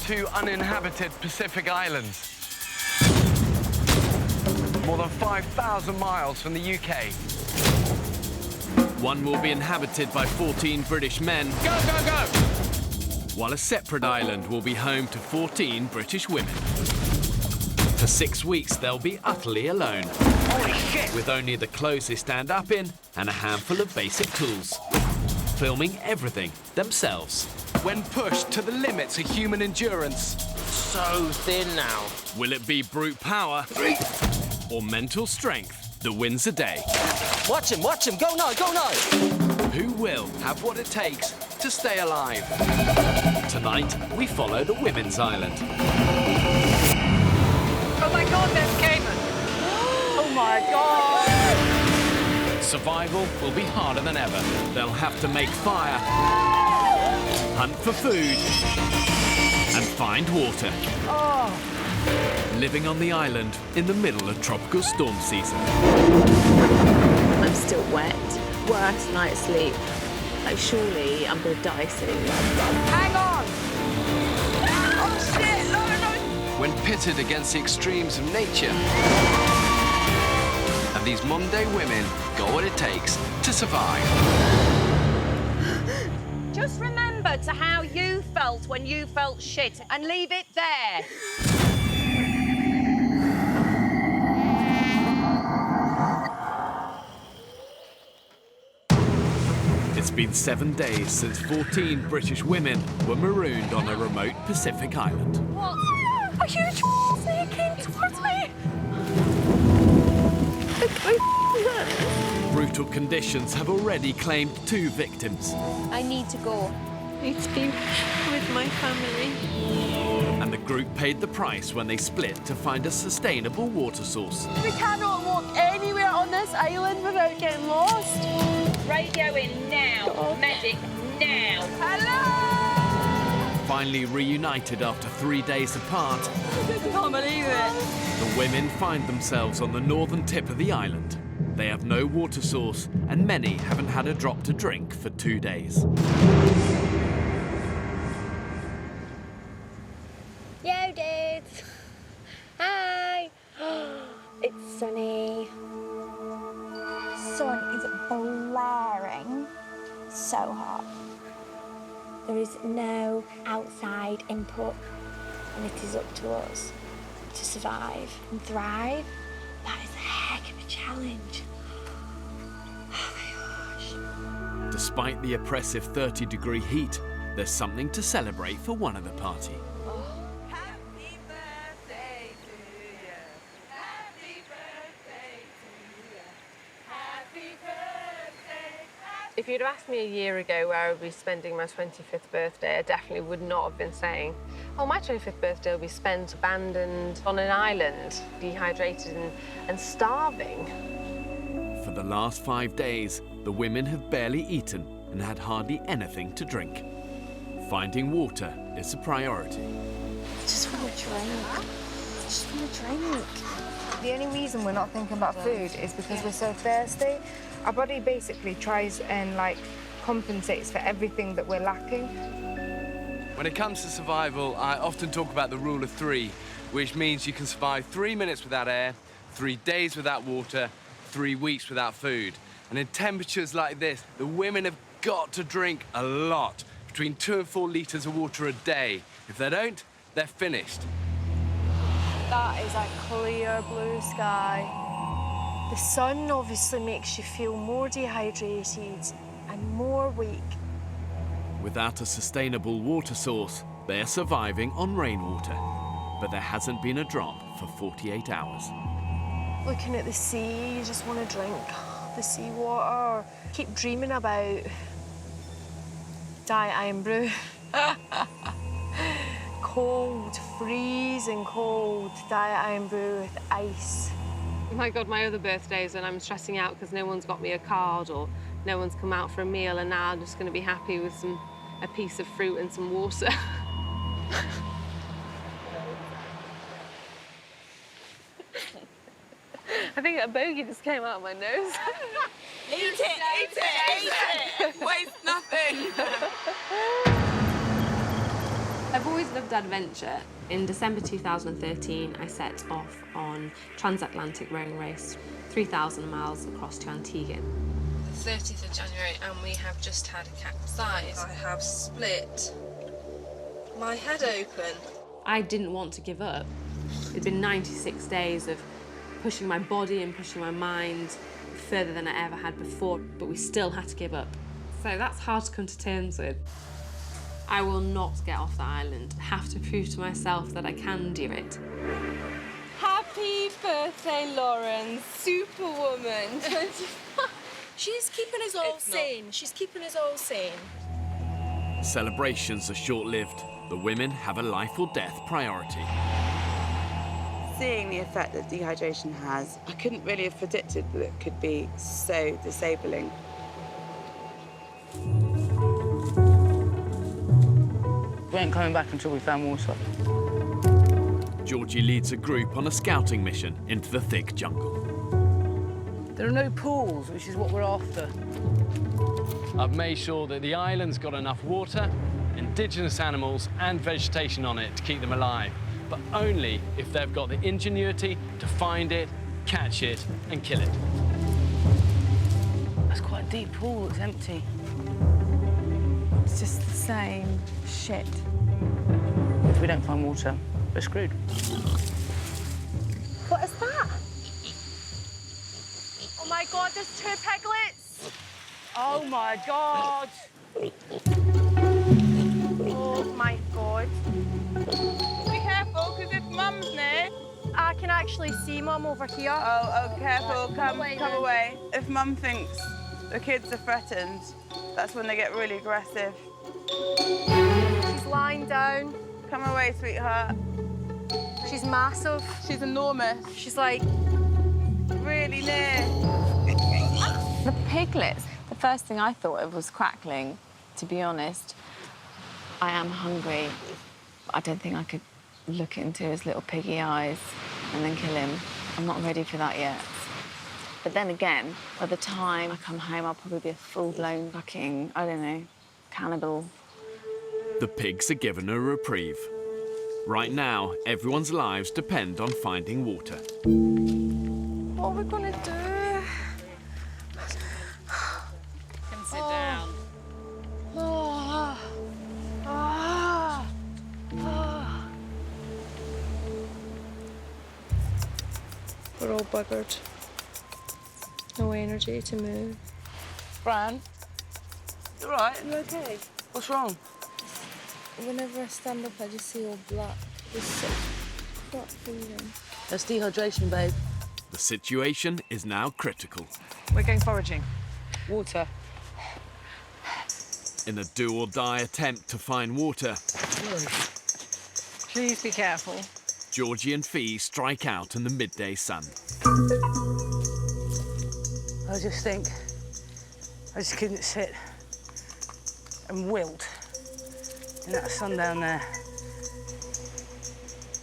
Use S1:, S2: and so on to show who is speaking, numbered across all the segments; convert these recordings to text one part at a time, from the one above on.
S1: two uninhabited Pacific islands. More than 5,000 miles from the UK.
S2: One will be inhabited by 14 British men.
S1: Go, go, go!
S2: While a separate island will be home to 14 British women. For 6 weeks, they'll be utterly alone.
S1: Holy shit!
S2: With only the clothes they stand up in and a handful of basic tools. Filming everything themselves.
S1: When pushed to the limits of human endurance.
S3: So thin now.
S2: Will it be brute power or mental strength that wins the day?
S3: Watch him, go no, go no!
S2: Who will have what it takes to stay alive? Tonight, we follow the women's island.
S4: Oh my God, there's Cayman! Oh my God!
S2: Survival will be harder than ever. They'll have to make fire, hunt for food, and find water.
S4: Oh.
S2: Living on the island in the middle of tropical storm season.
S5: I'm still wet, worst night's sleep. Like, surely I'm gonna die soon.
S4: Hang on! Oh shit, no, no!
S1: When pitted against the extremes of nature. And these modern-day women got what it takes to survive.
S4: Just remember to how you felt when you felt shit and leave it there.
S2: It's been 7 days since 14 British women were marooned on a remote Pacific island.
S4: What? A huge snake came towards me!
S2: Brutal conditions have already claimed 2 victims.
S4: I need to go.
S5: I need to be with my family.
S2: And the group paid the price when they split to find a sustainable water source.
S5: We cannot walk anywhere on this island without getting lost.
S4: Radio in now.
S5: God.
S4: Medic now.
S5: Hello!
S2: Finally reunited after 3 days apart,
S5: I can't believe it.
S2: the women find themselves on the northern tip of the island. They have no water source, and many haven't had a drop to drink for 2 days.
S5: Yo, dudes. Hi. It's sunny.
S6: Sun is blaring, so hot. There is no outside input, and it is up to us to survive and thrive. That is a heck of a challenge. Oh my gosh.
S2: Despite the oppressive 30-degree heat, there's something to celebrate for one of the party.
S4: Happy birthday to you. Happy birthday to you. Happy birthday.
S5: If you'd have asked me a year ago where I would be spending my 25th birthday, I definitely would not have been saying, oh, my 25th birthday will be spent abandoned on an island, dehydrated and starving.
S2: For the last 5 days, the women have barely eaten and had hardly anything to drink. Finding water is a priority.
S6: I just want to drink. I just want to drink.
S7: The only reason we're not thinking about food is because we're so thirsty. Our body basically tries and compensates for everything that we're lacking.
S1: When it comes to survival, I often talk about the rule of 3, which means you can survive 3 minutes without air, 3 days without water, 3 weeks without food. And in temperatures like this, the women have got to drink a lot, between 2 and 4 litres of water a day. If they don't, they're finished.
S8: That is a clear blue sky. The sun obviously makes you feel more dehydrated and more weak.
S2: Without a sustainable water source, they're surviving on rainwater. But there hasn't been a drop for 48 hours.
S8: Looking at the sea, you just want to drink the seawater. Keep dreaming about Diet Iron Brew. Cold, freezing cold Diet Iron Brew with ice.
S5: Oh my God, my other birthdays and I'm stressing out because no one's got me a card or no one's come out for a meal, and now I'm just going to be happy with a piece of fruit and some water. I think a bogey just came out of my nose.
S4: Eat it, eat it, eat it! Waste nothing!
S5: I've always loved adventure. In December 2013, I set off on transatlantic rowing race, 3,000 miles across to Antigua. The 30th of January, and we have just had a capsize. I have split my head open. I didn't want to give up. It'd been 96 days of pushing my body and pushing my mind further than I ever had before, but we still had to give up. So that's hard to come to terms with. I will not get off the island. I have to prove to myself that I can do it.
S8: Happy birthday, Lauren, superwoman. She's keeping us all sane. She's keeping us all sane.
S2: Celebrations are short-lived. The women have a life or death priority.
S9: Seeing the effect that dehydration has, I couldn't really have predicted that it could be so disabling.
S10: We ain't coming back until we found water.
S2: Georgie leads a group on a scouting mission into the thick jungle.
S10: There are no pools, which is what we're after.
S1: I've made sure that the island's got enough water, indigenous animals and vegetation on it to keep them alive, but only if they've got the ingenuity to find it, catch it and kill it.
S10: That's quite a deep pool, it's empty.
S8: It's just the same shit.
S10: If we don't find water, we're screwed.
S8: What is that? Oh my God, there's 2 piglets.
S10: Oh my God!
S8: Oh my God.
S9: Be careful, because if Mum's near...
S8: I can actually see Mum over here.
S9: Oh, careful, come away. If Mum thinks the kids are threatened, that's when they get really aggressive.
S8: She's lying down.
S9: Come away, sweetheart.
S8: She's massive.
S9: She's enormous.
S8: She's like...
S9: really near.
S11: The piglets, the first thing I thought of was crackling, to be honest. I am hungry. I don't think I could look into his little piggy eyes and then kill him. I'm not ready for that yet. But then again, by the time I come home, I'll probably be a full-blown fucking, I don't know, cannibal.
S2: The pigs are given a reprieve. Right now, everyone's lives depend on finding water.
S8: What are we gonna do?
S5: Can sit down.
S8: We're all buggered. No energy to move.
S10: Fran? You all right?
S8: You okay?
S10: What's wrong?
S8: Whenever I stand up, I just see all black. It's such crap feeling.
S10: That's dehydration, babe.
S2: The situation is now critical.
S10: We're going foraging. Water.
S2: In a do-or-die attempt to find water,
S10: Please be careful.
S2: Georgie and Fee strike out in the midday sun.
S10: I just think I just couldn't sit and wilt in that sun down there.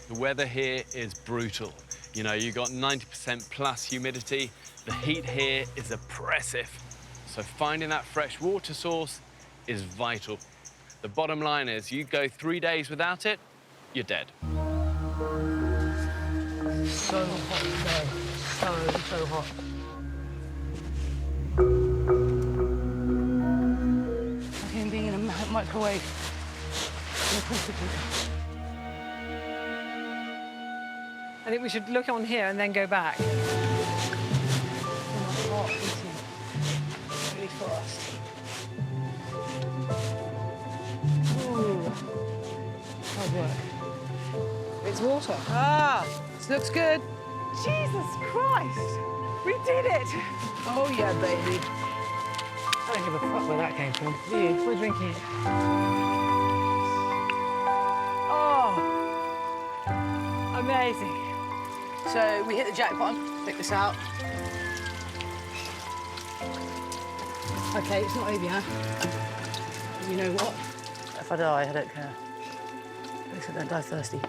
S1: The weather here is brutal. You know, you got 90% plus humidity. The heat here is oppressive. So finding that fresh water source is vital. The bottom line is you go 3 days without it, you're dead.
S10: So hot today. So hot. Like him being in a microwave.
S12: I think we should look on here and then go back.
S10: Hot eating. Really fast. Ooh. Hard work. It's water. Ah, this looks good.
S9: Jesus Christ! We did it!
S10: Oh, yeah, baby. I don't give a fuck where that came from. Do you? We're drinking it.
S12: Oh, amazing.
S10: So we hit the jackpot. Pick this out. Okay, it's not over, huh? You know what? If I die, I don't care. At least I don't die thirsty.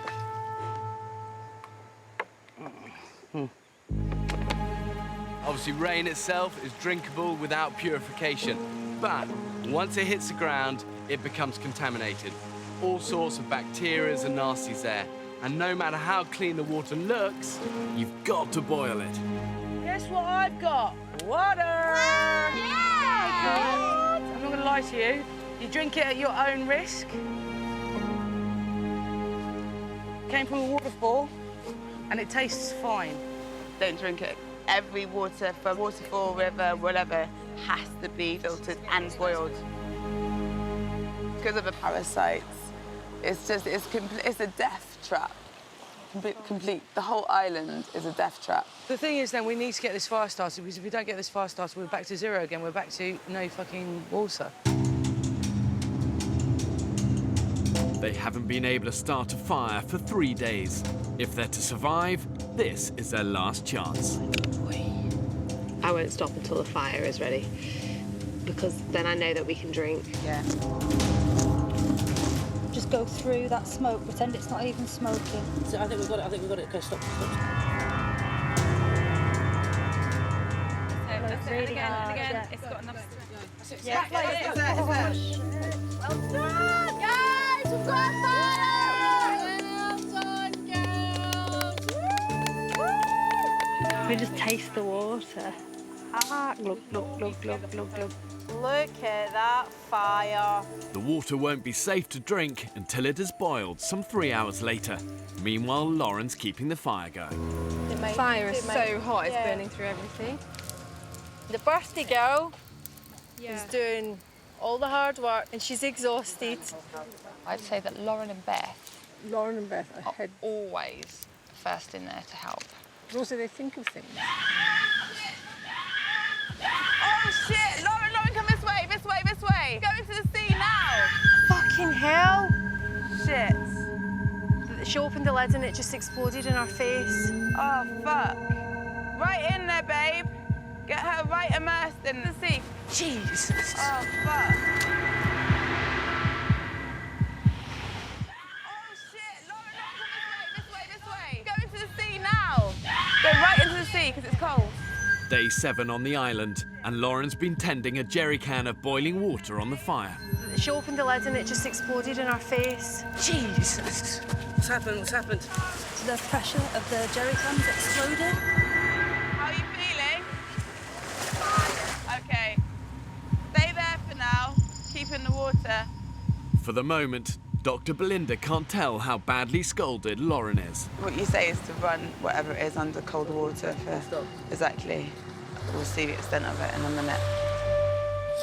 S1: Obviously, rain itself is drinkable without purification, but once it hits the ground, it becomes contaminated. all sorts of bacteria and nasties there. And no matter how clean the water looks,
S2: You've got to boil it.
S9: Guess what I've got? Water!
S6: Yeah!
S9: I'm not going to lie to you. You drink it at your own risk. Came from a waterfall, and it tastes fine. Don't drink it. Every water from waterfall, river, whatever, has to be filtered and boiled. Because of the parasites, it's a death trap. Complete. The whole island is a death trap.
S10: The thing is, then, we need to get this fire started, because if we don't get this fire started, we're back to zero again. We're back to no fucking water.
S2: They haven't been able to start a fire for 3 days. If they're to survive, this is their last chance.
S5: I won't stop until the fire is ready, because then I know that we can drink.
S9: Yeah.
S6: Just go through that smoke, pretend it's not even smoking.
S10: So I think we've got it. Okay, stop.
S6: It's really hard.
S4: Again, it's got enough.
S6: Yeah,
S9: It's there.
S6: well done, guys! We've got fire! We just taste the water. Look.
S8: Look at that fire.
S2: The water won't be safe to drink until it has boiled some 3 hours later. Meanwhile, Lauren's keeping the fire going.
S5: The fire is so hot, it's burning through everything.
S8: The birthday girl is doing all the hard work and she's exhausted.
S11: I'd say that Lauren and Beth
S12: are
S11: always first in there to help.
S12: Also, they think of things.
S9: Oh, shit! Lauren, come this way. Go into the sea now.
S8: Fucking hell!
S9: Shit.
S8: She opened the lid and it just exploded in our face.
S9: Oh, fuck. Right in there, babe. Get her right immersed in the sea.
S8: Jesus.
S9: Oh, fuck. Oh, shit. Lauren, come this way. Go into the sea now. Go right into the sea, because it's cold.
S2: Day 7 on the island, and Lauren's been tending a jerry can of boiling water on the fire.
S8: She opened the lid and it just exploded in our face. Jesus.
S10: What's happened?
S6: So the pressure of the jerry cans exploded.
S9: How are you feeling? Okay. Stay there for now. Keep in the water.
S2: For the moment, Dr. Belinda can't tell how badly scalded Lauren is.
S9: What you say is to run whatever it is under cold water for... Exactly. We'll see the extent of it in a minute.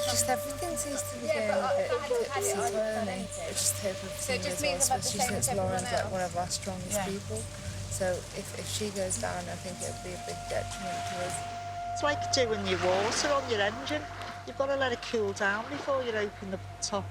S7: Just everything seems to be going a bit tipsy, turning. I just hope everything goes well, especially since Lauren's like one of our strongest people. So if she goes down, I think it would be a big detriment to us.
S13: It's like doing your water on your engine. You've got to let it cool down before you open the top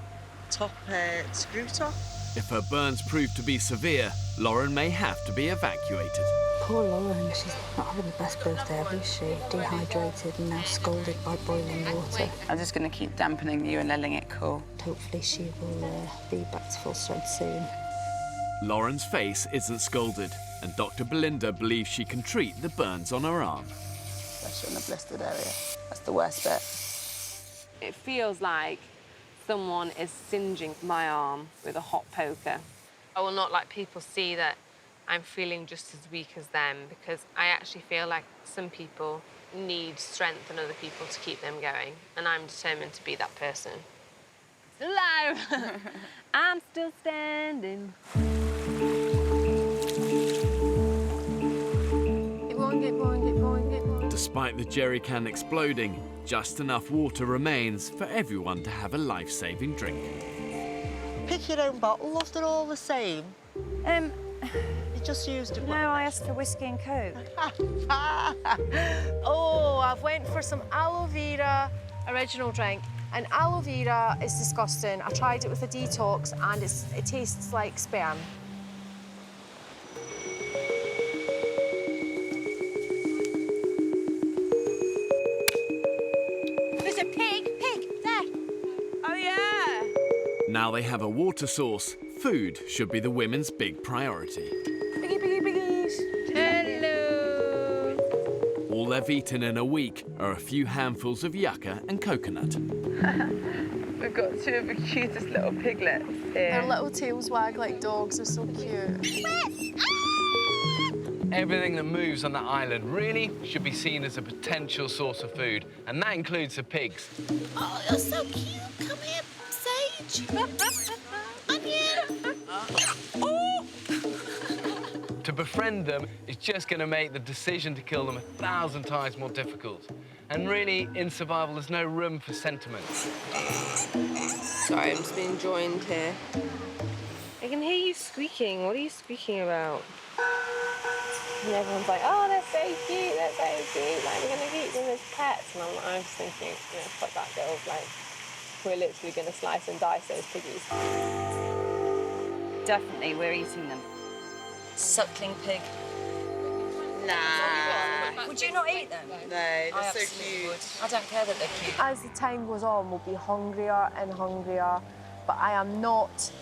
S13: screw top.
S2: If her burns prove to be severe, Lauren may have to be evacuated.
S6: Poor Lauren, she's not having the best birthday ever, is she? Dehydrated and now scalded by boiling water.
S9: I'm just going to keep dampening you and letting it cool.
S6: Hopefully she will be back to full strength soon.
S2: Lauren's face isn't scalded, and Dr. Belinda believes she can treat the burns on her arm.
S9: Especially in the blistered area. That's the worst bit.
S5: It feels like someone is singeing my arm with a hot poker. I will not let people see that I'm feeling just as weak as them, because I actually feel like some people need strength in other people to keep them going, and I'm determined to be that person. Hello! I'm still standing. Keep going.
S2: Despite the jerry can exploding, just enough water remains for everyone to have a life-saving drink.
S13: Pick your own bottle, love, they're all the same. You just used it.
S6: No, I asked for whiskey and Coke.
S8: Oh, I've went for some aloe vera original drink. And aloe vera is disgusting. I tried it with a detox and it tastes like sperm.
S6: There's a pig, there.
S9: Oh, yeah.
S2: Now they have a water source, food should be the women's big priority.
S9: Piggies.
S5: Hello.
S2: All they've eaten in a week are a few handfuls of yucca and coconut.
S9: We've got two of the cutest little piglets here.
S8: Their little tails wag like dogs. They're so cute.
S1: Everything that moves on that island really should be seen as a potential source of food, and that includes the pigs.
S14: Oh, you're so cute. Come here, Sage. Onion. Oh.
S1: To befriend them is just going to make the decision to kill them 1,000 times more difficult. And really, in survival, there's no room for sentiment.
S5: Sorry, I'm just being joined here. I can hear you squeaking. What are you squeaking about? And everyone's like, oh, they're so cute, they're so cute. Like, we're going to keep them as pets. And I'm just thinking, you know, fuck that, girls. Like, we're literally going to slice and dice those piggies.
S4: Definitely, we're eating them.
S15: Suckling pig.
S9: Nah.
S15: Would you not eat them?
S9: No, they're so cute.
S15: Would. I don't care that they're cute.
S8: As the time goes on, we'll be hungrier and hungrier, but I am not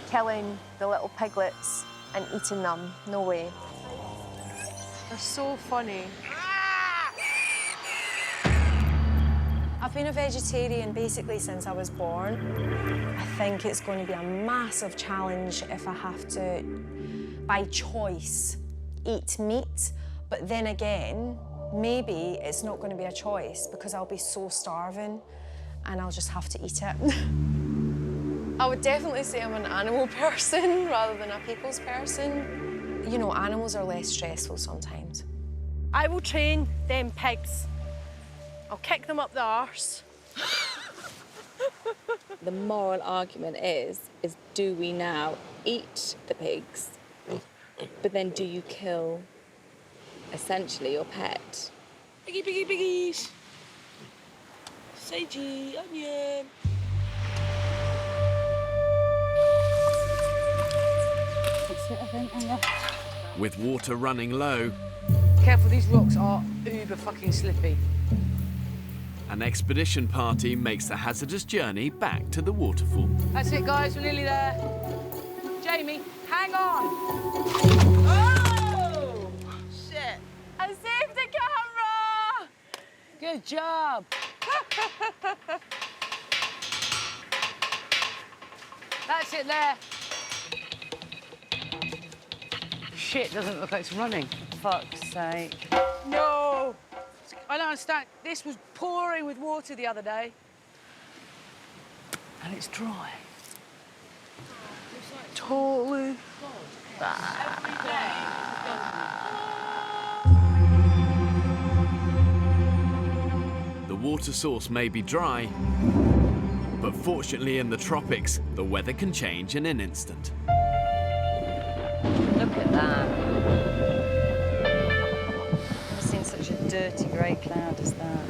S8: killing the little piglets and eating them. No way. They're so funny.
S15: I've been a vegetarian basically since I was born. I think it's going to be a massive challenge if I have to, by choice, eat meat. But then again, maybe it's not going to be a choice because I'll be so starving and I'll just have to eat it.
S8: I would definitely say I'm an animal person rather than a people's person.
S15: You know, animals are less stressful sometimes.
S8: I will train them pigs. I'll kick them up the arse.
S11: The moral argument is do we now eat the pigs, but then do you kill, essentially, your pet?
S14: Piggy, piggy, piggies. Sagey, onion.
S10: That's it, I think. And
S2: With water running low,
S10: careful, these rocks are uber fucking slippy.
S2: an expedition party makes the hazardous journey back to the waterfall.
S10: That's it, guys, we're nearly there. Jamie, hang on.
S9: Oh! Shit.
S8: I saved the camera!
S10: Good job. That's it there. Shit, doesn't look like it's running.
S12: Fuck's sake.
S10: No! I don't understand. This was pouring with water the other day. And it's dry. Totally.
S2: The water source may be dry, but fortunately in the tropics, the weather can change in an instant.
S15: Look at that. Never seen such a dirty grey cloud as that.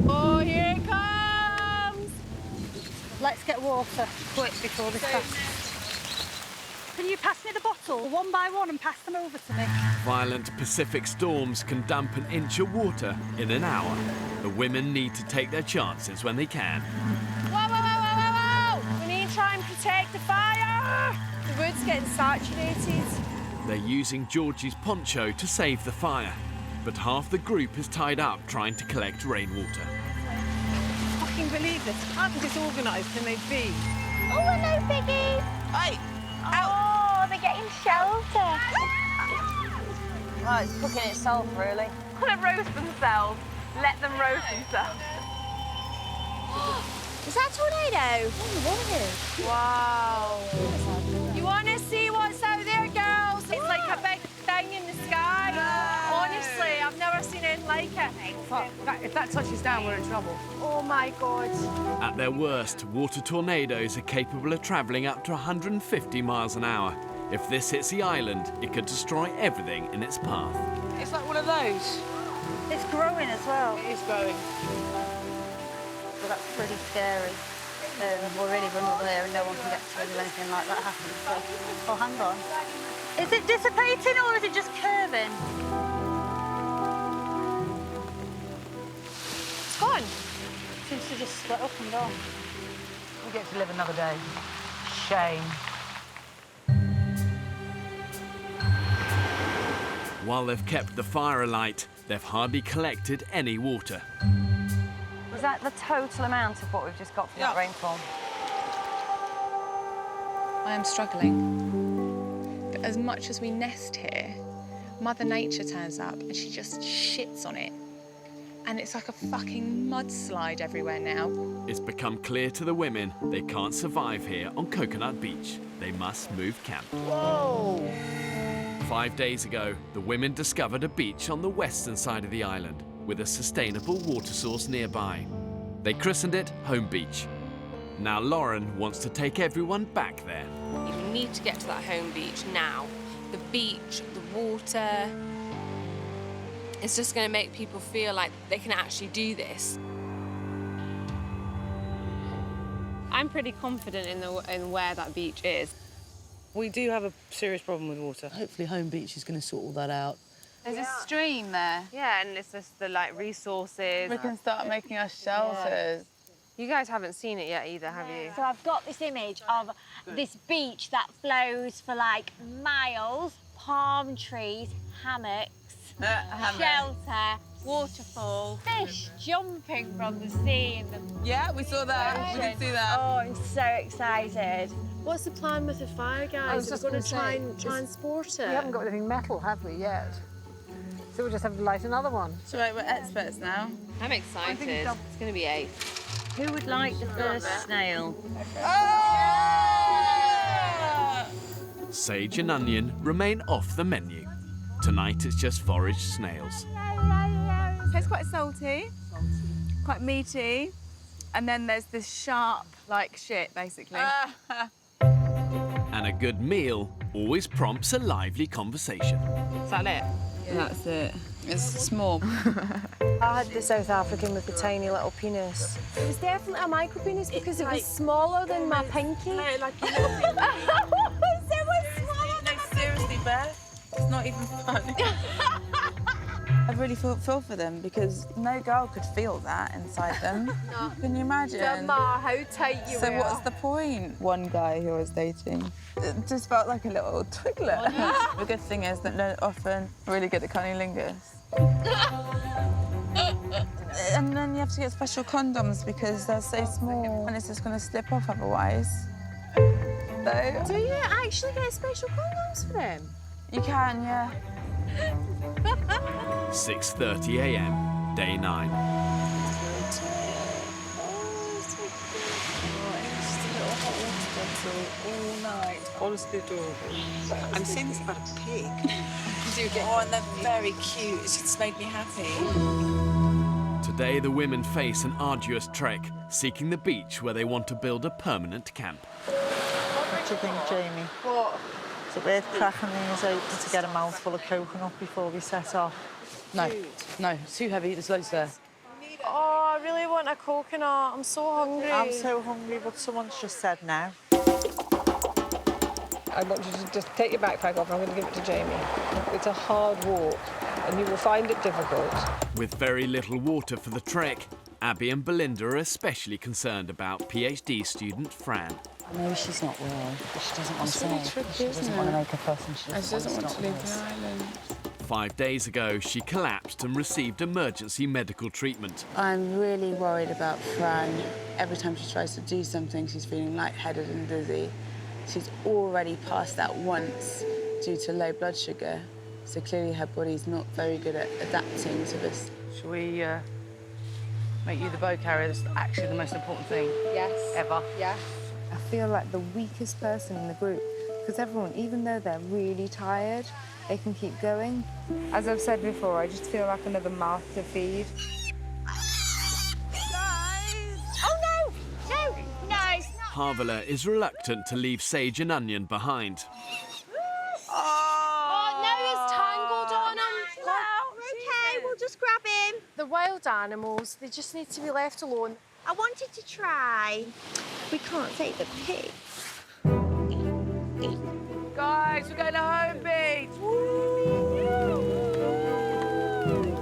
S8: Oh, here it comes!
S12: Let's get water quick before this passes. Can you pass me the bottle one by one and pass them over to me?
S2: Violent Pacific storms can dump an inch of water in an hour. The women need to take their chances when they can.
S8: Whoa, whoa, whoa, whoa, whoa, whoa! We need to try and protect the fire! The wood's getting saturated.
S2: They're using Georgie's poncho to save the fire, but half the group is tied up trying to collect rainwater.
S12: I fucking believe this. How disorganised can they be?
S6: Oh, hello, Piggy.
S9: Hey!
S6: Oh, they're getting shelter.
S15: Oh, it's cooking itself, really.
S5: Want to roast themselves? Let them roast themselves.
S6: Is that a tornado?
S8: Wow. You want to see what's out there, girls? It's like a big thing in the sky. Honestly, I've never seen anything like it.
S10: Fuck, if that touches down, we're in trouble.
S8: Oh, my God.
S2: At their worst, water tornadoes are capable of travelling up to 150 miles an hour. If this hits the island, it could destroy everything in its path.
S10: It's like one of those.
S12: It's growing as well.
S10: It is growing.
S12: So that's pretty scary. We're really vulnerable there and no one can get to us if anything like that happens. So, oh, hang on. Is it dissipating or is it just curving?
S8: It's gone.
S12: Seems to just split up and gone.
S10: We get to live another day. Shame.
S2: While they've kept the fire alight, they've hardly collected any water.
S16: Is that the total amount of what we've just got from that rainfall?
S17: I am struggling. But as much as we nest here, Mother Nature turns up and she just shits on it. And it's like a fucking mudslide everywhere now.
S2: It's become clear to the women they can't survive here on Coconut Beach. They must move camp.
S3: Whoa!
S2: 5 days ago, the women discovered a beach on the western side of the island with a sustainable water source nearby. They christened it Home Beach. Now Lauren wants to take everyone back there.
S5: You need to get to that home beach now. The beach, the water, it's just going to make people feel like they can actually do this. I'm pretty confident in where that beach is.
S10: We do have a serious problem with water. Hopefully Home Beach is going to sort all that out.
S11: There's a stream there.
S5: Yeah, and it's just the resources.
S11: We can start making us shelters.
S5: You guys haven't seen it yet either, have you?
S6: So I've got this image of this beach that flows for like miles, palm trees, hammocks, shelter, waterfall, fish jumping from the sea.
S11: Yeah, we saw that. We did see that.
S6: Oh, I'm so excited.
S8: What's the plan with the fire, guys? We're going to try and transport it.
S10: We haven't got anything metal, have we, yet? So we'll just have to light another one.
S11: So we're experts now. I'm excited. It's going to be ace.
S4: Who would like the first snail?
S2: Sage and onion remain off the menu. Tonight it's just foraged snails.
S11: Tastes quite salty, quite meaty, and then there's this sharp, like shit, basically.
S2: And a good meal always prompts a lively conversation.
S11: Is that it? Yeah. That's it. It's small.
S15: I had the South African with the tiny little penis. It was definitely a micro penis because it was smaller than my pinky.
S9: Like your little pinky.
S15: It was smaller.
S9: No, seriously, Bear. It's not even funny.
S11: I really feel for them because no girl could feel that inside them.
S8: No.
S11: Can you imagine?
S8: Grandma, how tight you
S11: So
S8: were.
S11: what's the point? One guy who I was dating, it just felt like a little twiggler. The good thing is that they're often really good at cunnilingus. And then you have to get special condoms because they're so small and it's just going to slip off otherwise. So,
S8: do you actually get special condoms for them?
S11: You can, yeah.
S2: 6:30 a.m, day 9.
S13: All night, honestly adorable. I'm saying this about a pig.
S18: Oh, and they're very cute. It's just made me happy.
S2: Today the women face an arduous trek, seeking the beach where they want to build a permanent camp.
S13: What do you think, Jamie?
S8: What?
S13: Is it worth cracking these open to get a mouthful of coconut before we set off?
S10: No, no, it's too heavy. There's loads there.
S15: Oh, I really want a coconut. I'm so hungry.
S13: I'm so hungry, but someone's just said no.
S19: I want you to just take your backpack off. I'm going to give it to Jamie. It's a hard walk, and you will find it difficult.
S2: With very little water for the trek, Abby and Belinda are especially concerned about PhD student Fran.
S10: I know she's not well, but she doesn't want to say.
S11: really tricky,
S10: She doesn't
S11: isn't
S10: want to
S11: it?
S10: make a fuss and she doesn't want to
S11: leave the island.
S2: 5 days ago, she collapsed and received emergency medical treatment.
S11: I'm really worried about Fran. Every time she tries to do something, she's feeling lightheaded and dizzy. She's already passed out once due to low blood sugar, so clearly her body's not very good at adapting to this.
S10: Shall we make you the bow carrier? That's actually the most important thing.
S8: Yes.
S10: Ever.
S8: Yes.
S20: I feel like the weakest person in the group because everyone, even though they're really tired, they can keep going. As I've said before, I just feel like another mouth to feed.
S6: Oh, no! No! No!
S2: Harvela is reluctant to leave Sage and Onion behind.
S8: Oh, no, he's tangled on him.
S6: Okay, we'll just grab him.
S8: The wild animals, they just need to be left alone.
S6: I wanted to try. We can't take the pig.
S9: Guys, we're going to Home Beach.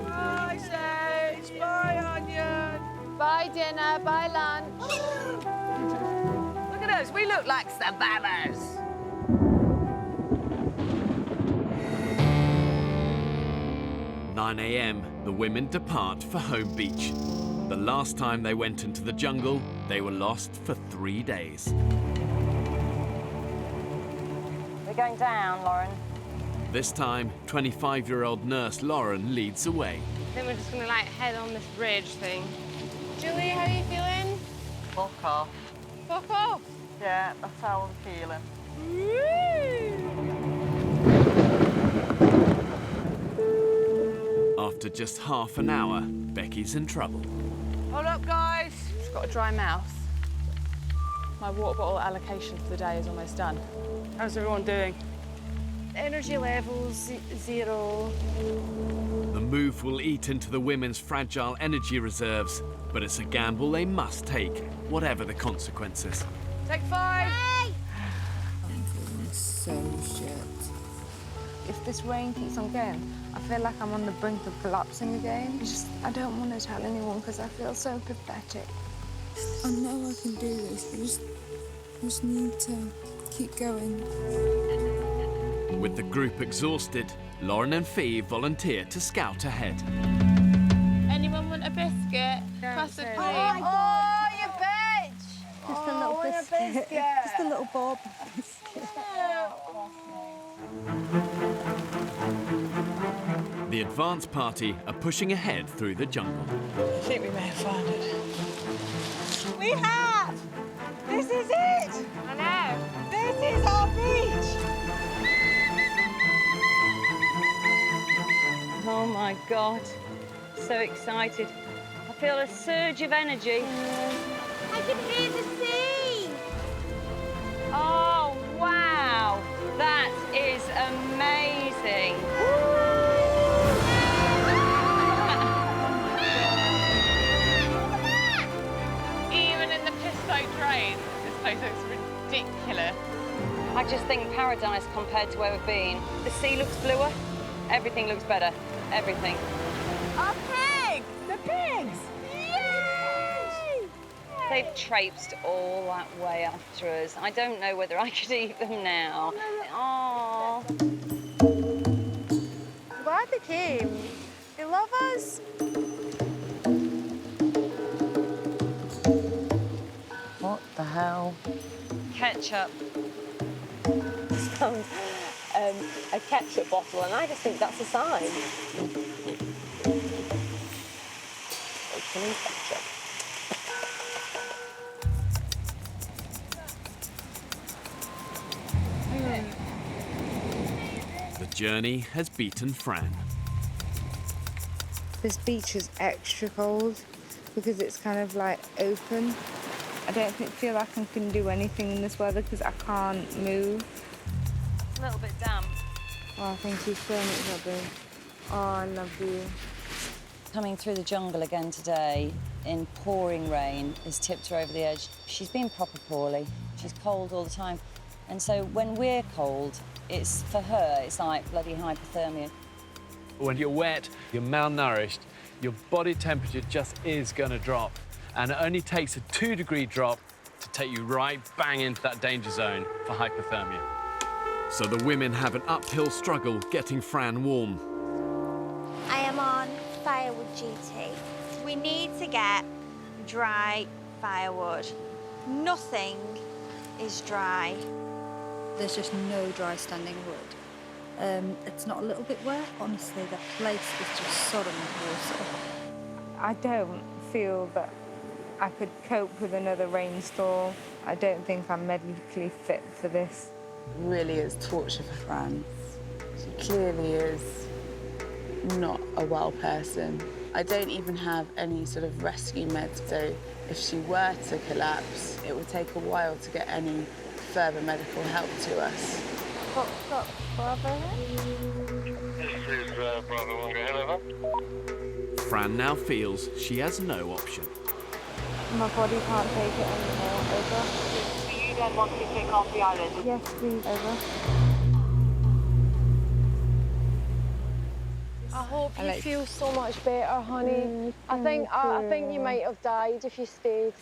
S9: Bye, Sage. Bye, Onion.
S8: Bye dinner, bye lunch.
S9: Look at us. We look like survivors.
S2: "9 a.m, the women depart for Home Beach. The last time they went into the jungle, they were lost for 3 days.
S12: We're going down, Lauren.
S2: This time, 25-year-old nurse Lauren leads the way.
S5: Then we're just gonna like head on this ridge thing. Julie, how are you feeling?
S13: Fuck off.
S5: Fuck off.
S13: Yeah, that's how I'm feeling.
S2: After just half an hour, Becky's in trouble.
S17: Hold up, guys. Just got a dry mouth. My water bottle allocation for the day is almost done. How's everyone doing?
S15: Energy levels, 0.
S2: The move will eat into the women's fragile energy reserves, but it's a gamble they must take, whatever the consequences.
S17: Take 5.
S7: I'm feeling so shit. If this rain keeps on going, I feel like I'm on the brink of collapsing again. I don't want to tell anyone because I feel so pathetic. I know I can do this. I just need to keep going.
S2: With the group exhausted, Lauren and Fee volunteer to scout ahead.
S5: Anyone want a biscuit? Possibly.
S12: Oh, you bitch!
S7: Just a little biscuit. Just a little bob biscuit.
S2: The advance party are pushing ahead through the jungle.
S10: I think we may have found it.
S12: We have! This is it!
S5: I know.
S12: This is our beach!
S16: Oh my God, so excited. I feel a surge of energy.
S14: I can hear the sea.
S16: Oh, wow, that is amazing.
S5: Even in the piss-soaked rain, this place looks ridiculous.
S16: I just think paradise compared to where we've been. The sea looks bluer, everything looks better, everything.
S12: Our pig! The pigs! Yay!
S16: They've traipsed all that way after us. I don't know whether I could eat them now. Oh.
S8: I'm glad they came. They love us.
S12: What the hell?
S16: Ketchup.
S5: Found a ketchup bottle, and I just think that's a sign. Opening ketchup.
S2: The journey has beaten Fran.
S7: This beach is extra cold because it's kind of like open. I don't feel like I can do anything in this weather because I can't move.
S16: It's a little bit damp.
S7: Oh, thank you so much, Robin. Oh, I love you.
S12: Coming through the jungle again today in pouring rain has tipped her over the edge. She's been proper poorly. She's cold all the time. And so when we're cold, it's for her, it's like bloody hypothermia.
S1: When you're wet, you're malnourished, your body temperature just is going to drop. And it only takes a 2-degree drop to take you right bang into that danger zone for hypothermia.
S2: So the women have an uphill struggle getting Fran warm.
S6: I am on firewood duty. We need to get dry firewood. Nothing is dry.
S21: There's just no dry standing wood. It's not a little bit wet. Honestly, the place is just sodden water.
S7: I don't feel that I could cope with another rainstorm. I don't think I'm medically fit for this.
S9: It really is torture for Fran. She clearly is not a well person. I don't even have any sort of rescue meds, so if she were to collapse, it would take a while to get any further medical help to us.
S8: Stop, Bravo.
S22: This is Bravo 1, go ahead, over.
S2: Fran now feels she has no option.
S7: My body can't take it anymore. Over.
S22: Do you then want to take off the island?
S7: Yes, please. Over.
S8: I hope you feel so much better, honey. I think you might have died if you stayed.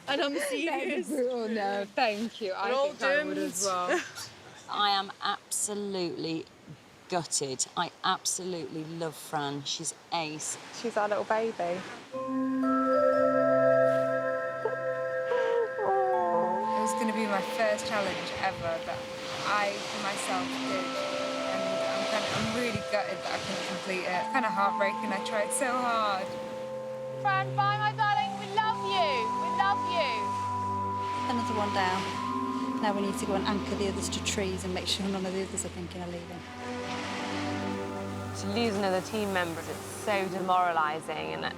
S5: And I'm serious.
S7: Oh no, thank you. I think I would as well.
S12: I am absolutely gutted. I absolutely love Fran. She's ace.
S8: She's our little baby.
S20: my first challenge ever that I myself did, and I'm really gutted that I couldn't complete it. It's kind of heartbreaking. I tried so hard.
S8: Fran, bye, my darling. We love you. We love you.
S21: Another one down. Now we need to go and anchor the others to trees and make sure none of the others are thinking of leaving.
S5: To lose another team member, it's so demoralising, and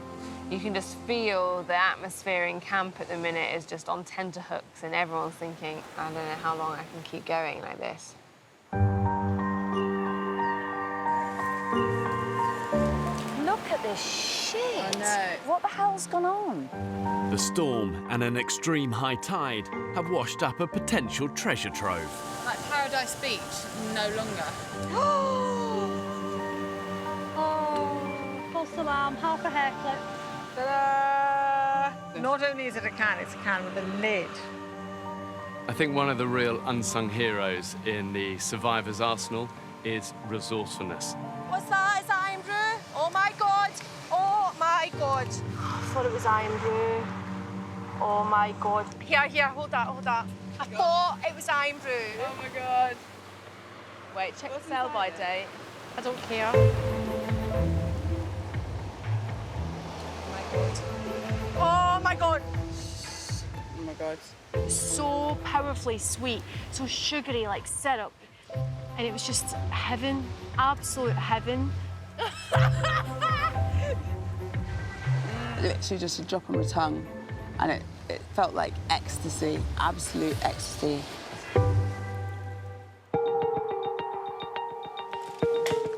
S5: you can just feel the atmosphere in camp at the minute is just on tenterhooks, and everyone's thinking, I don't know how long I can keep going like this.
S12: Look at this shit.
S20: I know.
S12: What the hell's gone on?
S2: The storm and an extreme high tide have washed up a potential treasure trove.
S17: Like Paradise Beach, no longer.
S21: Oh, false alarm, half a hair clip.
S19: Ta-da! Not only is it a can, it's a can with a lid.
S1: I think one of the real unsung heroes in the survivor's arsenal is resourcefulness.
S8: What's that? Is that Andrew? Oh my God. Oh my God.
S5: I thought it was Andrew. Oh my God.
S8: Here, hold that. I thought it was Andrew.
S5: Oh my God. Wait, check the sell-by date.
S8: I don't care. Oh my God.
S9: Oh my God.
S15: So powerfully sweet, so sugary, like syrup. And it was just heaven, absolute heaven.
S9: Literally just a drop on my tongue, and it felt like ecstasy, absolute ecstasy.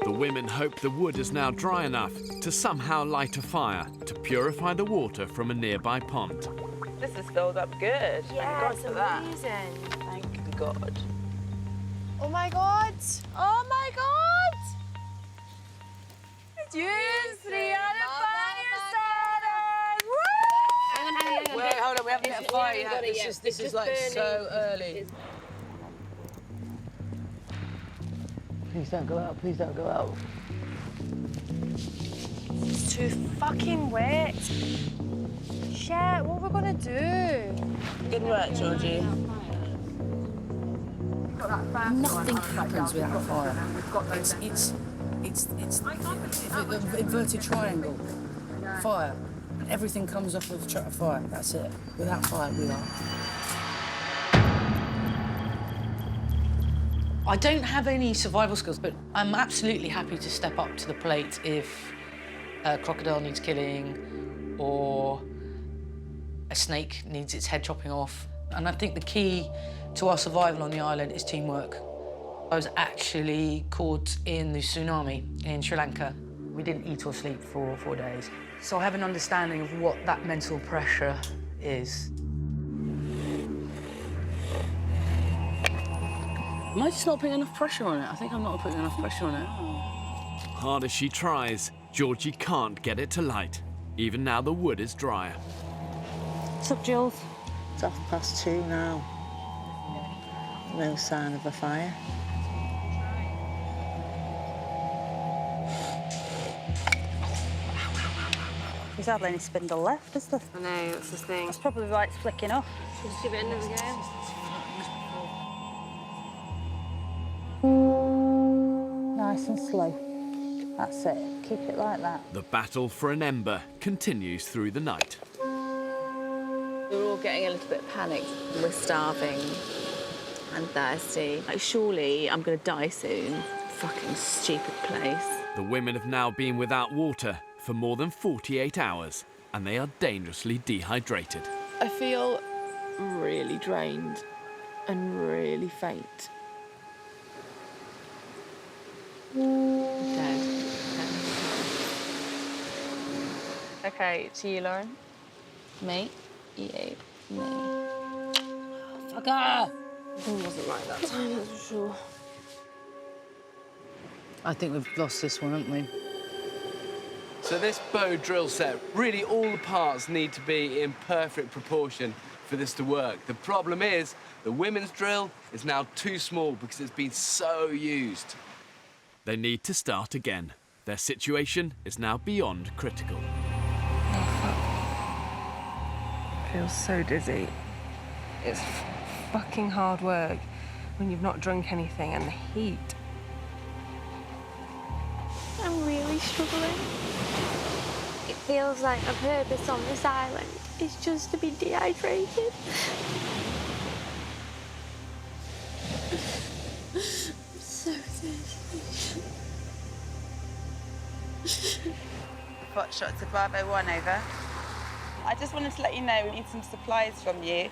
S2: The women hope the wood is now dry enough to somehow light a fire to purify the water from a nearby pond.
S5: This is filled up good.
S15: Yeah,
S5: Thank God for that.
S15: amazing.
S5: Thank God.
S8: Oh my God. Oh my God. You three are the fire starters. Woo!
S10: Hang on.
S19: Wait, hold on, we haven't lit a fire yet. This is like so early. Please don't go out, please don't go out.
S15: It's too fucking wet. Shit, what are we gonna do?
S9: Good work, Georgie.
S10: Nothing happens without fire. It's the inverted triangle. Fire. Everything comes off of fire. That's it. Without fire, we are. I don't have any survival skills, but I'm absolutely happy to step up to the plate if a crocodile needs killing or a snake needs its head chopping off. And I think the key to our survival on the island is teamwork. I was actually caught in the tsunami in Sri Lanka. We didn't eat or sleep for 4 days. So I have an understanding of what that mental pressure is.
S9: Am I just not putting enough pressure on it? I think I'm not putting enough pressure on it.
S2: Hard as she tries, Georgie can't get it to light. Even now the wood is drier.
S21: What's up, Jules?
S13: It's 2:30 now. No sign of a fire.
S21: There's hardly any spindle left, is there?
S5: I know, that's the thing.
S21: That's probably why it's flicking off.
S5: Let's give it another go.
S21: Nice and slow. That's it. Keep it like that.
S2: The battle for an ember continues through the night.
S11: We're all getting a little bit panicked. We're starving and thirsty. Like, surely I'm going to die soon. Fucking stupid place.
S2: The women have now been without water for more than 48 hours, and they are dangerously dehydrated.
S3: I feel really drained and really faint.
S5: Dead. Okay, to you, Lauren.
S11: Me? You. Me.
S10: Fucker!
S5: It wasn't right that time, that's for sure.
S10: I think we've lost this one, haven't we?
S1: So this bow drill set, really all the parts need to be in perfect proportion for this to work. The problem is the women's drill is now too small because it's been so used.
S2: They need to start again. Their situation is now beyond critical.
S20: Feels so dizzy. It's
S4: fucking hard work when you've not drunk anything and the heat.
S6: I'm really struggling. It feels like my purpose on this island is just to be dehydrated. I'm so thirsty.
S9: Foxtrot to Bravo 1, over. I just wanted to let you know we need some supplies from you.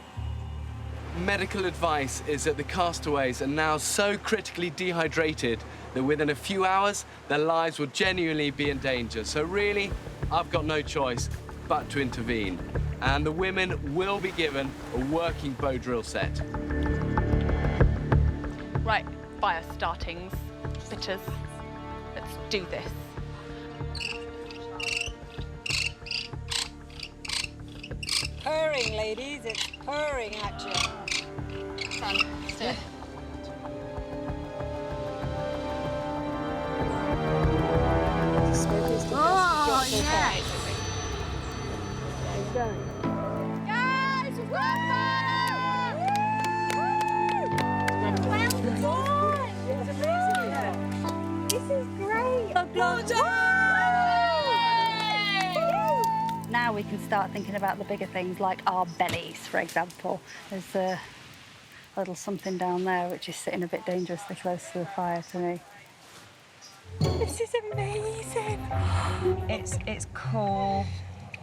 S1: Medical advice is that the castaways are now so critically dehydrated that within a few hours, their lives will genuinely be in danger. So really, I've got no choice but to intervene. And the women will be given a working bow drill set.
S18: Right, fire startings, bitches. Let's do this.
S23: Purring, ladies, it's purring action.
S18: Stand still.
S23: Oh, yeah.
S6: Guys, we've got fire! This is great.
S21: Now we can start thinking about the bigger things like our bellies, for example. There's a little something down there which is sitting a bit dangerously close to the fire to me.
S6: This is amazing.
S12: It's cool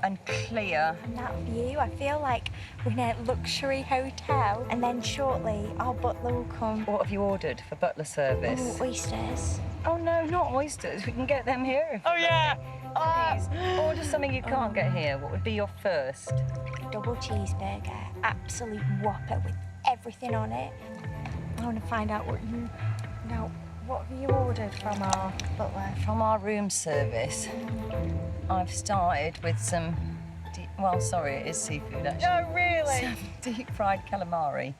S12: and clear.
S6: And that view, I feel like we're in a luxury hotel, and then shortly our butler will come.
S12: What have you ordered for butler service?
S6: Oh, oysters.
S12: Oh no, not oysters. We can get them here.
S6: Oh, yeah.
S12: Please, order something you can't get here. What would be your first?
S6: Double cheeseburger, absolute whopper with everything on it. I want to find out what have you ordered from our butler?
S12: From our room service, I've started with some, it is seafood actually.
S6: Oh, really?
S12: Some deep-fried calamari.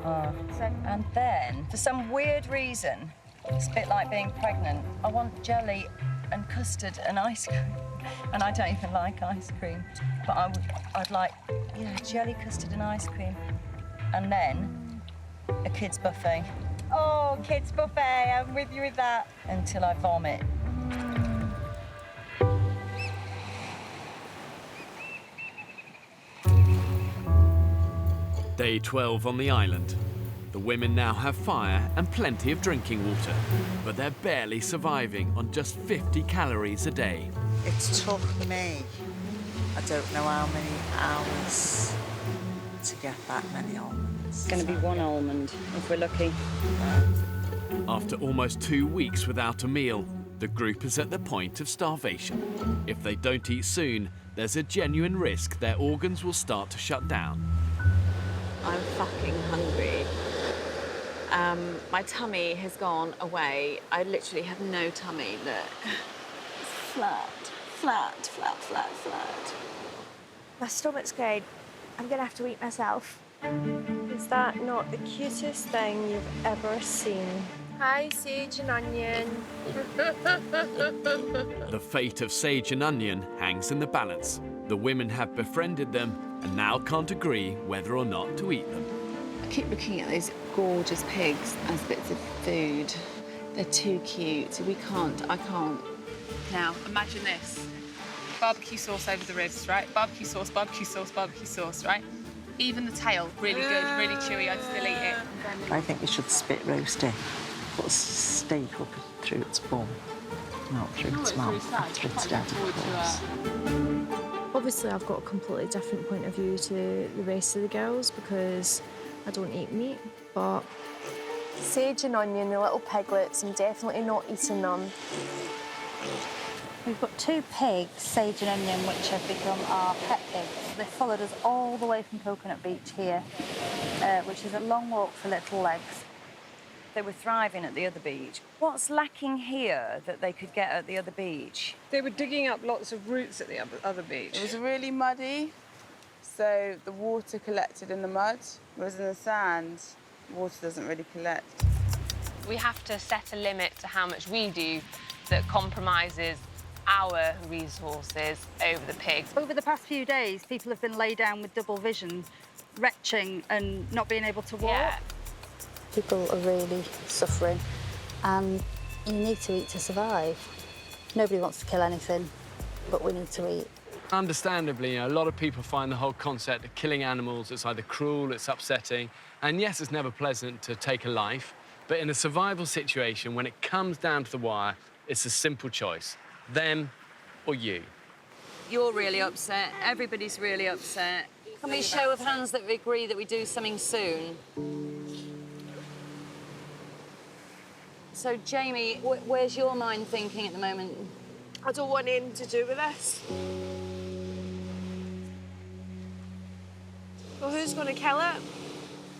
S12: And then, for some weird reason, it's a bit like being pregnant, I want jelly and custard and ice cream. And I don't even like ice cream. But I'd like, jelly, custard and ice cream. And then a kids' buffet.
S6: Oh, kids buffet, I'm with you with that.
S12: Until I vomit.
S2: Day 12 on the island. The women now have fire and plenty of drinking water, but they're barely surviving on just 50 calories a day.
S13: It's took me, I don't know how many hours to get that many almonds.
S12: It's going to be 1 almond, if we're lucky.
S2: After almost 2 weeks without a meal, the group is at the point of starvation. If they don't eat soon, there's a genuine risk their organs will start to shut down.
S11: I'm fucking hungry. My tummy has gone away. I literally have no tummy, look. It's flat, flat, flat, flat, flat.
S6: My stomach's going. I'm gonna have to eat myself.
S15: Is that not the cutest thing you've ever seen? Hi, Sage and Onion.
S2: The fate of Sage and Onion hangs in the balance. The women have befriended them and now can't agree whether or not to eat them.
S11: I keep looking at those gorgeous pigs as bits of food. They're too cute. I can't.
S18: Now, imagine this. Barbecue sauce over the ribs, right? Barbecue sauce, barbecue sauce, barbecue sauce, right? Even the tail, really good, really chewy. I'd still eat it.
S13: I think we should spit roast it. Put a steak up through its bum, not through its mouth, after it's dead, of course.
S15: Obviously, I've got a completely different point of view to the rest of the girls because I don't eat meat, but Sage and Onion, the little piglets, I'm definitely not eating them.
S21: We've got 2 pigs, Sage and Onion, which have become our pet pigs. They followed us all the way from Coconut Beach here, which is a long walk for little legs.
S12: They were thriving at the other beach. What's lacking here that they could get at the other beach?
S19: They were digging up lots of roots at the other beach. It was really muddy, so the water collected in the mud, whereas in the sand, water doesn't really collect.
S5: We have to set a limit to how much we do that compromises our resources over the pigs.
S21: Over the past few days, people have been laid down with double vision retching and not being able to walk. Yeah.
S23: People are really suffering, and you need to eat to survive. Nobody wants to kill anything, but we need to eat.
S1: Understandably, a lot of people find the whole concept of killing animals, it's either cruel, it's upsetting, and yes, it's never pleasant to take a life, but in a survival situation, when it comes down to the wire, it's a simple choice, them or you.
S12: You're really upset. Everybody's really upset. Can we show of hands that we agree that we do something soon? So, Jamie, where's your mind thinking at the moment?
S5: I don't want anything to do with this. Well, who's going to kill it?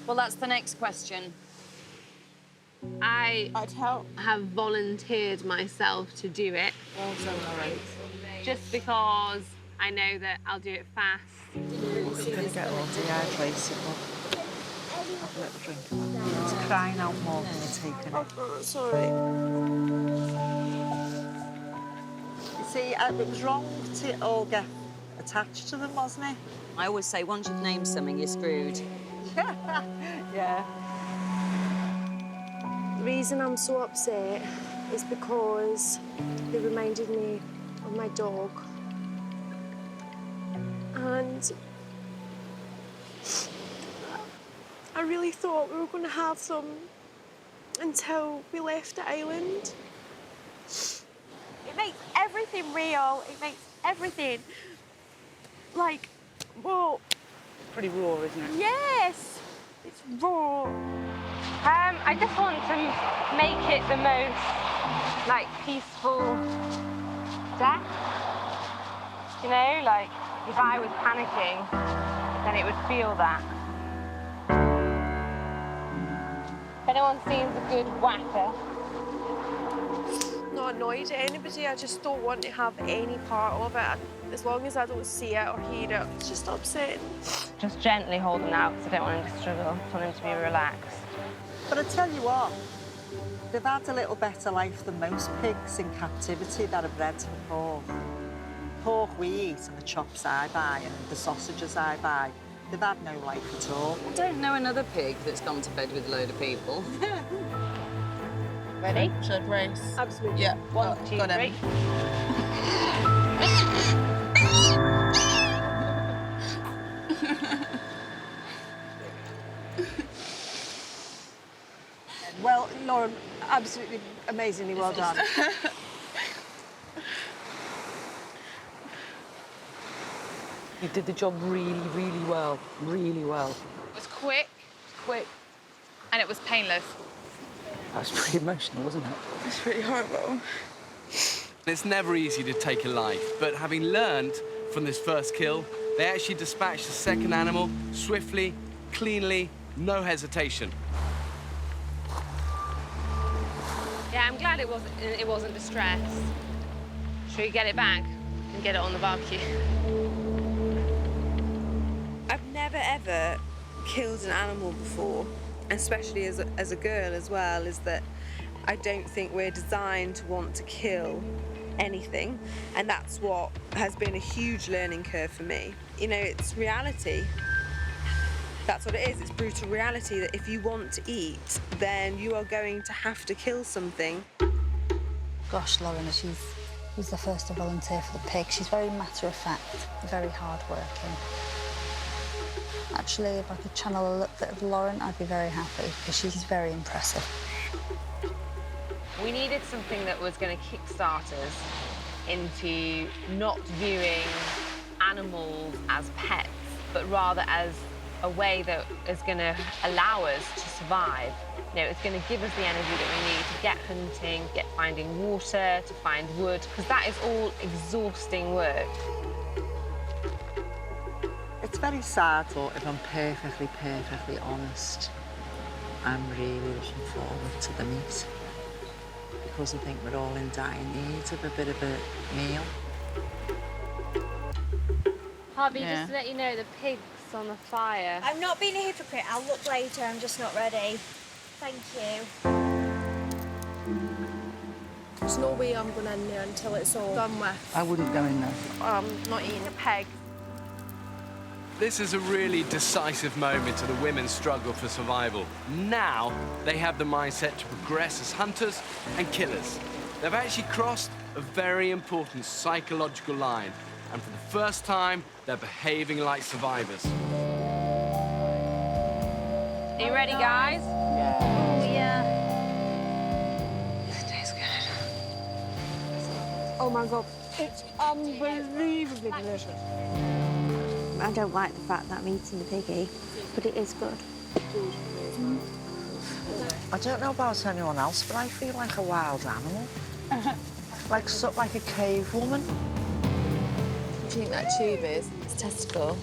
S12: Well, that's the next question.
S5: I'd have volunteered myself to do it. Just because I know that I'll do it fast.
S13: I'm going to get all dehydrated. Have a little drink of that. It's crying out more than you're taking it.
S5: Oh, sorry.
S13: You see, it was wrong to all get attached to them, wasn't it?
S12: I always say, once you've named something, you're screwed.
S13: Yeah.
S5: The reason I'm so upset is because it reminded me of my dog. And I really thought we were going to have some until we left the island. It makes everything real. It makes everything like, well...
S21: Pretty raw, isn't it?
S5: Yes! It's raw. I just want to make it the most, like, peaceful death. You know, like, if I was panicking, then it would feel that. If anyone seems a good whacker. Not annoyed at anybody, I just don't want to have any part of it. As long as I don't see it or hear it, it's just upsetting. Just gently hold him out, because I don't want him to struggle. I want him to be relaxed.
S13: But I tell you what, they've had a little better life than most pigs in captivity that are bred for pork. Pork we eat and the chops I buy and the sausages I buy, they've had no life at all.
S12: I don't know another pig that's gone to bed with a load of people.
S5: Ready?
S19: Should race?
S5: Absolutely.
S19: Yeah.
S5: 1, 2, 3.
S23: Well, Lauren, absolutely amazingly well done.
S10: You did the job really, really well. Really well.
S18: It was quick, and it was painless.
S10: That was pretty emotional, wasn't it?
S19: It's pretty horrible.
S1: It's never easy to take a life, but having learned from this first kill, they actually dispatched the second animal swiftly, cleanly, no hesitation.
S5: Yeah, I'm glad it wasn't distressed. Should we get it back and get it on the barbecue?
S4: I've never, ever killed an animal before, especially as a girl as well, is that I don't think we're designed to want to kill anything, and that's what has been a huge learning curve for me. You know, it's reality. That's what it is. It's brutal reality that if you want to eat, then you are going to have to kill something.
S21: Gosh, Lauren, she's the first to volunteer for the pig. She's very matter-of-fact, very hard-working. Actually, if I could channel a little bit of Lauren, I'd be very happy, because she's very impressive.
S5: We needed something that was going to kickstart us into not viewing animals as pets, but rather as a way that is going to allow us to survive. You know, it's going to give us the energy that we need to get hunting, get finding water, to find wood, because that is all exhausting work.
S13: It's very sad, but if I'm perfectly honest, I'm really looking forward to the meat. Because I think we're all in dire need of a bit of a meal.
S5: Harvey, just to let you know, the pig's on the fire.
S6: I'm not being a hypocrite. I'll look later. I'm just not ready. Thank you.
S5: There's no way I'm going in there until it's all done with.
S10: I wouldn't go in there.
S5: I'm not eating a pig.
S1: This is a really decisive moment in the women's struggle for survival. Now, they have the mindset to progress as hunters and killers. They've actually crossed a very important psychological line, and for the first time, they're behaving like survivors.
S11: Are you ready, guys?
S23: Yeah.
S11: This tastes good.
S15: Oh my God, it's unbelievably delicious.
S6: I don't like the fact that I'm eating the piggy, but it is good.
S13: I don't know about anyone else, but I feel like a wild animal. like a cave woman.
S11: What do you think that tube is? It's a testicle.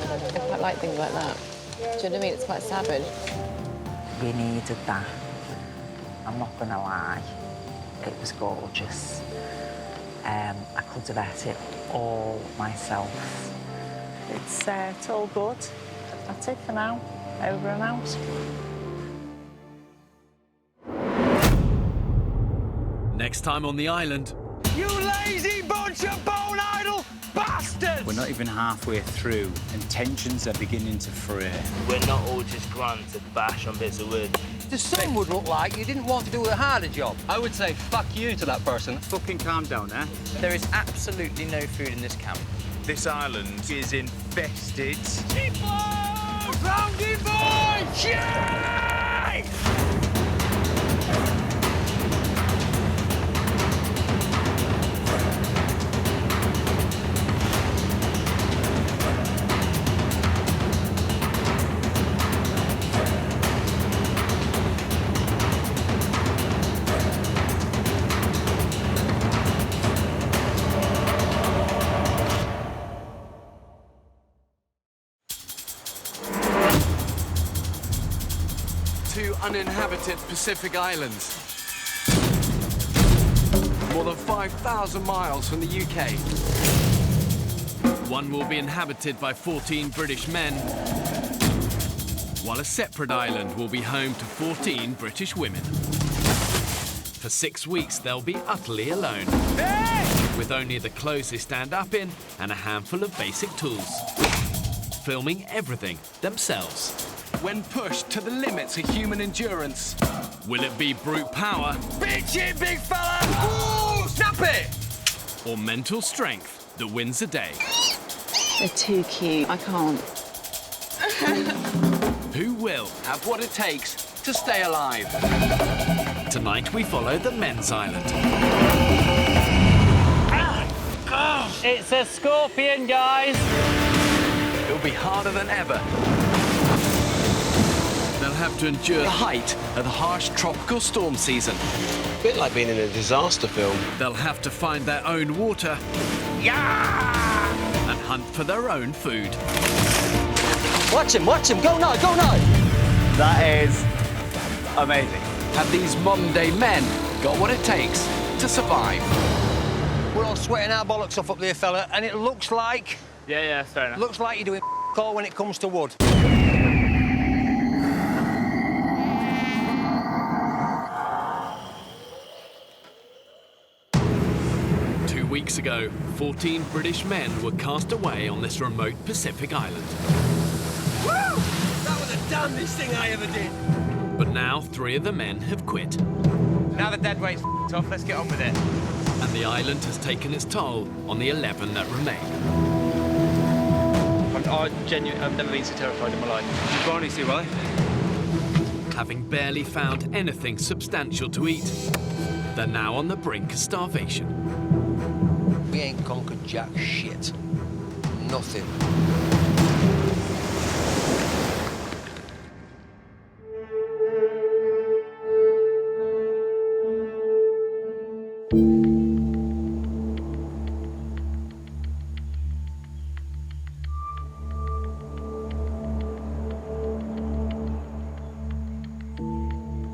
S11: I quite like things like that. Do you know what I mean? It's quite savage.
S13: We needed that. I'm not gonna lie, it was gorgeous. I could have ate it all myself. It's all good. That's it for now. Over and out.
S2: Next time on the island.
S14: You lazy bunch of bone-idle bastards!
S16: We're not even halfway through, and tensions are beginning to fray.
S22: We're not all just grand to bash on bits of wood.
S14: To some would look like you didn't want to do a harder job. I would say fuck you to that person.
S16: Fucking calm down, eh?
S24: There is absolutely no food in this camp.
S22: This island is infested.
S14: Roundy boy! Yay!
S1: Two uninhabited Pacific islands. More than 5,000 miles from the UK.
S2: One will be inhabited by 14 British men, while a separate island will be home to 14 British women. For 6 weeks, they'll be utterly alone, with only the clothes they stand up in and a handful of basic tools, filming everything themselves.
S1: When pushed to the limits of human endurance.
S2: Will it be brute power?
S14: Bitch it, big fella! Ooh, snap it!
S2: Or mental strength that wins the day?
S11: They're too cute. I can't.
S2: Who will
S1: have what it takes to stay alive?
S2: Tonight we follow the men's island.
S24: It's a scorpion, guys.
S1: It'll be harder than ever.
S2: They'll have to endure the height of the harsh tropical storm season.
S25: A bit like being in a disaster film.
S2: They'll have to find their own water.
S14: Yeah!
S2: And hunt for their own food.
S14: Watch him, go now, go now!
S16: That is amazing.
S1: Have these modern-day men got what it takes to survive?
S14: We're all sweating our bollocks off up there, fella, and it looks like...
S24: Yeah, fair enough.
S14: Looks like you're doing all when it comes to wood.
S2: 2 weeks ago, 14 British men were cast away on this remote Pacific island.
S14: Woo! That was the damnedest thing I ever did.
S2: But now 3 of the men have quit.
S24: Now the dead weight's off, let's get on with it.
S2: And the island has taken its toll on the 11 that remain.
S24: I've never been so terrified in my life. You finally see why?
S2: Having barely found anything substantial to eat, they're now on the brink of starvation.
S14: We ain't conquered jack shit. Nothing.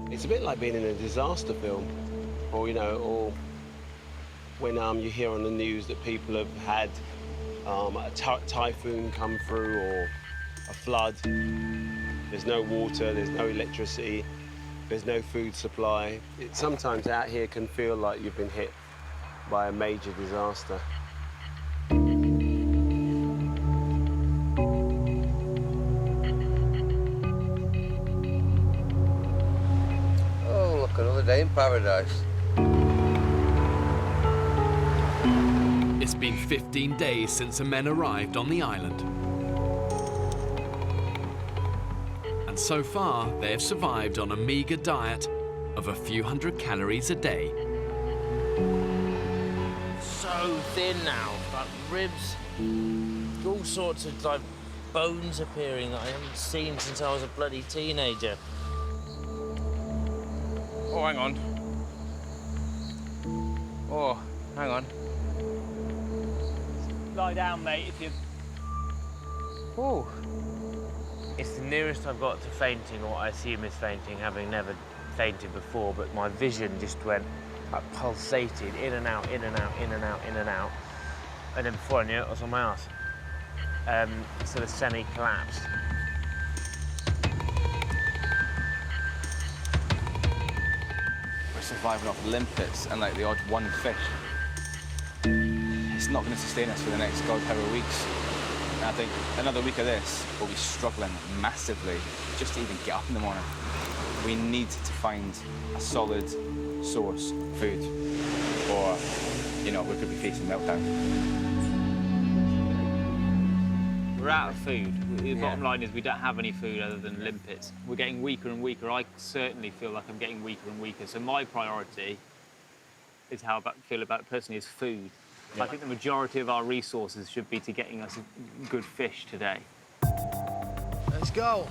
S25: It's a bit like being in a disaster film, or or when you hear on the news that people have had a typhoon come through or a flood. There's no water, there's no electricity, there's no food supply. Sometimes out here can feel like you've been hit by a major disaster.
S3: day in paradise.
S2: It's been 15 days since the men arrived on the island. And so far, they have survived on a meagre diet of a few hundred calories a day.
S7: So thin now, like ribs, all sorts of like bones appearing that I haven't seen since I was a bloody teenager.
S24: Oh, hang on. Oh, hang on.
S7: Lie down, mate, if you... Oh. It's the nearest I've got to fainting, or what I assume is fainting, having never fainted before, but my vision just went, like, pulsated, in and out, in and out, in and out, in and out. And then before I knew it, I was on my arse. Sort of semi-collapsed.
S16: We're surviving off limpets and like the odd one fish. It's not going to sustain us for the next God however weeks. And I think another week of this, we'll be struggling massively just to even get up in the morning. We need to find a solid source of food, or, you know, we could be facing meltdown.
S24: We're out of food. The bottom line is we don't have any food other than limpets. We're getting weaker and weaker. I certainly feel like I'm getting weaker and weaker. So my priority is how I feel about it personally is food. Yeah. I think the majority of our resources should be to getting us good fish today.
S3: Let's go.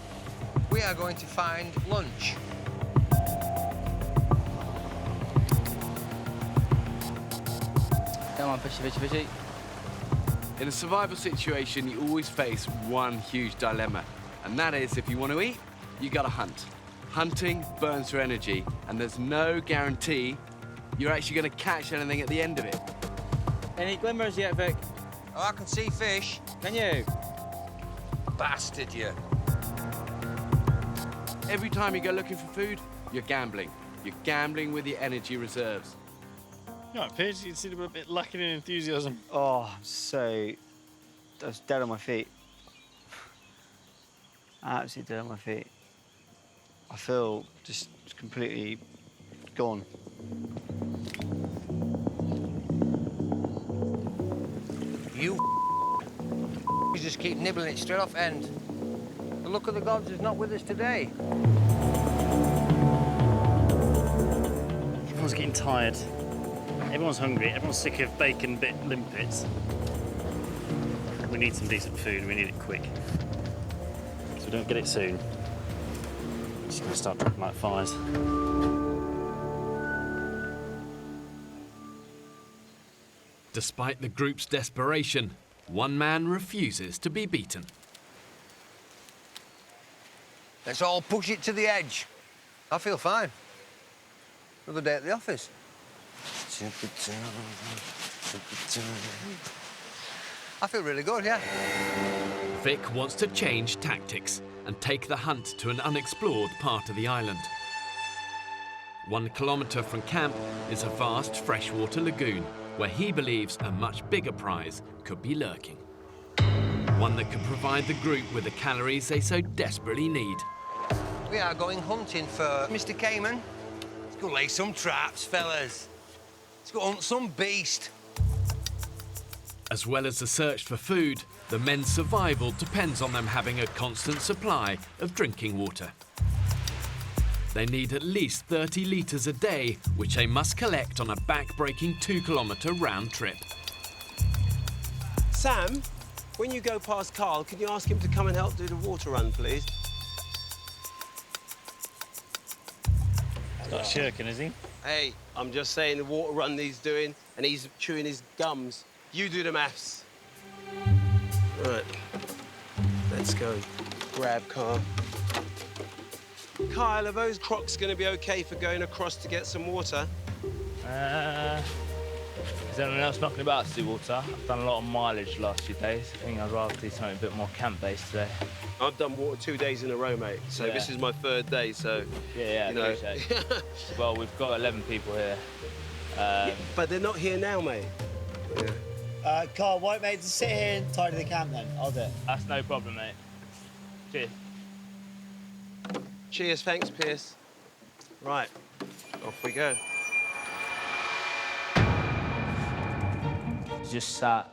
S3: We are going to find lunch.
S24: Come on, fishy, fishy, fishy.
S1: In a survival situation, you always face one huge dilemma, and that is if you want to eat, you gotta hunt. Hunting burns your energy, and there's no guarantee you're actually gonna catch anything at the end of it.
S24: Any glimmers yet, Vic?
S3: Oh, I can see fish.
S24: Can you?
S3: Bastard, you.
S1: Every time you go looking for food, you're gambling. You're gambling with your energy reserves.
S8: No, Piers, you seem a bit lacking in enthusiasm.
S17: Oh, I was dead on my feet. Absolutely dead on my feet. I feel just completely gone.
S3: You just keep nibbling it straight off end. The luck of the gods is not with us today.
S8: Everyone's getting tired. Everyone's hungry. Everyone's sick of bacon bit limpets. We need some decent food. We need it quick. So we don't get it soon. It's going to start dropping like flies.
S2: Despite the group's desperation, one man refuses to be beaten.
S3: Let's all push it to the edge. I feel fine. Another day at the office. I feel really good, yeah.
S2: Vic wants to change tactics and take the hunt to an unexplored part of the island. 1 kilometre from camp is a vast freshwater lagoon where he believes a much bigger prize could be lurking. One that could provide the group with the calories they so desperately need.
S3: We are going hunting for Mr. Cayman. Let's go lay some traps, fellas. Let's go hunt some beast.
S2: As well as the search for food, the men's survival depends on them having a constant supply of drinking water. They need at least 30 litres a day, which they must collect on a back-breaking 2-kilometre round trip.
S25: Sam, when you go past Carl, can you ask him to come and help do the water run, please?
S8: He's not shirking, is he?
S25: Hey, I'm just saying the water run he's doing, and he's chewing his gums. You do the maths. Right. Let's go. Grab Carl. Kyle, are those Crocs going to be OK for going across to get some water?
S14: Is anyone else knocking about to do water? I've done a lot of mileage the last few days. I think I'd rather do something a bit more camp-based today.
S25: I've done water 2 days in a row, mate. So
S14: Yeah.
S25: this is my 3rd day, so...
S14: Yeah,
S25: you know.
S14: appreciate it. Well, we've got 11 people here.
S25: But they're not here now, mate. Yeah.
S17: Carl, white mate, just sit here and tidy the camp then. I'll do it.
S14: That's no problem, mate. Cheers.
S25: Cheers, thanks, Pierce. Right, Off we go.
S14: Just sat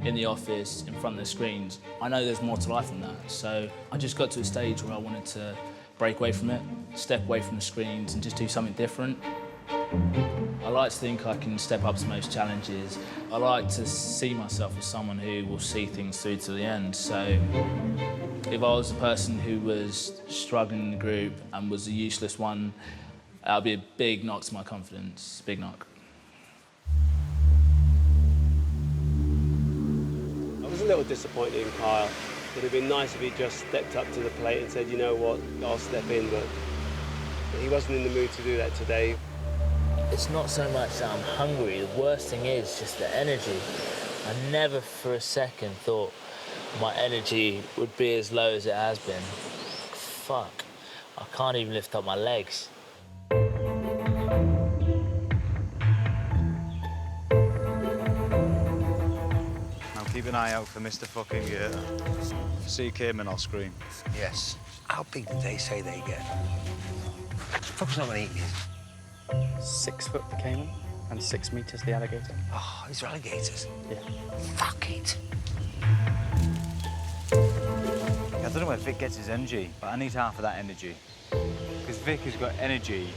S14: in the office in front of the screens. I know there's more to life than that, so I just got to a stage where I wanted to break away from it, step away from the screens and just do something different. I like to think I can step up to most challenges. I like to see myself as someone who will see things through to the end. So if I was the person who was struggling in the group and was the useless one, that would be a big knock to my confidence, big knock.
S25: I was a little disappointed in Kyle. It would have been nice if he just stepped up to the plate and said, you know what, I'll step in, but he wasn't in the mood to do that today.
S22: It's not so much that I'm hungry, the worst thing is just the energy. I never for a second thought my energy would be as low as it has been. Fuck, I can't even lift up my legs.
S9: Keep an eye out for Mr. Fucking Gator. See Cayman, I'll scream.
S3: Yes. How big did they say they get? Fuck's not gonna eat these.
S12: 6 foot the caiman and 6 meters the alligator.
S3: Oh, these are alligators?
S12: Yeah.
S3: Fuck it.
S9: I don't know where Vic gets his energy, but I need half of that energy. Because Vic has got energy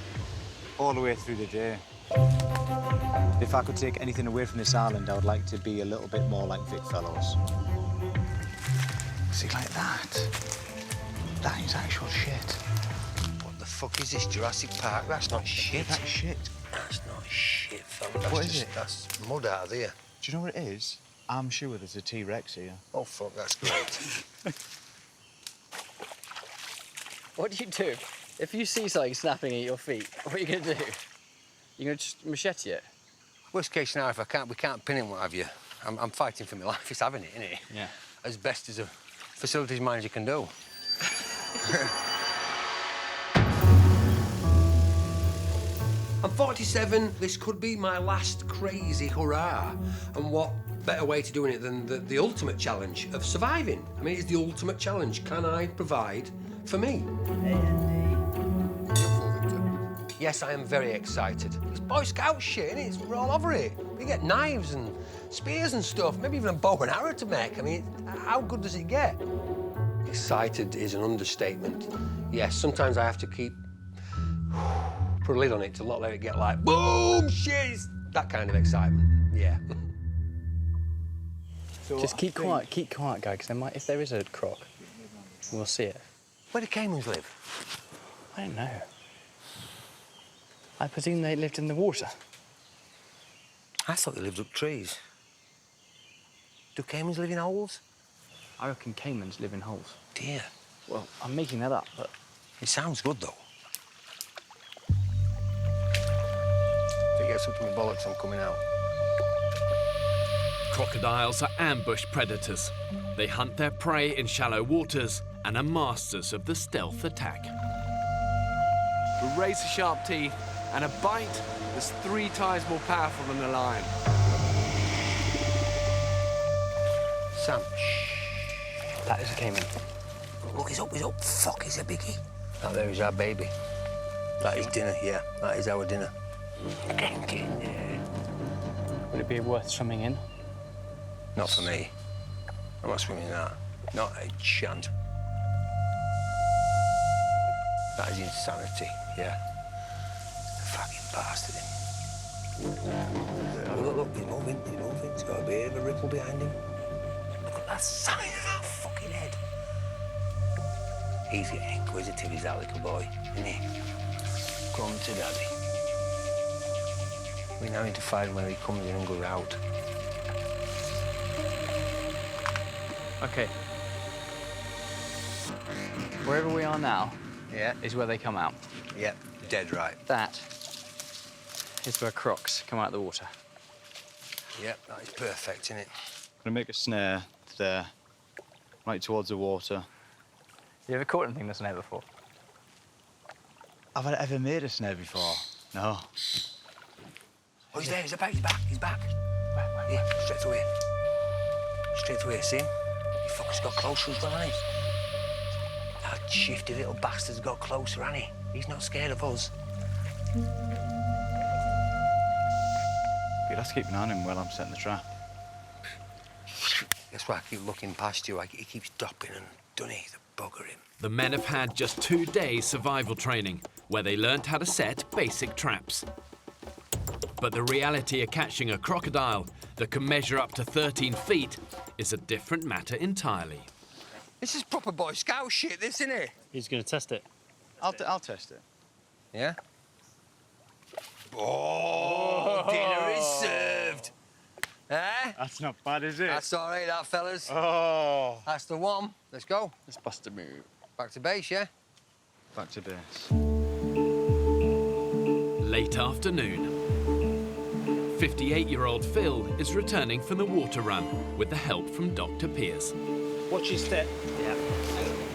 S9: all the way through the day. If I could take anything away from this island, I would like to be a little bit more like Vic Fellows. See, like that. That is actual shit.
S3: What the fuck is this, Jurassic Park? That's not shit.
S9: That's shit.
S3: That's not shit, fella. That's
S9: What is it?
S3: That's mud out of there.
S9: Do you know what it is? I'm sure there's a T-Rex here.
S3: Oh, fuck, that's great.
S12: What do you do? If you see something snapping at your feet, what are you going to do? You're going to just machete it?
S3: Worst case scenario, if we can't pin him, what have you, I'm fighting for my life. It's having it, isn't it?
S12: Yeah.
S3: As best as a facilities manager can do. I'm 47. This could be my last crazy hurrah. And what better way to doing it than the ultimate challenge of surviving? I mean, it's the ultimate challenge. Can I provide for me? Yes, I am very excited. It's Boy Scout shit, innit? We're all over it. We get knives and spears and stuff, maybe even a bow and arrow to make. I mean, how good does it get? Excited is an understatement. Yes, sometimes I have to put a lid on it to not let it get like, boom, shit! It's that kind of excitement, yeah.
S12: So just keep quiet, guy, because if there is a croc, we'll see it.
S3: Where do caimans live?
S12: I don't know. I presume they lived in the water.
S3: I thought they lived up trees. Do caimans live in holes?
S12: I reckon caimans live in holes.
S3: Dear.
S12: Well, I'm making that up, but...
S3: It sounds good, though. If it gets up to my bollocks, I'm coming out.
S2: Crocodiles are ambush predators. They hunt their prey in shallow waters and are masters of the stealth attack.
S1: With razor-sharp teeth and a bite that's 3 times more powerful than a lion.
S3: Sam.
S12: That is a caiman.
S3: Look, he's up. Fuck, he's a biggie. That there is our baby. That is dinner, yeah. That is our dinner.
S12: Would it be worth swimming in?
S3: Not for me. I'm not swimming in that. Not a chance. That is insanity, yeah. Fucking bastard him. Look, he's moving. He's got a bit of a ripple behind him. Look at that size of that fucking head. He's getting inquisitive, he's that little boy, isn't he? Come to daddy. We now need to find where he comes in and goes out.
S12: OK. Wherever we are now is where they come out.
S3: Yep, dead right.
S12: That is where crocs come out of the water.
S3: Yep, that is perfect, isn't it?
S9: I'm gonna make a snare there, right towards the water.
S12: You ever caught anything in a snare before?
S9: Have I ever made a snare before? No.
S3: Oh, he's there, he's back. Where? Yeah, straight away. Straight away, see him? He fucking got closer as well, hasn't he? That shifty little bastard's got closer, hasn't he? He's not scared of us.
S9: You'll have to keep an eye on him while I'm setting the trap.
S3: That's why I keep looking past you. He keeps stopping and doesn't he? The bugger him.
S2: The men have had just 2 days survival training, where they learnt how to set basic traps. But the reality of catching a crocodile that can measure up to 13 feet is a different matter entirely.
S3: This is proper Boy Scout shit, this, isn't it?
S8: He's going to test it.
S9: I'll test it.
S3: Yeah? Oh, dinner is served. Eh?
S9: That's not bad, is it?
S3: That's all right, that, fellas.
S9: Oh.
S3: That's the one. Let's go.
S9: Let's bust a move.
S3: Back to base, yeah?
S9: Back to base.
S2: Late afternoon. 58-year-old Phil is returning from the water run with the help from Dr. Pierce.
S17: Watch your step. Yeah.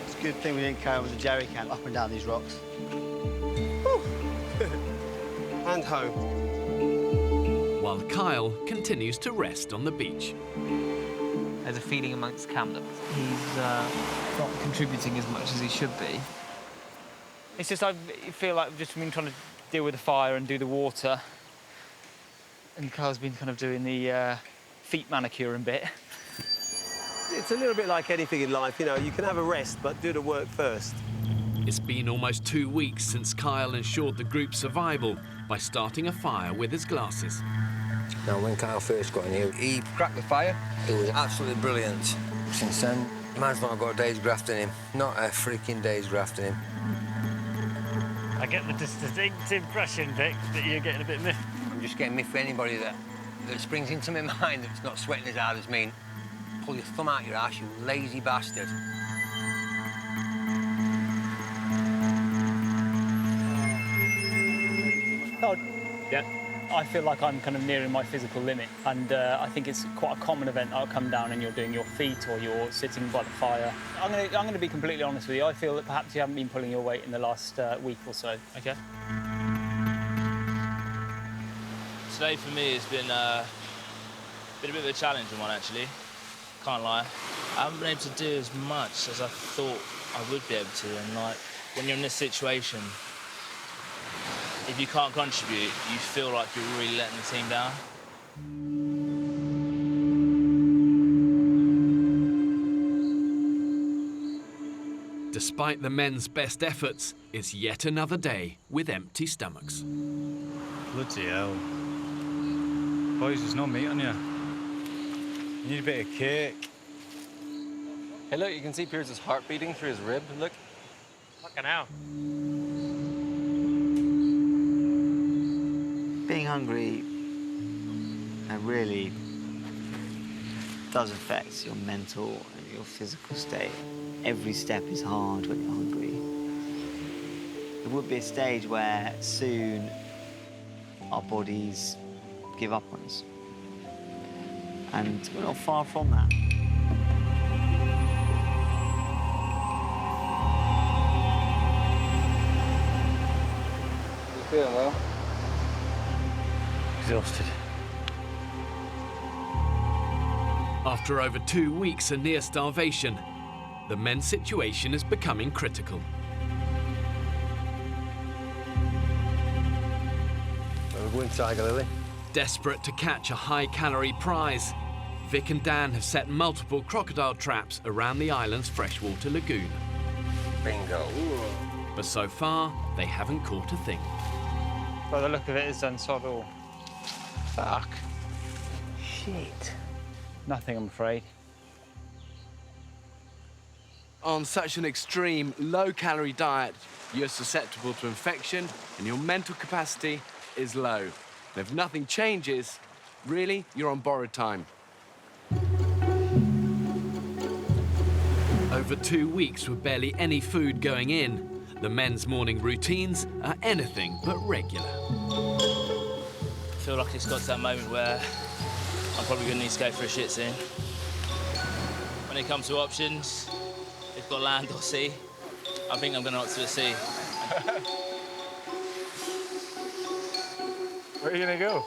S17: It's a good thing we didn't carry on with the jerry can up and down these rocks.
S25: And home.
S2: While Kyle continues to rest on the beach.
S4: There's a feeling amongst camp that he's not contributing as much as he should be.
S24: It's just I feel like I've just been trying to deal with the fire and do the water. And Kyle's been kind of doing the feet manicuring bit.
S25: It's a little bit like anything in life, you know, you can have a rest, but do the work first.
S2: It's been almost 2 weeks since Kyle ensured the group's survival by starting a fire with his glasses.
S3: Now, when Kyle first got in here, he cracked the fire. It was absolutely brilliant. Since then, man's not got a day's graft in him. Not a freaking day's graft in him.
S8: I get the distinct impression, Vic, that you're getting a bit miffed.
S3: I'm just getting miffed for anybody that springs into my mind that's not sweating as hard as me. Pull your thumb out your ass, you lazy bastard.
S24: Oh, yeah. I feel like I'm kind of nearing my physical limit, and I think it's quite a common event. I'll come down and you're doing your feet or you're sitting by the fire. I'm going to be completely honest with you. I feel that perhaps you haven't been pulling your weight in the last week or so. Okay.
S14: Today for me has been a bit of a challenging one, actually. Can't lie. I haven't been able to do as much as I thought I would be able to, and like when you're in this situation, if you can't contribute, you feel like you're really letting the team down.
S2: Despite the men's best efforts, it's yet another day with empty stomachs.
S9: Bloody hell. Boys, there's no meat on you. You need a bit of cake.
S18: Hey, look, you can see Pierce's heart beating through his rib. Look.
S24: Fucking hell.
S17: Being hungry, it really does affect your mental and your physical state. Every step is hard when you're hungry. There would be a stage where soon our bodies give up on us. And we're not far from that.
S18: You feeling well?
S8: Exhausted.
S2: After over 2 weeks of near starvation, the men's situation is becoming critical.
S3: We're going Tiger Lily.
S2: Desperate to catch a high-calorie prize, Vic and Dan have set multiple crocodile traps around the island's freshwater lagoon.
S3: Bingo.
S2: But so far, they haven't caught a thing.
S24: By the look of it, it's done sod all.
S3: Fuck. Shit.
S24: Nothing, I'm afraid.
S1: On such an extreme, low-calorie diet, you're susceptible to infection and your mental capacity is low. And if nothing changes, really, you're on borrowed time.
S2: Over 2 weeks with barely any food going in, the men's morning routines are anything but regular.
S14: I feel like it's got to that moment where I'm probably going to need to go for a shit soon. When it comes to options, we've got land or sea. I think I'm going to opt to the sea.
S8: Where are you going to go?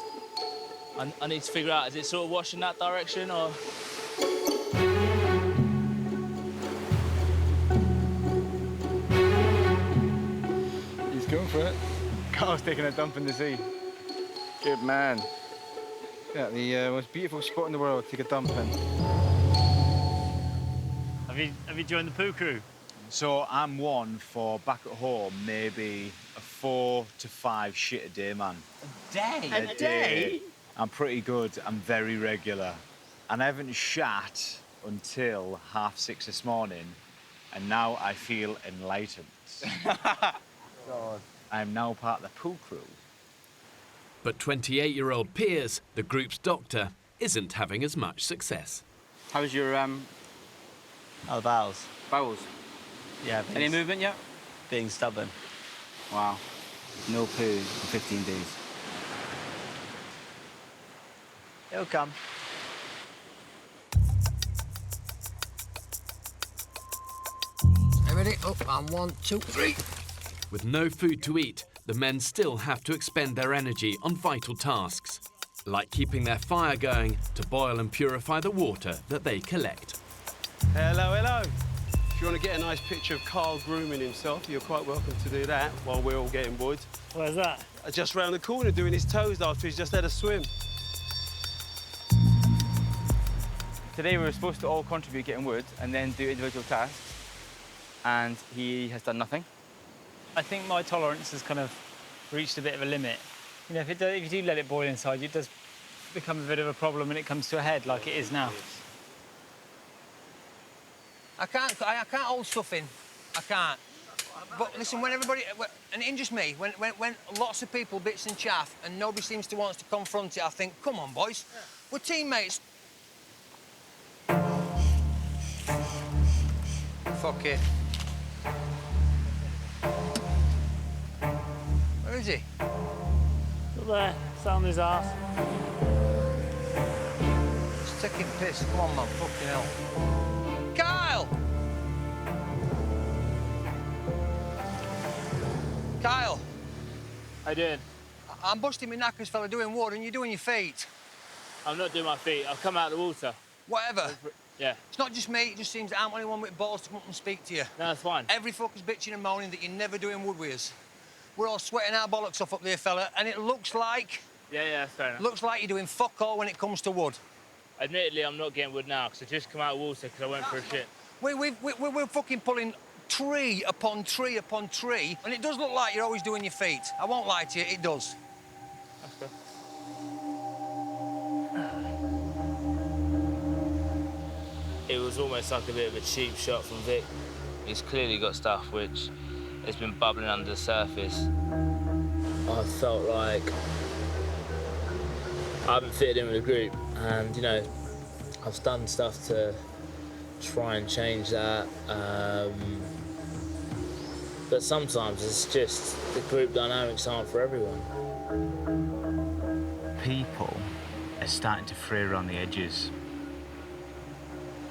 S14: I need to figure out, is it sort of washing that direction or...?
S8: He's going for it.
S9: Carl's taking a dump in the sea. Good man. Yeah, the most beautiful spot in the world to take a dump in.
S8: Have you joined the poo crew?
S9: So I'm one for back at home, maybe a 4 to 5 shit a day, man.
S12: A day?
S9: A day? I'm pretty good. I'm very regular. And I haven't shat until 6:30 this morning, and now I feel enlightened. God. I'm now part of the pool crew.
S2: But 28-year-old Piers, the group's doctor, isn't having as much success.
S18: How's your
S17: Oh, the bowels.
S18: bowels?
S17: Yeah.
S18: Any movement yet?
S17: Being stubborn.
S18: Wow. No poo for 15 days.
S17: It'll come.
S3: Hey, ready? Up, and 1, 2, 3.
S2: With no food to eat, the men still have to expend their energy on vital tasks, like keeping their fire going to boil and purify the water that they collect.
S25: Hello, hello. If you want to get a nice picture of Carl grooming himself, you're quite welcome to do that while we're all getting wood.
S8: Where's that?
S25: Just round the corner doing his toes after he's just had a swim.
S18: Today we were supposed to all contribute getting wood and then do individual tasks, and he has done nothing.
S24: I think my tolerance has kind of reached a bit of a limit. You know, if you do let it boil inside you, it does become a bit of a problem when it comes to a head, like it is now.
S3: I can't hold stuff in. I can't. But listen, when everybody, and it ain't just me, when lots of people bits and chaff and nobody seems to want to confront it, I think, come on, boys, we're teammates. Fuck it. Where is he?
S24: Up there, sat on his arse.
S3: He's taking piss. Come on, man. Fucking hell. Kyle! Kyle!
S24: How you doing?
S3: I'm busting my knackers, fella, doing wood, and you're doing your feet.
S24: I'm not doing my feet. I've come out of the water.
S3: Whatever.
S24: Yeah.
S3: It's not just me. It just seems I'm the only one with balls to come up and speak to you.
S24: No, that's fine.
S3: Every fucker's bitching and moaning that you're never doing wood with us. We're all sweating our bollocks off up there, fella, and it looks like...
S24: Yeah, that's fair enough.
S3: Looks like you're doing fuck all when it comes to wood.
S24: Admittedly, I'm not getting wood now, because I just come out of water because I went for a shit.
S3: We're fucking pulling tree upon tree upon tree, and it does look like you're always doing your feet. I won't lie to you, it does.
S24: That's good. It was almost like a bit of a cheap shot from Vic.
S7: He's clearly got stuff which has been bubbling under the surface.
S22: I felt like I haven't fitted in with the group, and you know, I've done stuff to try and change that. But sometimes it's just the group dynamics aren't for everyone.
S9: People are starting to fray around the edges.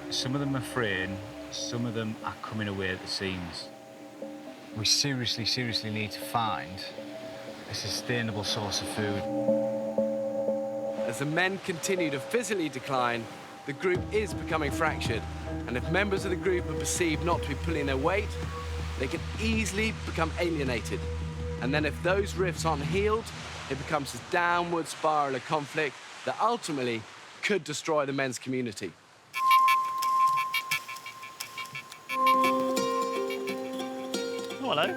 S9: Some of them are fraying, some of them are coming away at the seams. We seriously need to find a sustainable source of food.
S1: As the men continue to physically decline, the group is becoming fractured. And if members of the group are perceived not to be pulling their weight, they can easily become alienated. And then if those rifts aren't healed, it becomes this downward spiral of conflict that ultimately could destroy the men's community.
S8: Oh, hello.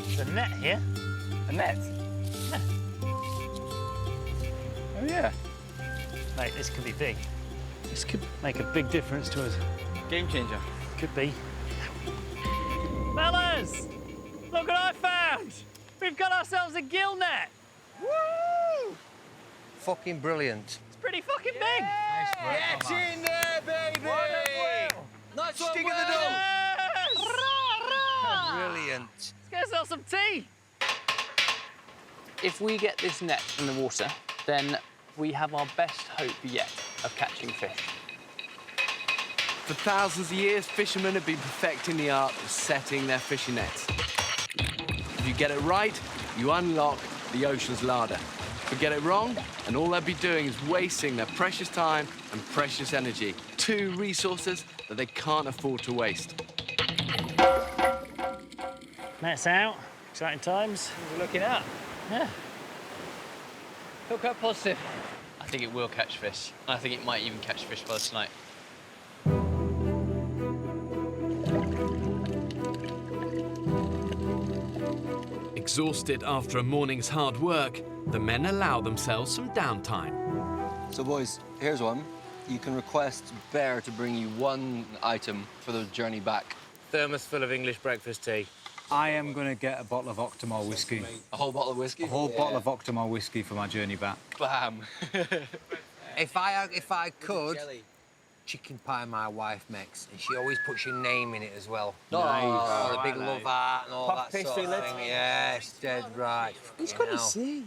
S8: There's a net here.
S18: A net?
S8: Yeah.
S18: Oh, yeah.
S8: Mate, this could be big. This could make a big difference to us.
S18: Game changer.
S8: Could be. Fellas! Look what I found! We've got ourselves a gill net!
S3: Woo! Fucking brilliant.
S8: It's pretty fucking big!
S3: Nice work,
S25: Get in there, baby!
S3: Nice
S25: one,
S3: stick of the
S25: Will.
S3: dough. Brilliant.
S8: Let's get ourselves some tea!
S12: If we get this net in the water, then we have our best hope yet of catching fish.
S1: For thousands of years, fishermen have been perfecting the art of setting their fishing nets. If you get it right, you unlock the ocean's larder. If you get it wrong, and all they'll be doing is wasting their precious time and precious energy, two resources that they can't afford to waste.
S24: Nets out. Exciting times.
S12: We're looking up.
S24: Yeah.
S12: Feel quite positive.
S5: I think it will catch fish. I think it might even catch fish by tonight.
S2: Exhausted after a morning's hard work, the men allow themselves some downtime.
S10: So, boys, here's one. You can request Bear to bring you one item for the journey back.
S7: Thermos full of English breakfast tea.
S9: I am going to get a bottle of Octomore whiskey.
S10: A whole bottle of whiskey?
S9: A whole bottle of Octomore whiskey for my journey back.
S10: Bam.
S3: If I could, chicken pie my wife makes, and she always puts your name in it as well.
S9: Nice.
S3: Oh, the big love heart and all
S12: Puff
S3: that sort
S12: pastry
S3: of
S12: lid?
S3: thing. Yes, dead right.
S9: He's got to see.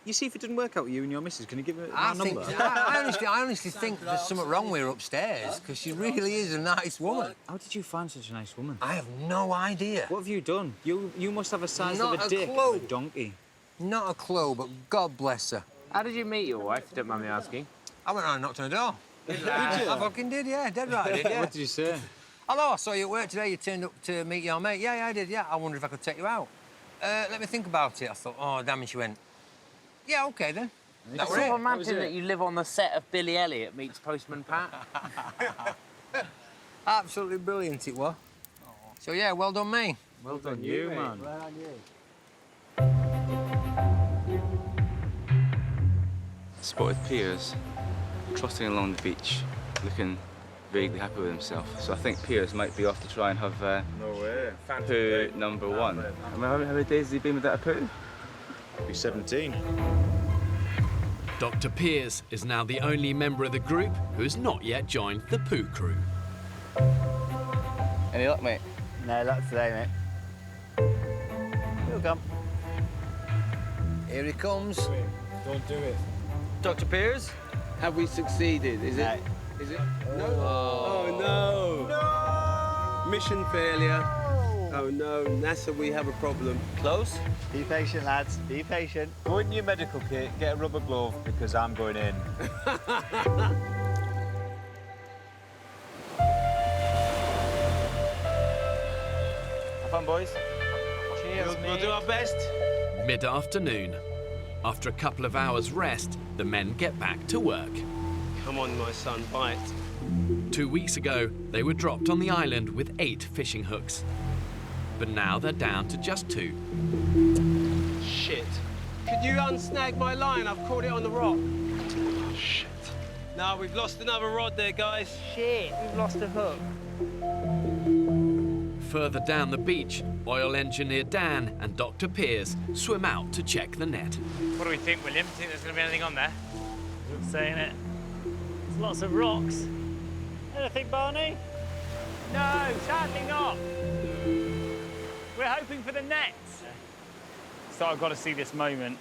S9: You see if it didn't work out with you and your missus. Can you give it
S3: I
S9: my number?
S3: I honestly think there's something wrong with her upstairs, because she really is a nice woman.
S9: How did you find such a nice woman?
S3: I have no idea.
S9: What have you done? You must have a size
S3: Not
S9: of a
S3: a
S9: dick
S3: clue.
S9: of a donkey.
S3: Not a clue, but God bless her.
S7: How did you meet your wife, if you don't mind me asking?
S3: I went around and knocked on the door.
S7: Did you?
S3: I fucking did, yeah, dead right, I did, yeah.
S9: What did you say?
S3: Hello, I saw you at work today. You turned up to meet your mate. Yeah, I did, yeah. I wondered if I could take you out. Let me think about it. I thought, oh, damn, and she went, yeah, OK, then. That was
S7: I
S3: it.
S7: sort of imagine that you live on the set of Billy Elliot meets Postman Pat.
S3: Absolutely brilliant it was. So, yeah, well done, me.
S9: Well done you, man.
S3: Well done you.
S16: Spotted Piers trotting along the beach, looking vaguely happy with himself. So I think Piers might be off to try and have
S8: No way.
S16: poo number one. I mean, how many days has he been without a poo?
S8: Be 17.
S2: Dr. Piers is now the only member of the group who has not yet joined the poo crew.
S10: Any luck, mate?
S17: No luck today, mate. He'll come.
S3: Here he comes.
S9: Don't do it.
S25: Dr. Piers, have we succeeded? Is it? Is it? No. Oh no. No. Mission failure. Oh no, NASA, we have a problem.
S10: Close?
S17: Be patient, lads. Be patient.
S9: Go in your medical kit, get a rubber glove, because I'm going in.
S12: Have fun, boys. Cheers,
S25: We'll do our best.
S2: Mid-afternoon. After a couple of hours rest, the men get back to work.
S25: Come on, my son, bite.
S2: 2 weeks ago, they were dropped on the island with 8 fishing hooks. But now they're down to just 2.
S25: Shit. Could you unsnag my line? I've caught it on the rock. Oh, shit. No, we've lost another rod there, guys.
S12: Shit, we've lost a hook.
S2: Further down the beach, oil engineer Dan and Dr. Piers swim out to check the net.
S24: What do we think, William? Think there's going to be anything on there? Just saying it. There's lots of rocks. Anything, Barney? No, sadly not. We're hoping for the nets. So I've got to see this moment.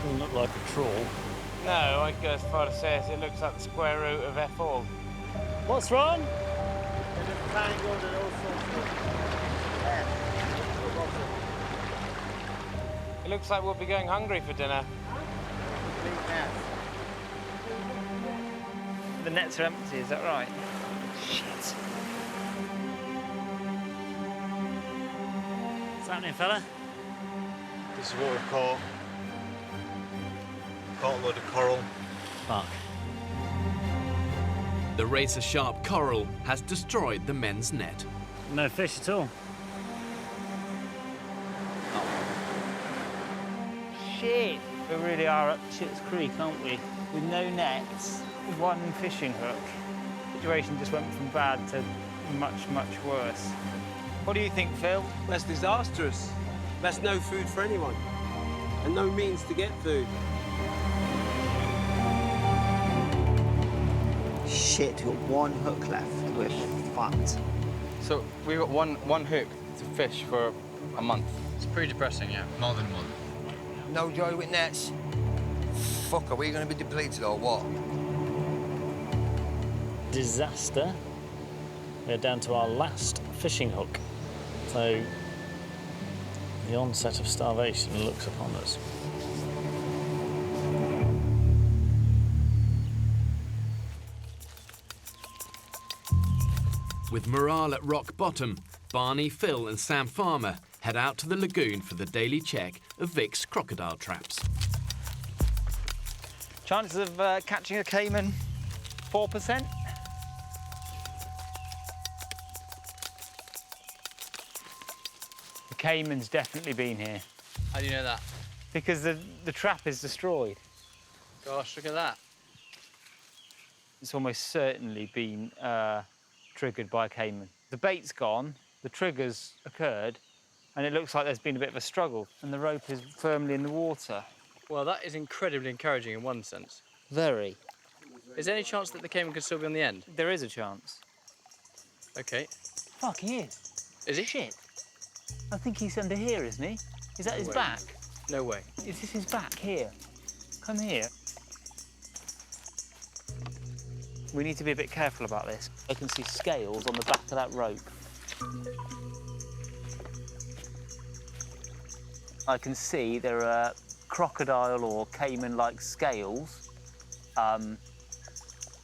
S24: Doesn't look like a trawl.
S7: No, I'd go as far to say as it looks like the square root of F all.
S24: What's wrong?
S7: It looks like we'll be going hungry for dinner.
S24: The nets are empty, is that right? Shit. What's happening, fella?
S8: This is what we've caught. Caught a load of coral.
S24: Fuck.
S2: The razor-sharp coral has destroyed the men's net.
S24: No fish at all. Shit! We really are up Shit's Creek, aren't we? With no nets, one fishing hook. The situation just went from bad to much, much worse. What do you think, Phil?
S25: That's disastrous. That's no food for anyone. And no means to get food.
S17: Shit, we've got one hook left. We're fucked.
S10: So we've got one hook to fish for a month.
S5: It's pretty depressing, yeah. More than one.
S3: No joy with nets. Fuck, are we going to be depleted or what?
S24: Disaster. We're down to our last fishing hook. So the onset of starvation looks upon us.
S2: With morale at rock bottom, Barney, Phil and Sam Farmer head out to the lagoon for the daily check of Vic's crocodile traps.
S18: Chances of catching a caiman, 4%. The caiman's definitely been here.
S5: How do you know that?
S18: Because the trap is destroyed.
S5: Gosh, look at that.
S18: It's almost certainly been triggered by a caiman. The bait's gone, the trigger's occurred, and it looks like there's been a bit of a struggle, and the rope is firmly in the water.
S5: Well, that is incredibly encouraging in one sense.
S18: Very.
S5: Is there any chance that the caiman could still be on the end?
S18: There is a chance.
S5: OK.
S18: Fuck, he is.
S5: Is he?
S18: Shit. I think he's under here, isn't he? Is that his
S5: way.
S18: back?
S5: No way.
S18: Is this his back here? Come here. We need to be a bit careful about this. I can see scales on the back of that rope. I can see there are crocodile or caiman-like scales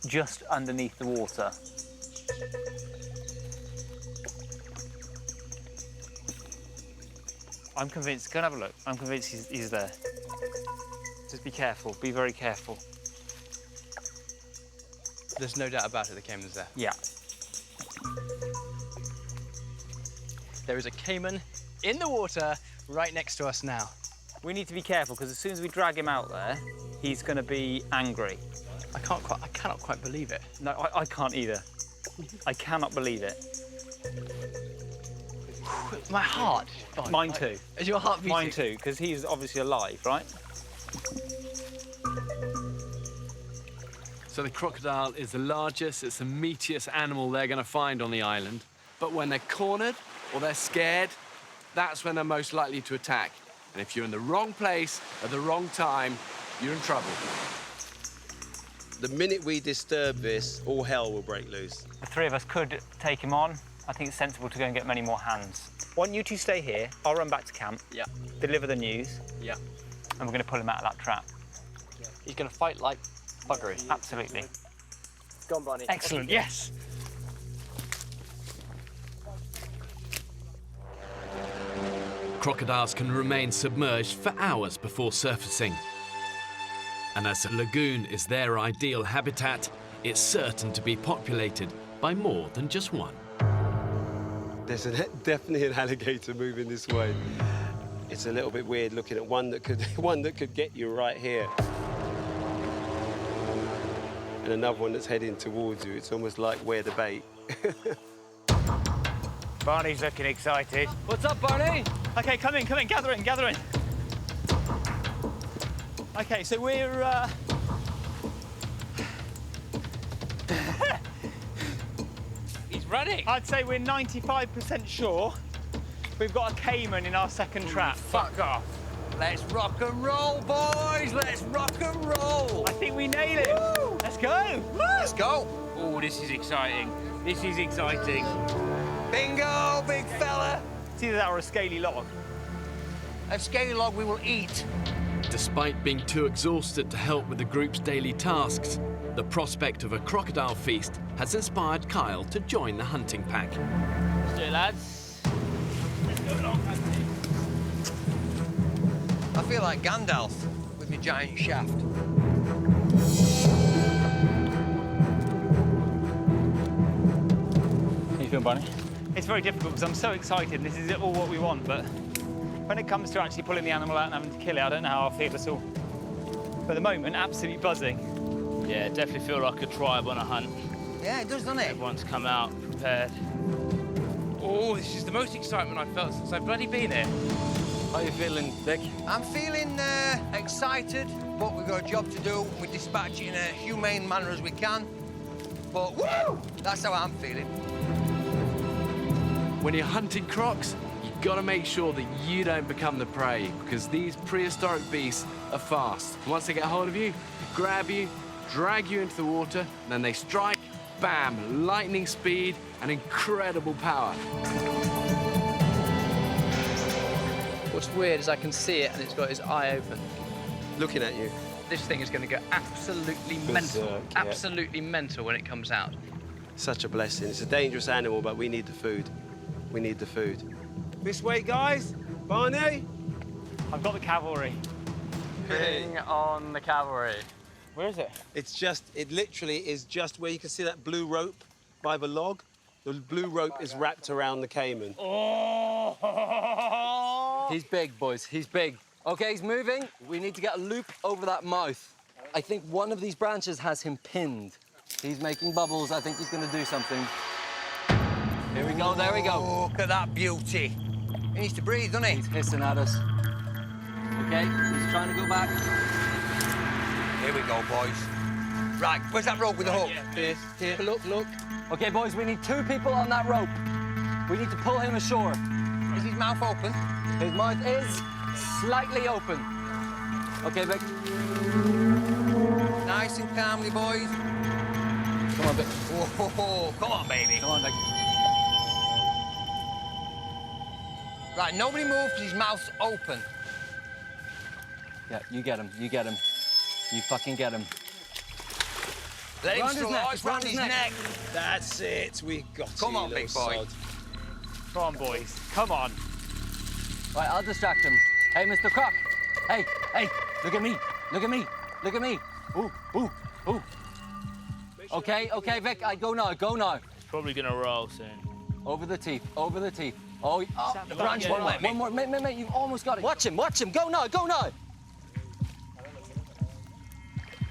S18: just underneath the water. I'm convinced, go and have a look. I'm convinced he's there. Just be careful, be very careful.
S5: There's no doubt about it, the caiman's there.
S18: Yeah.
S5: There is a caiman in the water right next to us now.
S18: We need to be careful because as soon as we drag him out there, he's going to be angry.
S5: I cannot quite believe it.
S18: No, I can't either. I cannot believe it.
S5: My heart. Oh,
S18: Mine too.
S5: Is your heart beating?
S18: Mine too, because he's obviously alive, right?
S1: So the crocodile is the largest, it's the meatiest animal they're going to find on the island. But when they're cornered or they're scared, that's when they're most likely to attack. And if you're in the wrong place at the wrong time, you're in trouble.
S25: The minute we disturb this, all hell will break loose.
S18: The three of us could take him on. I think it's sensible to go and get many more hands. Why don't you two stay here? I'll run back to camp.
S5: Yeah.
S18: Deliver the news.
S5: Yeah.
S18: And we're going to pull him out of that trap.
S5: He's going to fight like buggery.
S18: Absolutely.
S5: Go on, Barney.
S18: Excellent, yes.
S2: Crocodiles can remain submerged for hours before surfacing. And as the lagoon is their ideal habitat, it's certain to be populated by more than just one.
S25: There's definitely an alligator moving this way. It's a little bit weird looking at one that could get you right here. And another one that's heading towards you. It's almost like we're the bait.
S18: Barney's looking excited.
S5: What's up, Barney?
S18: OK, come in, gather in. OK, so we're...
S5: He's running.
S18: I'd say we're 95% sure we've got a caiman in our second trap.
S5: Fuck off. Let's rock and roll, boys. Let's rock and roll.
S18: I think we nailed it. Woo! Let's go. Woo!
S5: Let's go.
S7: Oh, this is exciting. This is exciting.
S5: Bingo, big fella.
S18: It's either that or a scaly log.
S5: A scaly log we will eat.
S2: Despite being too exhausted to help with the group's daily tasks, the prospect of a crocodile feast has inspired Kyle to join the hunting pack.
S7: Let's do it, lads. Let's go along,
S3: I feel like Gandalf with my giant shaft.
S18: How you feeling, Barney? It's very difficult because I'm so excited. This is all what we want, but when it comes to actually pulling the animal out and having to kill it, I don't know how I feel at all. But at the moment, absolutely buzzing.
S7: Yeah, definitely feel like a tribe on a hunt.
S3: Yeah, it does, doesn't it?
S7: Everyone's come out prepared. Oh, this is the most excitement I've felt since I've bloody been here.
S25: How are you feeling, Vic?
S3: I'm feeling excited, but we've got a job to do. We dispatch it in a humane manner as we can. But woo! That's how I'm feeling.
S1: When you're hunting crocs, you've got to make sure that you don't become the prey, because these prehistoric beasts are fast. And once they get hold of you, grab you, drag you into the water, and then they strike, bam, lightning speed and incredible power.
S5: What's weird is I can see it and it's got his eye open.
S25: Looking at you.
S5: This thing is going to go absolutely mental.
S25: Yeah.
S5: Absolutely mental when it comes out.
S25: such a blessing. It's a dangerous animal, but we need the food. We need the food. This way, guys. Barney?
S18: I've got the cavalry.
S12: Bring on the cavalry.
S18: Where is it?
S25: It literally is just where you can see that blue rope by the log. The blue rope is wrapped around the caiman.
S12: Oh! He's big, boys. He's big. Okay, he's moving. We need to get a loop over that mouth. I think one of these branches has him pinned. He's making bubbles. I think he's going to do something. Here we go. There we go.
S3: Look at that beauty. He needs to breathe, doesn't he?
S12: He's hissing at us. Okay, he's trying to go back.
S3: Here we go, boys. Right, where's that rope with the hook?
S12: Here, look. Okay, boys, we need 2 people on that rope. We need to pull him ashore.
S3: Is his mouth open?
S12: His mouth is slightly open. Okay, Vic.
S3: Nice and calmly, boys.
S12: Come on, Vic.
S3: Whoa, come on, baby.
S12: Come on, Vic.
S3: Right, nobody move because his mouth's open.
S12: Yeah, you get him. You get him. You fucking get him.
S3: Let him slow. It's round his neck.
S25: That's it. We got it.
S3: Come on, big boy.
S18: Come on, boys. Come on.
S12: Right, I'll distract him. Hey, Mr. Croc. Hey, look at me. Look at me. Look at me. Ooh. Okay, Vic, go now.
S14: It's probably gonna roll soon.
S12: Over the teeth. Oh,
S3: the branch won't let me.
S12: One more. Mate, you've almost got it. Watch him. Go now.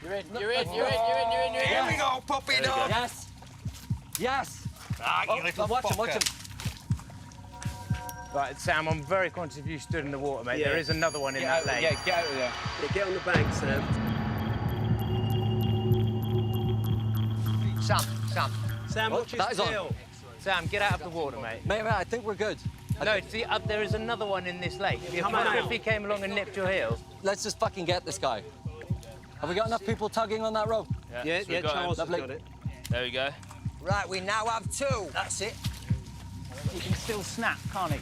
S3: You're in. Here we go, puppy dog.
S12: Yes.
S3: Ah, you little
S12: watch
S3: fucker.
S12: him.
S7: Right, Sam, I'm very conscious if you stood in the water, mate. There is another one in that lake.
S25: Yeah, get out of there. Yeah, get on the bank, Sam.
S3: Sam,
S25: watch his tail.
S7: Sam, get out of the water, mate.
S12: Mate, I think we're good.
S7: No, see, there is another one in this lake. If he came along and nipped your heel.
S12: Let's just fucking get this guy. Have we got enough people tugging on that rope?
S25: Yeah, Charles has got it.
S14: There we go.
S3: Right, we now have 2. That's it.
S18: He can still snap, can't he?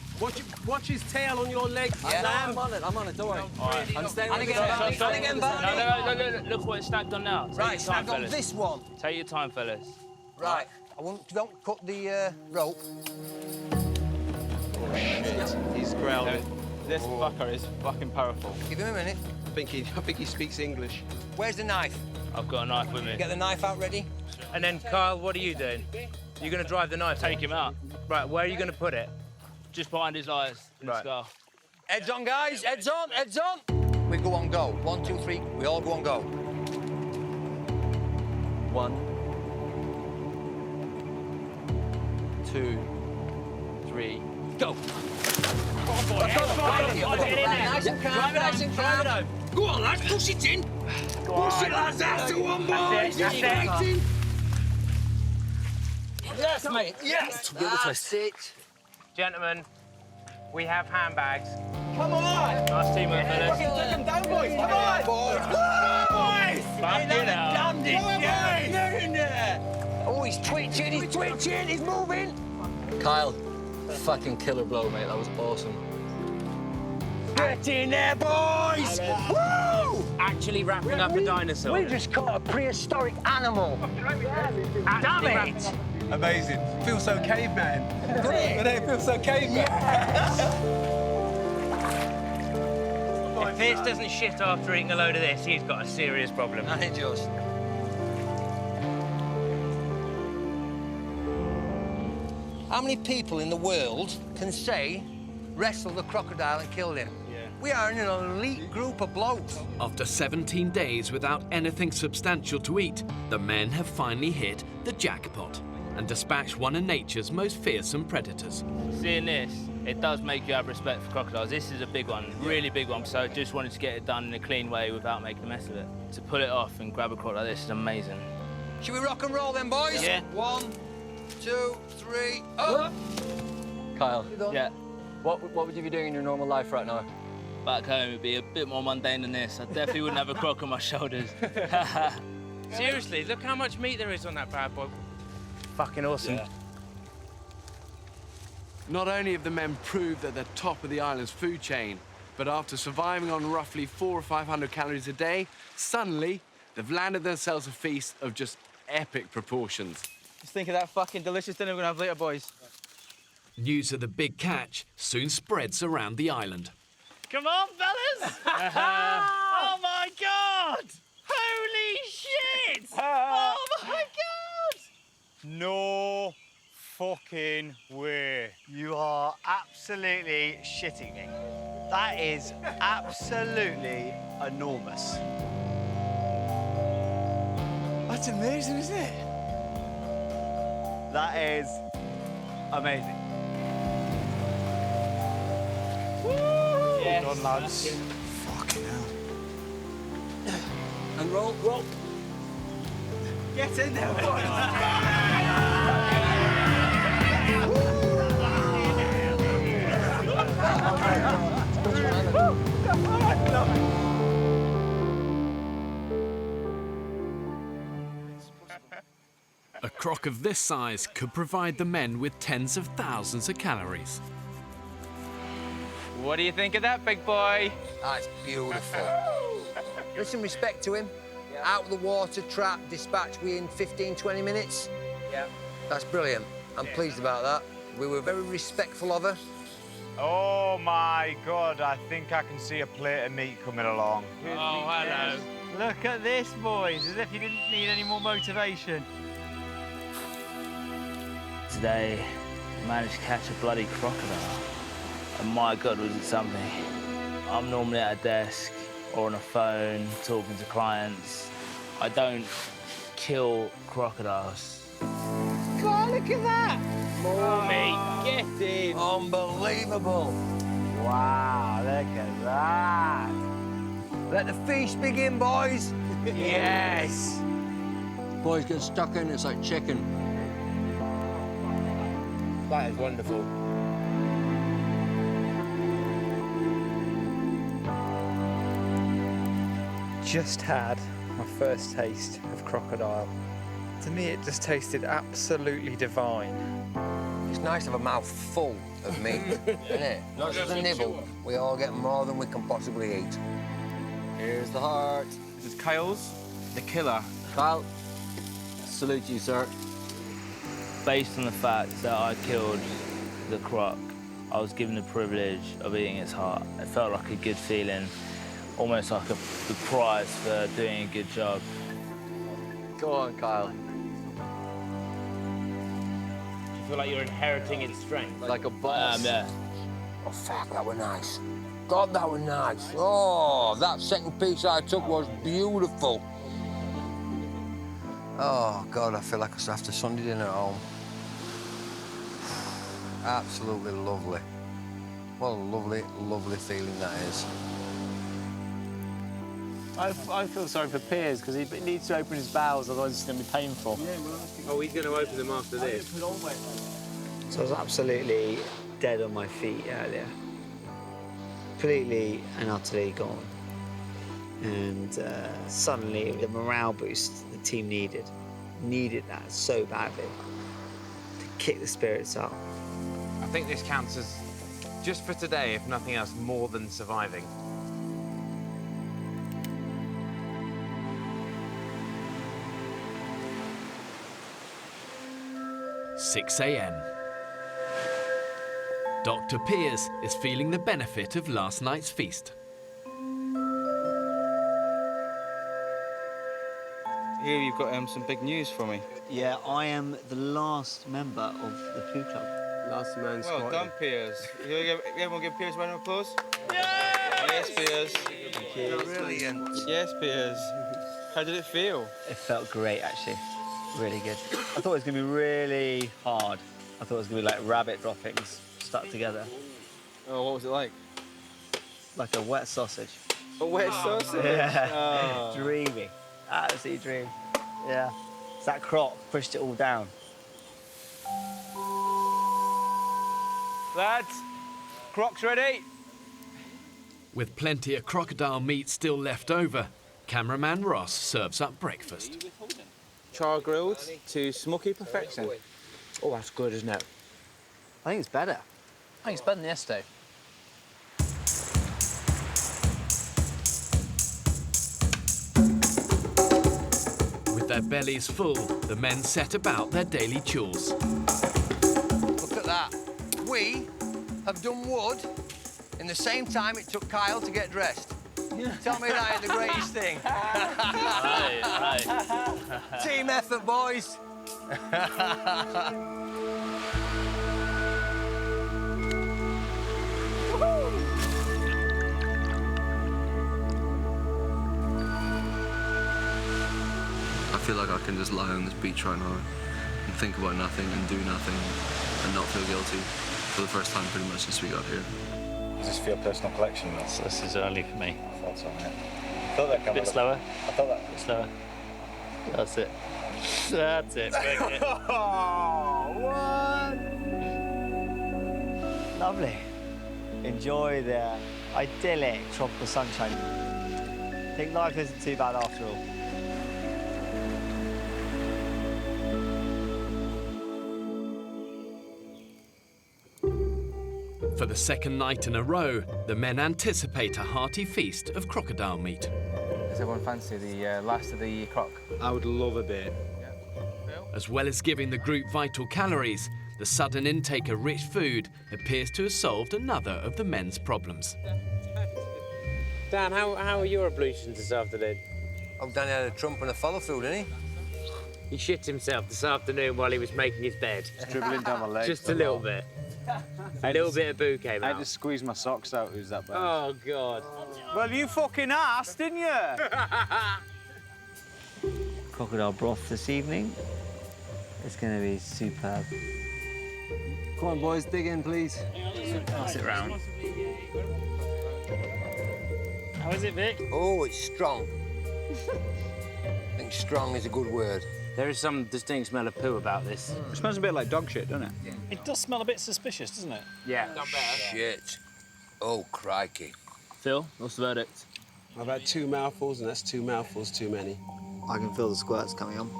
S25: Watch his tail on your leg,
S3: Yeah.
S25: Sam.
S12: I'm on it, don't worry.
S14: Right.
S12: I'm staying
S3: And
S12: with
S3: again,
S12: the
S3: Barney.
S14: No, look what it's snagged on now. Take
S3: Right,
S14: your
S3: snag
S14: time,
S3: on
S14: fellas.
S3: this one.
S14: Take your time, fellas.
S3: Right. Don't cut the rope.
S25: Oh, shit. He's growling.
S16: This fucker is fucking powerful.
S3: Give him a minute.
S25: I think he speaks English.
S3: Where's the knife?
S14: I've got a knife with me.
S3: Get the knife out ready.
S7: And then, Kyle, what are you doing? You're going to drive the knife?
S14: Take him out.
S7: Right, where are you going to put it?
S14: Just behind his eyes in the skull.
S3: Heads on, guys. Heads on. We go on go. 1, 2, 3. We all go on go.
S12: 1, 2, 3, go.
S3: Nice and calm. Nice and calm. Go on, lads. Push it in. Push it, lads. That's the one, boys. Yes, mate. Yes. That's it.
S7: Gentlemen, we have handbags.
S3: Come on.
S14: Nice teamwork, fellas.
S3: Take them down, boys. Come on. Boys.
S14: Back it out.
S3: Get in there. Oh, he's twitching. He's moving.
S12: Kyle, fucking killer blow, mate. That was awesome.
S3: Get in there, boys. Woo!
S7: Actually wrapping up a dinosaur.
S3: We just caught a prehistoric animal. Damn it.
S25: Amazing. Feels so caveman. Doesn't it feel so caveman?
S7: If Pierce doesn't shit after eating a load of this, he's got a serious problem.
S3: I just. How many people in the world can say, wrestle the crocodile and kill him? Yeah. We are an elite group of blokes.
S2: After 17 days without anything substantial to eat, the men have finally hit the jackpot and dispatched one of nature's most fearsome predators.
S14: Seeing this, it does make you have respect for crocodiles. This is a big one, really big one, so I just wanted to get it done in a clean way without making a mess of it. To pull it off and grab a crocodile like this is amazing.
S3: Should we rock and roll then, boys?
S14: Yeah.
S3: 1, 2, 3, up!
S12: Kyle.
S14: Yeah.
S12: What would you be doing in your normal life right now?
S14: Back home, it'd be a bit more mundane than this. I definitely wouldn't have a croc on my shoulders.
S7: Seriously, look how much meat there is on that bad boy. Fucking awesome.
S1: Yeah. Not only have the men proved at the top of the island's food chain, but after surviving on roughly 400 or 500 calories a day, suddenly they've landed themselves a feast of just epic proportions.
S16: Just think of that fucking delicious dinner we're gonna have later, boys.
S2: News of the big catch soon spreads around the island.
S24: Come on, fellas! Oh my God! Holy shit! Oh my God!
S18: No fucking way. You are absolutely shitting me. That is absolutely enormous.
S16: That's amazing, isn't it?
S18: That is amazing.
S16: Yes.
S18: Well done, lads.
S16: Fucking hell.
S12: And roll.
S16: Get in there, boys.
S2: A croc of this size could provide the men with tens of thousands of calories.
S16: What do you think of that, big boy?
S3: That's beautiful. Listen, respect to him. Out of the water, trap, dispatch within 15, 20 minutes.
S16: Yeah.
S3: That's brilliant. I'm pleased about that. We were very respectful of her.
S18: Oh my God, I think I can see a plate of meat coming along.
S24: Oh, hello.
S18: Look at this, boys, as if you didn't need any more motivation.
S22: Today, I managed to catch a bloody crocodile. And my God, was it something. I'm normally at a desk or on a phone talking to clients. I don't kill crocodiles.
S3: God, look at that!
S24: Mate, get in.
S3: Unbelievable.
S18: Wow, look at that.
S3: Let the feast begin, boys.
S18: Yes.
S12: Boys, get stuck in, it's like chicken.
S16: That is wonderful.
S18: Just had my first taste of crocodile. To me, it just tasted absolutely divine.
S3: It's nice to have a mouth full of meat, isn't it? Not just a nibble. We all get more than we can possibly eat.
S12: Here's the heart.
S16: This is Kyle's, the killer.
S12: Kyle, salute you, sir.
S22: Based on the fact that I killed the croc, I was given the privilege of eating its heart. It felt like a good feeling, almost like the prize for doing a good job.
S12: Go on, Kyle.
S7: You feel like you're inheriting its strength?
S12: Like a boss.
S22: Yeah.
S3: Oh, fuck, that was nice. God, that was nice. Oh, that second piece I took was beautiful. Oh, God, I feel like I should have to Sunday dinner at home. Absolutely lovely. What a lovely, lovely feeling that is.
S16: I feel sorry for Piers because he needs to open his bowels, otherwise it's going to be painful.
S25: Oh, he's going to open them after this.
S17: So I was absolutely dead on my feet earlier. Completely and utterly gone. And suddenly the morale boost the team needed that so badly to kick the spirits up.
S1: I think this counts as, just for today, if nothing else, more than surviving.
S2: 6 a.m. Dr. Piers is feeling the benefit of last night's feast.
S16: Here you've got some big news for me.
S17: Yeah, I am the last member of the Poo Club.
S25: Last man
S16: Well
S25: spotted.
S16: done, Piers. Everyone give Piers a round of applause? Yes, Piers.
S17: Thank you.
S3: Brilliant.
S16: Yes, Piers. How did it feel?
S17: It felt great, actually. Really good. I thought it was going to be really hard. I thought it was going to be like rabbit droppings stuck together.
S16: Oh, what was it like?
S17: Like a wet sausage.
S16: A wet sausage?
S17: Yeah.
S16: Oh.
S17: Dreamy. Absolutely dream. Yeah. It's that croc pushed it all down.
S16: Lads, croc's ready.
S2: With plenty of crocodile meat still left over, cameraman Ross serves up breakfast.
S16: Char grilled to smoky perfection.
S12: Oh, that's good, isn't it?
S17: I think it's better.
S5: I think it's better than yesterday.
S2: With With their bellies full, the men set about their daily chores.
S3: Look at that. We have done wood in the same time it took Kyle to get dressed. Tell me that ain't the greatest thing.
S7: Right.
S3: Team effort, boys.
S10: I feel like I can just lie on this beach right now and think about nothing and do nothing and not feel guilty for the first time pretty much since we got here.
S8: Is this for your personal collection?
S24: This is early for me.
S8: I thought so, yeah. I thought that
S24: A bit slower.
S8: I thought that.
S24: A bit slower. That's it. That's it. Bring it.
S8: Oh, what?
S17: Lovely. Enjoy the idyllic tropical sunshine. I think life isn't too bad after all.
S2: For the second night in a row, the men anticipate a hearty feast of crocodile meat.
S16: Does everyone fancy the last of the croc?
S9: I would love a bit.
S2: As well as giving the group vital calories, the sudden intake of rich food appears to have solved another of the men's problems.
S7: Dan, how are your ablutions this afternoon?
S3: Oh, Danny had a trump and a follow through, didn't he?
S7: He shit himself this afternoon while he was making his bed.
S9: Dribbling down my legs.
S7: Just a little bit. A little bit of boo came
S9: I
S7: out.
S9: had to squeeze my socks out. Who's that bad?
S7: Oh, God.
S9: Well, you fucking asked, didn't you?
S17: Crocodile broth this evening. It's going to be superb.
S12: Come on, boys, dig in, please.
S24: Pass it round. How is it, Vic?
S3: Oh, it's strong. I think strong is a good word.
S7: There is some distinct smell of poo about this.
S9: It smells a bit like dog shit, doesn't it?
S24: It does smell a bit suspicious, doesn't it?
S7: Yeah.
S3: Shit. Oh, crikey.
S24: Phil, what's the verdict?
S25: I've had 2 mouthfuls, and that's 2 mouthfuls too many.
S17: I can feel the squirts coming on.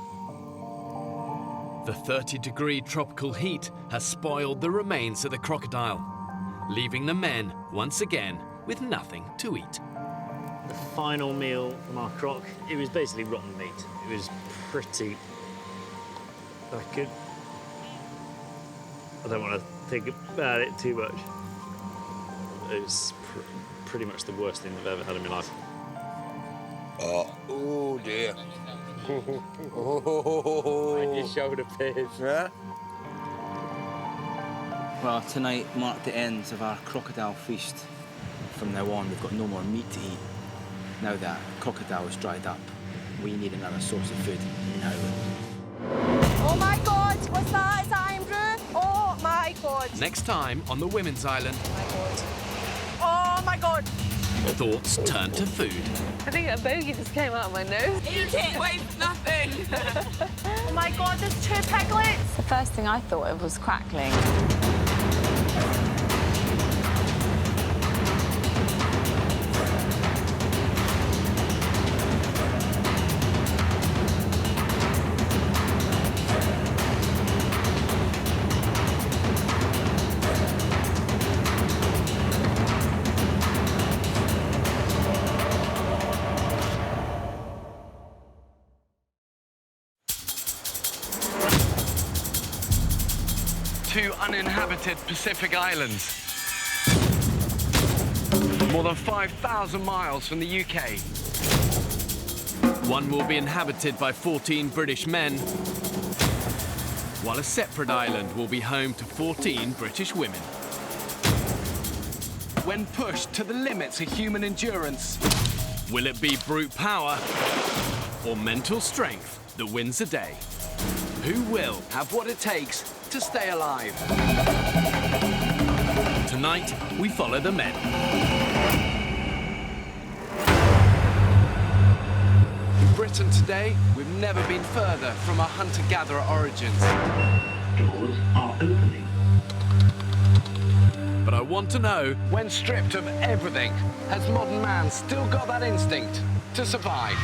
S2: The 30-degree tropical heat has spoiled the remains of the crocodile, leaving the men, once again, with nothing to eat.
S24: The final meal from our croc, it was basically rotten meat. It was pretty... I don't want to think about it too much. It was pretty much the worst thing I've ever had in my life.
S3: Oh dear.
S7: And your shoulder pierce.
S3: Yeah?
S16: Well, tonight marked the end of our crocodile feast. From now on, we've got no more meat to eat. Now that crocodile is dried up, we need another source of food now.
S11: Oh my God, what's that? Is that Andrew? Oh my God.
S2: Next time on the Women's Island,
S11: Oh my God.
S2: thoughts turn to food.
S11: I think a bogey just came out of my nose. Eat it, waste nothing. Oh my God, there's 2 piglets. The first thing I thought of was crackling.
S1: Two uninhabited Pacific islands. More than 5,000 miles from the UK.
S2: One will be inhabited by 14 British men, while a separate island will be home to 14 British women.
S1: When pushed to the limits of human endurance,
S2: will it be brute power or mental strength that wins the day? Who will
S1: have what it takes to stay alive?
S2: Tonight, we follow the men.
S1: In Britain today, we've never been further from our hunter-gatherer origins.
S2: Doors are opening. But I want to know,
S1: when stripped of everything, has modern man still got that instinct to survive?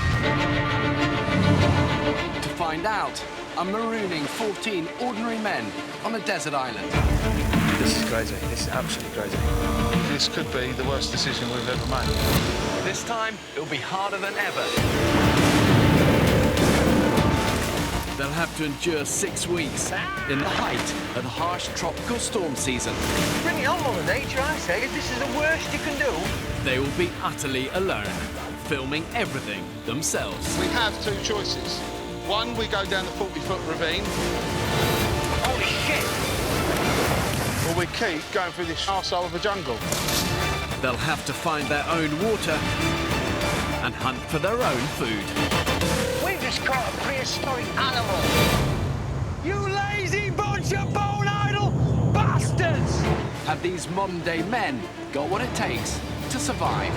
S1: To find out, I'm marooning 14 ordinary men on a desert island.
S15: This is crazy. This is absolutely crazy. This could be the worst decision we've ever made.
S1: This time, it'll be harder than ever.
S2: They'll have to endure 6 weeks in the height of the harsh tropical storm season.
S3: Bring it on, Mother Nature, I say. If this is the worst you can do.
S2: They will be utterly alone, filming everything themselves.
S15: We have two choices. One, we go down the 40-foot ravine.
S3: Holy shit!
S15: Or we keep going through this arsehole of a jungle.
S2: They'll have to find their own water and hunt for their own food.
S3: We just caught a prehistoric animal. You lazy bunch of bone idle bastards!
S1: Have these modern-day men got what it takes to survive?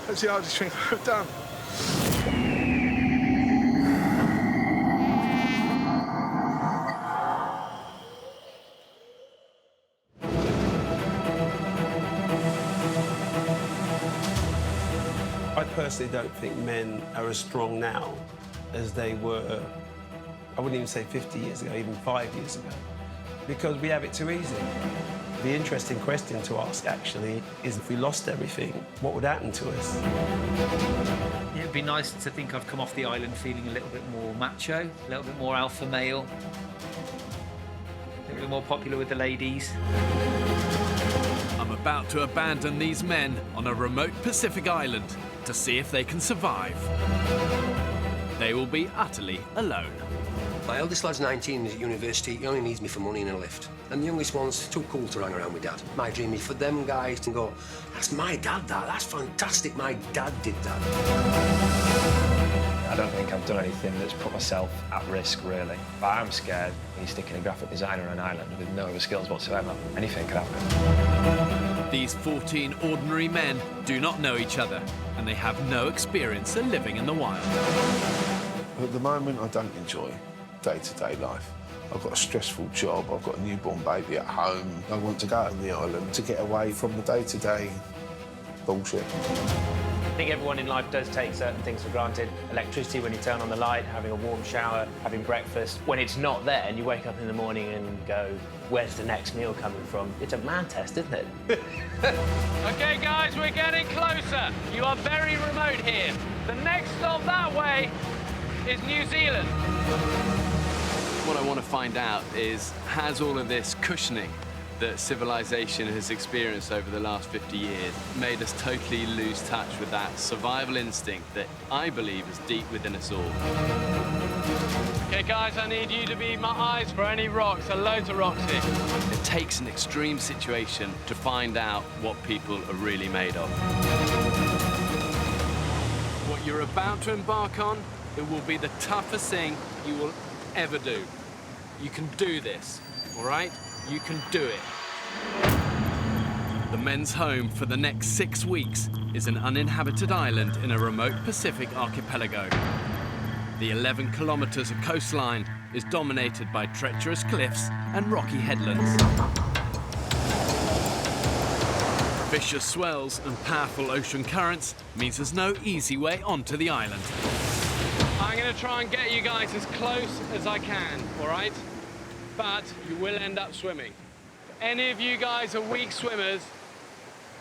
S15: That's the hardest thing I've done.
S25: I personally don't think men are as strong now as they were, I wouldn't even say 50 years ago, even 5 years ago, because we have it too easy. The interesting question to ask, actually, is if we lost everything, what would happen to us?
S4: Yeah, it'd be nice to think I've come off the island feeling a little bit more macho, a little bit more alpha male, a little bit more popular with the ladies.
S2: I'm about to abandon these men on a remote Pacific island to see if they can survive. They will be utterly alone.
S3: My eldest lad's 19, he's at university. He only needs me for money and a lift. And the youngest one's too cool to hang around with Dad. My dream is for them guys to go, that's my dad, that. That's fantastic. My dad did that.
S6: I don't think I've done anything that's put myself at risk, really. But I'm scared he's sticking a graphic designer on an island with no other skills whatsoever. Anything could happen.
S2: These 14 ordinary men do not know each other, and they have no experience of living in the wild.
S15: At the moment, I don't enjoy day-to-day life. I've got a stressful job, I've got a newborn baby at home. I want to go on the island to get away from the day-to-day bullshit.
S5: I think everyone in life does take certain things for granted. Electricity when you turn on the light, having a warm shower, having breakfast. When it's not there and you wake up in the morning and go, where's the next meal coming from? It's a man test, isn't it?
S1: OK, guys, we're getting closer. You are very remote here. The next stop that way is New Zealand. What I want to find out is, has all of this cushioning that civilization has experienced over the last 50 years made us totally lose touch with that survival instinct that I believe is deep within us all? OK, guys, I need you to be my eyes for any rocks. There are loads of rocks here. It takes an extreme situation to find out what people are really made of. What you're about to embark on, it will be the toughest thing you will ever do. You can do this, all right? You can do it. The men's home for the next 6 weeks is an uninhabited island in a remote Pacific archipelago. The 11 kilometers of coastline is dominated by treacherous cliffs and rocky headlands. Vicious swells and powerful ocean currents means there's no easy way onto the island. I'm going to try and get you guys as close as I can, all right? But you will end up swimming. If any of you guys are weak swimmers,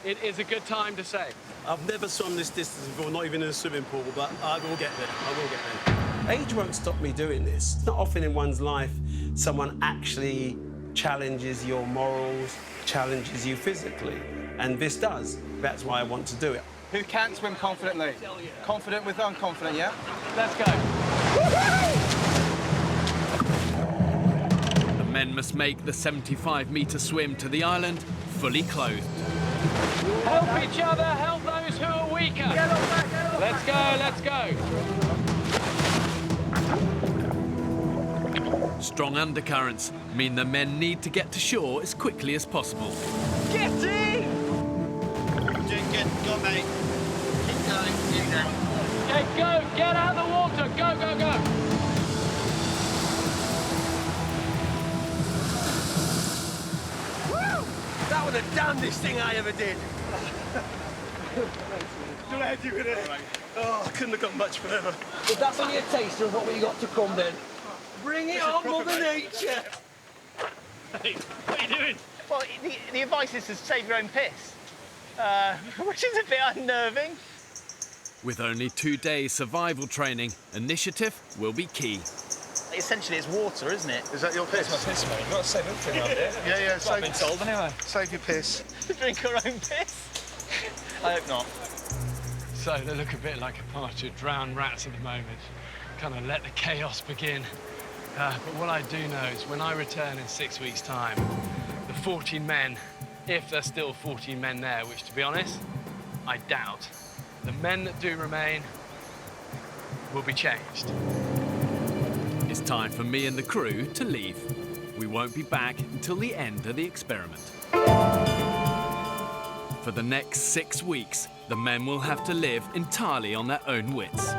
S1: it is a good time to say.
S25: I've never swum this distance before, not even in a swimming pool, but I will get there. I will get there. Age won't stop me doing this. It's not often in one's life someone actually challenges your morals, challenges you physically, and this does. That's why I want to do it.
S19: Who can't swim confidently? Confident with unconfident, yeah?
S1: Let's go.
S2: The men must make the 75-meter swim to the island fully clothed.
S1: Help each other, help those who are weaker. Let's go, let's go.
S2: Strong undercurrents mean the men need to get to shore as quickly as possible.
S1: Get in!
S19: Go, mate. Keep going, keep going.
S1: Okay, go, get out of the water, go, go, go.
S3: Woo! That was the damnedest thing I ever did.
S25: Glad you were there. Oh, I couldn't have got much further.
S3: If that's only a taster of what we got to come, then bring it on, Mother Nature.
S24: Hey, what are you doing? Well, the advice is to save your own piss. which is a bit unnerving.
S2: With only 2 days survival training, initiative will be key.
S24: Essentially, it's water, isn't it?
S19: Is that your piss?
S24: That's my piss, mate. You've got to save everything around here.
S19: Yeah,
S24: That's what I've been told anyway.
S19: Save your piss.
S24: Drink our own piss? I hope not.
S1: So they look a bit like a party of drowned rats at the moment. Kind of let the chaos begin. But what I do know is when I return in 6 weeks' time, the 14 men, if there's still 14 men there, which to be honest, I doubt, the men that do remain will be changed.
S2: It's time for me and the crew to leave. We won't be back until the end of the experiment. For the next 6 weeks, the men will have to live entirely on their own wits.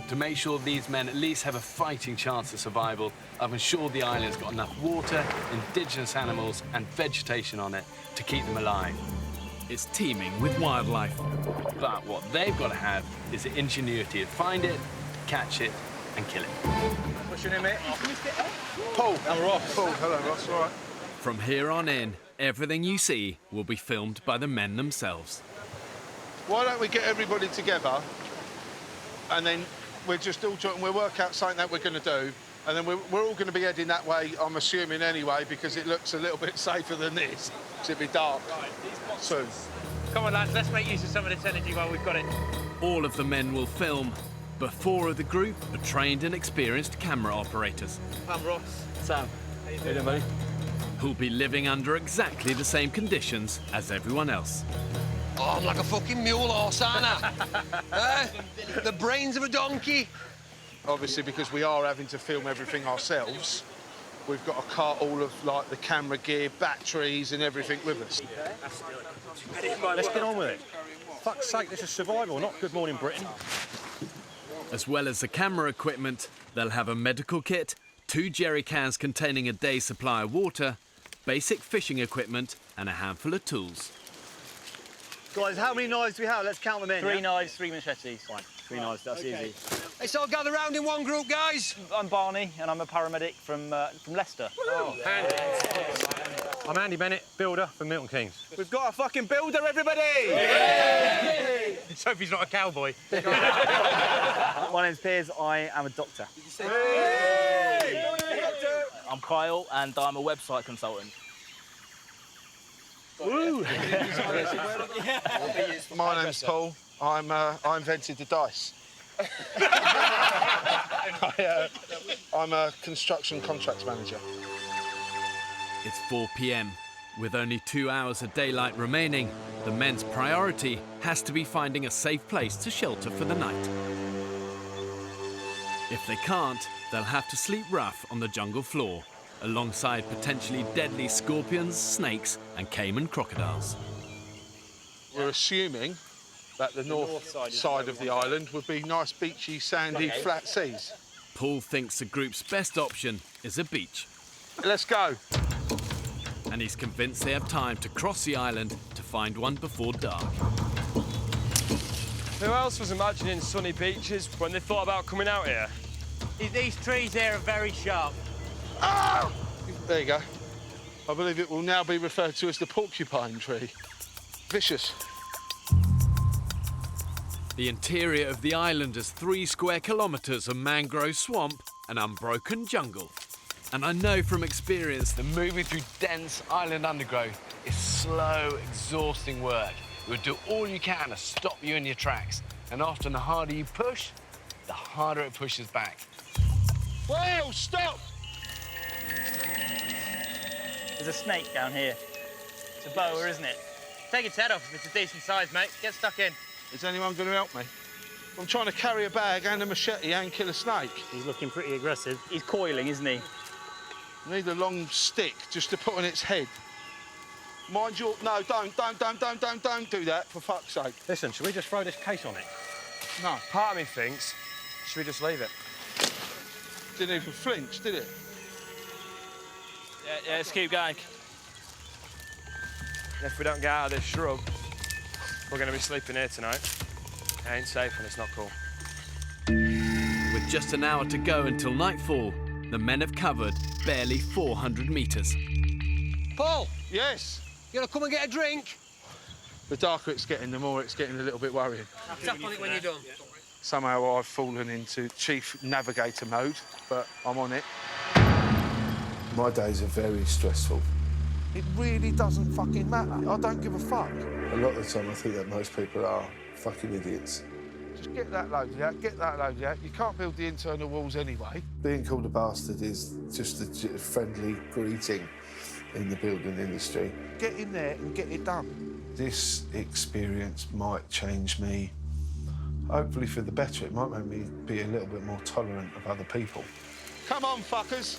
S1: To make sure these men at least have a fighting chance of survival, I've ensured the island's got enough water, indigenous animals and vegetation on it to keep them alive.
S2: It's teeming with wildlife.
S1: But what they've got to have is the ingenuity to find it, catch it and kill it.
S19: What's your name, mate? Paul. I'm Ross. Paul. Hello, Ross. All right.
S2: From here on in, everything you see will be filmed by the men themselves.
S19: Why don't we get everybody together and then we're just all trying, we'll work out something that we're going to do, and then we're all going to be heading that way, I'm assuming anyway, because it looks a little bit safer than this. It'll be dark soon.
S7: Come on, lads, let's make use of some of this energy while we've got it.
S2: All of the men will film, but 4 of the group are trained and experienced camera operators.
S24: I'm Ross.
S12: Sam. How you doing, buddy?
S2: Who'll be living under exactly the same conditions as everyone else.
S3: Oh, I'm like a fucking mule horse, aren't I? The brains of a donkey.
S19: Obviously, because we are having to film everything ourselves, we've got to cart all of like the camera gear, batteries and everything with us.
S13: Let's get on with it. Fuck's sake, this is survival, not Good Morning Britain.
S2: As well as the camera equipment, they'll have a medical kit, 2 jerry cans containing a day's supply of water, basic fishing equipment and a handful of tools.
S13: Guys, how many knives do we have? Let's count them in.
S24: 3 knives, 3 machetes. Fine.
S13: 3 knives, that's easy.
S3: Let's all gather round in one group, guys.
S24: I'm Barney, and I'm a paramedic from Leicester.
S13: Oh, handy. I'm Andy Bennett, builder from Milton Keynes.
S19: We've got a fucking builder, everybody!
S13: Yay!
S19: Sophie's not a cowboy.
S24: My name's Piers, I am a doctor.
S14: I'm Kyle, and I'm a website consultant.
S19: Woo! My name's Paul. I invented the dice. I'm a construction contracts manager.
S2: It's 4 p.m. With only 2 hours of daylight remaining, the men's priority has to be finding a safe place to shelter for the night. If they can't, they'll have to sleep rough on the jungle floor, alongside potentially deadly scorpions, snakes and caiman crocodiles.
S19: We're assuming that the north side of the island would be nice, beachy, sandy, flat seas.
S2: Paul thinks the group's best option is a beach.
S19: Let's go.
S2: And he's convinced they have time to cross the island to find one before dark.
S20: Who else was imagining sunny beaches when they thought about coming out here?
S7: These trees here are very sharp.
S19: Oh! There you go. I believe it will now be referred to as the porcupine tree. Vicious.
S2: The interior of the island is 3 square kilometres of mangrove swamp and unbroken jungle. And I know from experience
S1: that moving through dense island undergrowth is slow, exhausting work. It will do all you can to stop you in your tracks. And often the harder you push, the harder it pushes back.
S19: Whoa, stop!
S24: There's a snake down here. It's a boa, isn't it?
S7: Take its head off if it's a decent size, mate. Get stuck in.
S19: Is anyone going to help me? I'm trying to carry a bag and a machete and kill a snake.
S13: He's looking pretty aggressive.
S24: He's coiling, isn't he?
S19: I need a long stick just to put on its head. Mind your... No, don't do that, for fuck's sake.
S13: Listen, should we just throw this case on it?
S19: No.
S20: Part of me thinks, should we just leave it?
S19: Didn't even flinch, did it?
S20: Yeah, let's keep going. And if we don't get out of this shrub, we're going to be sleeping here tonight. It ain't safe and it's not cool.
S2: With just an hour to go until nightfall, the men have covered barely 400 metres.
S3: Paul!
S19: Yes?
S3: You gonna come and get a drink?
S19: The darker it's getting, the more it's getting a little bit worrying.
S3: Tap on it when you're done.
S19: Somehow I've fallen into chief navigator mode, but I'm on it.
S15: My days are very stressful. It really doesn't fucking matter. I don't give a fuck. A lot of the time I think that most people are fucking idiots.
S19: Just get that loaded out, get that loaded out. You can't build the internal walls anyway.
S15: Being called a bastard is just a friendly greeting in the building industry.
S19: Get in there and get it done.
S15: This experience might change me, hopefully for the better. It might make me be a little bit more tolerant of other people.
S19: Come on, fuckers.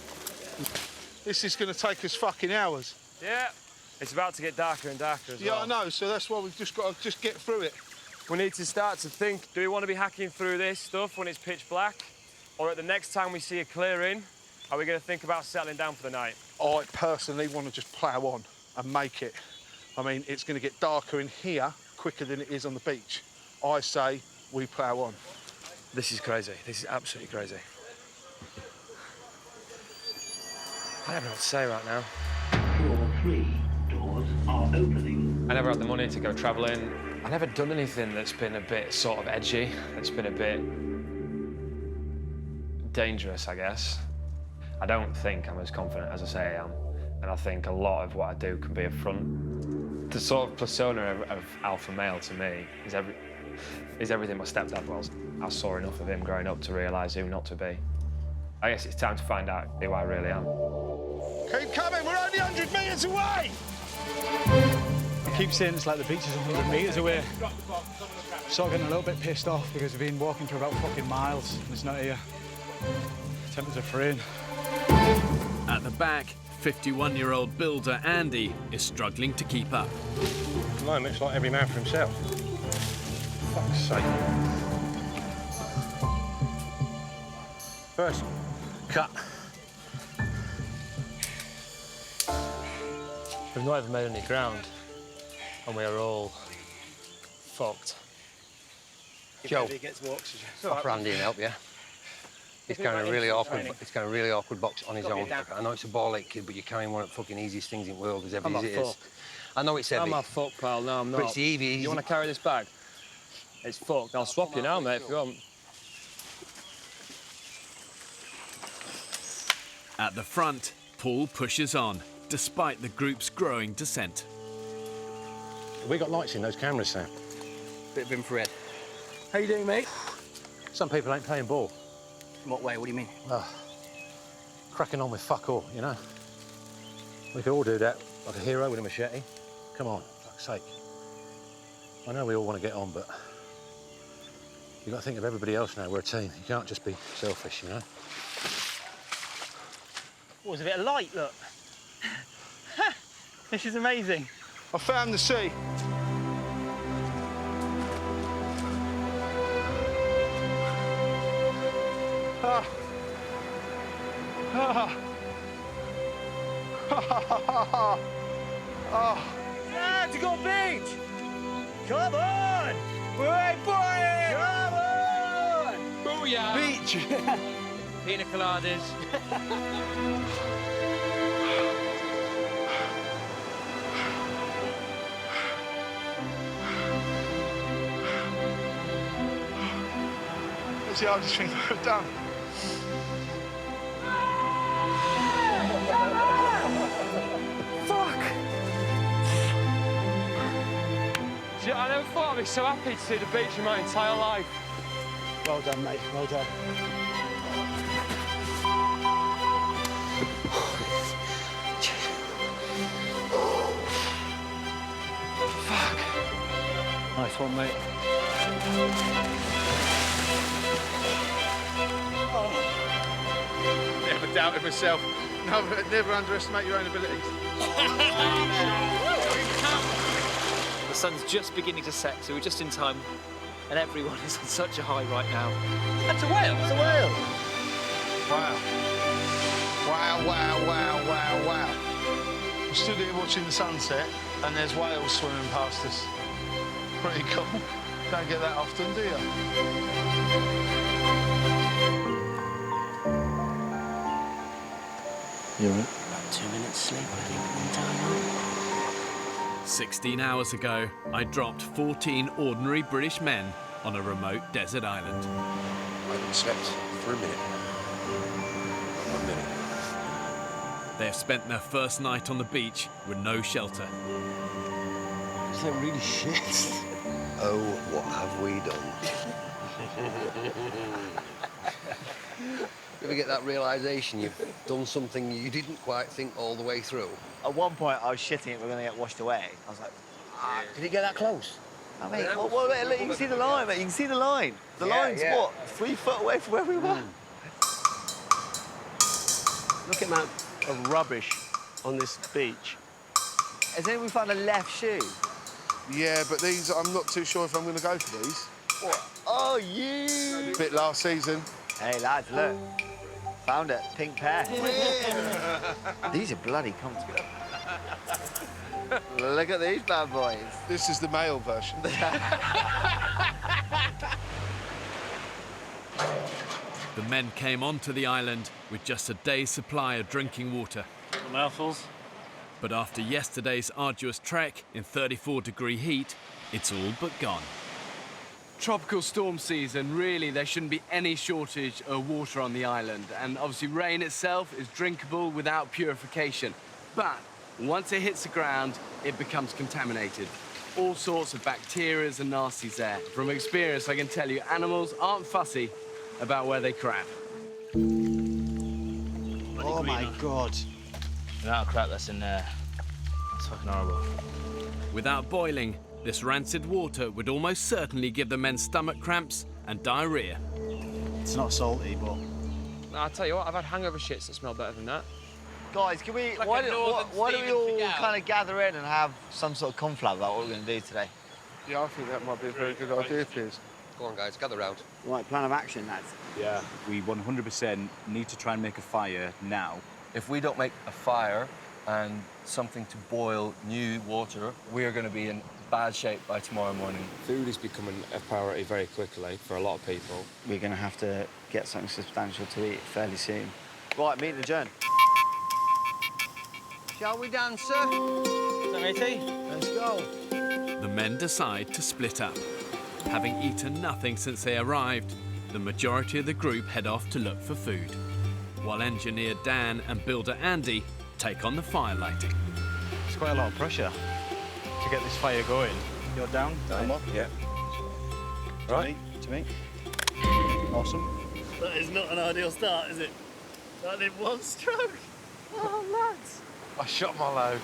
S19: This is going to take us fucking hours.
S20: Yeah, it's about to get darker and darker as well.
S19: Yeah, I know, so that's why we've just got to just get through it.
S20: We need to start to think, do we want to be hacking through this stuff when it's pitch black? Or at the next time we see a clearing, are we going to think about settling down for the night?
S19: I personally want to just plough on and make it. I mean, it's going to get darker in here quicker than it is on the beach. I say we plough on.
S20: This is crazy. This is absolutely crazy. I don't know what to say right now.
S10: Door 3 doors are opening.
S5: I never had the money to go travelling. I never done anything that's been a bit sort of edgy, that's been a bit dangerous, I guess. I don't think I'm as confident as I say I am, and I think a lot of what I do can be a front. The sort of persona of alpha male to me is everything my stepdad was. I saw enough of him growing up to realise who not to be. I guess it's time to find out who I really am.
S19: Keep coming, we're only 100 metres away!
S9: I keep saying it's like the beach is 100 metres away. Sort of getting a little bit pissed off because we've been walking for about fucking miles and it's not here. Tempers are fraying.
S2: At the back, 51-year-old builder Andy is struggling to keep up.
S13: At the moment, it's like every man for himself. Fuck's sake. First, cut.
S5: We've not even made any ground, and we are all fucked.
S3: Joe, offer Andy and help you. He's carrying a really awkward box on his own. I know it's a ball-ache kid, but you're carrying one of the fucking easiest things in the world, as heavy as it is. I know it's heavy.
S5: I'm a fuck, pal. No, I'm not.
S3: But it's easy.
S5: You want to carry this bag? It's fucked. I'll swap you now, mate, if you want.
S2: At the front, Paul pushes on, despite the group's growing descent.
S13: We got lights in those cameras, Sam.
S18: Bit of infrared. How you doing, mate?
S13: Some people ain't playing ball.
S18: In what way? What do you mean?
S13: Cracking on with fuck all, you know? We could all do that, like a hero with a machete. Come on, fuck's sake. I know we all want to get on, but you've got to think of everybody else now. We're a team. You can't just be selfish, you know?
S18: Oh, there's a bit of light, look. This is amazing.
S19: I found the sea.
S18: Yeah, to go beach! Come on! We're boys! Come on!
S5: Booyah!
S18: Beach!
S5: Pina coladas.
S19: That's the hardest thing I've done.
S18: Fuck!
S20: See, I never thought I'd be so happy to see the beach in my entire life.
S9: Well done, mate. Well done.
S18: Fuck!
S9: Nice one, mate.
S19: Never doubted myself. Never underestimate your own abilities.
S24: The sun's just beginning to set, so we're just in time, and everyone is on such a high right now.
S18: That's a whale! That's a whale!
S19: Wow. Wow, wow, wow, wow, wow. I'm stood here watching the sunset, and there's whales swimming past us. Pretty cool. Don't get that often, do you?
S17: You all right? About 2 minutes sleep, I think, in time.
S2: 16 hours ago, I dropped 14 ordinary British men on a remote desert island.
S3: I haven't slept for a minute. 1 minute.
S2: They have spent their first night on the beach with no shelter.
S3: Isn't that really shit? Oh, what have we done? You ever get that realisation you've done something you didn't quite think all the way through?
S17: At one point, I was shitting it, we're going to get washed away. I was like,
S3: Did it get that close?
S17: I mean, what about, look, you can see the line, mate. You can see the line. The line's what? 3 foot away from where we were.
S25: Look at that of rubbish on this beach.
S17: Has anyone found a left shoe?
S19: Yeah, but these, I'm not too sure if I'm going to go for these.
S17: What? Oh, you!
S19: Bit last season.
S17: Hey, lads, look. Found it. Pink pair. These are bloody comfortable. Look at these bad boys.
S19: This is the male version.
S2: The men came onto the island with just a day's supply of drinking water.
S14: Mouthfuls.
S2: But after yesterday's arduous trek in 34-degree heat, it's all but gone.
S1: Tropical storm season, really, there shouldn't be any shortage of water on the island. And obviously, rain itself is drinkable without purification. But once it hits the ground, it becomes contaminated. All sorts of bacteria and nasties there. From experience, I can tell you, animals aren't fussy about where they crap.
S17: Oh, my God.
S14: The amount of crap that's in there. It's fucking horrible.
S2: Without boiling, this rancid water would almost certainly give the men stomach cramps and diarrhea.
S9: It's not salty, but...
S20: No, I'll tell you what, I've had hangover shits that smell better than that.
S17: Guys, can we...
S20: Like
S17: why
S20: a
S17: don't
S20: northern
S17: we all
S20: Stephen
S17: kind of gather in and have some sort of conflab about what we're going to do today?
S19: Yeah, I think that might be a very good idea, Piers.
S3: Go on, guys, gather round.
S17: Right, plan of action, lads.
S9: Yeah. We 100% need to try and make a fire now.
S12: If we don't make a fire and something to boil new water, we're going to be in bad shape by tomorrow morning.
S20: Food is becoming a priority very quickly for a lot of people.
S17: We're going to have to get something substantial to eat fairly soon. Right, meeting adjourned. Shall we dance, sir?
S14: Matey?
S17: Let's go.
S2: The men decide to split up. Having eaten nothing since they arrived, the majority of the group head off to look for food, while engineer Dan and builder Andy take on the fire lighting.
S9: It's quite a lot of pressure to get this fire going. You're down?
S13: I'm up, yeah. Right.
S9: To me. Awesome.
S14: That is not an ideal start, is it? That did one stroke. Oh, lads.
S19: I shot my load.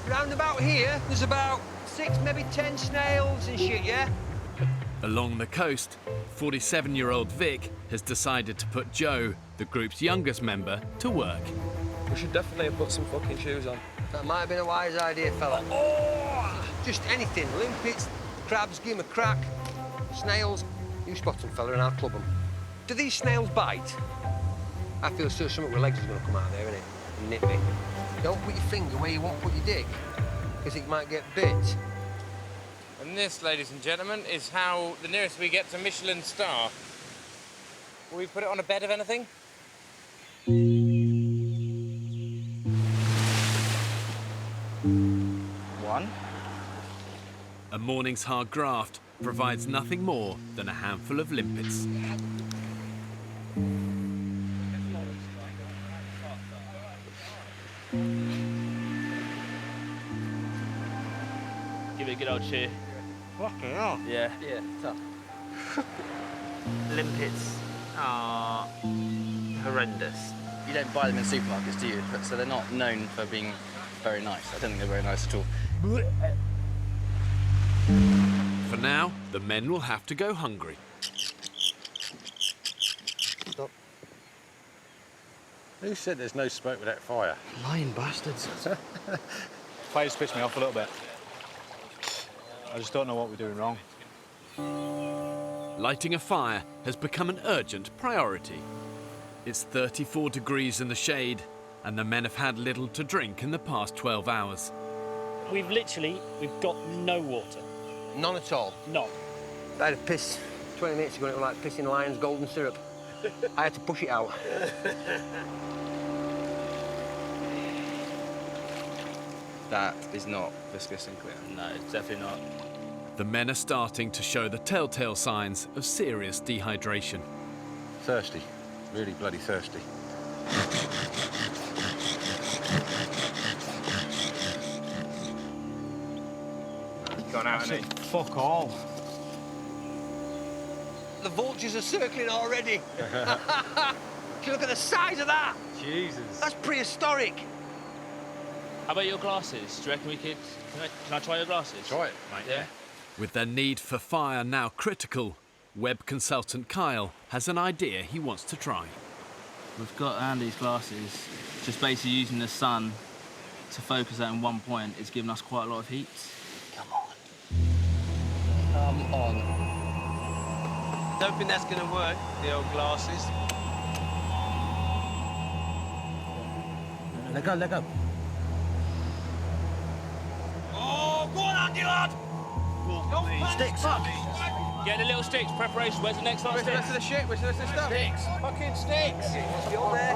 S3: Round about here, there's about 6, maybe 10 snails and shit, yeah?
S2: Along the coast, 47-year-old Vic has decided to put Joe, the group's youngest member, to work.
S20: We should definitely have put some fucking shoes on.
S3: That might have been a wise idea, fella. Oh! Just anything. Limpets, crabs, give 'em a crack. Snails, you spot them, fella, and I'll club them. Do these snails bite? I feel sure something with legs is going to come out of there, innit? And nip me. Don't put your finger where you won't put your dick, because it might get bit.
S7: And this, ladies and gentlemen, is how the nearest we get to Michelin star. Will we put it on a bed of anything?
S17: One.
S2: A morning's hard graft provides nothing more than a handful of limpets.
S14: Give it a good old cheer.
S17: Fucking hell.
S14: Yeah.
S17: Yeah, tough.
S14: Limpets are horrendous.
S8: You don't buy them in supermarkets, do you? So they're not known for being very nice. I don't think they're very nice at all.
S2: For now, the men will have to go hungry.
S3: Stop.
S13: Who said there's no smoke without fire?
S3: Lying bastards.
S9: Fire's pissed me off a little bit. I just don't know what we're doing wrong.
S2: Lighting a fire has become an urgent priority. It's 34 degrees in the shade, and the men have had little to drink in the past 12 hours.
S14: We've got no water.
S3: None at all?
S14: None.
S3: I had a piss 20 minutes ago, and it was like pissing lion's golden syrup. I had to push it out.
S8: that is not viscous and clear.
S24: No, it's definitely not.
S2: The men are starting to show the telltale signs of serious dehydration.
S13: Thirsty. Really bloody thirsty.
S24: Gone out, hasn't he?
S9: Fuck all.
S3: The vultures are circling already. Look at the size of that.
S9: Jesus.
S3: That's prehistoric.
S24: How about your glasses? Do you reckon we could... Can I try your glasses?
S13: Try it, mate.
S24: Yeah.
S2: With their need for fire now critical, web consultant Kyle has an idea he wants to try.
S8: We've got Andy's glasses. Just basically using the sun to focus that in one point is giving us quite a lot of heat.
S3: Come on. Don't think that's going to work, the old glasses.
S13: Let go, let go.
S3: Oh, go on, Andy, lad!
S13: Sticks.
S24: Get the little sticks, preparation. Where's the next lot of sticks?
S3: Where's the rest of the shit? Where's the rest of the stuff? Sticks. Fucking sticks. Get up there.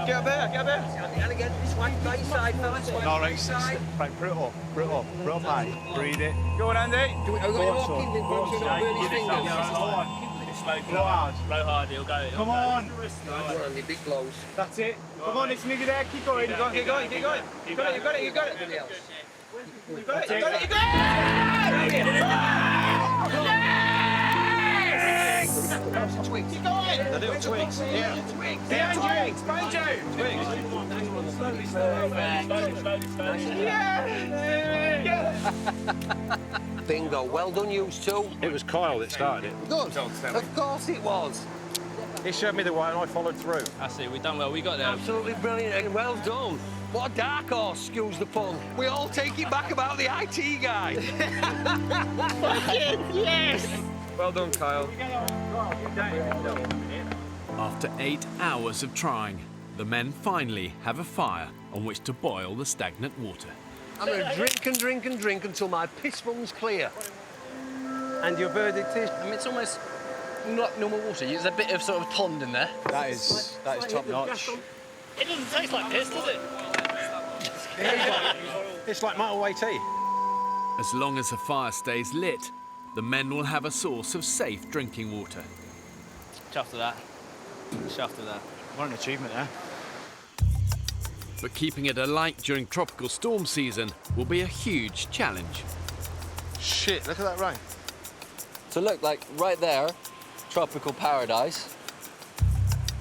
S3: Get up there, get up there. And again, this way, right side, fellas.
S9: No, right side. Right, put it up, mate. Breathe it. Go on, Andy.
S3: Go on,
S24: Blow hard. Blow hard, he'll go.
S9: Come on.
S3: Andy, big blows.
S9: That's it. Come on, it's nearly there. Keep going.
S3: Keep going. You got it. You got it. You got it. You got it. You got it. Twigs. Keep going.
S19: The little twigs. Yeah.
S3: Twigs.
S19: Behind you. Twigs.
S3: Bingo. Well done, you two.
S13: It was Kyle that started it.
S3: Good. Of course it was.
S13: He showed me the way and I followed through.
S24: That's it, we've done well. We got there.
S3: Absolutely brilliant and well done. What a dark horse, excuse the pun. We all take it back about the IT guy. Fucking yes!
S20: Well done, Kyle.
S2: After 8 hours of trying, the men finally have a fire on which to boil the stagnant water.
S3: I'm going to drink and drink and drink until my piss runs clear.
S8: And your verdict is? I mean, it's almost not normal water. There's a bit of sort of pond in there.
S9: That is top notch.
S14: It doesn't taste like piss, does it?
S13: It's like motorway tea.
S2: As long as the fire stays lit, the men will have a source of safe drinking water.
S8: Chuffed to that. Chuffed to that.
S9: What an achievement there.
S2: But keeping it alight during tropical storm season will be a huge challenge.
S19: Shit, look at that rain.
S12: So look, like right there, tropical paradise.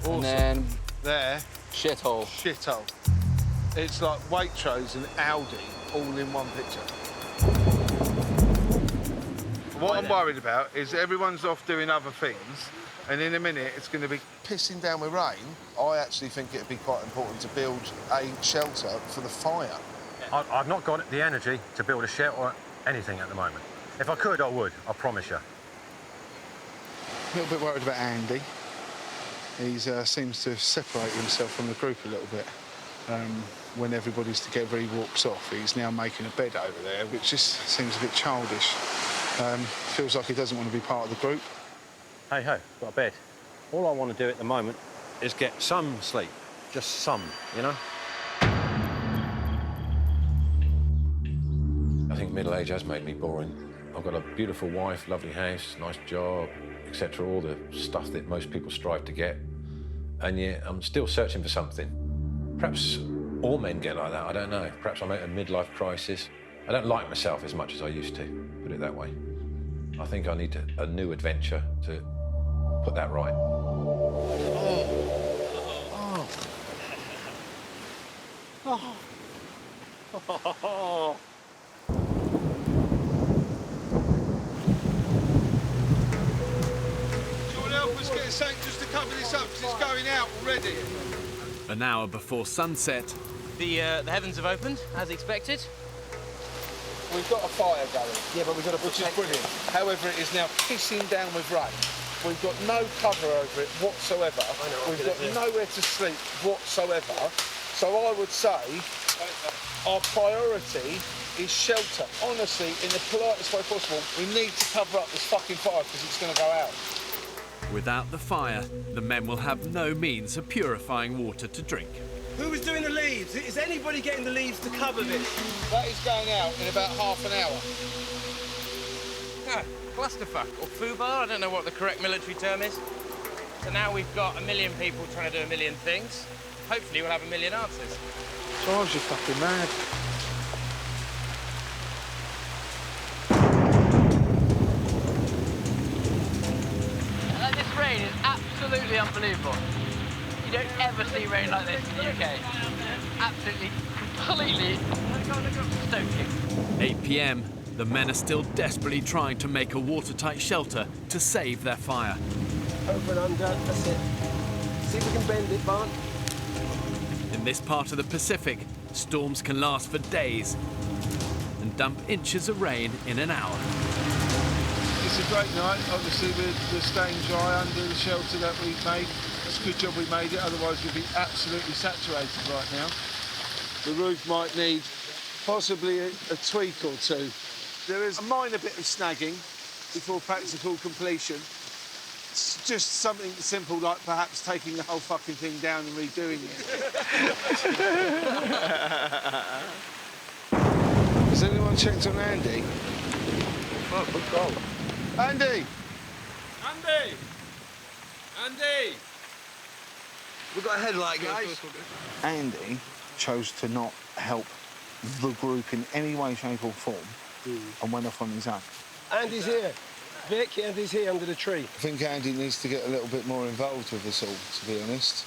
S19: Awesome.
S12: And then
S19: there.
S12: Shithole.
S19: Shithole. It's like Waitrose and Aldi all in one picture. What I'm worried about is everyone's off doing other things, and in a minute it's going to be pissing down with rain. I actually think it'd be quite important to build a shelter for the fire.
S13: I've not got the energy to build a shelter or anything at the moment. If I could, I would, I promise you.
S19: A little bit worried about Andy. He seems to separate himself from the group a little bit. When everybody's together, he walks off. He's now making a bed over there, which just seems a bit childish. Feels like he doesn't want to be part of the group.
S13: Hey ho, got a bed. All I want to do at the moment is get some sleep. Just some, you know? I think middle age has made me boring. I've got a beautiful wife, lovely house, nice job, etc. All the stuff that most people strive to get. And yet I'm still searching for something. Perhaps all men get like that, I don't know. Perhaps I'm at a midlife crisis. I don't like myself as much as I used to, put it that way. I think I need a new adventure to put that right.
S19: Oh. Do you want to help us get a sack just to cover this up, because it's going out already?
S2: An hour before sunset,
S8: The heavens have opened, as expected.
S19: We've got a fire going. Yeah, but we've got to which is brilliant. However, it is now pissing down with rain. We've got no cover over it whatsoever. We've got nowhere to sleep whatsoever. So I would say our priority is shelter. Honestly, in the politest way possible, we need to cover up this fucking fire because it's going to go out.
S2: without the fire, the men will have no means of purifying water to drink.
S18: Who was doing the leaves? Is anybody getting the leaves to cover this?
S19: That is going out in about half an hour.
S7: Clusterfuck, or foobar, I don't know what the correct military term is. So now we've got 1 million people trying to do 1 million things. Hopefully we'll have 1 million answers.
S19: Drives you fucking mad.
S7: This rain is absolutely unbelievable. You don't ever see rain like this in the UK. Absolutely, completely stoking.
S2: 8 p.m. The men are still desperately trying to make a watertight shelter to save their fire.
S3: Over and under, that's it. See if we can bend it, Barn.
S2: In this part of the Pacific, storms can last for days and dump inches of rain in an hour.
S19: It's a great night. Obviously, we're staying dry under the shelter that we've made. It's a good job we made it, otherwise we'd be absolutely saturated right now. The roof might need possibly a tweak or two. There is a minor bit of snagging before practical completion. It's just something simple like perhaps taking the whole fucking thing down and redoing it. Has anyone checked on Andy? Oh, good goal. Andy!
S1: Andy! Andy!
S3: We've got a headlight, guys.
S15: Andy chose to not help the group in any way, shape or form and went off on his own.
S3: Andy's here. Vic, Andy's here under the tree.
S15: I think Andy needs to get a little bit more involved with us all, to be honest.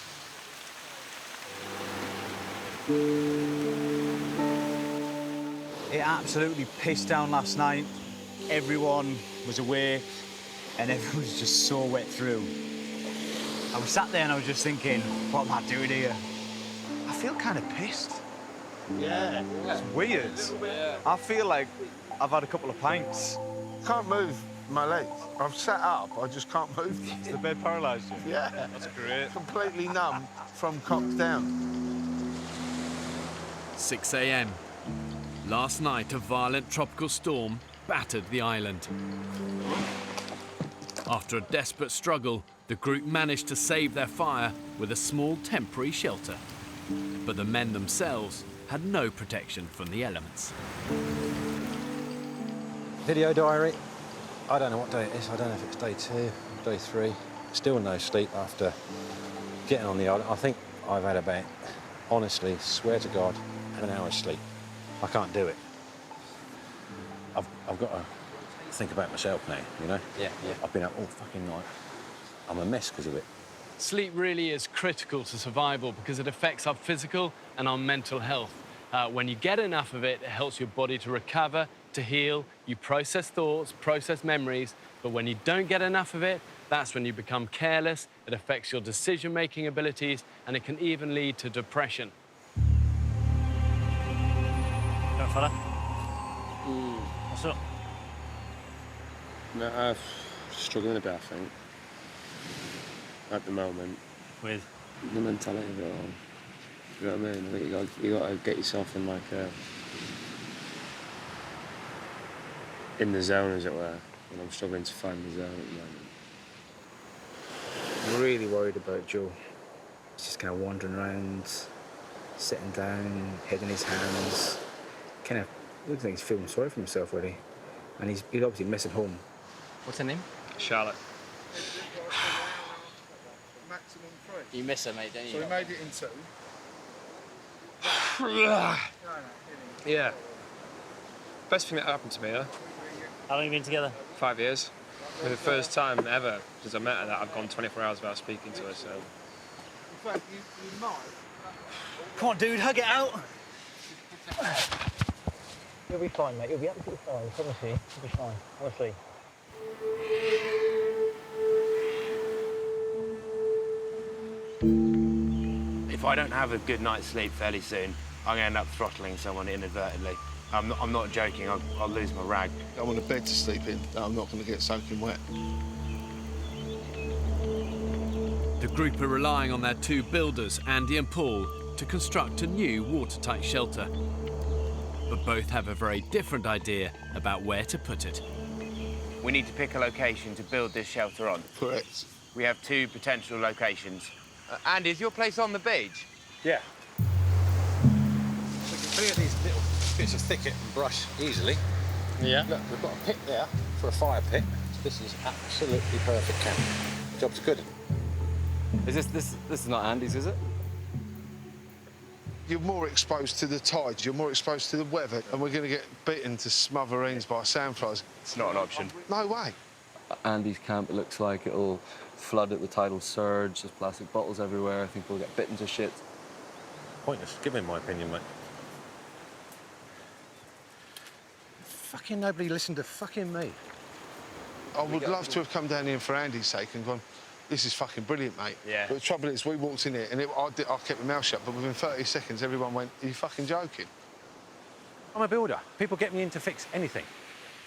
S9: It absolutely pissed down last night. Everyone was awake and everyone was just so wet through. I was sat there and I was just thinking, what am I doing here? I feel kind of pissed.
S19: Yeah.
S9: It's weird. I feel like I've had a couple of pints.
S19: Can't move my legs. I've sat up, I just can't move.
S9: Is the bed paralysed you?
S19: Yeah.
S9: That's great.
S19: Completely numb from cock down.
S2: 6 a.m. Last night, a violent tropical storm battered the island. After a desperate struggle, the group managed to save their fire with a small temporary shelter. But the men themselves had no protection from the elements.
S13: Video diary. I don't know what day it is. I don't know if it's day 2, day 3. Still no sleep after getting on the island. I think I've had about, honestly, swear to God, an hour's sleep. I can't do it. I've got to think about myself now, you know?
S1: Yeah.
S13: I've been up all fucking night. I'm a mess because of it.
S1: Sleep really is critical to survival because it affects our physical and our mental health. When you get enough of it, it helps your body to recover, to heal. You process thoughts, process memories. But when you don't get enough of it, that's when you become careless. It affects your decision-making abilities, and it can even lead to depression.
S14: Young fella. What's up?
S6: No, I'm struggling a bit, I think. At the moment.
S14: With?
S6: The mentality of it all. You know what I mean? I think you got to get yourself in like in the zone, as it were. And I'm struggling to find the zone at the moment.
S11: I'm really worried about Joe. He's just kind of wandering around, sitting down, head in his hands. Kind of looks like he's feeling sorry for himself, really. And he's obviously missing home.
S7: What's her name?
S6: Charlotte.
S19: Maximum 3.
S7: You miss her, mate, don't you?
S19: So we made it in 2.
S6: Yeah. Best thing that happened to me, huh?
S14: How long have you been together?
S6: 5 years. For the first time ever since I met her that I've gone 24 hours without speaking to her, so...
S19: In fact, you might.
S14: Come on, dude, hug it out.
S11: You'll be fine, mate. You'll be absolutely fine. I promise you. You'll be fine. Honestly.
S5: If I don't have a good night's sleep fairly soon, I'm going to end up throttling someone inadvertently. I'm not joking, I'll lose my rag.
S15: I want a bed to sleep in that I'm not going to get soaking wet.
S2: The group are relying on their 2 builders, Andy and Paul, to construct a new watertight shelter. But both have a very different idea about where to put it.
S5: We need to pick a location to build this shelter on.
S15: Correct.
S5: We have 2 potential locations. Andy, is your place on the beach?
S6: Yeah.
S13: it's a thicket and brush easily.
S14: Yeah.
S13: Look, we've got a pit there for a fire pit. This is absolutely perfect camp. Job's good.
S12: Is this is not Andy's, is it?
S19: You're more exposed to the tides, you're more exposed to the weather, and we're going to get beaten to smithereens by sandflies.
S20: It's not an option.
S19: No way.
S12: Andy's camp, it looks like it'll flood at the tidal surge. There's plastic bottles everywhere. I think we'll get bitten to shit.
S13: Pointless. Give me my opinion, mate. Fucking nobody listened to fucking me.
S19: I would love to have come down here for Andy's sake and gone, this is fucking brilliant, mate.
S20: Yeah.
S19: But the trouble is, we walked in here and I kept my mouth shut, but within 30 seconds, everyone went, are you fucking joking?
S13: I'm a builder. People get me in to fix anything.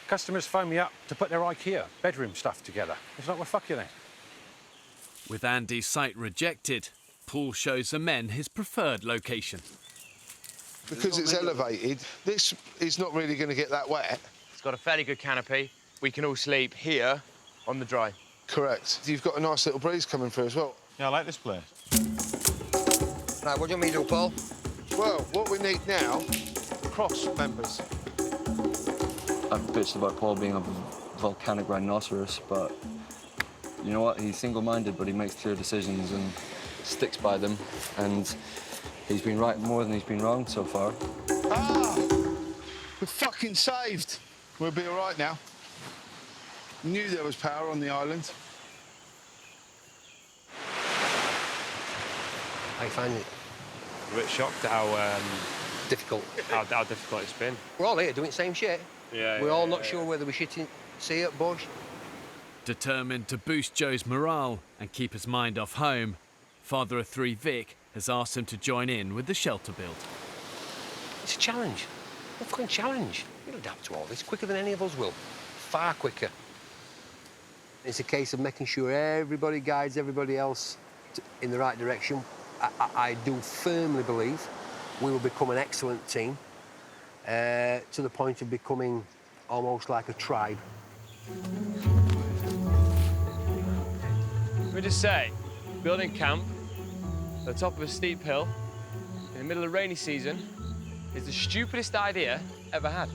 S13: Customers phone me up to put their IKEA bedroom stuff together. It's like, well, fuck you then.
S2: With Andy's site rejected, Paul shows the men his preferred location.
S19: Because it's elevated, this is not really going to get that wet.
S20: It's got a fairly good canopy. We can all sleep here on the dry.
S19: Correct. You've got a nice little breeze coming through as well.
S13: Yeah, I like this place.
S3: Right, what do you want me to do, Paul?
S19: Well, what we need now, cross members.
S12: I've bitched about Paul being a volcanic rhinoceros, but you know what? He's single-minded, but he makes clear decisions and sticks by them. And he's been right more than he's been wrong so far.
S19: Ah! We're fucking saved. We'll be all right now. We knew there was power on the island.
S3: How you find it?
S20: I'm a bit shocked at how
S3: difficult.
S20: How difficult it's been.
S3: We're all here doing the same shit.
S20: Yeah.
S3: We're all not sure whether we should see it, bush.
S2: Determined to boost Joe's morale and keep his mind off home, father of three Vic has asked him to join in with the shelter build.
S3: It's a challenge. A fucking challenge. You'll adapt to all this quicker than any of us will. Far quicker. It's a case of making sure everybody guides everybody else in the right direction. I do firmly believe we will become an excellent team to the point of becoming almost like a tribe.
S20: Let me just say, building camp at the top of a steep hill in the middle of rainy season is the stupidest idea ever had.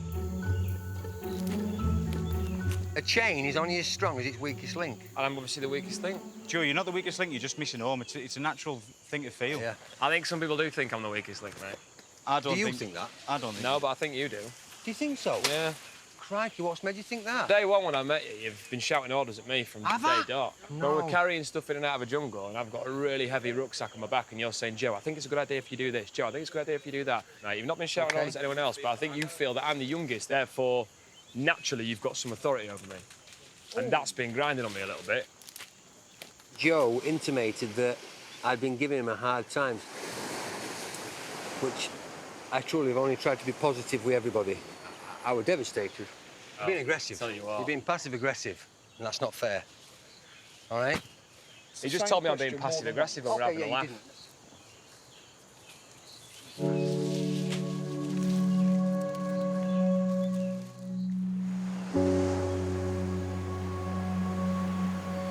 S3: A chain is only as strong as its weakest link.
S20: And I'm obviously the weakest link.
S9: Joe, you're not the weakest link, you're just missing home. It's a natural thing to feel.
S3: Yeah.
S20: I think some people do think I'm the weakest link, mate.
S9: I don't
S3: Do you think that?
S9: I don't think
S20: No, but I think you do.
S3: Do you think so?
S20: Yeah.
S3: Crikey, what's made you think that?
S20: Day one when I met you, you've been shouting orders at me from
S3: Have
S20: day
S3: I?
S20: dot.
S3: No.
S20: But we're carrying stuff in and out of a jungle, and I've got a really heavy rucksack on my back, and you're saying, Joe, I think it's a good idea if you do this. Joe, I think it's a good idea if you do that. Right, you've not been shouting orders at anyone else, but I think you feel that I'm the youngest, therefore, naturally, you've got some authority over me. And that's been grinding on me a little bit.
S3: Joe intimated that I'd been giving him a hard time, which I truly have only tried to be positive with everybody. I was devastated. You're being aggressive.
S20: Tell you what.
S3: You're being passive-aggressive, and that's not fair. All right?
S20: He just told me I'm being passive-aggressive when we're having a laugh.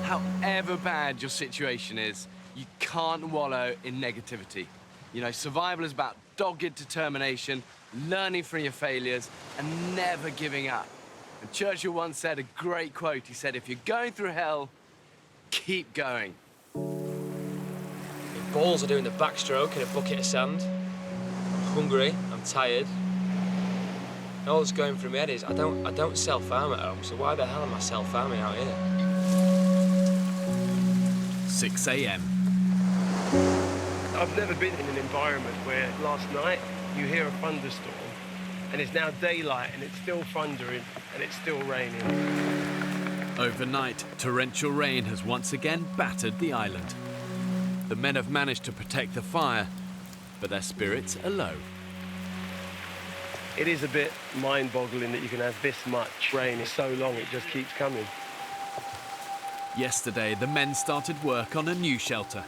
S1: However bad your situation is, you can't wallow in negativity. You know, survival is about dogged determination, learning from your failures, and never giving up. And Churchill once said a great quote. He said, if you're going through hell, keep going.
S20: My balls are doing the backstroke in a bucket of sand. I'm hungry, I'm tired. And all that's going through my head is, I don't self-harm at home, so why the hell am I self-harming out here?
S2: 6 a.m.
S4: I've never been in an environment where last night you hear a thunderstorm and it's now daylight and it's still thundering and it's still raining.
S2: Overnight, torrential rain has once again battered the island. The men have managed to protect the fire, but their spirits are low.
S4: It is a bit mind-boggling that you can have this much rain for so long, it just keeps coming.
S2: Yesterday, the men started work on a new shelter.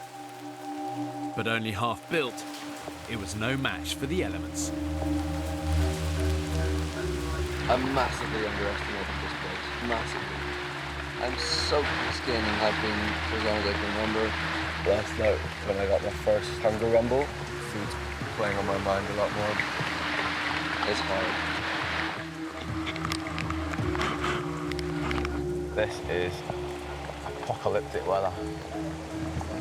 S2: But only half built, it was no match for the elements.
S12: I massively underestimated this place. Massively. I'm soaked to the skin and have been for as long as I can remember. Last night, when I got my first hunger rumble, food's playing on my mind a lot more.
S6: It's horrible. This is apocalyptic weather.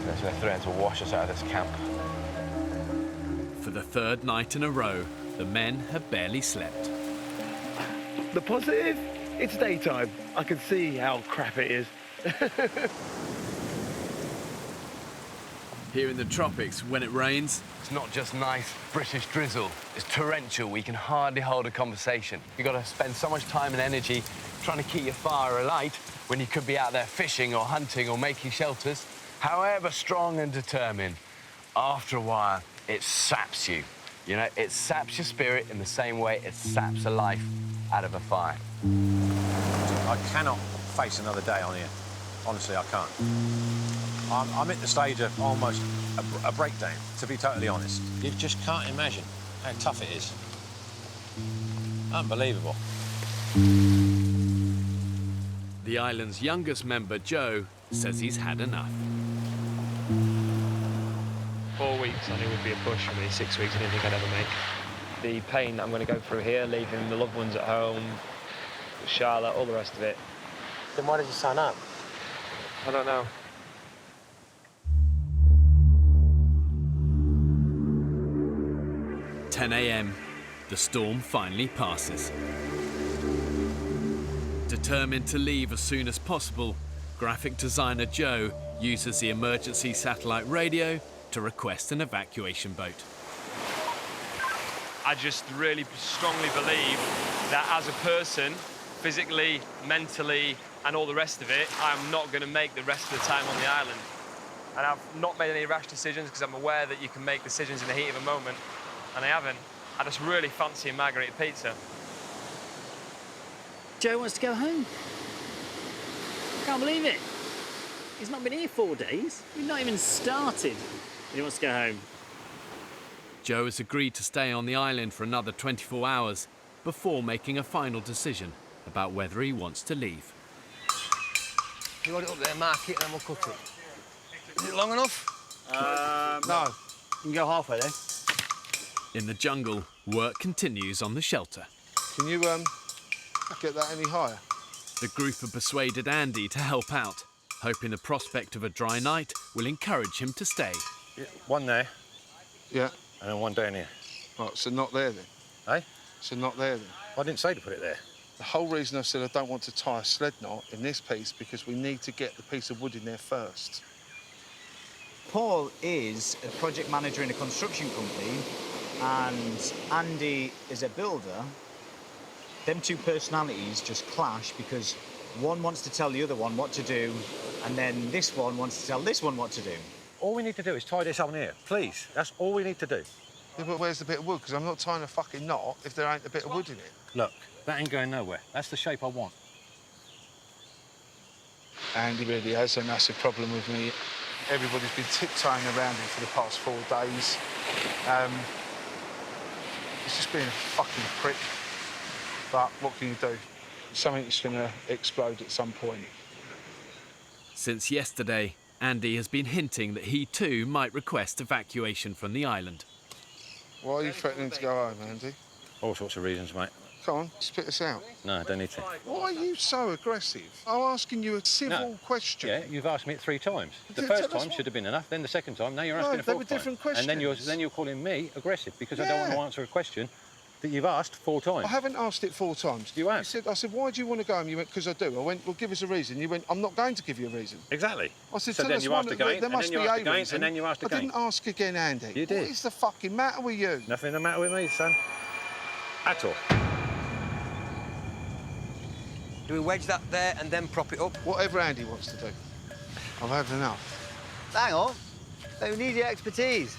S6: It's going to threaten to wash us out of this camp.
S2: For the third night in a row, the men have barely slept.
S4: The positive? It's daytime. I can see how crap it is.
S2: Here in the tropics, when it rains,
S1: it's not just nice British drizzle. It's torrential. We can hardly hold a conversation. You've got to spend so much time and energy trying to keep your fire alight when you could be out there fishing or hunting or making shelters. However strong and determined, after a while, it saps you. You know, it saps your spirit in the same way it saps a life out of a fire.
S13: I cannot face another day on here. Honestly, I can't. I'm at the stage of almost a breakdown, to be totally honest. You just can't imagine how tough it is. Unbelievable.
S2: the island's youngest member, Joe, says he's had enough.
S20: 4 weeks, I knew would be a push for me. 6 weeks, I didn't think I'd ever make. The pain that I'm going to go through here, leaving the loved ones at home, Charlotte, all the rest of it.
S13: Then why did you sign up?
S20: I don't know.
S2: At 10 a.m, the storm finally passes. Determined to leave as soon as possible, graphic designer Joe uses the emergency satellite radio to request an evacuation boat.
S20: I just really strongly believe that as a person, physically, mentally, and all the rest of it, I'm not going to make the rest of the time on the island. And I've not made any rash decisions because I'm aware that you can make decisions in the heat of a moment, and I haven't. I just really fancy a margarita pizza.
S14: Joe wants to go home. Can't believe it. He's not been here 4 days. We've not even started. And he wants to go home.
S2: Joe has agreed to stay on the island for another 24 hours before making a final decision about whether he wants to leave.
S3: You want it up there, mark it, and then we'll cut it. Is it long enough?
S13: No.
S14: You can go halfway then.
S2: In the jungle, work continues on the shelter.
S19: Can you get that any higher?
S2: The group have persuaded Andy to help out, hoping the prospect of a dry night will encourage him to stay.
S13: Yeah, one there.
S19: Yeah.
S13: And then one down here.
S19: Right, so not there then?
S13: Eh?
S19: So not there then?
S13: I didn't say to put it there.
S19: The whole reason I said I don't want to tie a sled knot in this piece because we need to get the piece of wood in there first.
S9: Paul is a project manager in a construction company and Andy is a builder. Them two personalities just clash because one wants to tell the other one what to do and then this one wants to tell this one what to do.
S13: All we need to do is tie this on here, please. That's all we need to do.
S19: Yeah, but where's the bit of wood? Because I'm not tying a fucking knot if there ain't a bit of wood in it.
S13: Look, that ain't going nowhere. That's the shape I want.
S19: Andy really has a massive problem with me. Everybody's been tiptoeing around him for the past 4 days. He's just being a fucking prick. But what can you do? Something's going to explode at some point.
S2: Since yesterday, Andy has been hinting that he too might request evacuation from the island.
S19: Why are you threatening to go home, Andy?
S13: All sorts of reasons, mate.
S19: Come on, spit us out.
S13: No, I don't need to.
S19: Why are you so aggressive? I'm asking you a civil question.
S13: Yeah, you've asked me it 3 times. The
S19: Tell
S13: first
S19: us
S13: time
S19: what-
S13: then the second time, now you're asking a
S19: No,
S13: fourth
S19: they were
S13: time.
S19: different
S13: And then
S19: questions.
S13: you're calling me aggressive because I don't
S19: Yeah.
S13: want to answer a question that you've asked 4 times.
S19: I haven't asked it 4 times.
S13: You have.
S19: I said, why do you want to go home? You went, because I do. I went, well, give us a reason. You went, I'm not going to give you a reason.
S13: Exactly.
S19: I said,
S13: So
S19: tell
S13: then
S19: us
S13: you
S19: one.
S13: asked again,
S19: There
S13: and
S19: must
S13: then
S19: be
S13: you asked
S19: a
S13: again,
S19: reason.
S13: and then you asked
S19: I
S13: again.
S19: didn't ask again, Andy.
S13: You did.
S19: What is the fucking matter with you?
S13: Nothing the matter with me, son. At all.
S3: Do we wedge that there and then prop it up?
S19: Whatever Andy wants to do. I've had enough.
S17: Hang on. They need your expertise.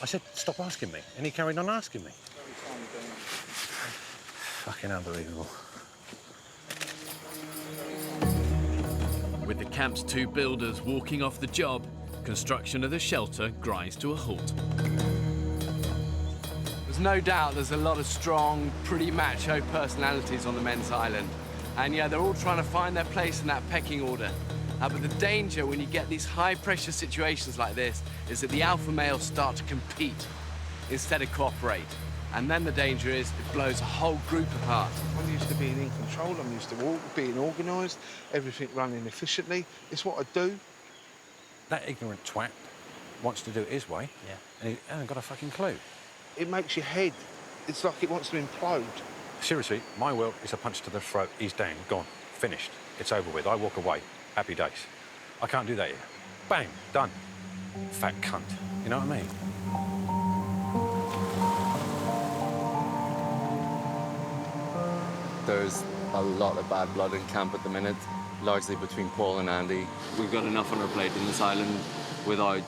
S13: I said, stop asking me. And he carried on asking me. Fucking unbelievable.
S2: With the camp's 2 builders walking off the job, construction of the shelter grinds to a halt.
S1: There's no doubt there's a lot of strong, pretty macho personalities on the men's island. And yeah, they're all trying to find their place in that pecking order. But the danger when you get these high-pressure situations like this is that the alpha males start to compete. instead of cooperate. And then the danger is it blows a whole group apart.
S15: I'm used to being in control, I'm used to being organised, everything running efficiently. It's what I do.
S13: That ignorant twat wants to do it his way, and he hasn't got a fucking clue.
S15: It makes your head, it's like it wants to implode.
S13: Seriously, my will is a punch to the throat. He's down, gone, finished. It's over with. I walk away. Happy days. I can't do that here. Bang, done. Fat cunt. You know what I mean?
S10: There's a lot of bad blood in camp at the minute, largely between Paul and Andy. We've got enough on our plate in this island without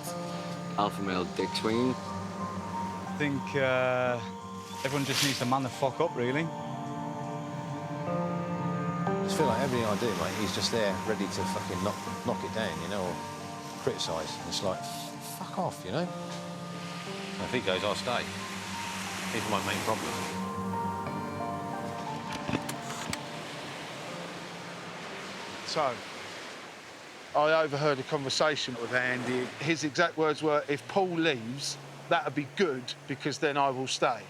S10: alpha male dick swinging.
S9: I think everyone just needs to man the fuck up, really.
S16: I just feel like everything I do, mate, he's just there, ready to fucking knock it down, you know, or criticise. And it's like, fuck off, you know?
S13: If he goes, I'll stay. He's my main problem.
S19: So, I overheard a conversation with Andy. His exact words were, if Paul leaves, that'd be good, because then I will stay.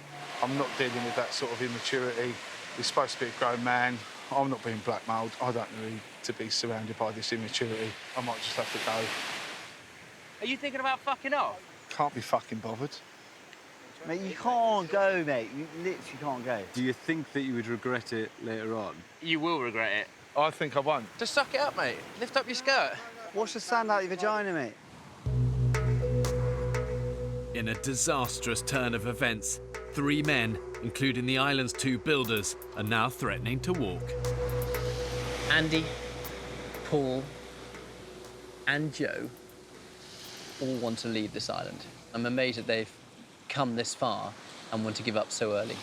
S19: I'm not dealing with that sort of immaturity. He's supposed to be a grown man. I'm not being blackmailed. I don't need to be surrounded by this immaturity. I might just have to go.
S7: Are you thinking about fucking off?
S19: Can't be fucking bothered.
S17: Mate, you can't go, mate. You literally can't go.
S9: Do you think that you would regret it later on?
S7: You will regret it.
S19: I think I won't.
S7: Just suck it up, mate. Lift up your skirt.
S17: Wash the sand out of your vagina, mate.
S2: In a disastrous turn of events, 3 men, including the island's 2 builders, are now threatening to walk.
S21: Andy, Paul, and Joe all want to leave this island. I'm amazed that they've come this far and want to give up so early.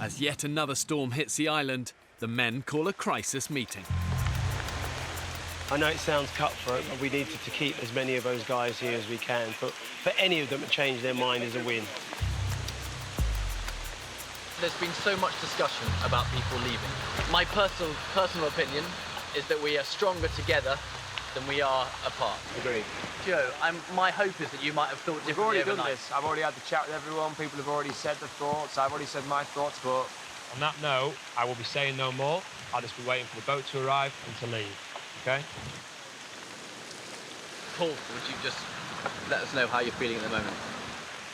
S2: As yet another storm hits the island, the men call a crisis meeting.
S4: I know it sounds cutthroat, but we need to keep as many of those guys here as we can. But for any of them to change their mind is a win.
S21: There's been so much discussion about people leaving. My personal opinion is that we are stronger together than we are apart.
S5: Agreed.
S21: Joe, my hope is that you might have thought
S20: We've
S21: differently
S20: already done
S21: overnight.
S20: this. I've already had the chat with everyone. People have already said their thoughts. I've already said my thoughts, but
S22: on that note, I will be saying no more. I'll just be waiting for the boat to arrive and to leave, okay?
S21: Paul, would you just let us know how you're feeling at the moment?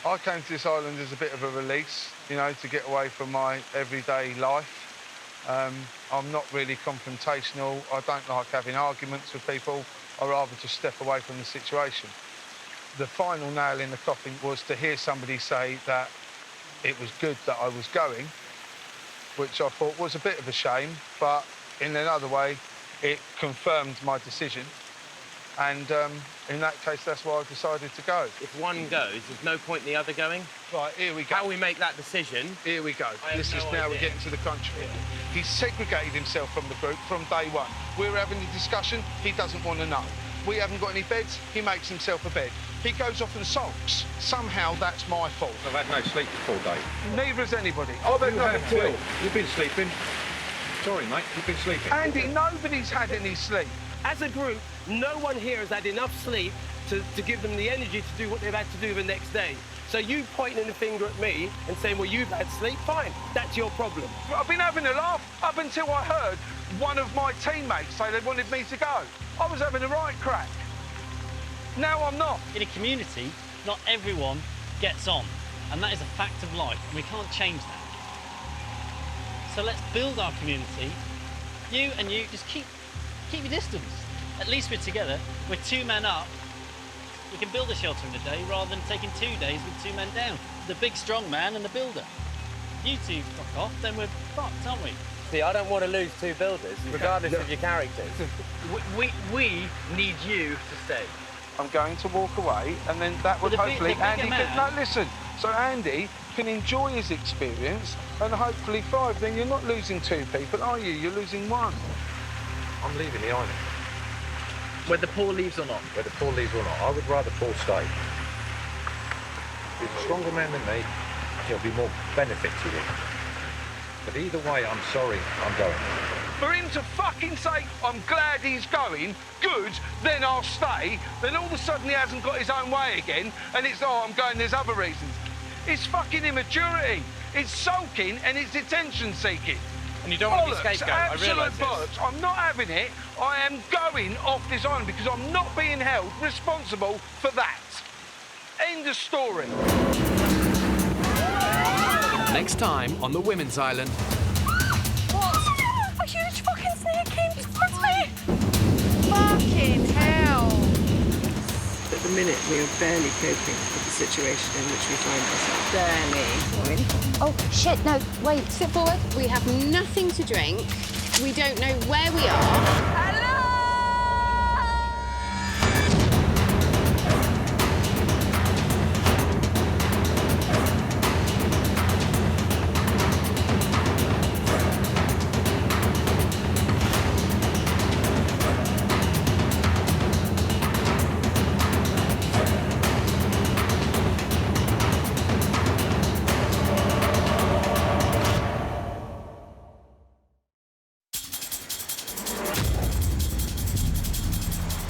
S19: I came to this island as a bit of a release, you know, to get away from my everyday life. I'm not really confrontational. I don't like having arguments with people. I'd rather just step away from the situation. The final nail in the coffin was to hear somebody say that it was good that I was going, which I thought was a bit of a shame, but in another way, it confirmed my decision. And in that case, that's why I decided to go.
S7: If one goes, there's no point in the other going.
S19: Right, here we go.
S7: How we make that decision?
S19: Here we go. This is now we're getting to the crunch bit. He's segregated himself from the group from day one. We're having a discussion, he doesn't want to know. We haven't got any beds, he makes himself a bed. He goes off and sulks. Somehow that's my fault.
S13: I've had no sleep for 4 days.
S19: Neither has anybody. I've had nothing to eat.
S13: You've been sleeping. Sorry, mate, you've been sleeping.
S19: Andy, nobody's had any sleep.
S4: As a group, no one here has had enough sleep to give them the energy to do what they've had to do the next day. So you pointing the finger at me and saying, well, you've had sleep, fine, that's your problem.
S19: I've been having a laugh up until I heard one of my teammates say they wanted me to go. I was having a right crack. Now I'm not.
S14: In a community, not everyone gets on, and that is a fact of life, and we can't change that. So let's build our community. You and you, just keep your distance. At least we're together. We're 2 men up. We can build a shelter in a day rather than taking 2 days with 2 men down. The big strong man and the builder. You two fuck off, then we're fucked, aren't we?
S5: See, I don't want to lose 2 builders, regardless of your characters.
S21: We need you to stay.
S19: I'm going to walk away, and then that would hopefully Andy can. No, listen. So Andy can enjoy his experience and hopefully thrive. Then you're not losing 2 people, are you? You're losing 1.
S13: I'm leaving the island.
S21: Whether Paul leaves or not?
S13: Whether Paul leaves or not, I would rather Paul stay. He's a stronger man than me. He'll be more benefit to him. But either way, I'm sorry, I'm going.
S19: For him to fucking say, I'm glad he's going, good, then I'll stay, then all of a sudden he hasn't got his own way again, and it's, oh, I'm going, there's other reasons. It's fucking immaturity. It's sulking and it's attention seeking.
S22: And you don't want to be scapegoat, I realise this.
S19: Bollocks. I'm not having it. I am going off this island because I'm not being held responsible for that. End of story.
S2: Next time on the Women's Island.
S8: What? A huge fucking snake came towards me! Fucking hell!
S18: At the minute, we are barely coping with the situation in which we find ourselves. Barely.
S23: Oh, shit, no, wait, sit forward. We have nothing to drink. We don't know where we are.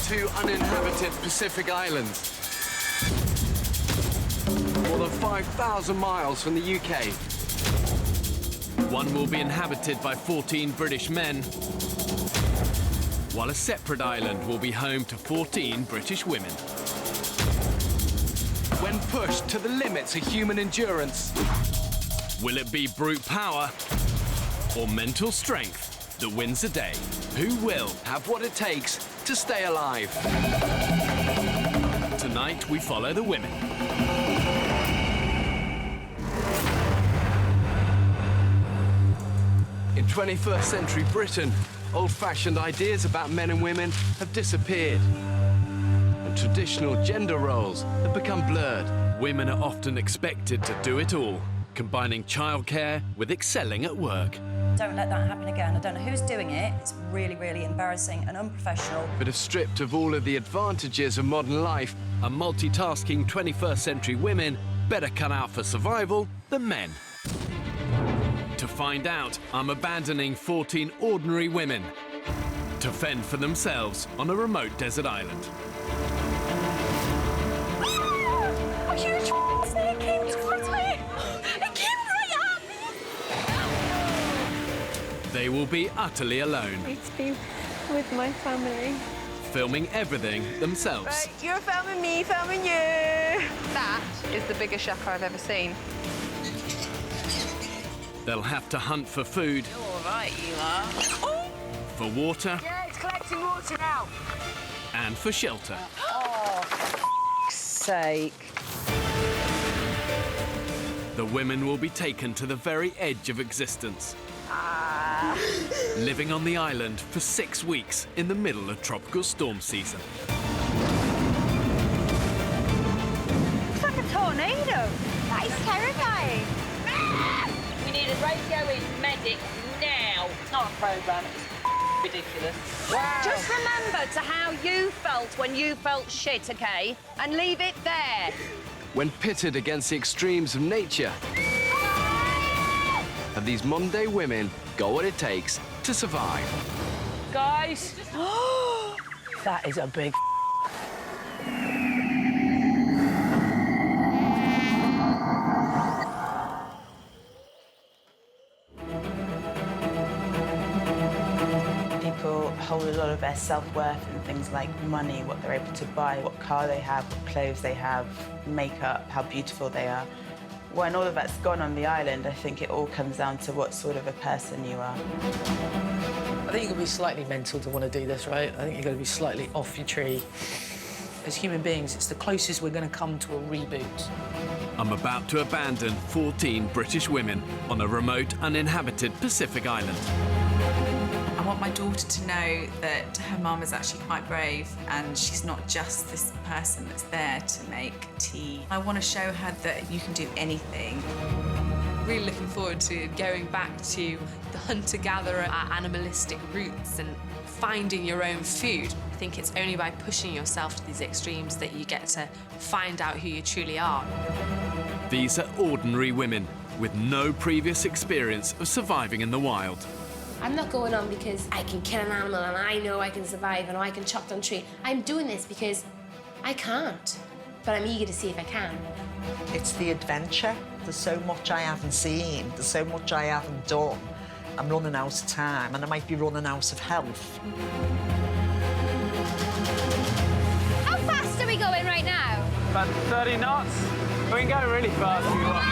S1: Two uninhabited Pacific islands. More than 5,000 miles from the UK.
S2: One will be inhabited by 14 British men, while a separate island will be home to 14 British women.
S1: When pushed to the limits of human endurance,
S2: will it be brute power or mental strength that wins the day?
S1: Who will have what it takes to stay alive?
S2: Tonight we follow the women.
S1: In 21st century Britain, old-fashioned ideas about men and women have disappeared. And traditional gender roles have become blurred.
S2: Women are often expected to do it all, combining childcare with excelling at work.
S24: Don't let that happen again. I don't know who's doing it. It's really, really embarrassing and unprofessional.
S1: But if stripped of all of the advantages of modern life,
S2: and multitasking 21st century women better cut out for survival than men. To find out, I'm abandoning 14 ordinary women to fend for themselves on a remote desert island.
S8: A huge snake came towards me! It came right at me!
S2: They will be utterly alone,
S18: I need to be with my family.
S2: filming everything themselves.
S18: Right, you're filming me, filming you! That is the biggest shocker I've ever seen.
S2: They'll have to hunt for food,
S18: You're all right, you are. Oh!
S2: for water,
S18: Yeah, it's collecting water now.
S2: and for shelter.
S18: Oh, for f***'s sake.
S2: The women will be taken to the very edge of existence, living on the island for 6 weeks in the middle of tropical storm season.
S8: It's like a tornado. That is terrifying.
S25: We need a radio-in medic now.
S24: It's not a programme, it's ridiculous.
S18: Wow.
S24: Just remember to how you felt when you felt shit, OK? And leave it there.
S1: when pitted against the extremes of nature, have these modern-day women got what it takes to survive?
S25: Guys, that is a big
S18: People hold a lot of their self-worth in things like money, what they're able to buy, what car they have, what clothes they have, makeup, how beautiful they are. When all of that's gone on the island, I think it all comes down to what sort of a person you are.
S25: I think you've got to be slightly mental to want to do this, right? I think you've got to be slightly off your tree. As human beings, it's the closest we're going to come to a reboot.
S2: I'm about to abandon 14 British women on a remote, uninhabited Pacific island.
S26: I want my daughter to know that her mum is actually quite brave and she's not just this person that's there to make tea. I want to show her that you can do anything.
S27: Really looking forward to going back to the hunter-gatherer, our animalistic roots and finding your own food. I think it's only by pushing yourself to these extremes that you get to find out who you truly are.
S2: These are ordinary women with no previous experience of surviving in the wild.
S3: I'm not going on because I can kill an animal and I know I can survive and I can chop down a tree. I'm doing this because I can't, but I'm eager to see if I can.
S6: It's the adventure. There's so much I haven't seen. There's so much I haven't done. I'm running out of time and I might be running out of health.
S23: How fast are we going right now?
S22: About 30 knots. We can go really fast if you want.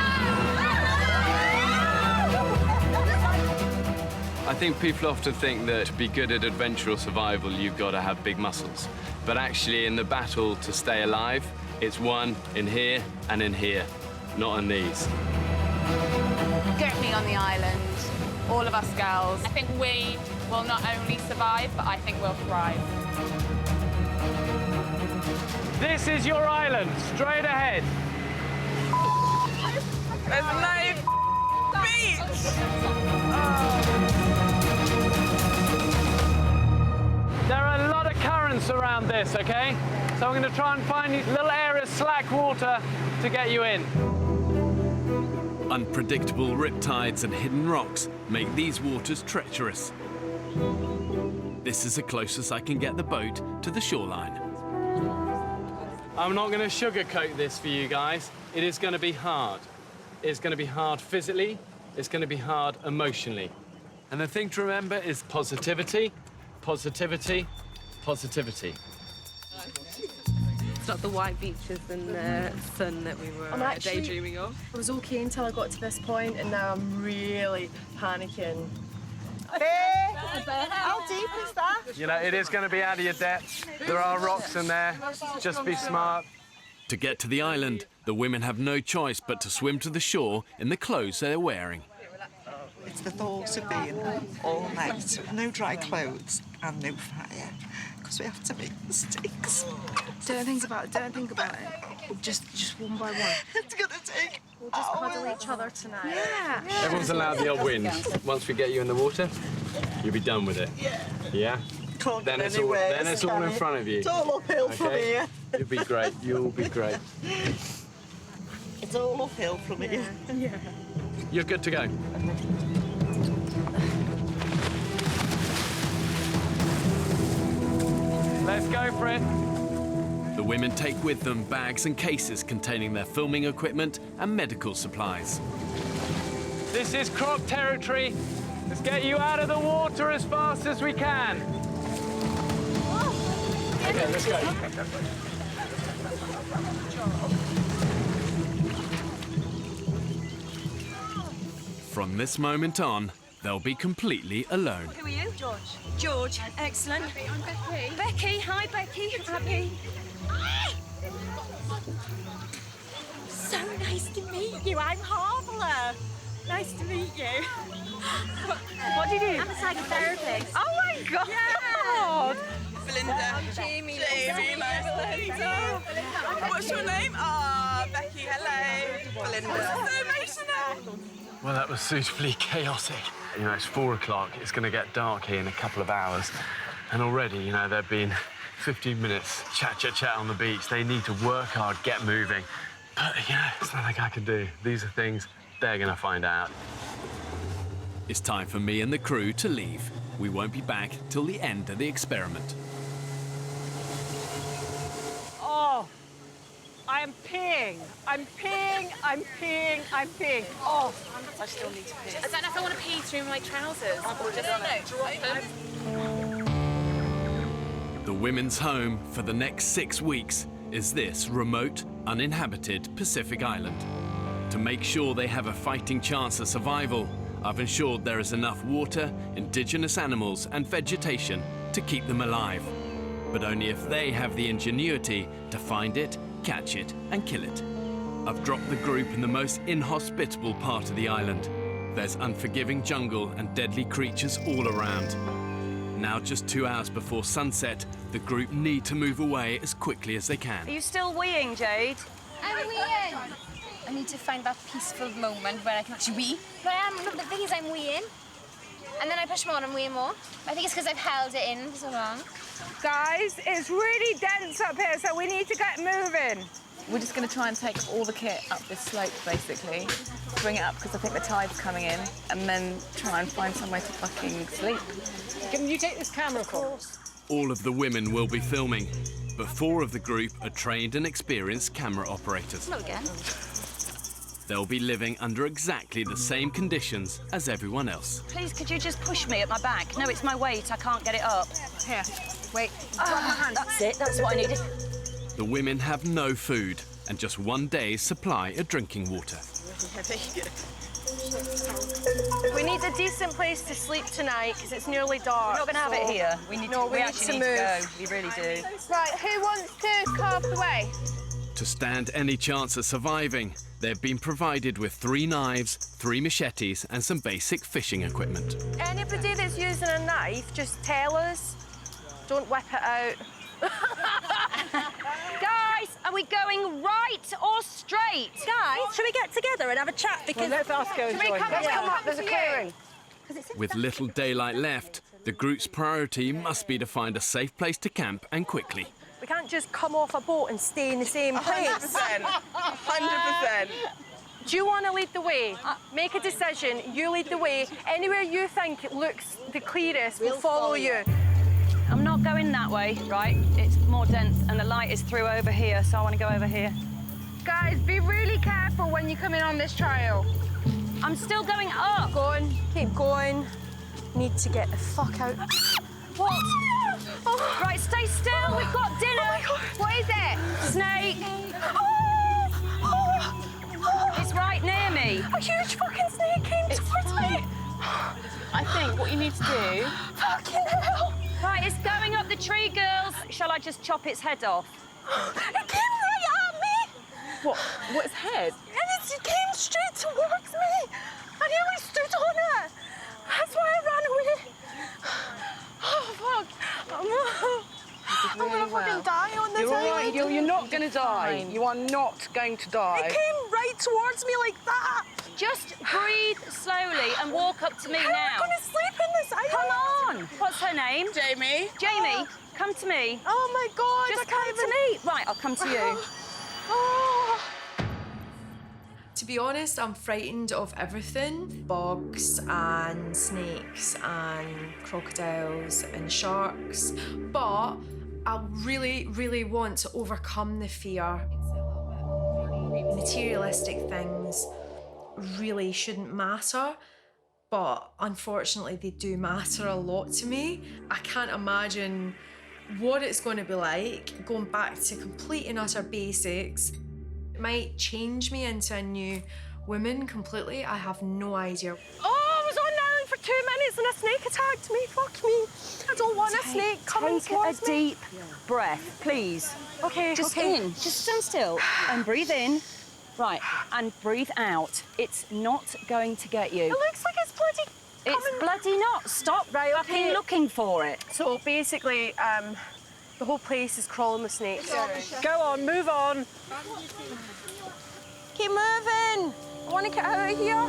S1: I think people often think that to be good at adventure or survival, you've got to have big muscles. But actually, in the battle to stay alive, it's one in here and in here, not on these.
S10: Get me on the island, all of us girls. I think we will not only survive, but I think we'll thrive.
S22: This is your island, straight ahead.
S6: There's no beach!
S22: There are a lot of currents around this, okay? So I'm going to try and find these little areas of slack water to get you in.
S2: Unpredictable riptides and hidden rocks make these waters treacherous. This is the closest I can get the boat to the shoreline.
S1: I'm not going to sugarcoat this for you guys. It is going to be hard. It's going to be hard physically. It's going to be hard emotionally. And the thing to remember is positivity, positivity, positivity.
S11: It's not the white beaches and the sun that we were daydreaming of.
S12: I was okay until I got to this point, and now I'm really panicking.
S6: How deep is that?
S1: You know, it is going to be out of your depth. There are rocks in there. Just be smart.
S2: To get to the island, the women have no choice but to swim to the shore in the clothes they're wearing.
S6: It's the thought of being all night, no dry clothes and no fire, because we have to make mistakes.
S12: Don't think about it. Just one by one.
S6: It's gonna take
S12: We'll just cuddle each other tonight.
S6: Yeah.
S1: Everyone's allowed the odd wind. Once we get you in the water, you'll be done with it. Yeah?
S6: Can't
S1: Then
S6: get
S1: it's
S6: anywhere,
S1: all, then it's all in front of you.
S6: It's all uphill from here.
S1: You'll be great. You'll be great.
S6: It's all uphill from here. Yeah.
S1: You're good to go.
S22: Let's go for it.
S2: The women take with them bags and cases containing their filming equipment and medical supplies.
S22: This is croc territory. Let's get you out of the water as fast as we can. Okay, let's go.
S2: From this moment on, they'll be completely alone.
S8: Who are you? George. George, excellent. I'm Becky. Becky, hi Becky. Happy. So nice to meet you. I'm Harvella. Nice to meet you. What do you do? I'm a psychotherapist. Oh my God. Yeah.
S6: Belinda.
S8: Jamie.
S6: Nice to meet you. What's your name? Becky, hello. Belinda. So emotional.
S1: Well, that was suitably chaotic. You know, it's 4 o'clock. It's going to get dark here in a couple of hours. And already, you know, there've been 15 minutes chat on the beach. They need to work hard, get moving. But, you know, it's nothing I can do. These are things they're going to find out.
S2: It's time for me and the crew to leave. We won't be back till the end of the experiment.
S24: Oh, I'm peeing. I'm peeing. I'm peeing. I'm peeing. Oh, I still need to pee.
S27: I don't know if I want to pee through my trousers.
S2: The women's home for the next 6 weeks is this remote, uninhabited Pacific island. To make sure they have a fighting chance of survival, I've ensured there is enough water, indigenous animals and vegetation to keep them alive. But only if they have the ingenuity to find it, catch it and kill it. I've dropped the group in the most inhospitable part of the island. There's unforgiving jungle and deadly creatures all around. Now just 2 hours before sunset, the group need to move away as quickly as they can.
S24: Are you still weeing, Jade?
S23: I'm weeing. I need to find that peaceful moment where I can actually wee. But the thing is I'm weeing, and then I push more and I'm weeing more. I think it's because I've held it in for so long.
S24: Guys, it's really dense up here, so we need to get moving.
S11: We're just going to try and take all the kit up this slope, basically.
S4: bring it up because I think the tide's coming in, and then try and find somewhere to fucking sleep.
S24: Can you take this camera, of course?
S2: All of the women will be filming, but 4 of the group are trained and experienced camera operators.
S4: Hello again.
S2: They'll be living under exactly the same conditions as everyone else.
S4: Please, could you just push me at my back? No, it's my weight. I can't get it up.
S24: Here, wait. Grab my hand.
S4: That's it. That's what I needed.
S2: The women have no food and just 1 day's supply of drinking water.
S12: We need a decent place to sleep tonight because it's nearly dark.
S4: We're not going to have it here. We need to. We actually need to go. We really do.
S12: Right, who wants to carve the way?
S2: To stand any chance of surviving, they've been provided with 3 knives, 3 machetes, and some basic fishing equipment.
S12: Anybody that's using a knife, just tell us. Don't whip it out.
S4: Guys, are we going right or straight?
S24: Guys, should we get together and have a chat? Because let's ask her. Let's come up. There's a clearing.
S2: With little daylight left, the group's priority must be to find a safe place to camp, and quickly.
S12: We can't just come off a boat and stay in the same place.
S4: 100%. 100%.
S12: Do you want to lead the way? Make a decision. You lead the way. Anywhere you think it looks the clearest, we'll follow you.
S4: I'm not going that way, right? It's more dense and the light is through over here, so I want to go over here.
S12: Guys, be really careful when you come in on this trail.
S4: I'm still going up.
S12: Keep going. Keep going. Need to get the fuck out.
S4: What? Oh. Right, stay still. We've got dinner.
S12: Oh my God.
S4: What is it? Snake. It's right near me.
S12: A huge fucking snake came towards me.
S4: I think what you need to do...
S12: Fucking hell.
S4: Right, it's going up the tree, girls. Shall I just chop its head off?
S12: It came right at me.
S4: What? What's head?
S12: And it came straight towards me. I nearly stood on it. That's why I ran away. Oh, fuck. I'm gonna fucking die on this island.
S24: You're not gonna die. You are not going to die.
S12: It came right towards me like that.
S4: Just breathe slowly and walk up to me
S12: How
S4: now.
S12: am I gonna sleep in this island?
S4: Come on. What's her name?
S12: Jamie.
S4: Jamie, come to me.
S12: Oh my God.
S4: Just come to me. Right, I'll come to you.
S12: Oh.
S11: To be honest, I'm frightened of everything. Bogs and snakes and crocodiles and sharks. But I really, really want to overcome the fear. Materialistic things really shouldn't matter, but unfortunately they do matter a lot to me. I can't imagine what it's going to be like going back to complete and utter basics. It might change me into a new woman completely. I have no idea.
S12: Oh, I was on the island for 2 minutes and a snake attacked me. Fuck me. I don't want a snake coming towards me.
S4: Take a deep breath, please.
S12: Okay,
S4: Just
S12: okay.
S4: in. Just stand still and breathe in. Right, and breathe out. It's not going to get you.
S12: It looks like it's bloody
S4: It's bloody not. Stop fucking looking for it.
S12: So basically, the whole place is crawling with snakes. Go on, move on. Keep moving. I want to get out of here.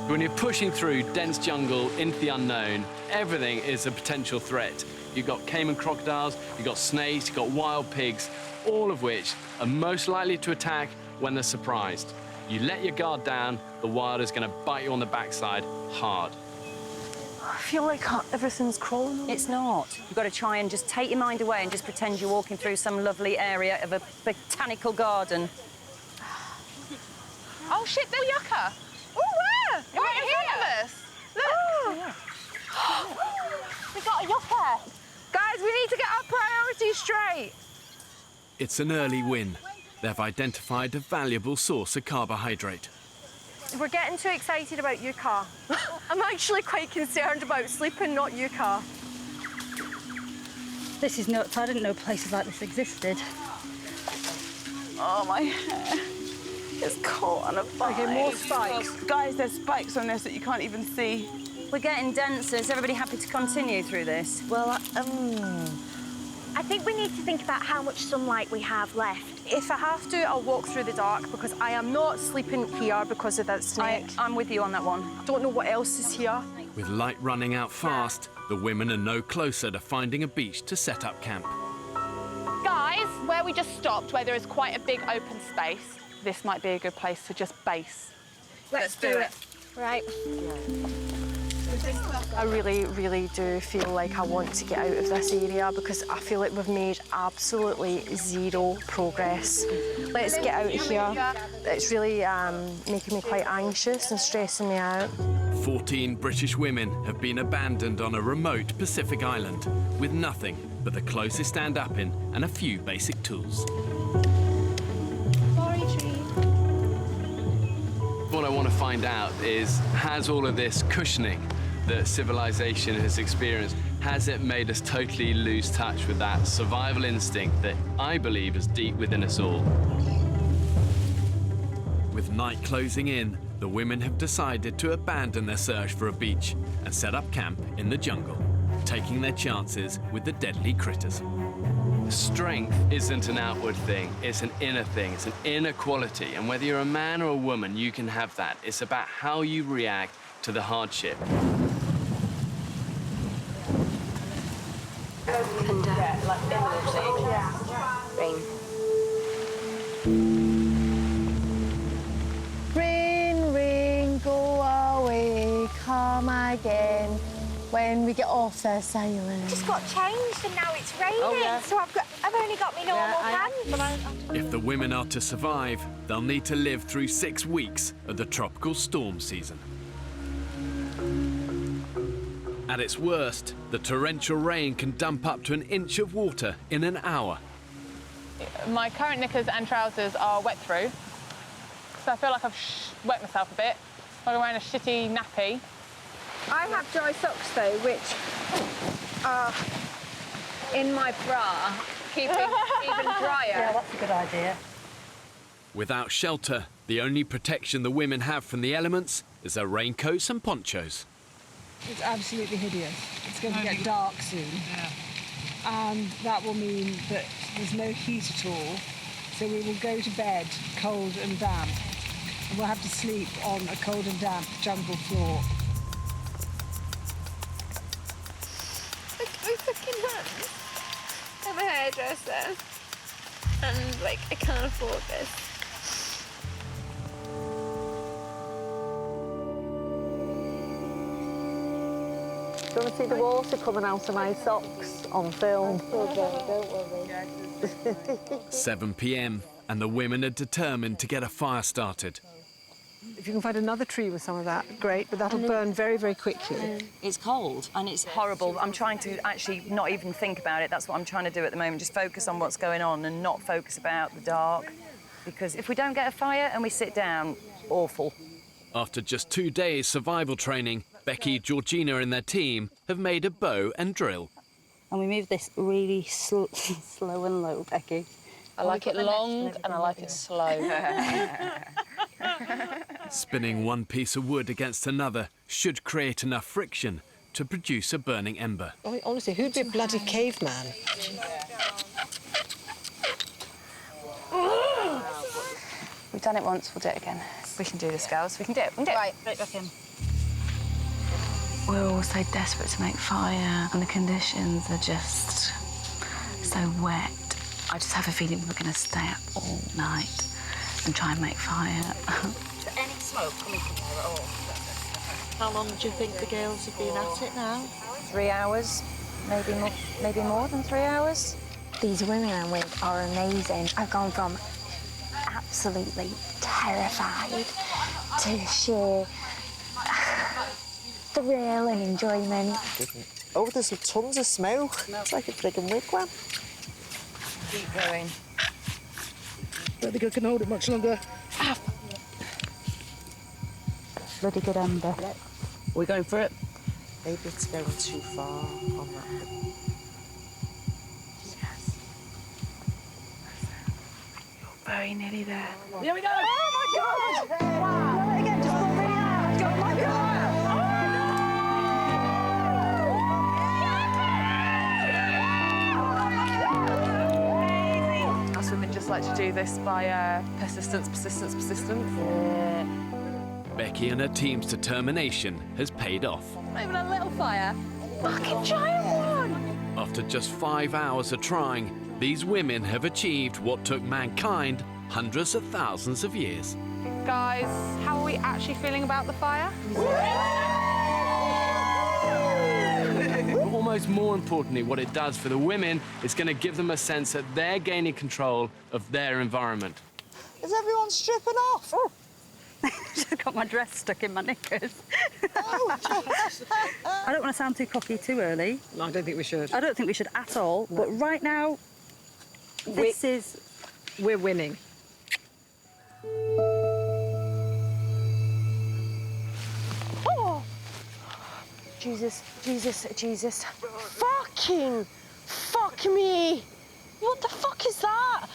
S1: When you're pushing through dense jungle into the unknown, everything is a potential threat. You've got caiman crocodiles, you've got snakes, you've got wild pigs, all of which are most likely to attack when they're surprised. You let your guard down, the wild is going to bite you on the backside hard.
S12: I feel like everything's crawling.
S4: It's not. You've got to try and just take your mind away and just pretend you're walking through some lovely area of a botanical garden.
S12: Oh shit, they're yucca. Oh, where? Right in front of us. Look. Oh. We got a yucca. Guys, we need to get our priorities straight.
S2: It's an early win. They've identified a valuable source of carbohydrate.
S12: We're getting too excited about yucca. I'm actually quite concerned about sleeping, not yucca.
S7: This is nuts. I didn't know places like this existed.
S4: Oh, my hair. It's caught on a bite.
S12: Okay, more spikes.
S4: Guys, there's spikes on this that you can't even see. We're getting denser. Is everybody happy to continue through this?
S8: Well, I think we need to think about how much sunlight we have left.
S12: If I have to, I'll walk through the dark because I am not sleeping here because of that snake.
S4: I'm with you on that one.
S12: I don't know what else is here.
S2: With light running out fast, the women are no closer to finding a beach to set up camp.
S10: Guys, where we just stopped, where there is quite a big open space, this might be a good place to just base.
S23: Let's do it. Right.
S5: I really do feel like I want to get out of this area because I feel like we've made absolutely zero progress. Let's get out of here. It's really making me quite anxious and stressing me out.
S2: 14 British women have been abandoned on a remote Pacific island with nothing but the closest stand-up-in and a few basic tools.
S1: What I want to find out is, has all of this cushioning that civilization has experienced, has it made us totally lose touch with that survival instinct that I believe is deep within us all?
S2: With night closing in, the women have decided to abandon their search for a beach and set up camp in the jungle, taking their chances with the deadly critters.
S1: Strength isn't an outward thing, it's an inner thing, it's an inner quality. And whether you're a man or a woman, you can have that. It's about how you react to the hardship.
S5: Rain, rain, go away, come again when we get off this island.
S23: Just got changed and now it's raining, so I've only got my normal pants.
S2: If the women are to survive, they'll need to live through 6 weeks of the tropical storm season. At its worst, the torrential rain can dump up to an inch of water in an hour.
S10: My current knickers and trousers are wet through, so I feel like I've wet myself a bit. I'm wearing a shitty nappy.
S4: I have dry socks though, which are in my bra, keeping even drier.
S25: Yeah, that's a good idea.
S2: Without shelter, the only protection the women have from the elements is their raincoats and ponchos.
S9: It's absolutely hideous. It's going to get dark soon. And that will mean that there's no heat at all. So we will go to bed cold and damp. And we'll have to sleep on a cold and damp jungle floor.
S23: Look at my fucking hands. I'm a hairdresser. And, like, I can't afford this.
S25: Do you want to see the water coming out of my socks on film? Don't worry.
S2: 7 p.m. and the women are determined to get a fire started.
S9: If you can find another tree with some of that, great, but that'll burn very, very quickly.
S4: It's cold and it's horrible. I'm trying to actually not even think about it. That's what I'm trying to do at the moment, just focus on what's going on and not focus about the dark. Because if we don't get a fire and we sit down, awful.
S2: After just 2 days survival training, Becky, Georgina and their team have made a bow and drill.
S7: And we move this really slow and low, Becky.
S10: I like it long and I like it slow.
S2: Spinning one piece of wood against another should create enough friction to produce a burning ember.
S9: I mean, honestly, who'd be a bloody caveman?
S4: We've done it once, we'll do it again. We can do this, girls. We can do it. We can do it.
S7: Right back in.
S18: We're all so desperate to make fire, and the conditions are just so wet. I just have a feeling we're going to stay up all night and try and make fire.
S7: Is there any smoke coming from there at all?
S6: How long do you think the girls have been at it now?
S4: 3 hours, maybe more than 3 hours.
S5: These women I'm with are amazing. I've gone from absolutely terrified to sheer thrill and enjoyment.
S6: Oh, there's tons of smoke. It's like a friggin' wigwam.
S4: Keep going.
S9: Don't think I can hold it much longer.
S7: Bloody good ember.
S6: We're going for it. Maybe it's going too far on that.
S18: Yes. You're very nearly there.
S9: Here we go!
S7: Oh my God! Wow! Again, just pull really hard. Oh my God!
S10: Us women just like to do this by persistence.
S2: Becky and her team's determination has paid off.
S10: Not even a little fire.
S23: Fucking giant one!
S2: After just 5 hours of trying, these women have achieved what took mankind hundreds of thousands of years.
S10: Guys, how are we actually feeling about the fire?
S1: But almost more importantly, what it does for the women is going to give them a sense that they're gaining control of their environment.
S7: Is everyone stripping off?
S13: Oh. Just got my dress stuck in my knickers.
S7: Oh.
S13: I don't want to sound too cocky too early.
S24: No, I don't think we should.
S13: I don't think we should at all. No. But right now,
S24: we're winning.
S5: Oh! Jesus, Jesus, Jesus. Fuck me! What the fuck is that?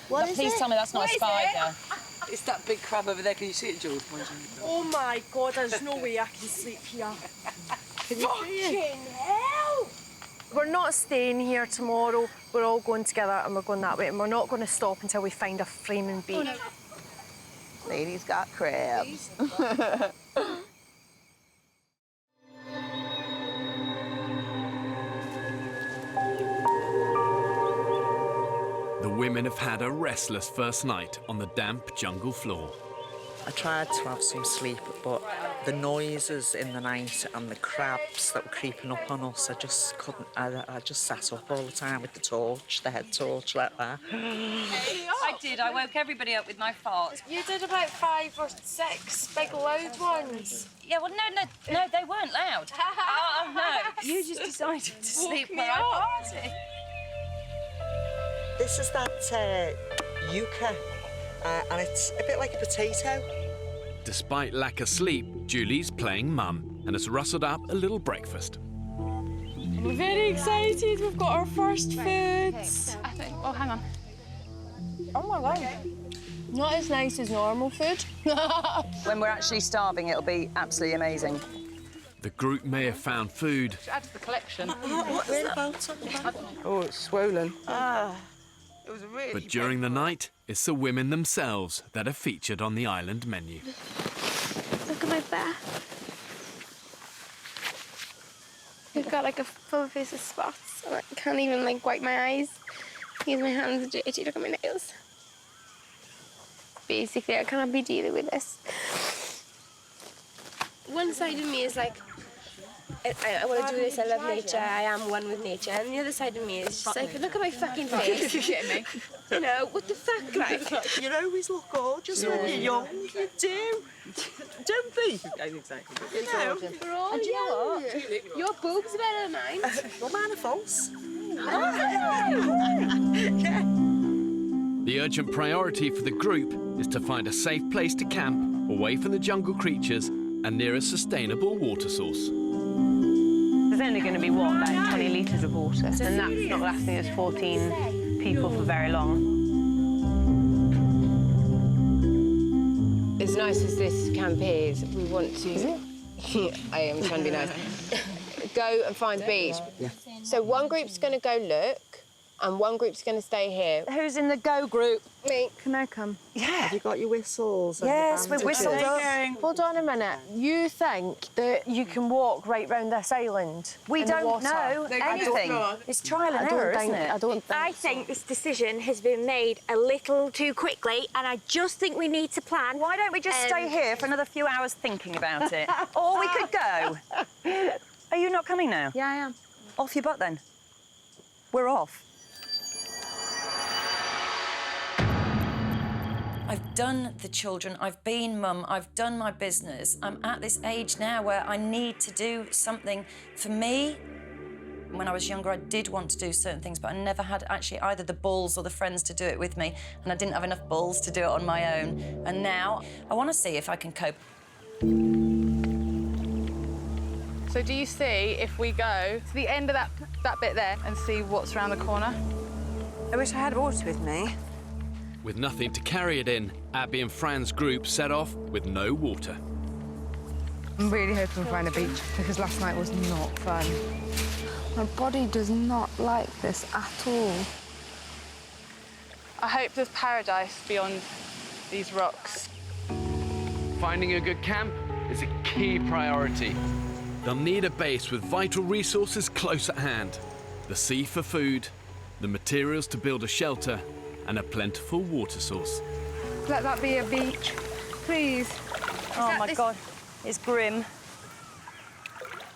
S4: Please tell me that's not a spider.
S25: It's that big crab over there. Can you see it, Jules?
S5: Oh my God, there's no way I can sleep here. Fucking hell! We're not staying here tomorrow. We're all going together and we're going that way, and we're not going to stop until we find a framing beach. Oh, no.
S7: Lady's got crabs.
S2: The women have had a restless first night on the damp jungle floor.
S6: I tried to have some sleep, but the noises in the night and the crabs that were creeping up on us, I just couldn't. I just sat up all the time with the torch, the head torch like that.
S4: I did. I woke everybody up with my farts.
S5: You did about 5 or 6 big loud ones.
S4: Yeah, well, no, they weren't loud. Oh, no. You just decided to sleep where I farted.
S6: This is that yucca, and it's a bit like a potato.
S2: Despite lack of sleep, Julie's playing mum and has rustled up a little breakfast.
S5: We're very excited. We've got our first foods.
S10: I think. Oh, hang on.
S5: Oh my God. Not as nice as normal food.
S4: When we're actually starving, it'll be absolutely amazing.
S2: The group may have found food.
S10: Add to the collection.
S24: Oh, it's swollen.
S7: It was really
S2: But during the night, it's the women themselves that are featured on the island menu.
S23: Look at my back. I've got like a full face of spots. I can't even like wipe my eyes because my hands are dirty. Look at my nails. Basically, I can't be dealing with this. One side of me is like, I want to do this, I love nature, I am one with nature. And the other side of me is just like, look at my fucking face.
S10: You're kidding me.
S23: You know, what the fuck, like?
S6: You always look gorgeous when you're young, you do. Don't they?
S24: Exactly.
S6: You know.
S23: We're all young. Your boobs are better than mine.
S6: Well, mine are false.
S2: The urgent priority for the group is to find a safe place to camp, away from the jungle creatures and near a sustainable water source.
S14: There's only going to be, what, about 20 litres of water, and that's not lasting us 14 people for very long.
S15: As nice as this camp is, we want to... I am trying to be nice. Go and find the beach.
S6: Yeah.
S15: So one group's going to go look, and one group's going to stay here.
S5: Who's in the go group?
S15: Me.
S5: Can I come?
S6: Yeah. Have you got your whistles?
S5: Yes, we're
S6: whistling.
S5: Hold on a minute. You think that you can walk right round this island?
S4: We
S5: in the
S4: don't
S5: water?
S4: know anything. It's trial and error, isn't it?
S16: I think this decision has been made a little too quickly, and I just think we need to plan.
S4: Why don't we just stay here for another few hours thinking about it? Or we could go. Are you not coming now?
S15: Yeah, I am.
S4: Off your butt, then. We're off. I've done the children, I've been mum, I've done my business. I'm at this age now where I need to do something for me. When I was younger, I did want to do certain things, but I never had actually either the balls or the friends to do it with me, and I didn't have enough balls to do it on my own. And now, I want to see if I can cope.
S10: So do you see if we go to the end of that bit there and see what's around the corner?
S16: I wish I had water with me.
S2: With nothing to carry it in, Abby and Fran's group set off with no water.
S9: I'm really hoping we find a beach, because last night was not fun. My body does not like this at all.
S10: I hope there's paradise beyond these rocks.
S1: Finding a good camp is a key priority.
S2: They'll need a base with vital resources close at hand. The sea for food, the materials to build a shelter, and a plentiful water source.
S9: Let that be a beach.
S14: degrees.
S4: Oh my God, it's grim.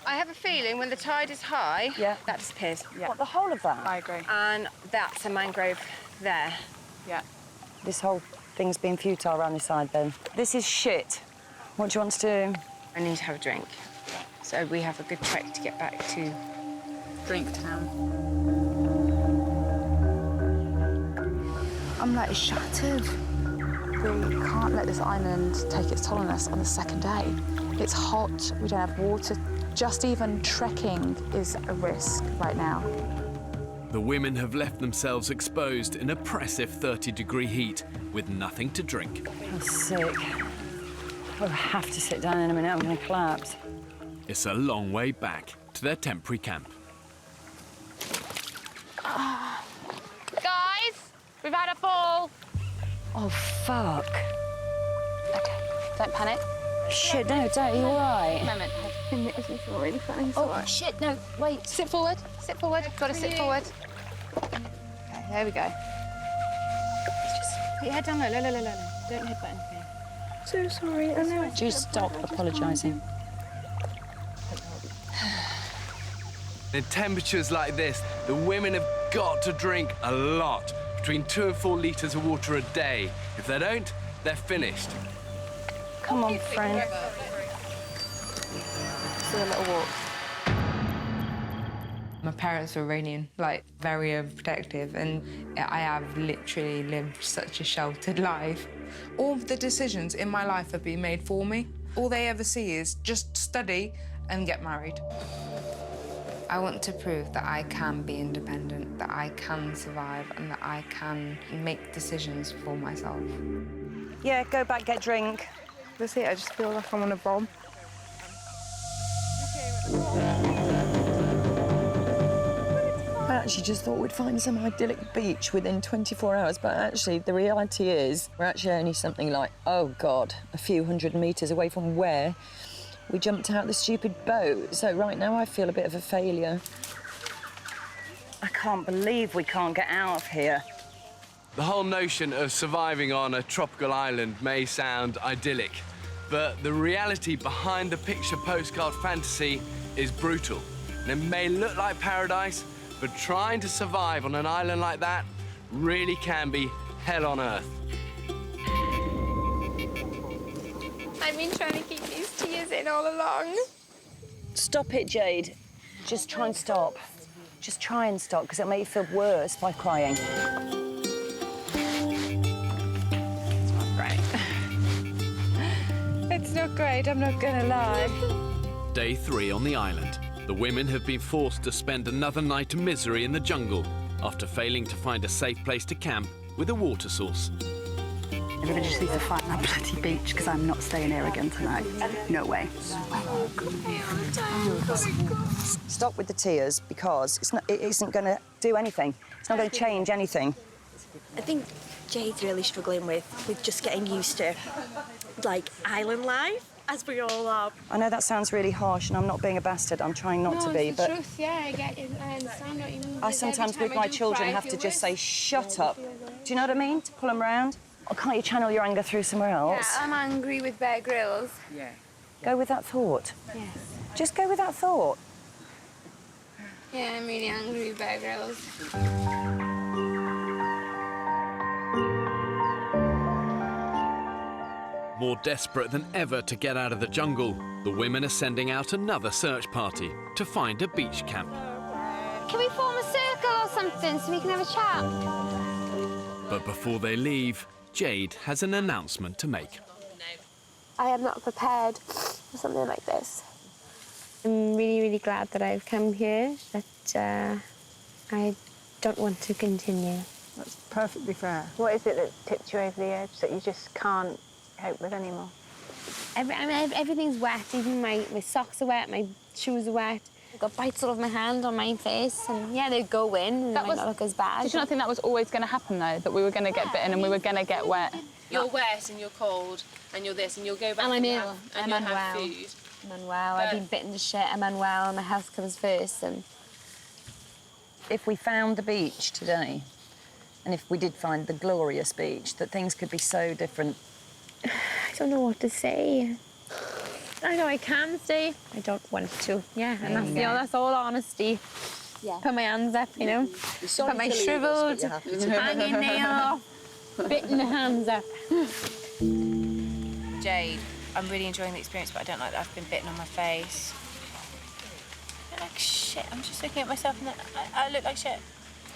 S15: I have a feeling when the tide is high, that disappears.
S4: Yeah. What, the whole of that?
S14: I agree.
S15: And that's a mangrove there.
S14: Yeah.
S4: This whole thing's been futile around this side then. This is shit. What do you want to do?
S15: I need to have a drink. So we have a good trek to get back to Drink Town.
S3: I'm like shattered. We can't let this island take its toll on us on the second day. It's hot, we don't have water. Just even trekking is a risk right now.
S2: The women have left themselves exposed in oppressive 30-degree heat with nothing to drink.
S4: I'm sick. I have to sit down in a minute, I'm going to collapse.
S2: It's a long way back to their temporary camp.
S10: Guys, we've had a fall.
S4: Oh, fuck.
S10: Okay, don't panic.
S4: Shit, no, don't. Are you all right?
S10: Moment.
S23: Oh, shit, no, wait.
S10: Sit forward. Sit forward. Got to sit forward. Okay, there we go. Just put your head down low. Low. Don't headbutt anything.
S23: So sorry, I know.
S4: Do stop apologising.
S1: In temperatures like this, the women have got to drink a lot, between 2 and 4 litres of water a day. If they don't, they're finished.
S4: Come on, friend.
S3: Do a little walk.
S17: My parents were Iranian, like very overprotective, and I have literally lived such a sheltered life. All of the decisions in my life have been made for me. All they ever see is just study and get married. I want to prove that I can be independent, that I can survive, and that I can make decisions for myself.
S4: Yeah, go back, get drink.
S3: That's it, I just feel like I'm on a bomb.
S19: I actually just thought we'd find some idyllic beach within 24 hours, but actually the reality is we're actually only something like, oh God, a few hundred metres away from where we jumped out the stupid boat. So right now I feel a bit of a failure.
S4: I can't believe we can't get out of here.
S1: The whole notion of surviving on a tropical island may sound idyllic, but the reality behind the picture postcard fantasy is brutal. And it may look like paradise, but trying to survive on an island like that really can be hell on earth.
S23: I've been trying to keep these tears in all along.
S4: Stop it, Jade. Just try and stop. Just try and stop, because it'll make you feel worse by crying.
S23: It's not great, I'm not gonna lie.
S2: Day 3 on the island. The women have been forced to spend another night of misery in the jungle after failing to find a safe place to camp with a water source.
S13: Everybody just needs to find that bloody beach, because I'm not staying here again tonight. No way.
S19: Stop with the tears, because it isn't going to do anything. It's not going to change anything.
S16: I think Jade's really struggling with just getting used to, like, island life, as we all are.
S19: I know that sounds really harsh, and I'm not being a bastard. I'm trying not to be, but
S23: Truth, yeah, I get it. I understand what you mean.
S19: I sometimes, with my children, have to just say, shut up. Do you know what I mean? To pull them round. Or can't you channel your anger through somewhere else?
S23: Yeah, I'm angry with Bear Grylls.
S19: Yeah. Go with that thought.
S23: Yes.
S19: Just go with that thought.
S23: Yeah, I'm really angry with Bear Grylls.
S2: More desperate than ever to get out of the jungle, the women are sending out another search party to find a beach camp.
S23: Can we form a circle or something so we can have a chat?
S2: But before they leave, Jade has an announcement to make.
S23: I am not prepared for something like this. I'm really, really glad that I've come here, but I don't want to continue.
S13: That's perfectly fair. What is it that tipped you over the edge that you just can't cope with anymore?
S23: Everything's wet, even my socks are wet, my shoes are wet. I've got bites all over my hand, on my face, and yeah, they go in, and that look as bad.
S10: Did you not think that was always going to happen, though? That we were going to get bitten and we were going to get wet?
S15: You're wet and you're cold and you're this and you'll go back
S23: and I'm ill.
S15: have, and
S23: I'm
S15: you'll
S23: unwell.
S15: have food.
S23: I'm unwell. I've been bitten to shit. I'm unwell. My health comes first. And
S19: If we found the beach today, and if we did find the glorious beach, that things could be so different.
S23: I don't know what to say. I know I can stay. I don't want to. Yeah, and that's, that's all honesty. Yeah. Put my hands up, you know. Put my shriveled, hanging nail off, bitten hands up.
S8: Jade, I'm really enjoying the experience, but I don't like that I've been bitten on my face. I look like shit. I'm just looking at myself and I look like shit.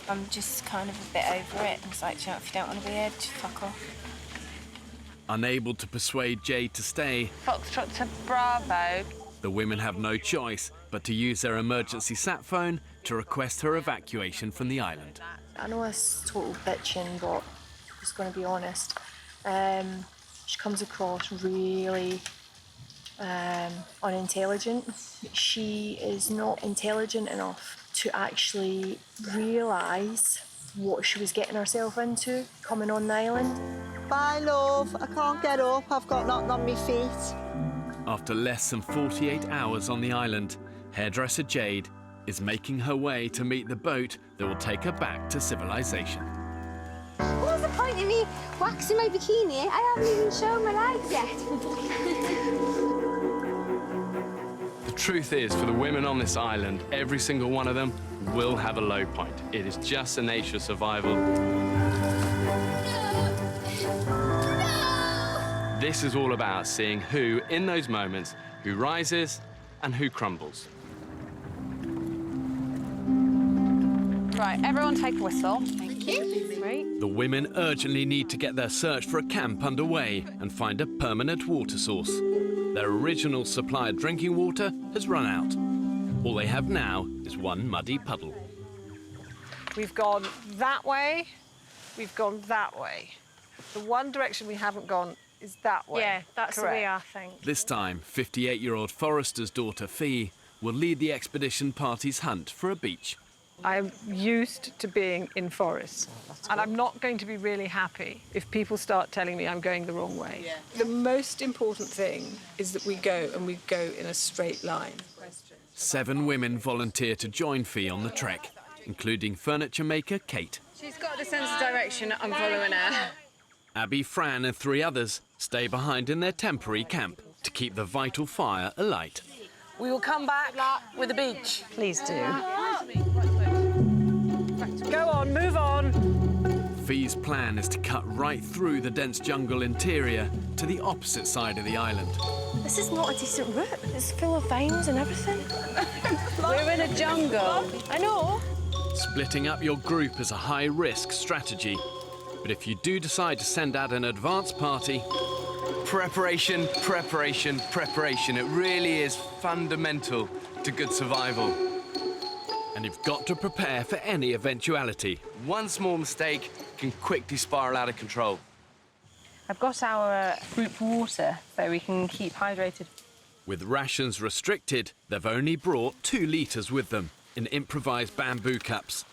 S8: I'm just kind of a bit over it. It's like, you know, if you don't want to be here, just fuck off.
S2: Unable to persuade Jade to stay,
S10: Foxtrot to Bravo.
S2: the women have no choice but to use their emergency sat phone to request her evacuation from the island.
S5: I know it's total bitching, but I'm just going to be honest. She comes across really unintelligent. She is not intelligent enough to actually realise what she was getting herself into coming on the island.
S7: Bye, love. I can't get up. I've got nothing on my feet.
S2: After less than 48 hours on the island, hairdresser Jade is making her way to meet the boat that will take her back to civilization.
S23: What was the point of me waxing my bikini? I haven't even shown my legs yet.
S1: The truth is, for the women on this island, every single one of them will have a low point. It is just the nature of survival. This is all about seeing who, in those moments, who rises and who crumbles.
S10: Right, everyone take a whistle. Thank you. Great.
S2: The women urgently need to get their search for a camp underway and find a permanent water source. Their original supply of drinking water has run out. All they have now is one muddy puddle.
S24: We've gone that way, we've gone that way. The one direction we haven't gone is that way.
S5: Yeah, that's
S24: correct.
S5: the way I think.
S2: This time, 58-year-old Forrester's daughter Fee will lead the expedition party's hunt for a beach.
S24: I'm used to being in forests, and I'm not going to be really happy if people start telling me I'm going the wrong way. Yeah. The most important thing is that we go, and we go in a straight line.
S2: 7 women volunteer to join Fee on the trek, including furniture maker Kate.
S5: She's got the sense of direction. I'm following her.
S2: Abby, Fran and 3 others stay behind in their temporary camp to keep the vital fire alight.
S24: We will come back with a beach.
S4: Please do.
S24: Go on, move on.
S2: Fee's plan is to cut right through the dense jungle interior to the opposite side of the island.
S5: This is not a decent route. It's full of vines and everything.
S4: We're in a jungle.
S5: I know.
S2: Splitting up your group is a high-risk strategy. But if you do decide to send out an advance party...
S1: Preparation, preparation, preparation. It really is fundamental to good survival.
S2: And you've got to prepare for any eventuality.
S1: One small mistake can quickly spiral out of control.
S4: I've got our group water so we can keep hydrated.
S2: With rations restricted, they've only brought 2 litres with them in improvised bamboo cups.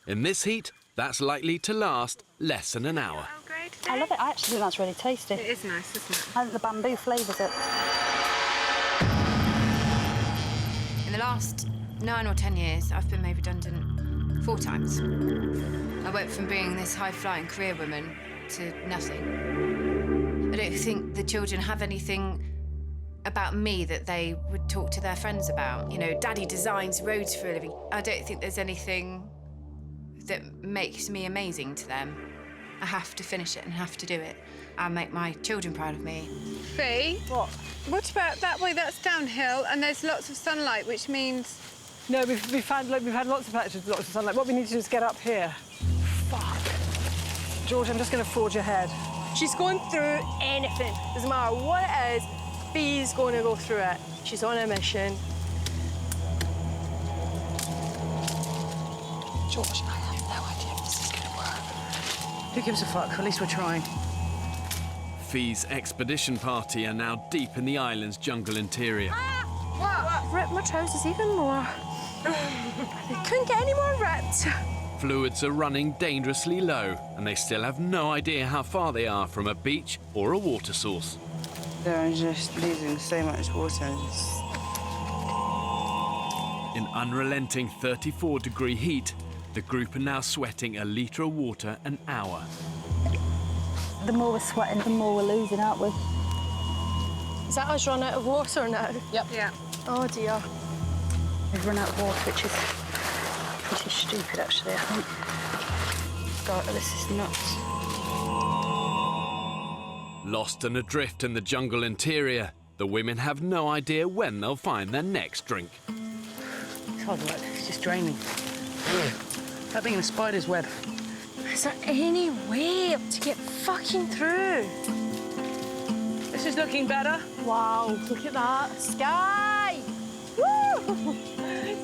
S2: In this heat, that's likely to last less than an hour.
S12: I love it. I actually think that's really tasty.
S5: It is nice, isn't it?
S12: I think the bamboo flavours it.
S13: In the last 9 or 10 years, I've been made redundant 4 times. I went from being this high-flying career woman to nothing. I don't think the children have anything about me that they would talk to their friends about. You know, Daddy designs roads for a living. I don't think there's anything that makes me amazing to them. I have to finish it and have to do it and make my children proud of me.
S17: Fee?
S24: What?
S17: What about that way? That's downhill and there's lots of sunlight, which means...
S24: No, we've had lots of patches with lots of sunlight. What we need to do is get up here. Fuck. George, I'm just going to forge ahead.
S5: She's going through anything. Doesn't matter what it is, Fee's going to go through it. She's on a mission.
S24: George, I have no idea if this is going to work. Who gives a fuck? At least we're trying.
S2: Fee's expedition party are now deep in the island's jungle interior.
S5: What? Ripped my trousers even more. They couldn't get any more ripped.
S2: Fluids are running dangerously low, and they still have no idea how far they are from a beach or a water source.
S18: They're just losing so much water.
S2: In unrelenting 34-degree heat, the group are now sweating a litre of water an hour.
S12: The more we're sweating, the more we're losing, aren't we? Is that us run out of water now?
S24: Yep. Yeah.
S12: Oh dear. We've run out of water, which is pretty stupid, actually, I think. God, this is nuts.
S2: Lost and adrift in the jungle interior, the women have no idea when they'll find their next drink.
S11: It's hard work. It's just draining. Like being in a spider's web.
S12: Is there any way to get fucking through?
S11: This is looking better.
S12: Wow, look at that. Sky! Woo!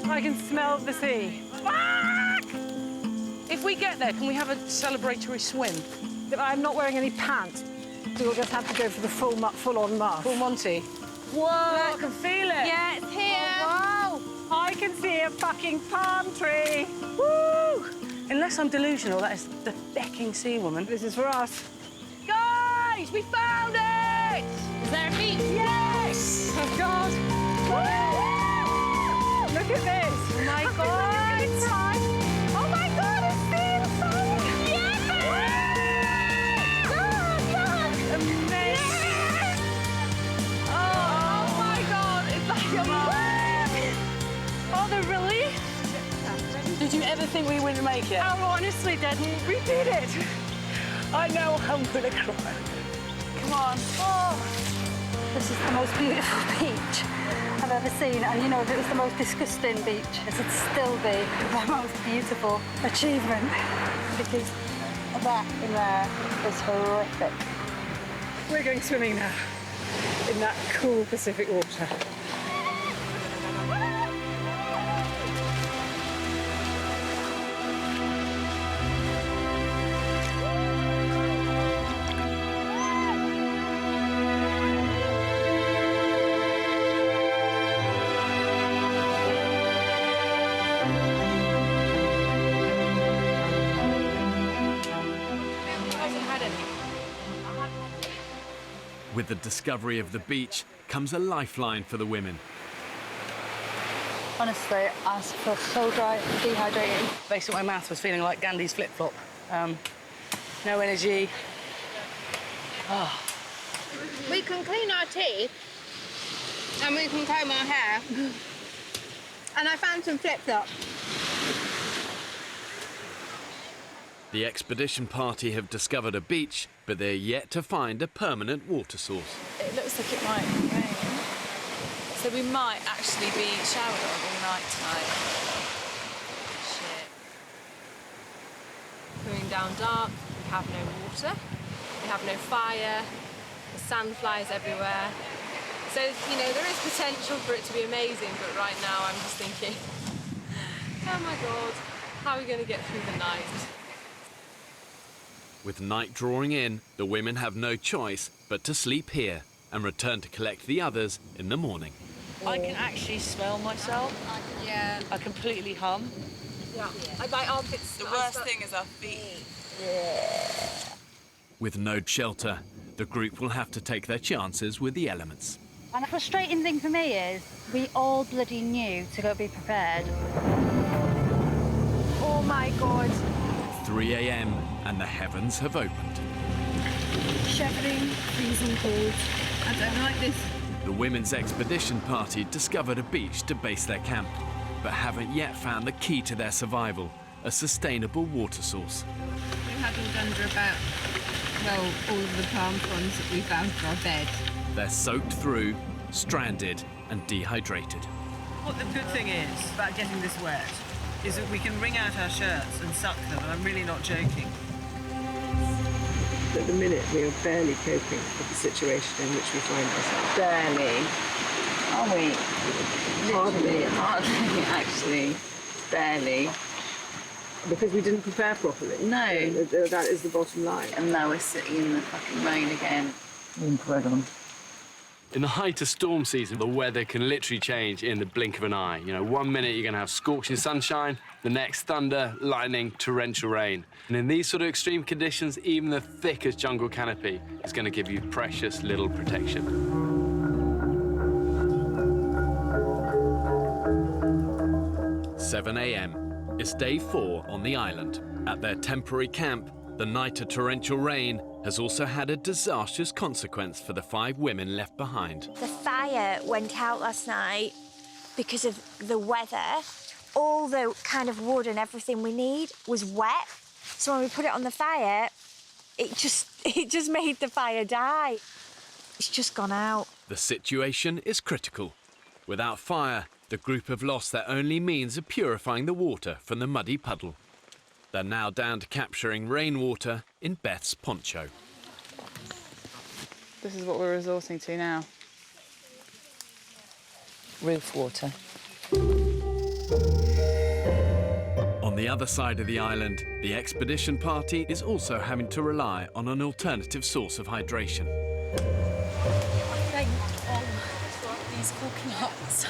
S24: I can smell the sea.
S11: Fuck! If we get there, can we have a celebratory swim?
S24: I'm not wearing any pants. We'll just have to go for the full-on muff.
S11: Full Monty.
S24: Whoa, I can feel it.
S23: Yeah, it's here.
S24: Oh, wow. I can see a fucking palm tree.
S11: Woo! Unless I'm delusional, that is the becking sea woman.
S24: This is for us.
S11: Guys, we found it!
S23: Is there a beach?
S24: Yes! Oh, God. Woo! Look at this.
S23: Oh, my God.
S12: Oh my God, it's been fun!
S24: Amazing. Oh my God, it's like a
S12: Oh, the relief!
S11: Did you ever think we wouldn't make it?
S12: I honestly didn't.
S24: We did it.
S11: I know I'm gonna cry.
S12: Come on. Oh. This is the most beautiful beach I've ever seen. And you know, if it was the most disgusting beach, it'd still be the most beautiful achievement. Because that in there is horrific.
S24: We're going swimming now in that cool Pacific water.
S2: With the discovery of the beach comes a lifeline for the women.
S12: Honestly, I feel so dry and dehydrated.
S11: Based on my math, was feeling like Gandhi's flip-flop. No energy. Oh.
S23: We can clean our teeth and we can comb our hair. And I found some flip-flops.
S2: The expedition party have discovered a beach, but they're yet to find a permanent water source.
S3: It looks like it might rain, so we might actually be showered on all night tonight. Shit. Going down dark, we have no water, we have no fire, the sand flies everywhere. So, you know, there is potential for it to be amazing, but right now I'm just thinking, oh my God, how are we going to get through the night?
S2: With night drawing in, the women have no choice but to sleep here and return to collect the others in the morning.
S11: I can actually smell myself.
S23: Yeah.
S11: I completely hum.
S23: Yeah. My armpits.
S18: The worst thing is our feet.
S2: With no shelter, the group will have to take their chances with the elements.
S20: And the frustrating thing for me is we all bloody knew to go be prepared.
S12: Oh my God.
S2: 3 a.m. and the heavens have opened.
S12: Shivering, freezing cold. I don't like this.
S2: The women's expedition party discovered a beach to base their camp, but haven't yet found the key to their survival, a sustainable water source.
S17: We're huddled under about, well, all of the palm fronds that we found for our bed.
S2: They're soaked through, stranded and dehydrated.
S11: What the good thing is about getting this wet is that we can wring out our shirts and suck them, and I'm really not joking.
S24: At the minute, we are barely coping with the situation in which we find ourselves.
S19: Barely. Are we?
S24: Hardly.
S19: Hardly, actually. Barely.
S24: Because we didn't prepare properly.
S19: No.
S24: That is the bottom line.
S19: And now we're sitting in the fucking rain again. Incredible.
S1: In the height of storm season, the weather can literally change in the blink of an eye. You know, 1 minute you're going to have scorching sunshine, the next thunder, lightning, torrential rain. And in these sort of extreme conditions, even the thickest jungle canopy is going to give you precious little protection.
S2: 7 a.m. It's day 4 on the island. At their temporary camp, the night of torrential rain has also had a disastrous consequence for the 5 women left behind.
S16: The fire went out last night because of the weather. All the kind of wood and everything we need was wet. So when we put it on the fire, it just made the fire die. It's just gone out.
S2: The situation is critical. Without fire, the group have lost their only means of purifying the water from the muddy puddle. They're now down to capturing rainwater in Beth's poncho.
S6: This is what we're resorting to now.
S19: Roof water.
S2: On the other side of the island, the expedition party is also having to rely on an alternative source of hydration.
S12: I think all these coconuts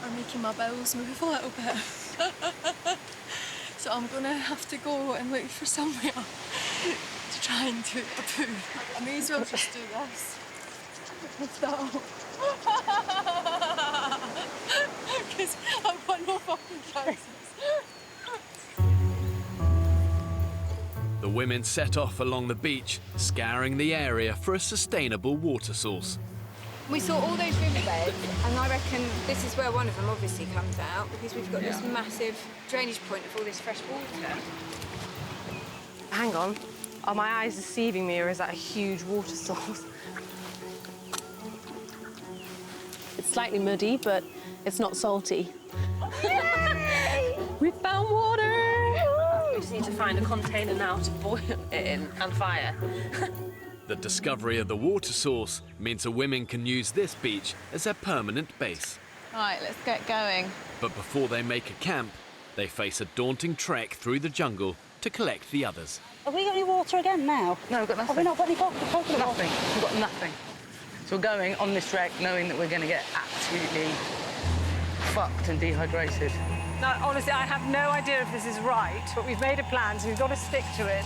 S12: are making my bowels move a little bit. So I'm gonna have to go and look for somewhere to try and do a poo. I may as well just do this. Because I've got no fucking trousers.
S2: The women set off along the beach, scouring the area for a sustainable water source.
S13: We saw all those riverbeds, and I reckon this is where one of them obviously comes out, because we've got this massive drainage point of all this fresh water.
S5: Hang on. Are my eyes deceiving me, or is that a huge water source? It's slightly muddy, but it's not salty. We found water! We just need to find a container now to boil it in and fire.
S2: The discovery of the water source means the women can use this beach as their permanent base.
S10: Right, let's get going.
S2: But before they make a camp, they face a daunting trek through the jungle to collect the others.
S20: Have we got any water again now?
S11: No, we've got nothing.
S20: Have we not got any coconut water?
S11: Nothing. We've got nothing. So we're going on this trek knowing that we're going to get absolutely fucked and dehydrated.
S24: Now, honestly, I have no idea if this is right, but we've made a plan, so we've got to stick to it.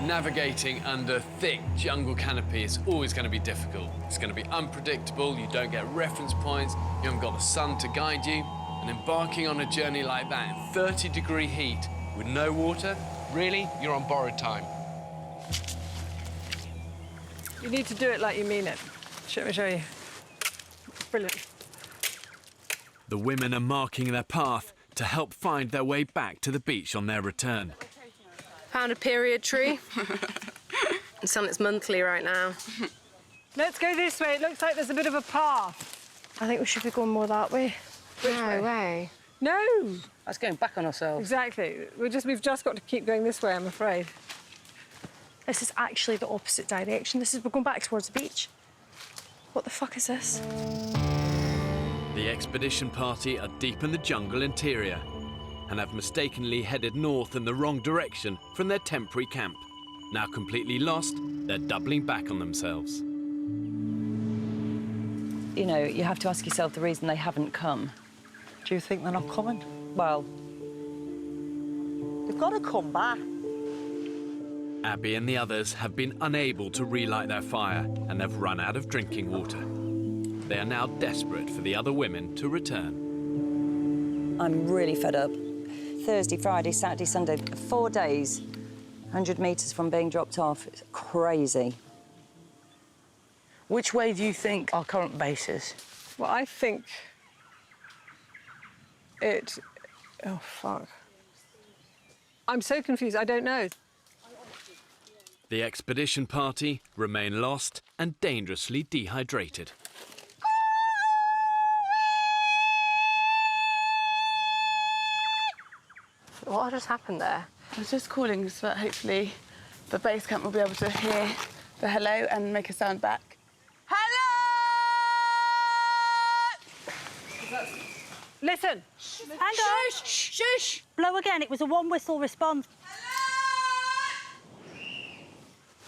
S1: Navigating under thick jungle canopy is always going to be difficult. It's going to be unpredictable, you don't get reference points, you haven't got the sun to guide you. And embarking on a journey like that in 30-degree heat with no water, really, you're on borrowed time.
S24: You need to do it like you mean it. Let me show you. Brilliant.
S2: The women are marking their path to help find their way back to the beach on their return.
S5: Found a period tree. It's on its monthly right now.
S24: Let's go this way. It looks like there's a bit of a path.
S5: I think we should be going more that way.
S24: No
S5: way.
S24: No!
S11: That's going back on ourselves.
S24: Exactly. We've just got to keep going this way, I'm afraid.
S12: This is actually the opposite direction. We're going back towards the beach. What the fuck is this?
S2: The expedition party are deep in the jungle interior and have mistakenly headed north in the wrong direction from their temporary camp. Now completely lost, they're doubling back on themselves.
S19: You know, you have to ask yourself the reason they haven't come.
S11: Do you think they're not coming?
S19: Well,
S11: they've got to come back.
S2: Abby and the others have been unable to relight their fire and have run out of drinking water. They are now desperate for the other women to return.
S19: I'm really fed up. Thursday, Friday, Saturday, Sunday, 4 days, 100 metres from being dropped off. It's crazy.
S11: Which way do you think our current base is?
S24: Well, I think it... Oh, fuck. I'm so confused, I don't know.
S2: The expedition party remain lost and dangerously dehydrated.
S5: What just happened there?
S6: I was just calling so that hopefully the base camp will be able to hear the hello and make a sound back.
S24: Listen.
S20: Hang on. Shush, shush. Blow again. It was a one-whistle response.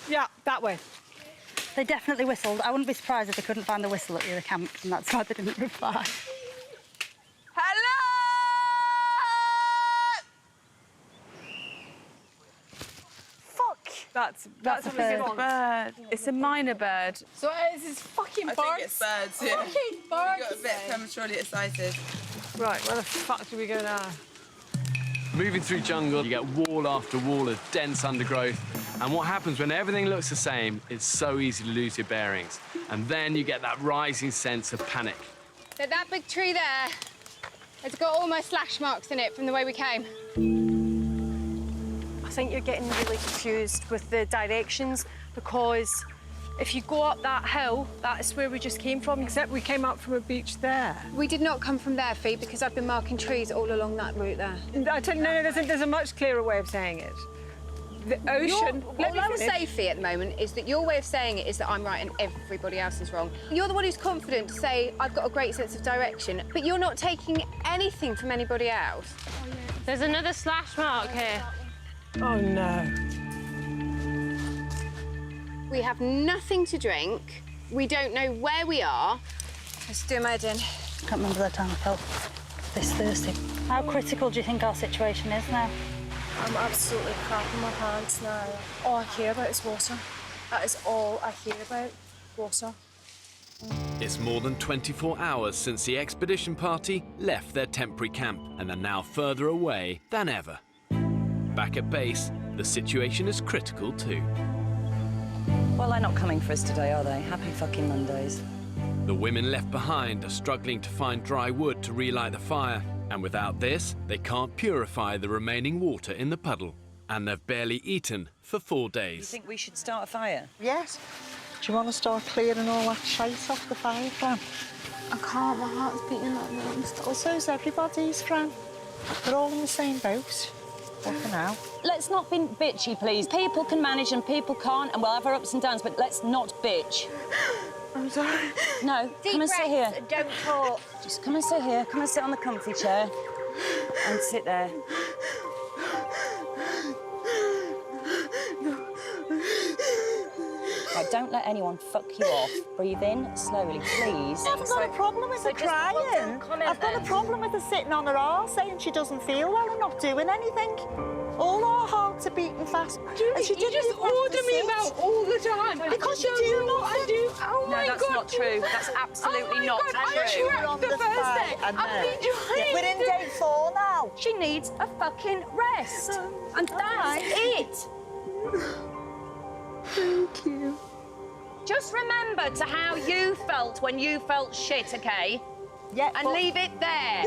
S24: Yeah, that way.
S20: They definitely whistled. I wouldn't be surprised if they couldn't find a whistle at the other camp, and that's why they didn't reply.
S24: That's
S6: a bird. It's a minor bird.
S8: So it's this fucking birds.
S18: I think it's birds, yeah.
S8: Fucking birds.
S18: We got a bit prematurely excited.
S24: Right, where the fuck do we go now?
S1: Moving through jungle, you get wall after wall of dense undergrowth. And what happens when everything looks the same, it's so easy to lose your bearings. And then you get that rising sense of panic.
S13: So that big tree there, it's got all my slash marks in it from the way we came.
S5: I think you're getting really confused with the directions because if you go up that hill, that is where we just came from.
S24: Except we came up from a beach there.
S13: We did not come from there, Fee, because I've been marking trees all along that route there.
S24: I tell you, no, there's a much clearer way of saying it. The ocean...
S13: All I will say, Fee, at the moment is that your way of saying it is that I'm right and everybody else is wrong. You're the one who's confident to say, I've got a great sense of direction, but you're not taking anything from anybody else.
S23: There's another slash mark here.
S24: Oh, no.
S13: We have nothing to drink. We don't know where we are.
S5: Let's do my din.
S20: Can't remember the time I felt this thirsty. How critical do you think our situation is now?
S5: I'm absolutely crapping my pants now. All I hear about is water. That is all I hear about, water.
S2: It's more than 24 hours since the expedition party left their temporary camp and are now further away than ever. Back at base, the situation is critical too.
S9: Well, they're not coming for us today, are they? Happy fucking Mondays.
S2: The women left behind are struggling to find dry wood to relight the fire, and without this, they can't purify the remaining water in the puddle. And they've barely eaten for 4 days.
S9: You think we should start a fire?
S14: Yes. Do you want to start clearing all that shite off the fire, Fran?
S5: I can't, my heart's beating like that.
S14: Well, so's everybody's, Fran. We're all in the same boat. What for now?
S9: Let's not be bitchy, please. People can manage and people can't, and we'll have our ups and downs, but let's not bitch.
S5: I'm sorry.
S9: No, come and sit here.
S5: Don't talk.
S9: Just come and sit here. Come and sit on the comfy chair. And sit there. Right, don't let anyone fuck you off. Breathe in slowly, please.
S14: I haven't got a problem with her crying. I've got a problem with her sitting on her arse saying she doesn't feel well and not doing anything. All our hearts are beating fast.
S24: Julie, you just order me about all the time.
S14: Because you do not.
S24: I do. Oh my
S4: No, that's not true. That's absolutely not true.
S14: I
S24: on the first day.
S14: I've been trying. We're in day 4 now.
S9: She needs a fucking rest. And that's it.
S14: Thank you.
S9: Just remember to how you felt when you felt shit, OK?
S14: Yeah,
S9: and leave it there.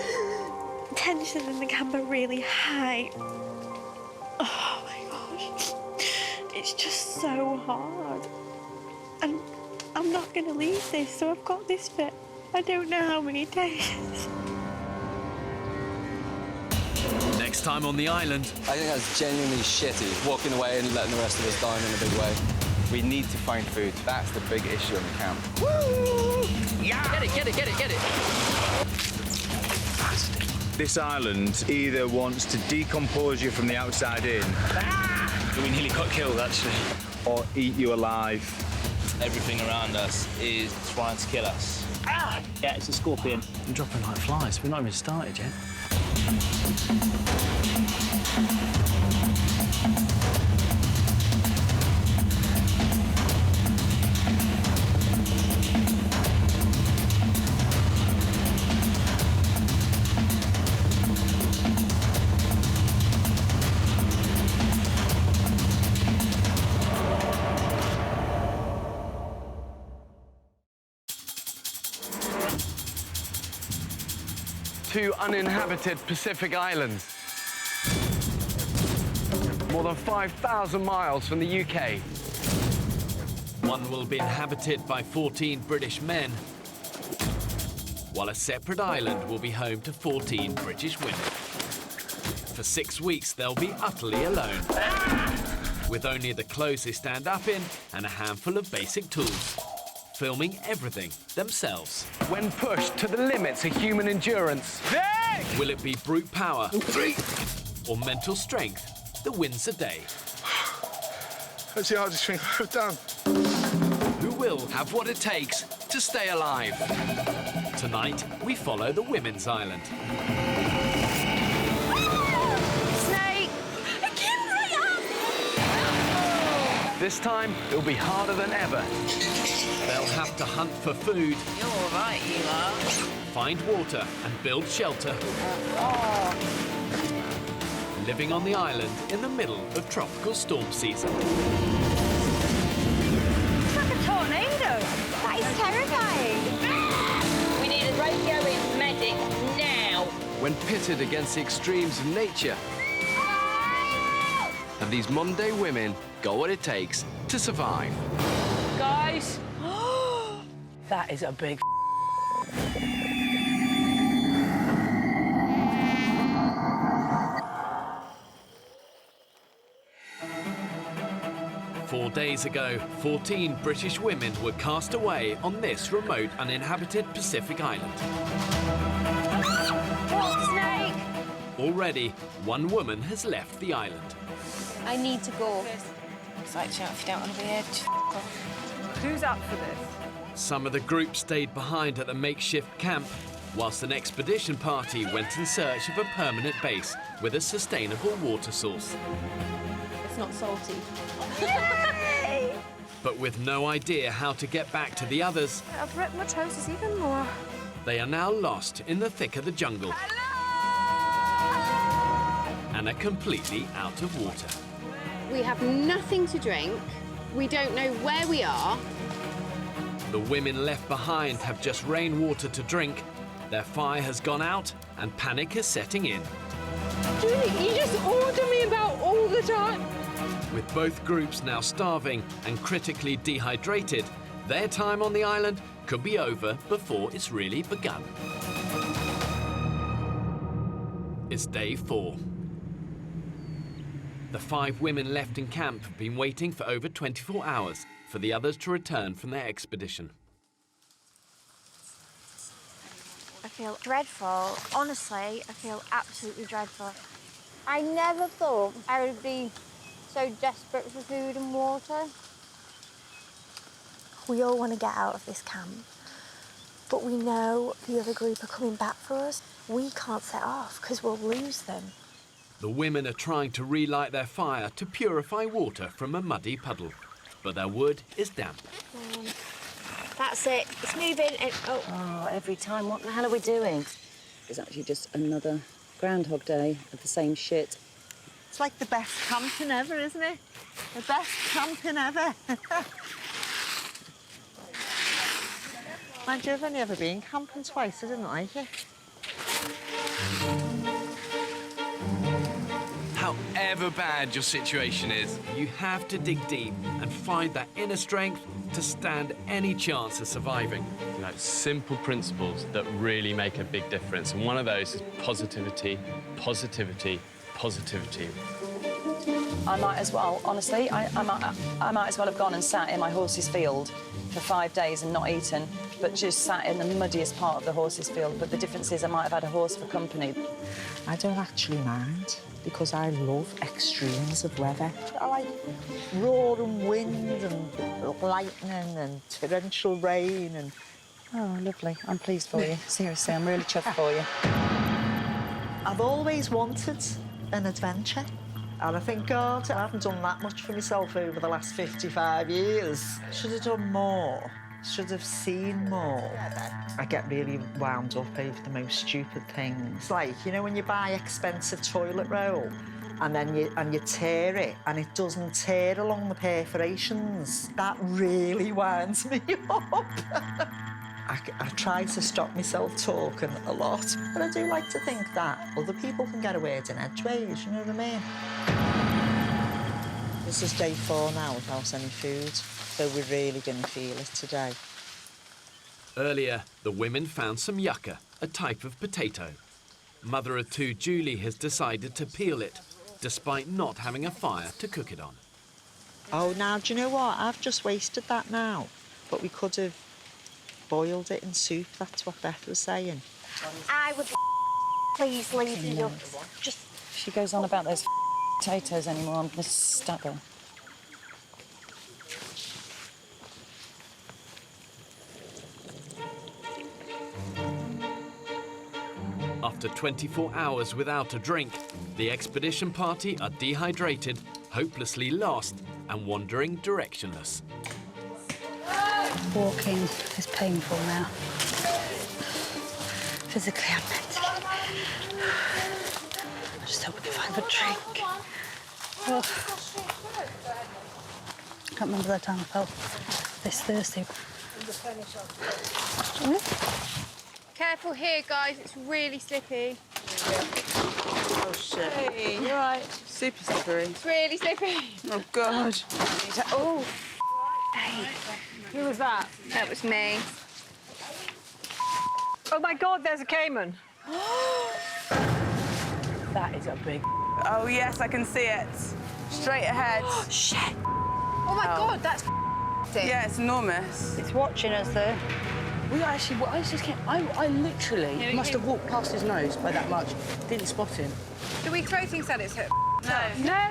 S16: Tension in the camp are really high. Oh my gosh. It's just so hard. And I'm not going to leave this, so I've got this for I don't know how many days.
S2: Next time on the island.
S21: I think that's genuinely shitty, walking away and letting the rest of us die in a big way. We need to find food. That's the big issue in the camp.
S2: Woo! Yeah! Get it!
S22: This island either wants to decompose you from the outside in.
S25: We nearly got killed, actually.
S22: Or eat you alive.
S25: Everything around us is trying to kill us. Ah! Yeah, it's a scorpion. I'm dropping like flies. We're not even started yet.
S1: Two uninhabited Pacific islands. More than 5,000 miles from the UK.
S2: One will be inhabited by 14 British men, while a separate island will be home to 14 British women. For 6 weeks, they'll be utterly alone, with only the clothes they stand up in and a handful of basic tools, filming everything themselves.
S1: When pushed to the limits of human endurance.
S2: Will it be brute power or mental strength that wins the day?
S22: That's the hardest thing I've done.
S2: Who will have what it takes to stay alive? Tonight, we follow the women's island.
S9: Snake!
S1: This time, it'll be harder than ever.
S2: They'll have to hunt for food.
S4: You're all right, you are.
S2: Find water and build shelter. living on the island in the middle of tropical storm season.
S23: It's like a tornado.
S16: That is terrifying.
S9: We need a radio-in medic now.
S1: When pitted against the extremes of nature, have these modern-day women got what it takes to survive?
S11: Guys, that is a big
S2: 4 days ago, 14 British women were cast away on this remote, uninhabited Pacific island.
S23: Snake!
S2: Already, one woman has left the island.
S23: I need to go.
S8: It's like, if you don't want to be here, just f*** off.
S24: Who's up for this?
S2: Some of the group stayed behind at the makeshift camp, whilst an expedition party went in search of a permanent base with a sustainable water source.
S23: It's not salty.
S2: But with no idea how to get back to the others,
S23: I've ripped my trousers even more.
S2: they are now lost in the thick of the jungle. And are completely out of water.
S3: We have nothing to drink. We don't know where we are.
S2: The women left behind have just rainwater to drink. Their fire has gone out and panic is setting in.
S3: Julie, you just order me about all the time.
S2: With both groups now starving and critically dehydrated, their time on the island could be over before it's really begun. It's day 4. The 5 women left in camp have been waiting for over 24 hours for the others to return from their expedition.
S16: I feel dreadful. Honestly, I feel absolutely dreadful.
S23: I never thought I would be so desperate for food and water.
S16: We all want to get out of this camp, but we know the other group are coming back for us. We can't set off because we'll lose them.
S2: The women are trying to relight their fire to purify water from a muddy puddle, but their wood is damp.
S16: That's it. It's moving.
S7: Oh, every time. What the hell are we doing? It's actually just another Groundhog Day of the same shit.
S14: It's like the best camping ever, isn't it? The best camping ever. Mind you, I've only ever been camping twice. I didn't like it.
S1: However bad your situation is,
S2: you have to dig deep and find that inner strength to stand any chance of surviving.
S1: You know, simple principles that really make a big difference. And one of those is positivity, positivity, positivity.
S4: I might as well, honestly, I might as well have gone and sat in my horse's field for 5 days and not eaten, but just sat in the muddiest part of the horse's field. But the difference is I might have had a horse for company.
S14: I don't actually mind, because I love extremes of weather. I like roaring wind and lightning and torrential rain and...
S7: Oh, lovely. I'm pleased for you. Seriously, I'm really chuffed for you.
S14: I've always wanted an adventure. And I think, God, I haven't done that much for myself over the last 55 years. Should have done more. Should have seen more. I get really wound up over the most stupid things. Like, you know, when you buy expensive toilet roll and then you tear it and it doesn't tear along the perforations. That really winds me up. I try to stop myself talking a lot, but I do like to think that other people can get a word in edgeways, you know what I mean? This is day 4 now without any food, so we're really going to feel it today.
S2: Earlier, the women found some yucca, a type of potato. Mother of 2 Julie has decided to peel it, despite not having a fire to cook it on.
S14: Oh, now, do you know what? I've just wasted that now, but we could have boiled it in soup. That's what Beth was saying.
S16: I would please leave you. Just...
S4: If she goes on about those potatoes anymore, I'm going to stab her.
S2: After 24 hours without a drink, the expedition party are dehydrated, hopelessly lost, and wandering directionless.
S20: Walking is painful now. Physically and mentally. I just hope we can find a drink. Oh. I can't remember the time I felt this thirsty.
S3: Careful here, guys. It's really slippy.
S11: Oh, shit. Hey, you all right? Super slippery.
S3: It's really slippy.
S11: Oh, God.
S3: Oh.
S24: Hey. Who was that?
S3: That was me.
S24: Oh, my God, there's a caiman.
S11: That is a big... Oh, yes, I can see it. Straight ahead.
S3: Shit. Oh, my God, that's
S11: Yeah, it's enormous.
S20: It's watching us, though.
S11: We actually... I just can't... I literally must have walked past his nose by that much. Didn't spot him.
S3: Do we throw things at its hook?
S24: No.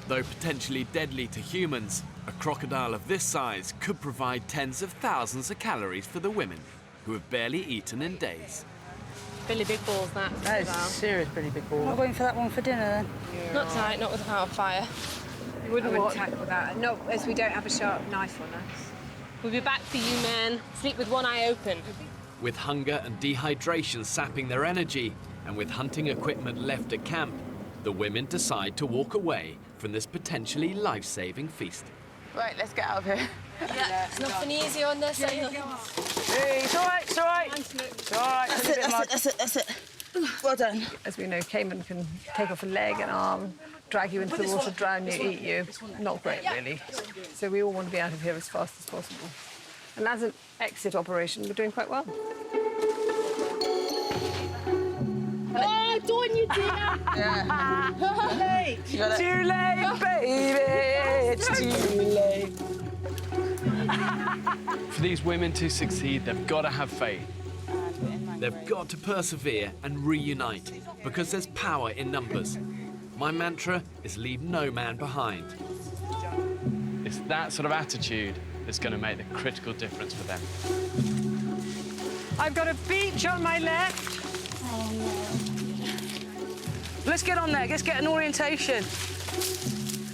S2: Though potentially deadly to humans, a crocodile of this size could provide tens of thousands of calories for the women, who have barely eaten in days.
S20: Billy Big Balls, that.
S11: That is serious Billy Big Ball.
S20: Not going for that one for dinner, then?
S3: Not tonight, not without a fire.
S24: You wouldn't
S3: tackle that. Not as we don't have a sharp knife on us.
S20: We'll be back for you, man. Sleep with one eye open.
S2: With hunger and dehydration sapping their energy, and with hunting equipment left at camp, the women decide to walk away from this potentially life-saving feast.
S11: Right, let's get out of here.
S20: Yeah, it's nothing easy on this.
S11: Hey, it's all right, it's all right. It's all right. That's it. Well done.
S24: As we know, caiman can take off a leg, an arm, drag you into the water, drown you, eat you. Not great, really. So we all want to be out of here as fast as possible. And as an exit operation, we're doing quite well.
S20: Oh, Dawn, you did it!
S11: Yeah. Too late, baby. It's too late.
S1: For these women to succeed, they've got to have faith.
S2: They've got to persevere and reunite, because there's power in numbers. My mantra is leave no man behind.
S1: It's that sort of attitude that's going to make the critical difference for them.
S24: I've got a beach on my left.
S11: Let's get on there. Let's get an orientation.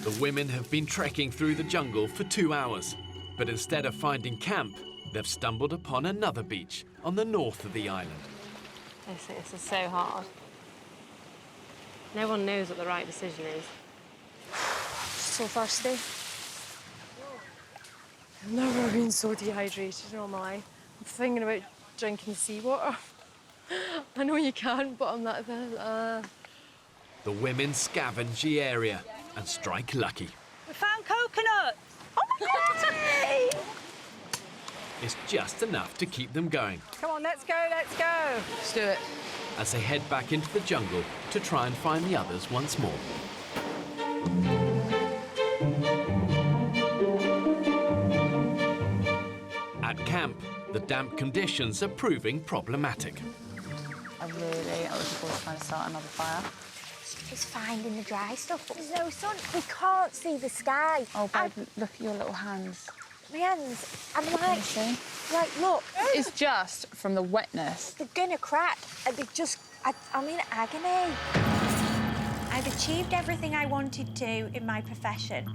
S2: The women have been trekking through the jungle for 2 hours, but instead of finding camp, they've stumbled upon another beach on the north of the island.
S20: This is so hard. No one knows what the right decision is. So thirsty. I've never been so dehydrated in all my life. I'm thinking about drinking seawater. I know you can't, but I'm not there.
S2: The women scavenge the area and strike lucky.
S20: We found coconut! Oh my God!
S2: It's just enough to keep them going.
S24: Come on, let's go, let's go.
S11: Let's do it.
S2: As they head back into the jungle to try and find the others once more. At camp, the damp conditions are proving problematic.
S18: I was looking forward to trying to start another fire.
S16: Just finding the dry stuff, but there's no sun. We can't see the sky.
S18: Oh, babe, look at your little hands.
S16: My hands, I'm like, look.
S18: It's just from the wetness.
S16: They're gonna crack. And they just, I'm in agony. I've achieved everything I wanted to in my profession.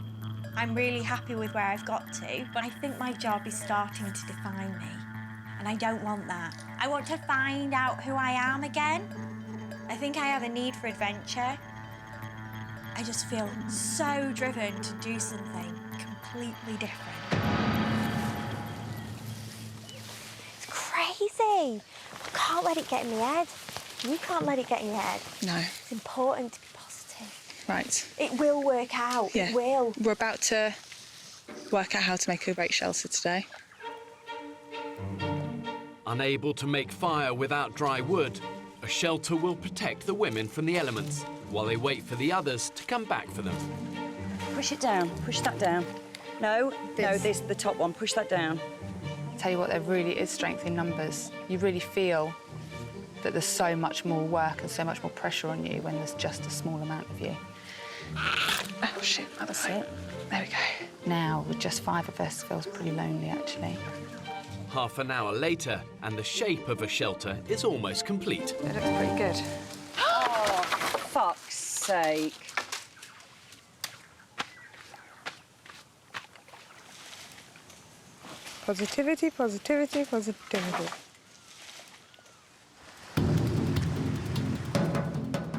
S16: I'm really happy with where I've got to, but I think my job is starting to define me. And I don't want that. I want to find out who I am again. I think I have a need for adventure. I just feel so driven to do something completely different. It's crazy. I can't let it get in my head. You can't let it get in your head.
S18: No.
S16: It's important to be positive.
S18: Right.
S16: It will work out.
S18: Yeah.
S16: It will.
S18: We're about to work out how to make a great shelter today.
S2: Unable to make fire without dry wood, a shelter will protect the women from the elements while they wait for the others to come back for them.
S9: Push it down. Push that down. No, this the top one. Push that down.
S18: Tell you what, there really is strength in numbers. You really feel that there's so much more work and so much more pressure on you when there's just a small amount of you. Oh, shit, that's it. There we go. Now, with just 5 of us, feels pretty lonely, actually.
S2: Half an hour later, and the shape of a shelter is almost complete.
S24: It looks pretty good.
S9: Oh, for fuck's sake.
S24: Positivity, positivity, positivity.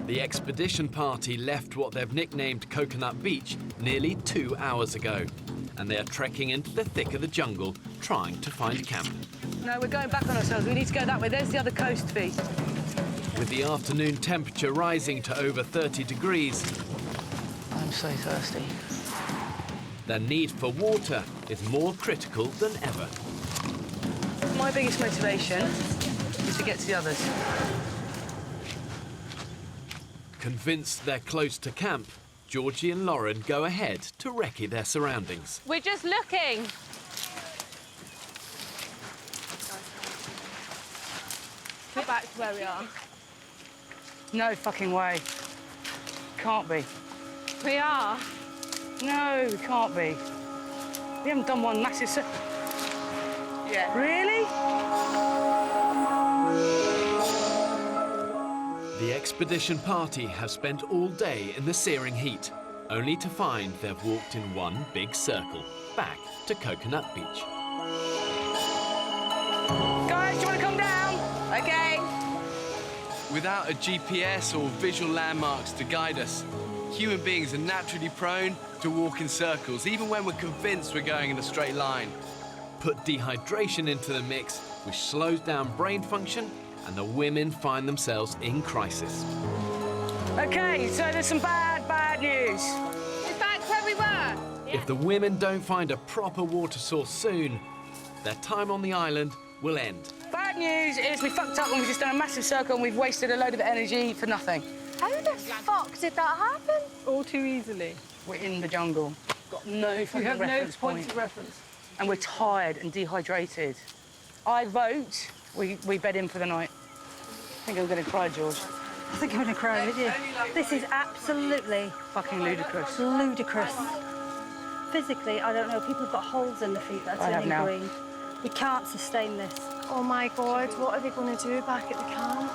S2: The expedition party left what they've nicknamed Coconut Beach nearly 2 hours ago, and they are trekking into the thick of the jungle trying to find camp.
S11: No, we're going back on ourselves. We need to go that way. There's the other coast, Fee.
S2: With the afternoon temperature rising to over 30 degrees,
S11: I'm so thirsty.
S2: their need for water is more critical than ever.
S11: My biggest motivation is to get to the others.
S2: Convinced they're close to camp, Georgie and Lauren go ahead to recce their surroundings.
S23: We're just looking. Go back to where we are.
S11: No fucking way. Can't be.
S23: We are.
S11: No, we can't be. We haven't done one massive... Yeah. Really?
S2: The expedition party have spent all day in the searing heat, only to find they've walked in one big circle, back to Coconut Beach.
S11: Guys, do you want to come down? OK.
S1: Without a GPS or visual landmarks to guide us, human beings are naturally prone to walk in circles, even when we're convinced we're going in a straight line.
S2: Put dehydration into the mix, which slows down brain function, and the women find themselves in crisis.
S11: OK, so there's some bad news.
S23: It's back where we were.
S2: If the women don't find a proper water source soon, their time on the island will end.
S11: Bad news is we fucked up and we've just done a massive circle and we've wasted a load of energy for nothing.
S23: How the fuck did that happen?
S24: All too easily.
S11: We're in the jungle. Got no fucking
S24: We have
S11: reference
S24: no points of reference.
S11: And we're tired and dehydrated. I vote we bed in for the night. I think I'm going to cry, George.
S10: I think I'm going to cry with you. This is absolutely...
S11: fucking ludicrous.
S10: Ludicrous. Physically, I don't know, people have got holes in their feet that are turning green. We can't sustain this.
S20: Oh my God, what are they going to do back at the camp?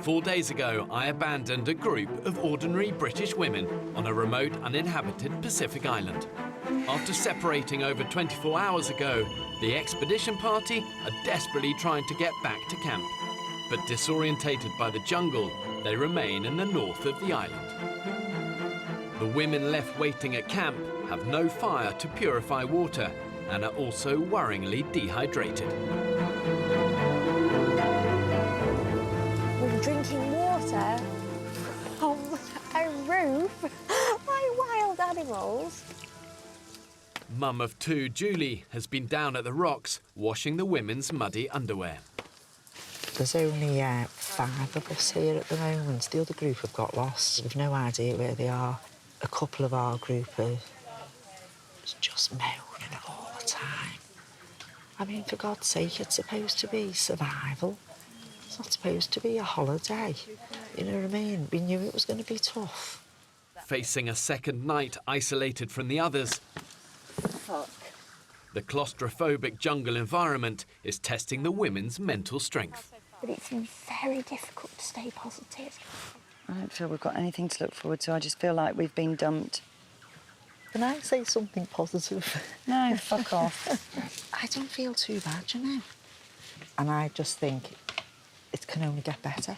S2: 4 days ago, I abandoned a group of ordinary British women on a remote, uninhabited Pacific island. After separating over 24 hours ago, the expedition party are desperately trying to get back to camp. But disorientated by the jungle, they remain in the north of the island. The women left waiting at camp have no fire to purify water and are also worryingly dehydrated.
S16: We're drinking water from a roof like wild animals.
S2: Mum of two, Julie, has been down at the rocks washing the women's muddy underwear.
S14: There's only 5 of us here at the moment. The other group have got lost. We've no idea where they are. A couple of our group are just moaning all the time. I mean, for God's sake, it's supposed to be survival. It's not supposed to be a holiday. You know what I mean? We knew it was going to be tough.
S2: Facing a second night isolated from the others,
S16: Fuck.
S2: the claustrophobic jungle environment is testing the women's mental strength.
S16: But it's very difficult to stay positive.
S7: I don't feel we've got anything to look forward to. I just feel like we've been dumped.
S14: Can I say something positive?
S7: No, fuck off.
S14: I don't feel too bad, you know. And I just think it can only get better.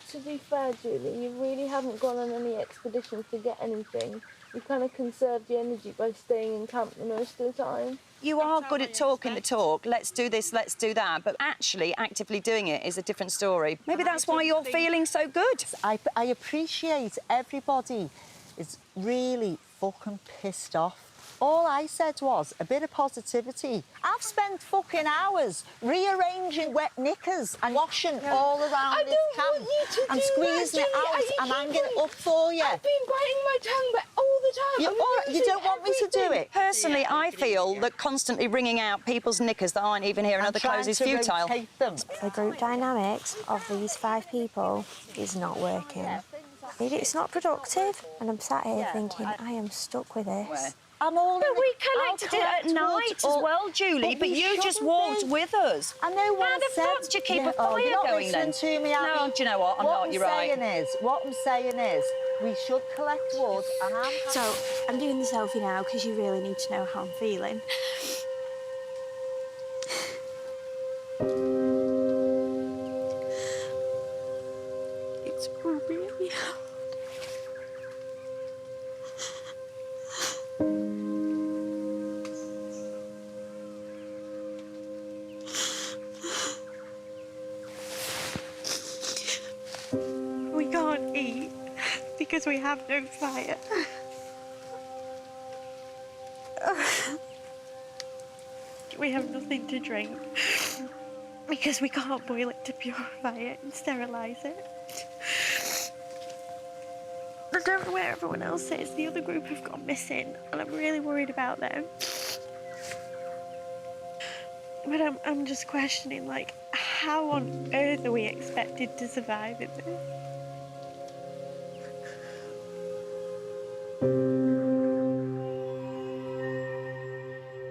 S20: To be fair, Julie, you really haven't gone on any expeditions to get anything. You kind of conserved the energy by staying in camp the most of the time.
S9: You are good at talking the talk. Let's do this, let's do that. But actually, actively doing it is a different story. Maybe that's why you're feeling so good.
S14: I appreciate everybody is really fucking pissed off. All I said was a bit of positivity. I've spent fucking hours rearranging wet knickers and washing all around this camp and squeezing it out and hanging it up for you.
S20: I've been biting my tongue all the time.
S14: You don't want me to do it?
S9: Personally, I feel that constantly wringing out people's knickers that aren't even here in other clothes is futile.
S16: The group dynamics of these 5 people is not working. It's not productive, and I'm sat here thinking, I am stuck with this.
S14: I'm all
S9: But we collected it at night as well, Julie, but you just walked with us.
S14: I know what
S9: How the fuck do you keep a fire going then?
S14: To me,
S9: No, do you know what? I'm not, you're right.
S14: What I'm saying is, we should collect wood and
S16: So, I'm doing the selfie now because you really need to know how I'm feeling.
S6: because we have no fire. We have nothing to drink because we can't boil it to purify it and sterilise it. I don't know where everyone else is. The other group have gone missing and I'm really worried about them. But I'm just questioning, like, how on earth are we expected to survive in this?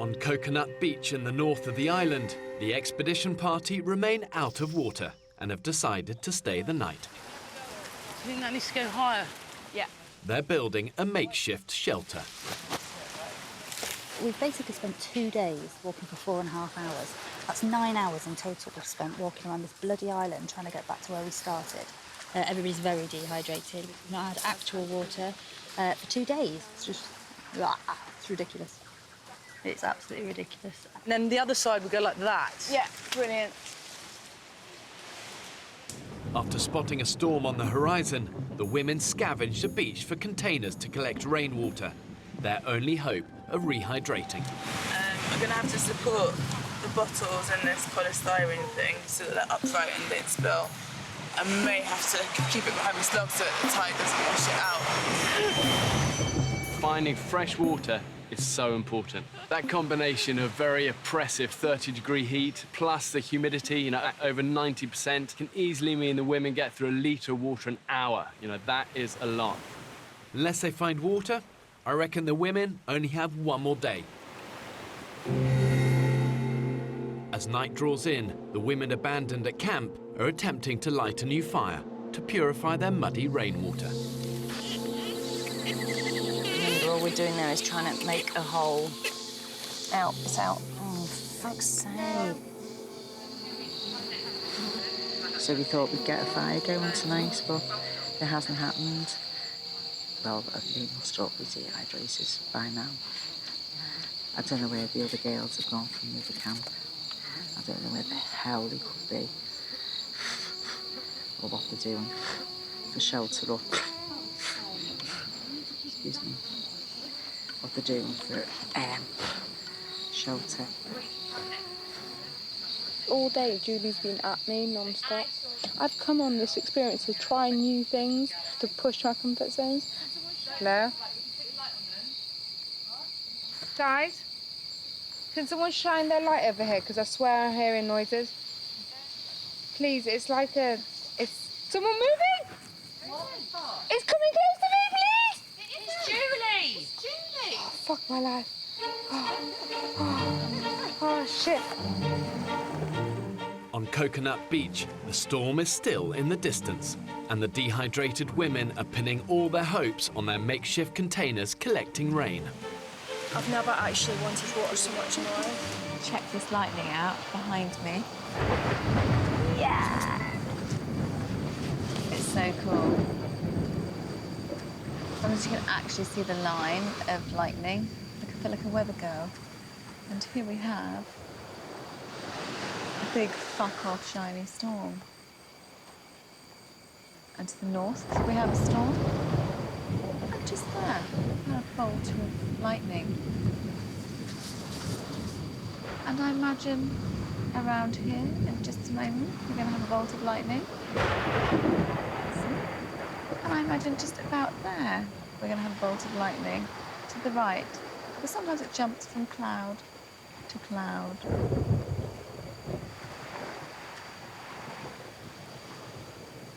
S2: On Coconut Beach in the north of the island, the expedition party remain out of water and have decided to stay the night.
S11: I think that needs to go higher.
S4: Yeah.
S2: They're building a makeshift shelter.
S12: We've basically spent 2 days walking for 4.5 hours. That's 9 hours in total we've spent walking around this bloody island trying to get back to where we started. Everybody's very dehydrated. We've not had actual water for 2 days. It's just, it's ridiculous. It's absolutely ridiculous.
S11: And then the other side would go like that.
S20: Yeah, brilliant.
S2: After spotting a storm on the horizon, the women scavenged a beach for containers to collect rainwater, their only hope of rehydrating.
S18: I'm going to have to support the bottles in this polystyrene thing so that they're upright and don't spill. I may have to keep it behind my slug so that the tide doesn't wash it out.
S1: Finding fresh water is so important. That combination of very oppressive 30-degree heat plus the humidity, at over 90%, can easily mean the women get through a litre of water an hour. That is a lot.
S2: Unless they find water, I reckon the women only have one more day. As night draws in, the women abandoned at camp are attempting to light a new fire to purify their muddy rainwater.
S4: Remember, all we're doing now is trying to make a hole. It's out.
S7: Oh, fuck's sake. So we thought we'd get a fire going tonight, but it hasn't happened. Well, we must all be dehydrated by now. I don't know where the other girls have gone from the other camp. I don't know where the hell they could be. Or what they're doing to shelter up. Excuse me. What they're doing for shelter.
S20: All day, Julie's been at me non-stop. I've come on this experience to try new things, to push my comfort zones. Hello? Guys, can someone shine their light over here? Because I swear I'm hearing noises. Please, it's like a... It's... Someone moving? It's coming close to me, please!
S8: It's Julie! It's Julie!
S20: Oh, fuck my life. Oh, shit.
S2: On Coconut Beach, the storm is still in the distance, and the dehydrated women are pinning all their hopes on their makeshift containers collecting rain.
S5: I've never actually wanted water so much in my life.
S23: Check this lightning out behind me.
S5: Yeah!
S23: It's so cool. Sometimes you can actually see the line of lightning. I feel like a weather girl. And here we have a big fuck-off shiny storm. And to the north, we have a storm. And just there, a bolt of lightning. And I imagine around here, in just a moment, we're going to have a bolt of lightning. And I imagine just about there, we're going to have a bolt of lightning to the right. Because sometimes it jumps from cloud to cloud.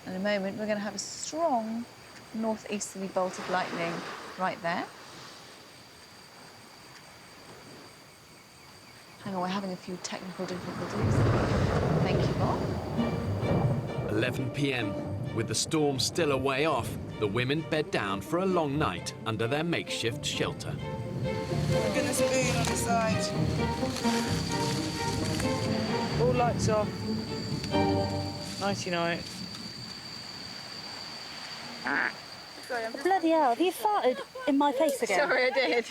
S23: In a moment, we're going to have a strong northeasterly bolt of lightning right there. Hang on, we're having a few technical difficulties. Thank you, Bob.
S2: 11 p.m. With the storm still a way off, the women bed down for a long night under their makeshift shelter.
S18: We're gonna spoon on the side.
S11: All lights off. Nighty-night.
S6: Bloody hell, have you farted in my face again?
S20: Sorry, I did.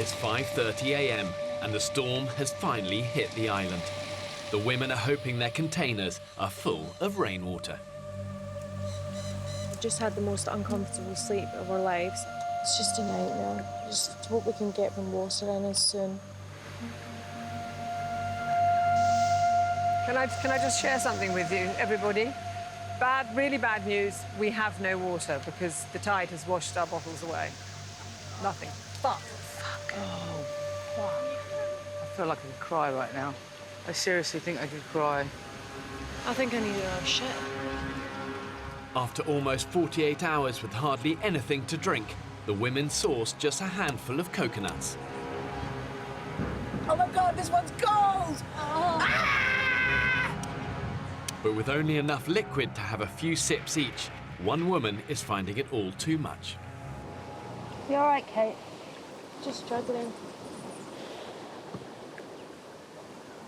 S2: It's 5 5:30 a.m. and the storm has finally hit the island. The women are hoping their containers are full of rainwater.
S13: We've just had the most uncomfortable sleep of our lives. It's just a nightmare. Just hope we can get from water in as soon.
S24: Can I just share something with you, everybody? Really bad news. We have no water because the tide has washed our bottles away. Nothing. Fuck.
S11: Oh, fuck. I feel like I could cry right now. I seriously think I could cry.
S13: I think I need another shit.
S2: After almost 48 hours with hardly anything to drink, the women sourced just a handful of coconuts.
S11: Oh my God, this one's cold! Ah!
S2: But with only enough liquid to have a few sips each, one woman is finding it all too much.
S13: You all right, Kate? Just struggling.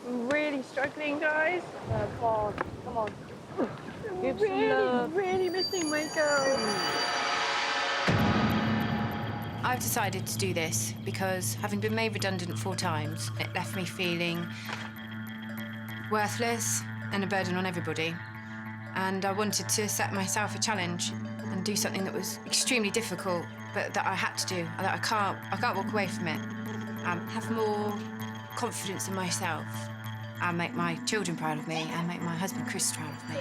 S13: I'm really struggling, guys. Oh, God, come on. I'm really missing my girl.
S8: I've decided to do this because, having been made redundant 4 times, it left me feeling worthless and a burden on everybody. And I wanted to set myself a challenge and do something that was extremely difficult, but that I had to do, that I can't walk away from it. Have more confidence in myself and make my children proud of me and make my husband Chris proud of me.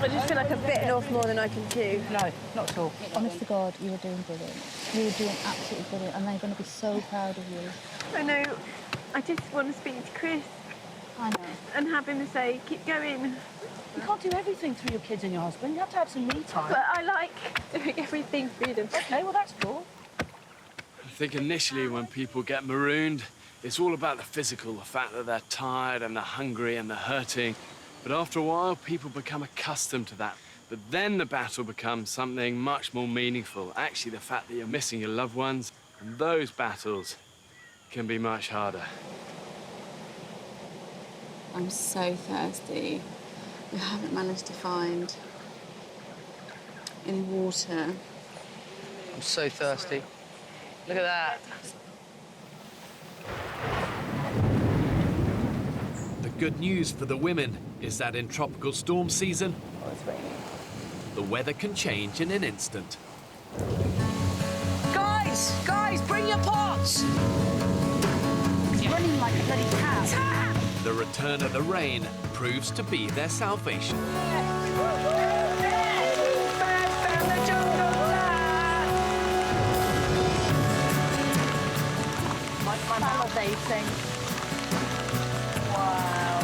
S13: I just feel like I've bitten off more than I can chew.
S11: No, not at all.
S12: Honest to God, you were doing brilliant. You were doing absolutely brilliant, and they're going to be so proud of you.
S13: I know. I just want to speak to Chris.
S12: I know.
S13: And have him say, keep going.
S11: You can't do everything through your kids and your husband. You have to have some me time.
S13: But I like doing everything through them.
S11: OK, well, that's cool.
S1: I think initially when people get marooned, it's all about the physical, the fact that they're tired and they're hungry and they're hurting. But after a while, people become accustomed to that. But then the battle becomes something much more meaningful. Actually, the fact that you're missing your loved ones, and those battles can be much harder.
S15: I'm so thirsty. We haven't managed to find any water.
S11: I'm so thirsty. Look at that.
S2: The good news for the women is that in tropical storm season, the weather can change in an instant.
S11: Guys, bring your pots!
S12: He's running like a bloody cat.
S2: The return of the rain proves to be their salvation.
S12: Salivating.
S13: Wow.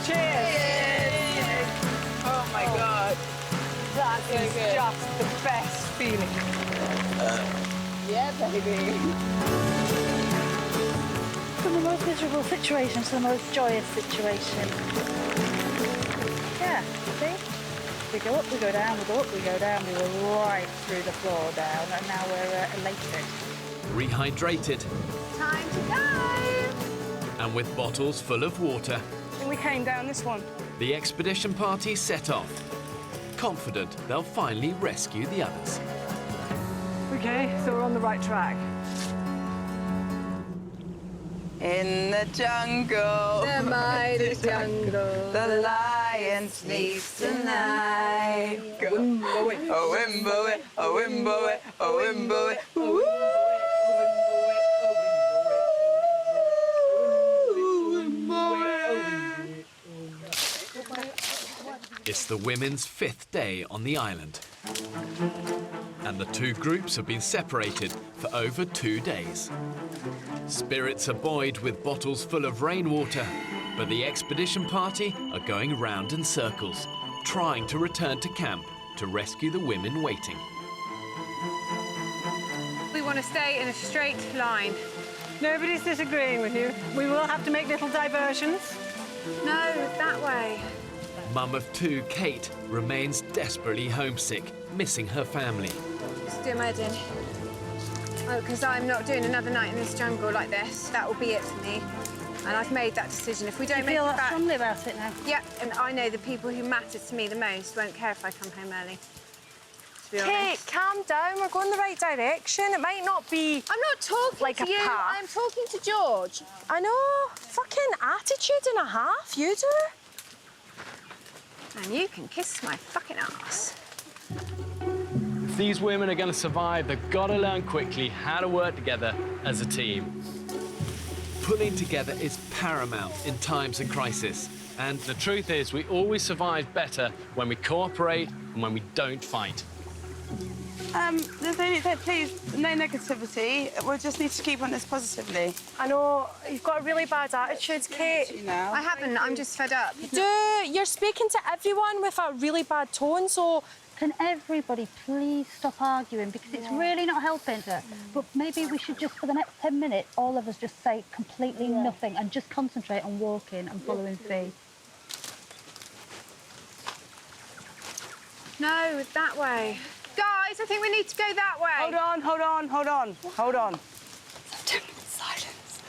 S13: Cheers!
S11: Oh my God.
S13: That is just the best feeling.
S11: Yeah, baby.
S12: From the most miserable situation to the most joyous situation. Yeah, see? We go up, we go down, we go up, we go down. We were right through the floor down, and now we're elated.
S2: Rehydrated.
S13: Time to go!
S2: And with bottles full of water,
S13: And we came down this one.
S2: the expedition party set off, confident they'll finally rescue the others.
S24: OK, so we're on the right track.
S18: In the jungle,
S13: The mighty jungle,
S18: the lion sleeps tonight. Go. Oh, wimbo, oh, wimbo, oh, wimbo, woo.
S2: It's the women's 5th day on the island. And the 2 groups have been separated for over 2 days. Spirits are buoyed with bottles full of rainwater, but the expedition party are going round in circles, trying to return to camp to rescue the women waiting.
S3: We want to stay in a straight line.
S24: Nobody's disagreeing with you. We will have to make little diversions.
S3: No, that way.
S2: Mum of 2, Kate, remains desperately homesick, missing her family.
S3: Just do my head in. Oh, because I'm not doing another night in this jungle like this. That will be it for me. And I've made that decision. If we don't make it back...
S12: feel that strongly about it now?
S3: Yeah, and I know the people who matter to me the most won't care if I come home early. to be honest.
S5: Kate, calm down. We're going the right direction. It might not be.
S3: I'm not talking
S5: like
S3: to
S5: a
S3: you.
S5: path.
S3: I'm talking to George.
S5: I know. Fucking attitude and a half. You do.
S3: And you can kiss my fucking ass.
S1: If these women are going to survive, they've got to learn quickly how to work together as a team.
S2: Pulling together is paramount in times of crisis.
S1: And the truth is, we always survive better when we cooperate and when we don't fight.
S18: There's only, please, no negativity. We'll just need to keep on this positively.
S5: I know. You've got a really bad attitude, Kate.
S3: I haven't. I'm just fed up.
S5: You do. You're speaking to everyone with a really bad tone, so...
S12: Can everybody please stop arguing, because it's really not helping her. But maybe we should just, for the next 10 minutes, all of us just say completely nothing and just concentrate on walking and following Fee.
S3: No, that way. Guys, I think we need to go that way.
S18: Hold on, hold on, hold on, hold on.
S6: 10 minutes silence.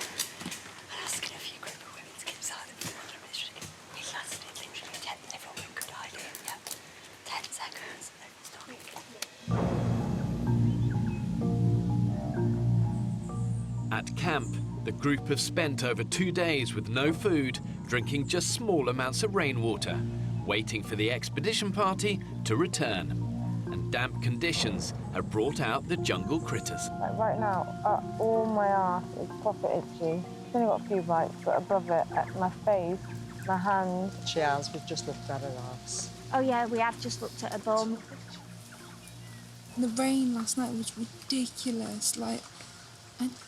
S6: I'm asking a few group of women to keep silent for 100 minutes. It lasted literally 10. Everyone went, good idea. Yeah. 10 seconds.
S2: At camp, the group have spent over 2 days with no food, drinking just small amounts of rainwater, waiting for the expedition party to return. And damp conditions have brought out the jungle critters.
S13: Like right now, all my arse is proper itchy. It's only got a few bites, but above it, at my face, my hands.
S14: She has. We've just looked at her arse.
S16: Oh yeah, we have just looked at a bum.
S17: The rain last night was ridiculous. Like,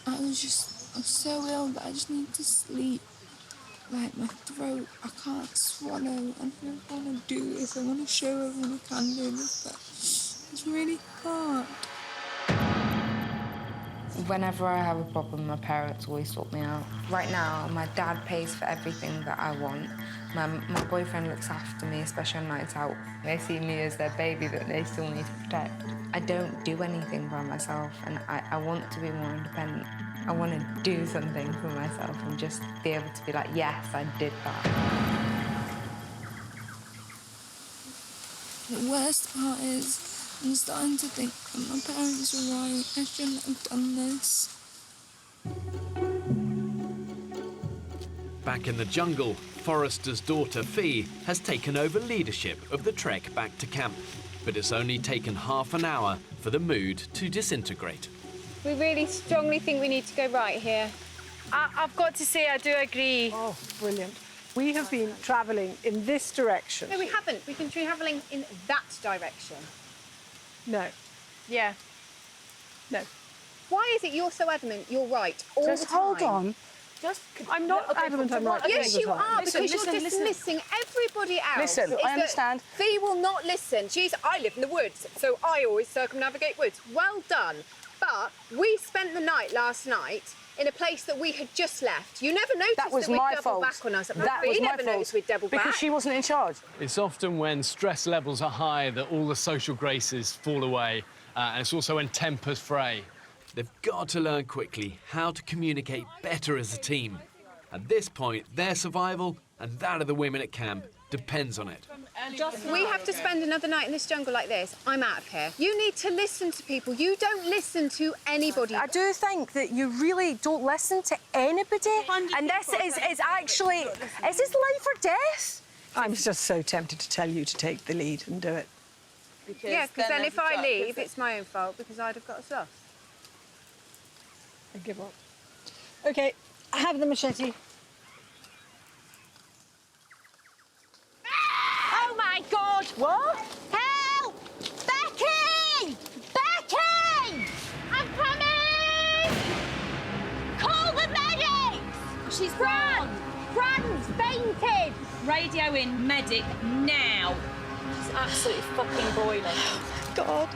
S17: I was so ill that I just need to sleep. Like, my throat, I can't swallow. I don't want to do this. I want to show everyone I can do this, but it's really hard.
S20: Whenever I have a problem, my parents always sort me out. Right now, my dad pays for everything that I want. My boyfriend looks after me, especially on nights out. They see me as their baby that they still need to protect. I don't do anything by myself, and I want to be more independent. I want to do something for myself and just be able to be like, yes, I did that. The worst part is I'm starting to think that my parents are right. I shouldn't have done this.
S2: Back in the jungle, Forrester's daughter Fee has taken over leadership of the trek back to camp. But it's only taken half an hour for the mood to disintegrate.
S3: We really strongly think we need to go right here.
S5: I've got to say, I do agree.
S24: Oh, brilliant. We have been travelling in this direction.
S3: No, we haven't. We've been travelling in that direction.
S24: No.
S3: Yeah.
S24: No.
S3: Why is it you're so adamant you're right all
S24: Just
S3: the time?
S24: hold on.
S3: I'm
S24: not adamant I'm right
S3: Yes,
S24: all the
S3: you
S24: time.
S3: are,
S24: Listen,
S3: because
S24: listen,
S3: you're
S24: listen.
S3: dismissing everybody else.
S18: Listen, I understand.
S3: Fee will not listen. I live in the woods, so I always circumnavigate woods. Well done. But we spent the night last night in a place that we had just left. You never noticed that we'd double back on us.
S18: That was my fault.
S3: Noticed we'd double
S18: because
S3: back.
S18: she wasn't in charge.
S1: It's often when stress levels are high that all the social graces fall away, and it's also when tempers fray.
S2: They've got to learn quickly how to communicate better as a team. At this point, their survival and that of the women at camp depends on it.
S3: We have to spend another night in this jungle like this. I'm out of here. You need to listen to people. You don't listen to anybody.
S5: I do think that you really don't listen to anybody. And this is actually, this is life or death.
S24: I'm just so tempted to tell you to take the lead and do it.
S3: Yeah, because then if I leave, it's my own fault because I'd have got us lost.
S24: I give up. OK, I have the machete.
S16: Oh my God!
S24: What?
S16: Help! Becky! Becky! I'm coming! Call the medics!
S19: She's
S16: Fran! Fran's fainted!
S19: Radio in, medic, now. She's absolutely fucking boiling.
S16: Oh my God.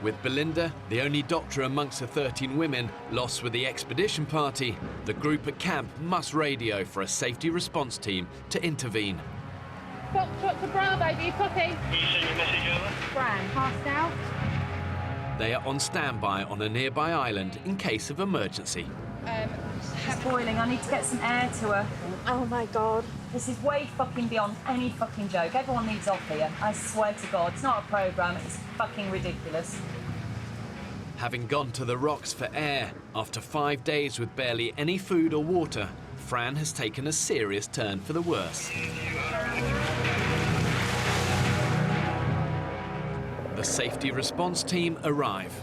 S2: With Belinda, the only doctor amongst the 13 women lost with the expedition party, the group at camp must radio for a safety response team to intervene.
S20: Dr. Bravo, do you copy?
S21: Can you send your message over?
S20: Fran, passed out.
S2: They are on standby on a nearby island in case of emergency.
S4: She's boiling. I need to get some air to her.
S23: Oh my God.
S4: This is way fucking beyond any fucking joke. Everyone needs off here. I swear to God. It's not a programme. It's fucking ridiculous.
S2: Having gone to the rocks for air, after 5 days with barely any food or water, Fran has taken a serious turn for the worse. The safety response team arrive.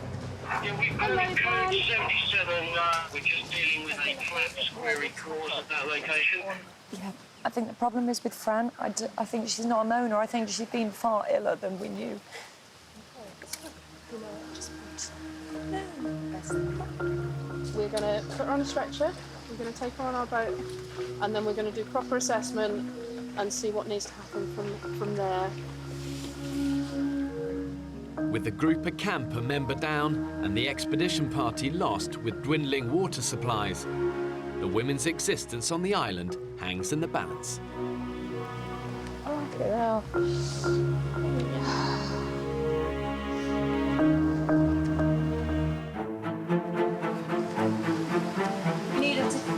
S9: Yeah, we've got a code 77. We're just dealing with a collapse query cause at that location.
S4: Yeah, I think the problem is with Fran. I think she's not a moaner. I think she's been far iller than we knew.
S10: We're going to put her on a stretcher, we're going to take her on our boat, and then we're going to do proper assessment and see what needs to happen from there.
S2: With the group at camp a member down and the expedition party lost with dwindling water supplies, the women's existence on the island hangs in the balance.
S4: Oh,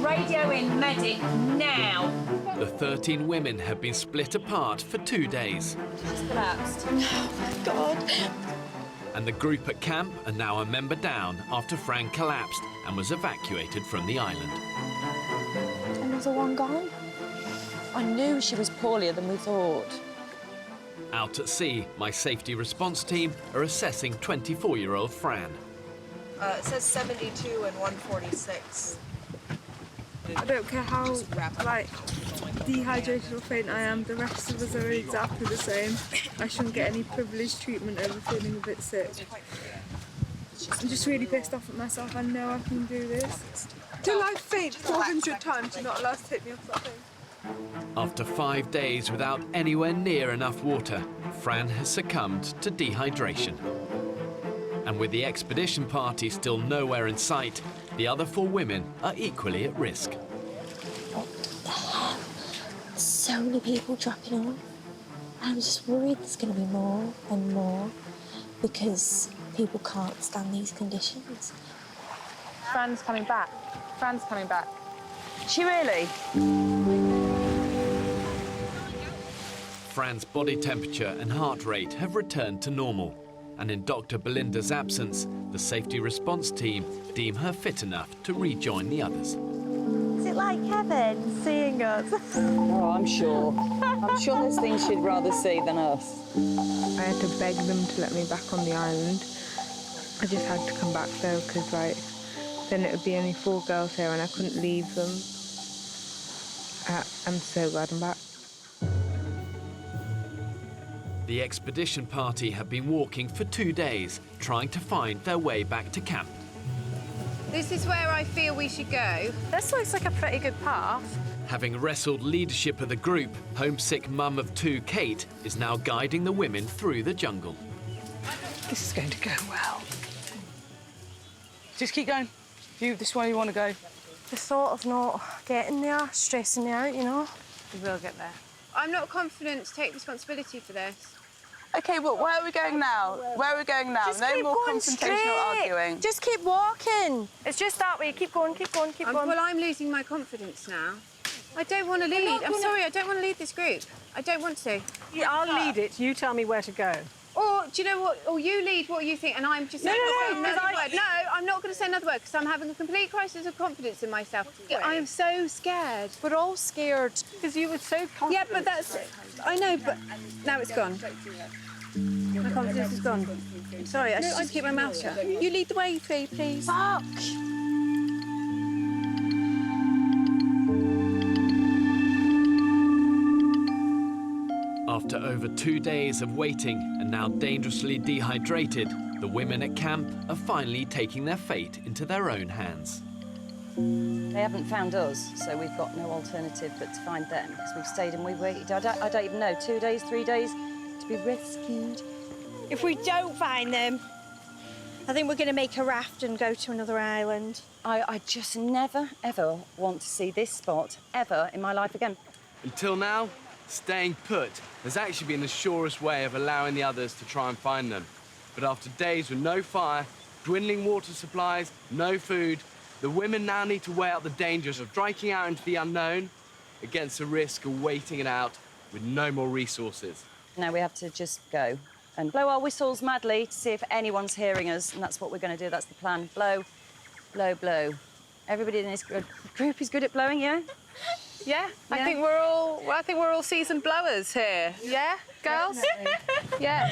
S4: radio in medic now.
S2: The 13 women have been split apart for 2 days.
S4: She's collapsed.
S23: Oh my God.
S2: And the group at camp are now a member down after Fran collapsed and was evacuated from the island.
S4: Another one gone? I knew she was poorlier than we thought.
S2: Out at sea, my safety response team are assessing 24-year-old Fran.
S21: It says 72 and 146.
S17: I don't care how, like, dehydrated or faint I am, the rest of us are exactly the same. I shouldn't get any privileged treatment over feeling a bit sick. I'm just really pissed off at myself. I know I can do this. Till I faint 400 times, you're not allowed to take me off that thing.
S2: After 5 days without anywhere near enough water, Fran has succumbed to dehydration. And with the expedition party still nowhere in sight, the other 4 women are equally at risk.
S16: So many people dropping off. I'm just worried there's going to be more and more because people can't stand these conditions.
S10: Fran's coming back. Fran's coming back.
S4: She really?
S2: Fran's body temperature and heart rate have returned to normal. And in Dr. Belinda's absence, the safety response team deem her fit enough to rejoin the others.
S16: Is it like heaven seeing us?
S11: Oh, I'm sure. I'm sure there's things she'd rather see than us.
S17: I had to beg them to let me back on the island. I just had to come back though, because like then it would be only 4 girls here and I couldn't leave them. I'm so glad I'm back.
S2: The expedition party have been walking for 2 days, trying to find their way back to camp.
S3: This is where I feel we should go.
S23: This looks like a pretty good path.
S2: Having wrestled leadership of the group, homesick mum of 2 Kate is now guiding the women through the jungle.
S11: This is going to go well. Just keep going. This way you want to go.
S23: The thought of not getting there, stressing me out, you know.
S10: We will get there.
S3: I'm not confident to take responsibility for this.
S18: OK, well, where are we going now? Where are we going now?
S23: Just
S18: no
S23: keep
S18: more
S23: going
S18: confrontational
S23: straight.
S18: arguing.
S23: Just keep walking. It's just that way. Keep going, keep going, keep going.
S3: Well, I'm losing my confidence now. I don't want to lead. I'm sorry, I don't want to lead this group. I don't want to.
S24: Yeah, I'll lead it. You tell me where to go.
S3: Or, do you know what? Or you lead what you think, and I'm just...
S24: No,
S3: I'm not going to say another word, because I'm having a complete crisis of confidence in myself. I am so scared.
S23: We're all scared.
S24: Because you were so confident.
S3: Yeah, but that's... I know, but now it's gone. My confidence is gone. Sorry, I should just keep my mouth shut.
S23: You lead the way, Faye, please.
S3: Fuck!
S2: After over 2 days of waiting and now dangerously dehydrated, the women at camp are finally taking their fate into their own hands.
S4: They haven't found us, so we've got no alternative but to find them, because we've stayed and we waited. I don't even know, 2 days, 3 days to be rescued.
S23: If we don't find them, I think we're going to make a raft and go to another island.
S4: I just never, ever want to see this spot, ever, in my life again.
S1: Until now, staying put has actually been the surest way of allowing the others to try and find them. But after days with no fire, dwindling water supplies, no food, The women now need to weigh up the dangers of striking out into the unknown against the risk of waiting it out with no more resources.
S4: Now we have to just go and blow our whistles madly to see if anyone's hearing us, and that's what we're going to do. That's the plan. Blow, blow, blow. Everybody in this group is good at blowing, yeah?
S20: Yeah, I think we're all seasoned blowers here. Yeah, girls? Yeah.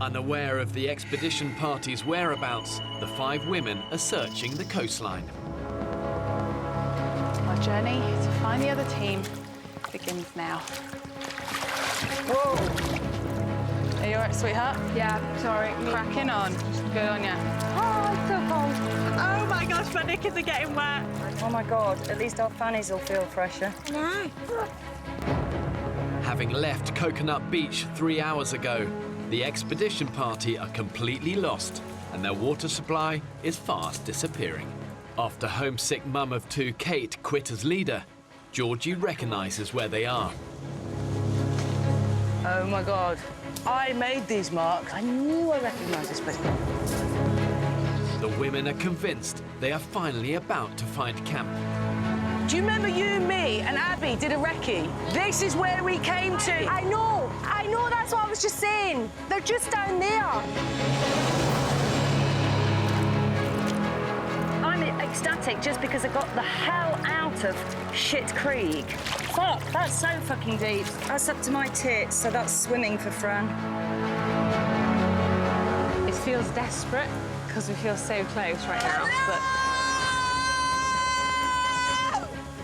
S2: Unaware of the expedition party's whereabouts, the 5 women are searching the coastline.
S20: Our journey to find the other team begins now. Whoa! Are you all right, sweetheart? Yeah, sorry. Cracking on. Good on ya.
S23: Oh, it's so cold.
S4: Oh my gosh, my knickers are getting wet. Oh my God, at least our fannies will feel fresher.
S23: Yeah.
S2: Having left Coconut Beach 3 hours ago, the expedition party are completely lost and their water supply is fast disappearing. After homesick mum of 2 Kate quit as leader, Georgie recognises where they are.
S11: Oh my God, I made these marks. I knew I recognised this place.
S2: The women are convinced they are finally about to find camp.
S11: Do you remember you, me and Abby did a recce? This is where we came to.
S5: I know, that's what I was just saying. They're just down there.
S4: I'm ecstatic just because I got the hell out of Shit Creek. Fuck, that's so fucking deep. That's up to my tits, so that's swimming for Fran.
S20: It feels desperate because we feel so close right now, but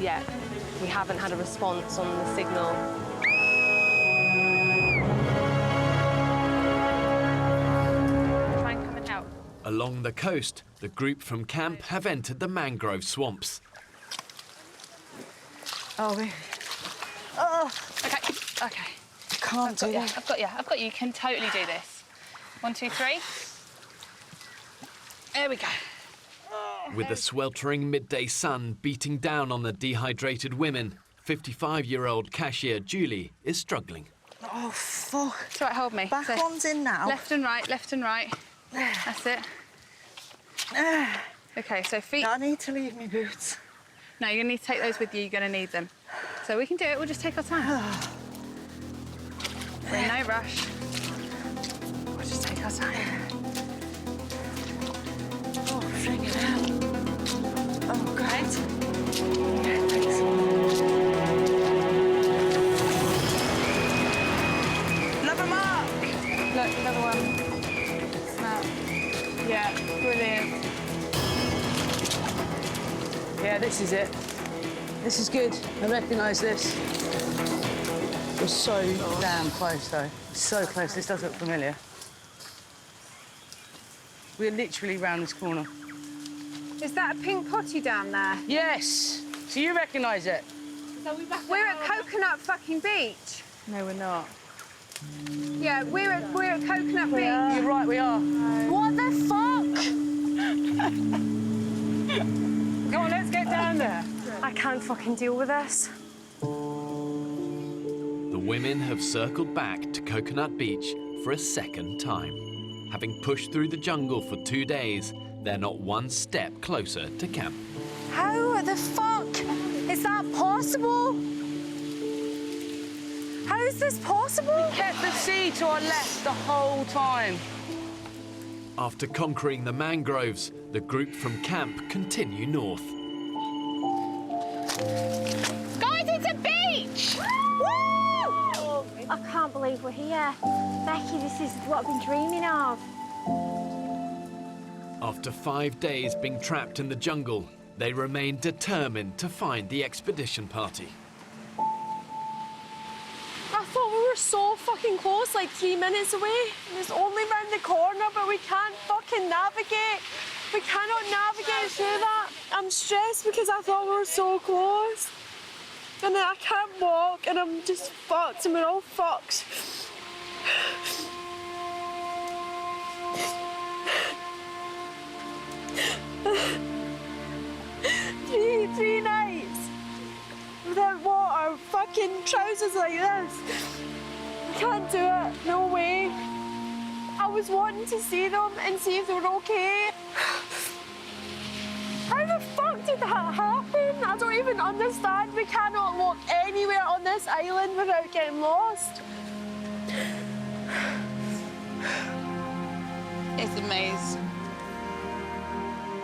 S20: yeah, we haven't had a response on the signal. Try and come out.
S2: Along the coast, the group from camp have entered the mangrove swamps.
S11: Oh, really?
S20: Oh, okay, okay.
S11: Can't do that.
S20: I've got you. You can totally do this. 1, 2, 3. There we go.
S2: With the sweltering midday sun beating down on the dehydrated women, 55-year-old cashier Julie is struggling.
S14: Oh, fuck.
S20: It's all right, hold me.
S14: Back one's in now.
S20: Left and right, left and right. That's it. OK, so feet...
S14: I need to leave my boots.
S20: No, you're going to need to take those with you. You're going to need them. So we can do it. We'll just take our time. We're in no rush. We'll just take our time.
S14: Oh, bring it out. Oh, great.
S20: Yeah, thanks.
S11: Another mark.
S20: Look, another one. Snap. Yeah, brilliant.
S11: Yeah, this is it. This is good. I recognise this. We're so damn close, though. So close. This does look familiar. We're literally round this corner.
S3: Is that a pink potty down there?
S11: Yes. So you recognise it?
S3: We're at Coconut fucking Beach.
S20: No, we're not.
S3: Yeah, we're at Coconut Beach.
S11: You're right, we are.
S3: What the fuck?
S20: Come on, let's get down there.
S5: I can't fucking deal with this.
S2: The women have circled back to Coconut Beach for a second time. Having pushed through the jungle for 2 days, they're not one step closer to camp.
S5: How the fuck is that possible? How is this possible?
S11: We kept the sea to our left the whole time.
S2: After conquering the mangroves, the group from camp continue north.
S3: Guys, it's a beach!
S5: Woo! I can't believe we're here. Becky, this is what I've been dreaming of.
S2: After 5 days being trapped in the jungle, they remain determined to find the expedition party.
S5: I thought we were so fucking close, like 3 minutes away. And it's only round the corner, but we can't fucking navigate. We cannot navigate through that. I'm stressed because I thought we were so close. And then I can't walk and I'm just fucked and we're all fucked. 3 nights without water, fucking trousers like this. I can't do it, no way. I was wanting to see them and see if they were okay.
S20: did that happen? I don't even understand. We cannot walk anywhere on this island without getting lost.
S18: It's a maze.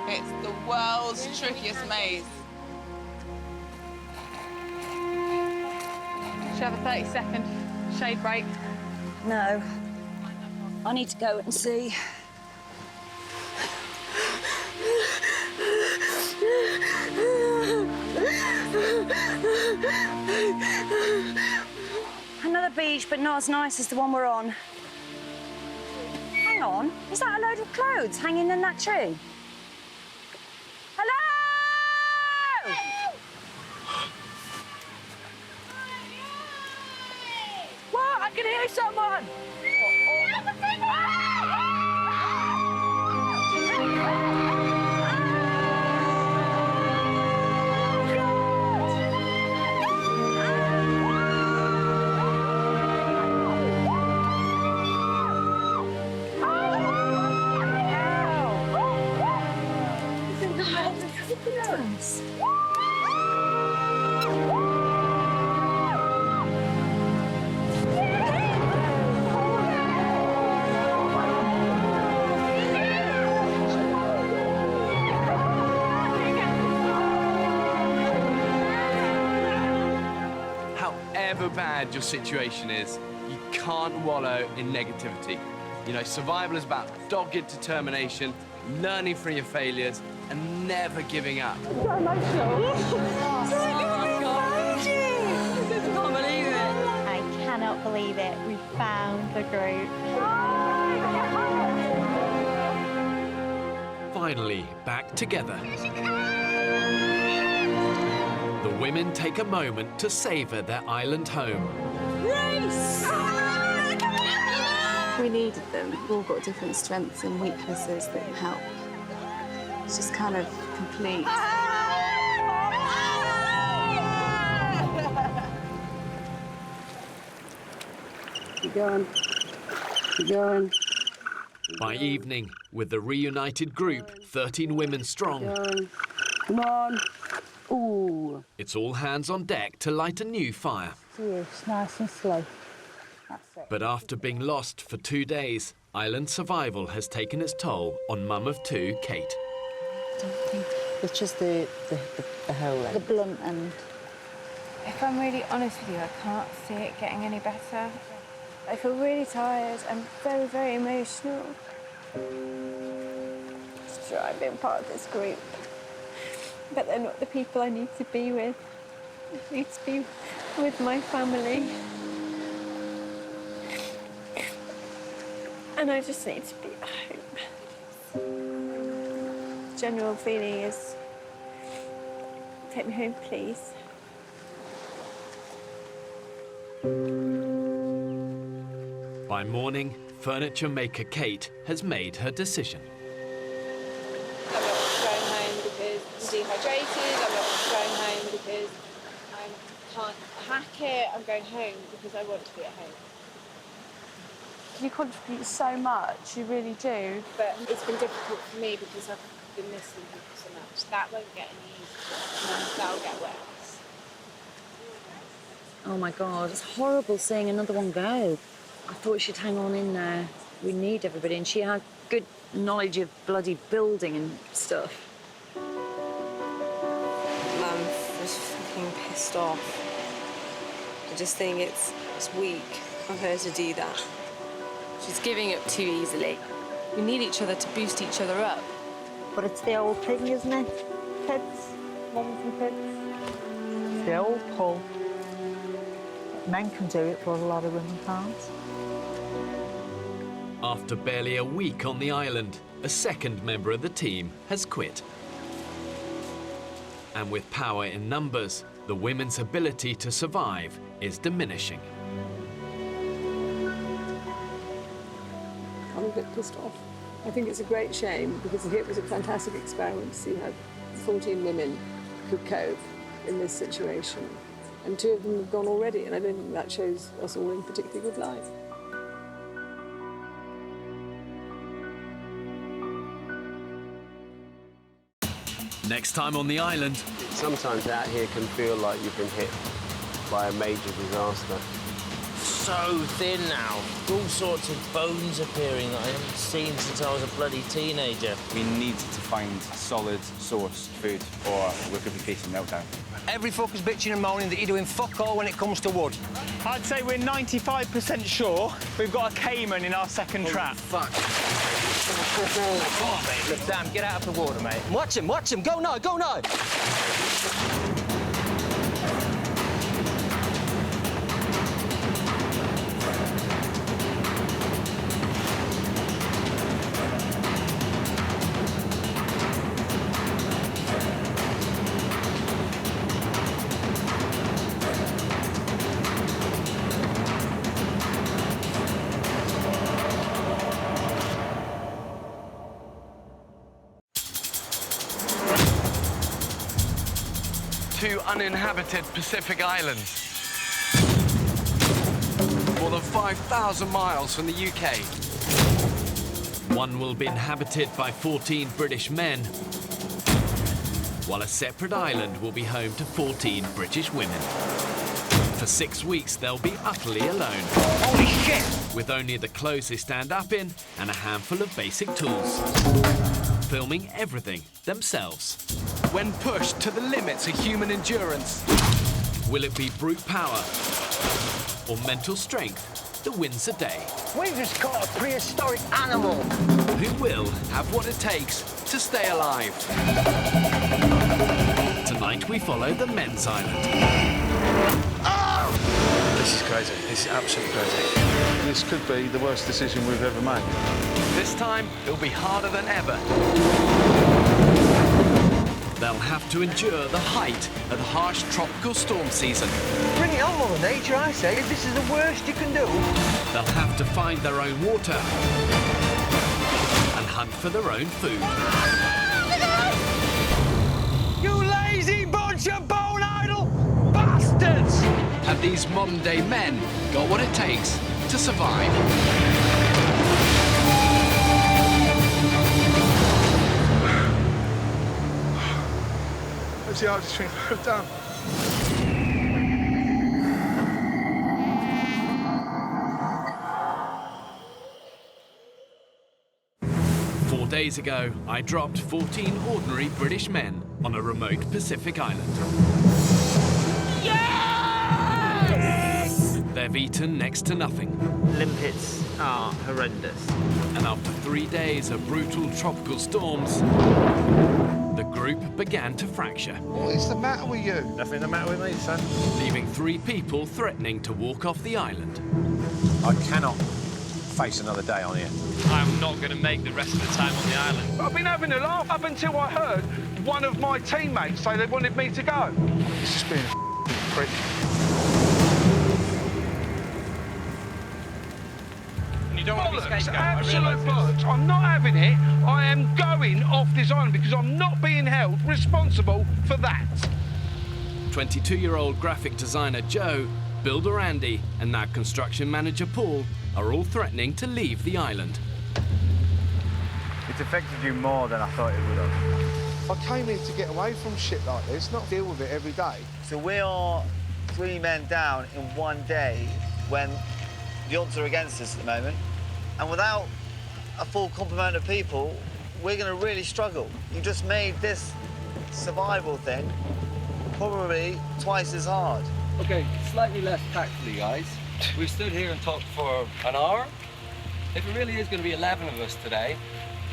S18: It's the world's trickiest maze.
S20: Should have a 30-second shade break.
S4: No. I need to go and see. Another beach, but not as nice as the one we're on. Hang on, is that a load of clothes hanging in that tree? Hello?
S20: What? I can hear someone!
S1: However bad your situation is, you can't wallow in negativity. You know, survival is about dogged determination, learning from your failures, and never giving up.
S20: So emotional.
S12: I cannot believe it. We found the group.
S2: Finally, back together. The women take a moment to savour their island home.
S13: Race! We needed them. We've all got different strengths and weaknesses that help. It's just kind of complete.
S11: Keep going. Keep going.
S2: By evening, with the reunited group, 13 women strong,
S11: Come on. Ooh.
S2: it's all hands on deck to light a new fire.
S12: It's nice and slow.
S2: But after being lost for 2 days, island survival has taken its toll on mum of two, Kate.
S12: It's just the whole end. The blunt end.
S13: If I'm really honest with you, I can't see it getting any better. I feel really tired. I'm very, very emotional. It's true, I've been part of this group. But they're not the people I need to be with. I need to be with my family. And I just need to be at home. The general feeling is, take me home, please.
S2: By morning, furniture maker Kate has made her decision.
S10: I'm not going home because I'm dehydrated. I'm not going home because I can't hack it. I'm going home because I want to be at home.
S20: You contribute so much, you really do.
S10: But it's been difficult for me because I've been missing people so much. That won't get any easier. That'll get worse.
S4: Oh my God, it's horrible seeing another one go. I thought she'd hang on in there. We need everybody, and she had good knowledge of bloody building and stuff.
S13: Mum was fucking pissed off. I just think it's weak of her to do that. She's giving up too easily. We need each other to boost each other up.
S14: But it's the old thing, isn't it? Kids, mums and kids. It's the old pull. Men can do it, but a lot of women can't.
S2: After barely a week on the island, a second member of the team has quit. And with power in numbers, the women's ability to survive is diminishing.
S24: I'm a bit pissed off. I think it's a great shame because it was a fantastic experiment to see how 14 women could cope in this situation. And 2 of them have gone already, and I don't think that shows us all in particularly good light.
S2: Next time on the island.
S7: Sometimes out here can feel like you've been hit by a major disaster.
S8: So thin now. All sorts of bones appearing that I haven't seen since I was a bloody teenager.
S15: We need to find a solid source food or we could be facing meltdown.
S22: Every fucker's bitching and moaning that you're doing fuck all when it comes to wood.
S25: I'd say we're 95% sure we've got a caiman in our second trap.
S22: Fuck. Come on, mate. Look, Sam, get out of the water, mate. Watch him, watch him. Go now, go now.
S1: 2 uninhabited Pacific islands. More than 5,000 miles from the UK.
S2: One will be inhabited by 14 British men, while a separate island will be home to 14 British women. For 6 weeks, they'll be utterly alone.
S22: Holy shit!
S2: With only the clothes they stand up in and a handful of basic tools. Filming everything themselves.
S1: When pushed to the limits of human endurance.
S2: Will it be brute power or mental strength that wins the day?
S22: We just caught a prehistoric animal.
S2: Who will have what it takes to stay alive? Tonight we follow the men's island.
S15: This is crazy. This is absolutely crazy.
S26: This could be the worst decision we've ever made.
S1: This time, it'll be harder than ever.
S2: They'll have to endure the height of the harsh tropical storm season.
S22: Bring it on, Mother Nature, I say. If this is the worst you can do.
S2: They'll have to find their own water and hunt for their own food.
S22: You lazy bunch of bone-idle bastards!
S1: Have these modern-day men got what it takes to survive?
S26: That's the hardest thing I've done.
S2: Four days ago, I dropped 14 ordinary British men on a remote Pacific island.
S22: Yes!
S2: They've eaten next to nothing.
S8: Limpets are horrendous.
S2: And after 3 days of brutal tropical storms, the group began to fracture.
S26: What is the matter with you?
S15: Nothing the matter with me, son.
S2: Leaving 3 people threatening to walk off the island.
S15: I cannot face another day on here.
S25: I'm not going to make the rest of the time on the island.
S26: I've been having a laugh up until I heard one of my teammates say they wanted me to go. It's just been a prick.
S25: And you don't want to be scapegoat,
S26: Absolute bollocks. I'm not having it. I am going off this island because I'm not being held responsible for that.
S2: 22-year-old graphic designer Joe, builder Andy, and now construction manager Paul are all threatening to leave the island.
S15: It's affected you more than I thought it would have.
S26: I came here to get away from shit like this, not deal with it every day.
S27: So we are 3 men down in 1 day when the odds are against us at the moment. And without a full complement of people, we're going to really struggle. You just made this survival thing probably twice as hard.
S28: Okay, slightly less tactfully, guys. We've stood here and talked for an hour. If it really is going to be 11 of us today,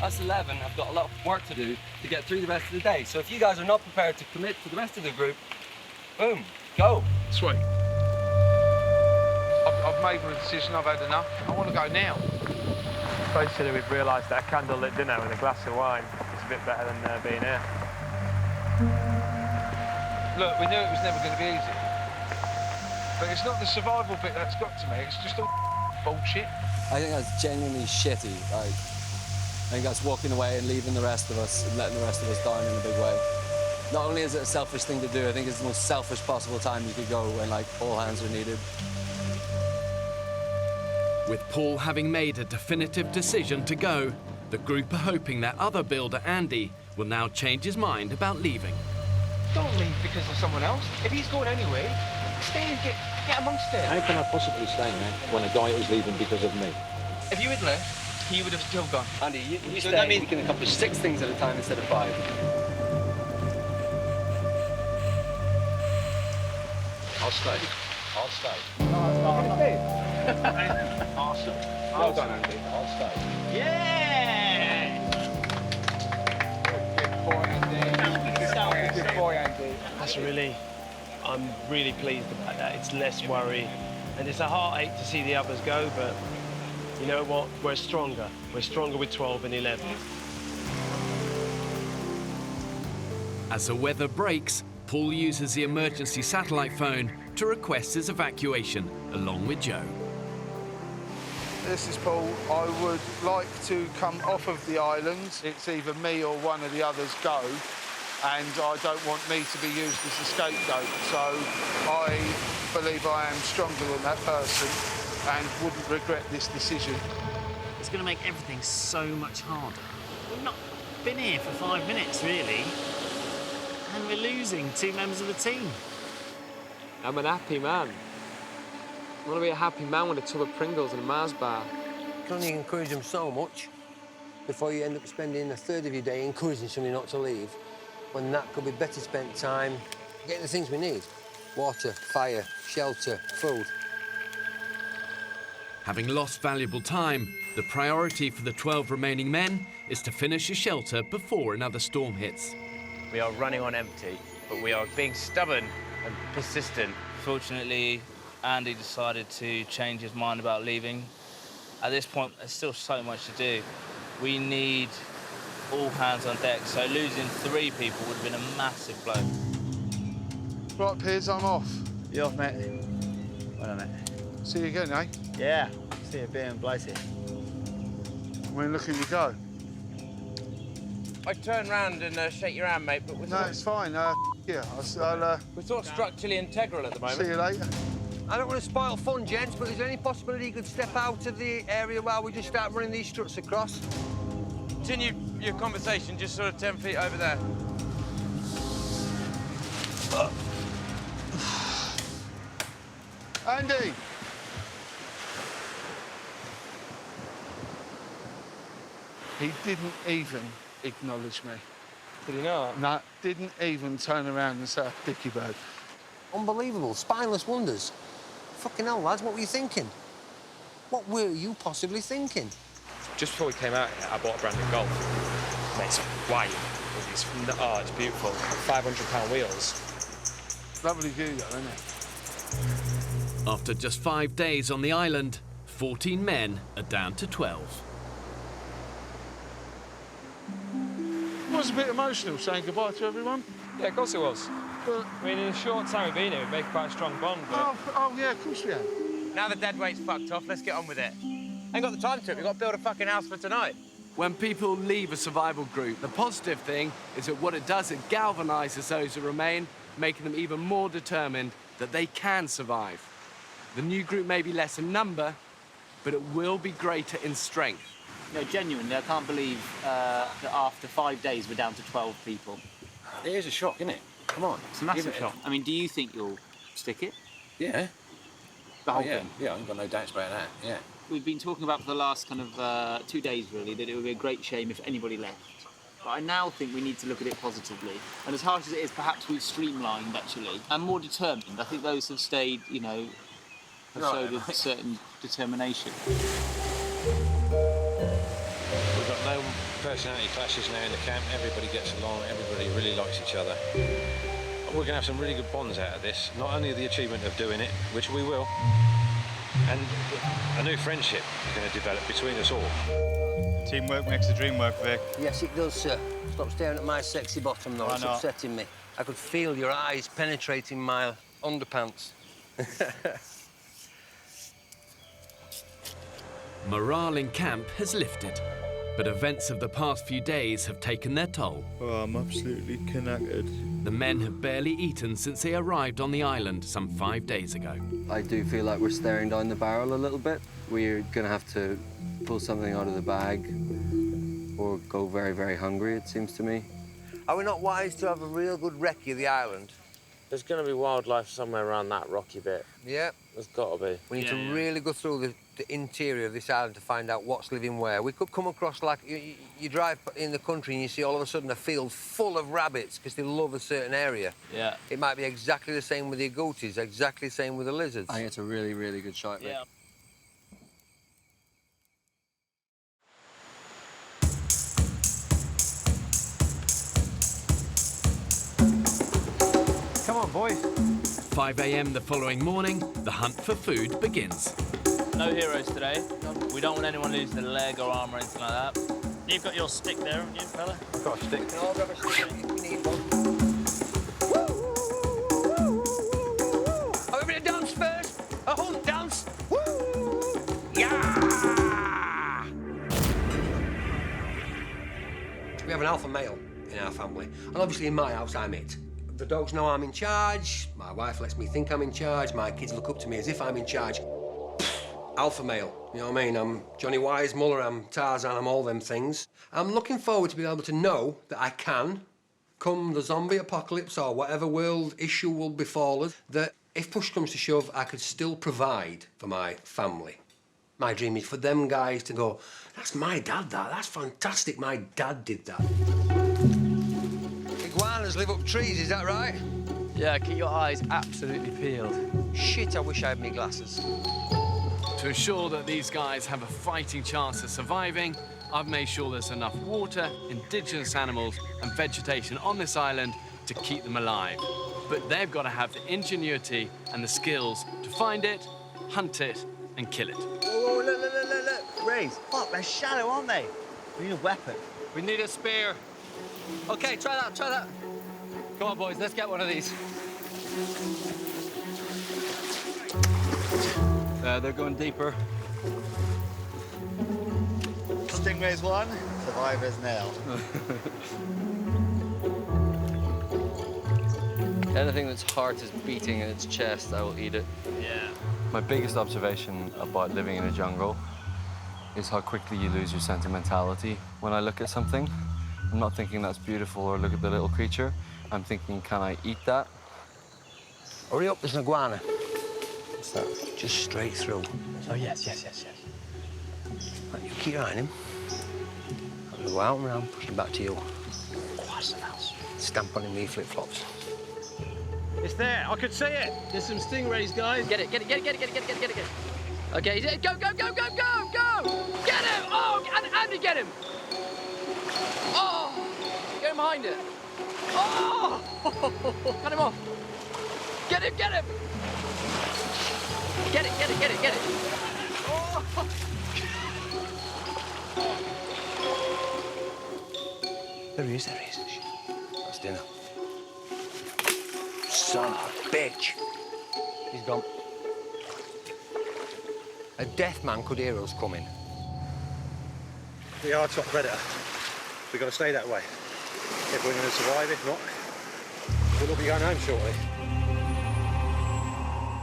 S28: us 11 have got a lot of work to do to get through the rest of the day. So if you guys are not prepared to commit to the rest of the group, boom, go.
S26: Sweet. I've made my decision, I've had enough. I want to go now.
S25: Basically, we've realised that a candlelit dinner with a glass of wine is a bit better than being here.
S26: Look, we knew it was never going to be easy. But it's not the survival bit that's got to me, it's just all bullshit.
S29: I think that's genuinely shitty. I think that's walking away and leaving the rest of us and letting the rest of us down in a big way. Not only is it a selfish thing to do, I think it's the most selfish possible time you could go when, like, all hands are needed.
S2: With Paul having made a definitive decision to go, the group are hoping that other builder, Andy, will now change his mind about leaving.
S26: Don't leave because of someone else. If he's going anyway, stay and get amongst it.
S3: How can I possibly stay, man, when a guy is leaving because of me?
S26: If you had left, he would have still gone.
S29: Andy, you
S26: So
S29: stay,
S26: that means-
S29: we can accomplish 6 things at a time instead of 5.
S3: I'll stay. I'll stay.
S26: Awesome.
S3: Well done, Andy. I'll stay.
S26: Yeah! Good boy, Andy. Good boy, Andy.
S5: That's really, I'm really pleased about that. It's less worry. And it's a heartache to see the others go, but you know what? We're stronger. We're stronger with 12 and 11.
S2: As the weather breaks, Paul uses the emergency satellite phone to request his evacuation, along with Joe.
S6: This is Paul. I would like to come off of the island. It's either me or one of the others go, and I don't want me to be used as a scapegoat. So I believe I am stronger than that person and wouldn't regret this decision.
S9: It's going to make everything so much harder. We've not been here for 5 minutes, really, and we're losing 2 members of the team.
S16: I'm an happy man. I want to be a happy man with a tub of Pringles and a Mars bar.
S17: You can only encourage them so much before you end up spending a third of your day encouraging somebody not to leave, when that could be better spent time getting the things we need. Water, fire, shelter, food.
S2: Having lost valuable time, the priority for the 12 remaining men is to finish a shelter before another storm hits.
S19: We are running on empty, but we are being stubborn and persistent.
S21: Fortunately, Andy decided to change his mind about leaving. At this point, there's still so much to do. We need all hands on deck, so losing 3 people would have been a massive blow.
S6: Right, Piers, I'm off.
S27: You off, mate? Well done, mate.
S6: See you again, eh?
S27: Yeah. See you being blighty.
S6: When looking to go?
S19: I'd turn round and shake your hand, mate, but we're
S6: No, it's fine. Yeah,
S19: we're sort of structurally integral at the moment.
S6: see you later.
S17: I don't want to spoil fun, gents, but is there any possibility you could step out of the area while we just start running these struts across?
S19: Continue your conversation, just sort of 10 feet over there.
S6: Andy! He didn't even acknowledge me.
S5: Did he not?
S6: No, didn't even turn around and say, Dicky bird.
S17: Unbelievable. Spineless wonders. Fucking hell, lads, what were you thinking? What were you possibly thinking?
S23: Just before we came out here, I bought a brand new Golf. Mate, it's white. It's beautiful. 500-pound wheels.
S6: Lovely view, though, isn't it?
S2: After just 5 days on the island, 14 men are down to 12.
S6: It was a bit emotional saying goodbye to everyone.
S23: Yeah, of course it was.
S6: But,
S23: I mean, in the short time we've been here, we've made quite a strong bond. But...
S6: Oh, yeah, of course we have.
S19: Now the dead weight's fucked off, let's get on with it. Ain't got the time to it, we've got to build a fucking house for tonight.
S1: When people leave a survival group, the positive thing is that what it does, it galvanises those who remain, making them even more determined that they can survive. The new group may be less in number, but it will be greater in strength.
S9: No, genuinely, I can't believe that after 5 days we're down to 12 people.
S3: It is a shock, isn't it? Come on.
S9: It's a massive shock. I mean, do you think you'll stick it?
S3: Yeah.
S9: The whole
S3: yeah.
S9: thing?
S3: Yeah, I've got no doubts about that, yeah.
S9: We've been talking about for the last kind of 2 days, really, that it would be a great shame if anybody left. But I now think we need to look at it positively. And as harsh as it is, perhaps we've streamlined, actually, and more determined. I think those who've stayed, you know, have showed a certain determination.
S28: We've got no personality clashes now in the camp. Everybody gets along, everybody really likes each other. We're going to have some really good bonds out of this. Not only the achievement of doing it, which we will, and a new friendship is going to develop between us all.
S15: Teamwork makes the dream work, Vic.
S17: Yes, it does, sir. Stop staring at my sexy bottom, though.
S15: Why
S17: It's
S15: not?
S17: upsetting me. I could feel your eyes penetrating my underpants.
S2: Morale in camp has lifted, but events of the past few days have taken their toll.
S15: Oh, I'm absolutely knackered.
S2: The men have barely eaten since they arrived on the island some 5 days ago.
S17: I do feel like we're staring down the barrel a little bit. We're going to have to pull something out of the bag or go very, very hungry, it seems to me. Are we not wise to have a real good recce of the island?
S8: There's going to be wildlife somewhere around that rocky bit.
S17: Yeah.
S8: There's got to be.
S17: We need to really go through the interior of this island to find out what's living where. We could come across, like, you drive in the country and you see all of a sudden a field full of rabbits because they love a certain area.
S21: Yeah.
S17: It might be exactly the same with the agoutis, exactly the same with the lizards.
S29: I think it's a really, really good shot, mate.
S21: Yeah.
S19: Come on, boys.
S2: 5 a.m. the following morning, the hunt for food begins.
S21: No heroes today. We don't want anyone losing a leg or arm or anything like that.
S4: You've got your stick there, haven't you, fella?
S19: I've got a stick.
S17: Can all grab a stick if you need one. Are we going to dance first? A hunt dance? Woo! Yeah! We have an alpha male in our family, and obviously in my house I'm it. The dogs know I'm in charge, my wife lets me think I'm in charge, my kids look up to me as if I'm in charge. Alpha male, you know what I mean? I'm Johnny Weissmuller, I'm Tarzan, I'm all them things. I'm looking forward to being able to know that I can, come the zombie apocalypse or whatever world issue will befall us, that if push comes to shove, I could still provide for my family. My dream is for them guys to go, that's my dad, that's fantastic, my dad did that. Iguanas live up trees, is that right?
S16: Yeah, keep your eyes absolutely peeled.
S17: Shit, I wish I had my glasses.
S1: To ensure that these guys have a fighting chance of surviving, I've made sure there's enough water, indigenous animals and vegetation on this island to keep them alive. But they've got to have the ingenuity and the skills to find it, hunt it and kill it.
S27: Whoa, look. Rays, fuck, they're shallow, aren't they? We need a weapon.
S29: We need a spear. OK, try that. Come on, boys, let's get one of these. They're going deeper.
S27: Stingray's one, survivor's nil.
S29: Anything that's heart is beating in its chest, I will eat it.
S21: Yeah.
S29: My biggest observation about living in a jungle is how quickly you lose your sentimentality. When I look at something, I'm not thinking that's beautiful or look at the little creature. I'm thinking, can I eat that?
S17: Hurry up, there's an iguana. What's that? Just straight through.
S4: Oh, yes.
S17: Right, you keep your eye on him. I'll go out and round, push him back to you.
S4: What's the mouse?
S17: Stamp on him with your flip-flops.
S19: It's there. I could see it.
S4: There's some stingrays, guys. Get it. Okay, go. Get him! Oh, Andy, get him! Oh! Get him behind it. Oh! Cut him off. Get him! Get it! Oh!
S17: There he is. That's dinner. Son of a bitch. He's gone. A deaf man could hear us coming.
S3: We are top predator. We've got to stay that way. If we're going to survive, if not, we'll all be going home shortly.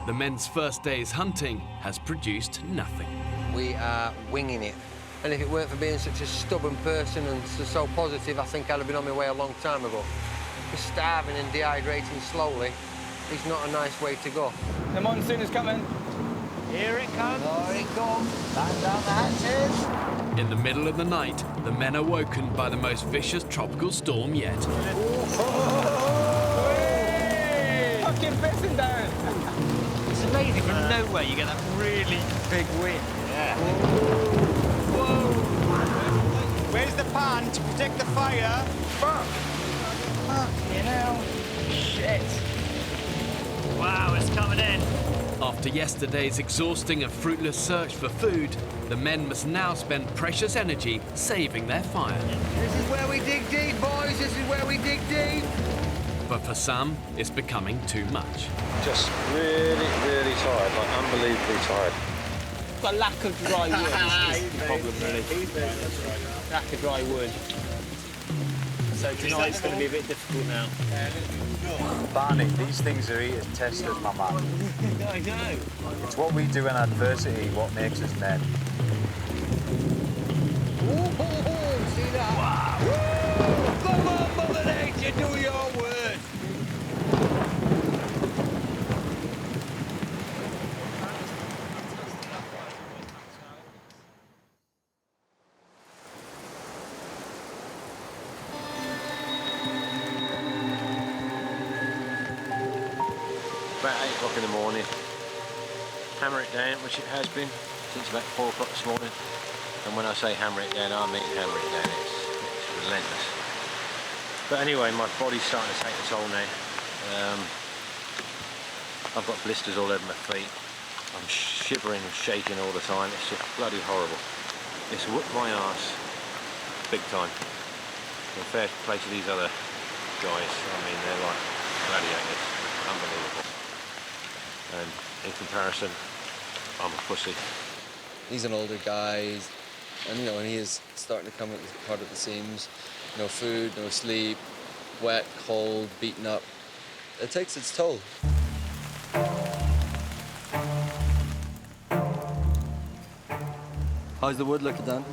S2: The men's first day's hunting has produced nothing.
S17: We are winging it. And if it weren't for being such a stubborn person and so positive, I think I'd have been on my way a long time ago. Just starving and dehydrating slowly is not a nice way to go.
S29: The monsoon is coming.
S27: Here it comes.
S17: Here it comes.
S27: Batten down the hatches.
S2: In the middle of the night, the men are woken by the most vicious tropical storm yet.
S29: Fucking pissing down.
S4: It's amazing, from nowhere you get that really big wind.
S27: Yeah.
S4: Whoa!
S19: Where's the pan to protect the fire?
S4: Fuck! Fucking hell. Shit. Wow, it's coming in.
S2: After yesterday's exhausting and fruitless search for food, the men must now spend precious energy saving their fire.
S17: This is where we dig deep, boys. This is where we dig deep.
S2: But for some, it's becoming too much.
S3: Just really, really tired, like unbelievably tired.
S8: Got a lack of dry wood is the problem, really. Lack of dry wood. So tonight's going to be a bit difficult now.
S15: Barney, these things are eating testers, my man.
S8: I know.
S15: It's what we do in adversity, what makes us men.
S17: See that? Wow. Come on, Mother Nature!
S19: Do your word.
S3: About 8 o'clock in the morning. Hammer it down, which it has been since about 4 o'clock this morning. And when I say hammer it down, I mean hammer it down. It's relentless. But anyway, my body's starting to take a toll now. I've got blisters all over my feet. I'm shivering and shaking all the time. It's just bloody horrible. It's whooped my arse big time. Compared to place of these other guys, I mean, they're like gladiators. Unbelievable. And in comparison, I'm a pussy.
S29: He's an older guy, and you know, and he is starting to come apart at the seams. No food, no sleep, wet, cold, beaten up. It takes its toll. How's the wood looking, Dan?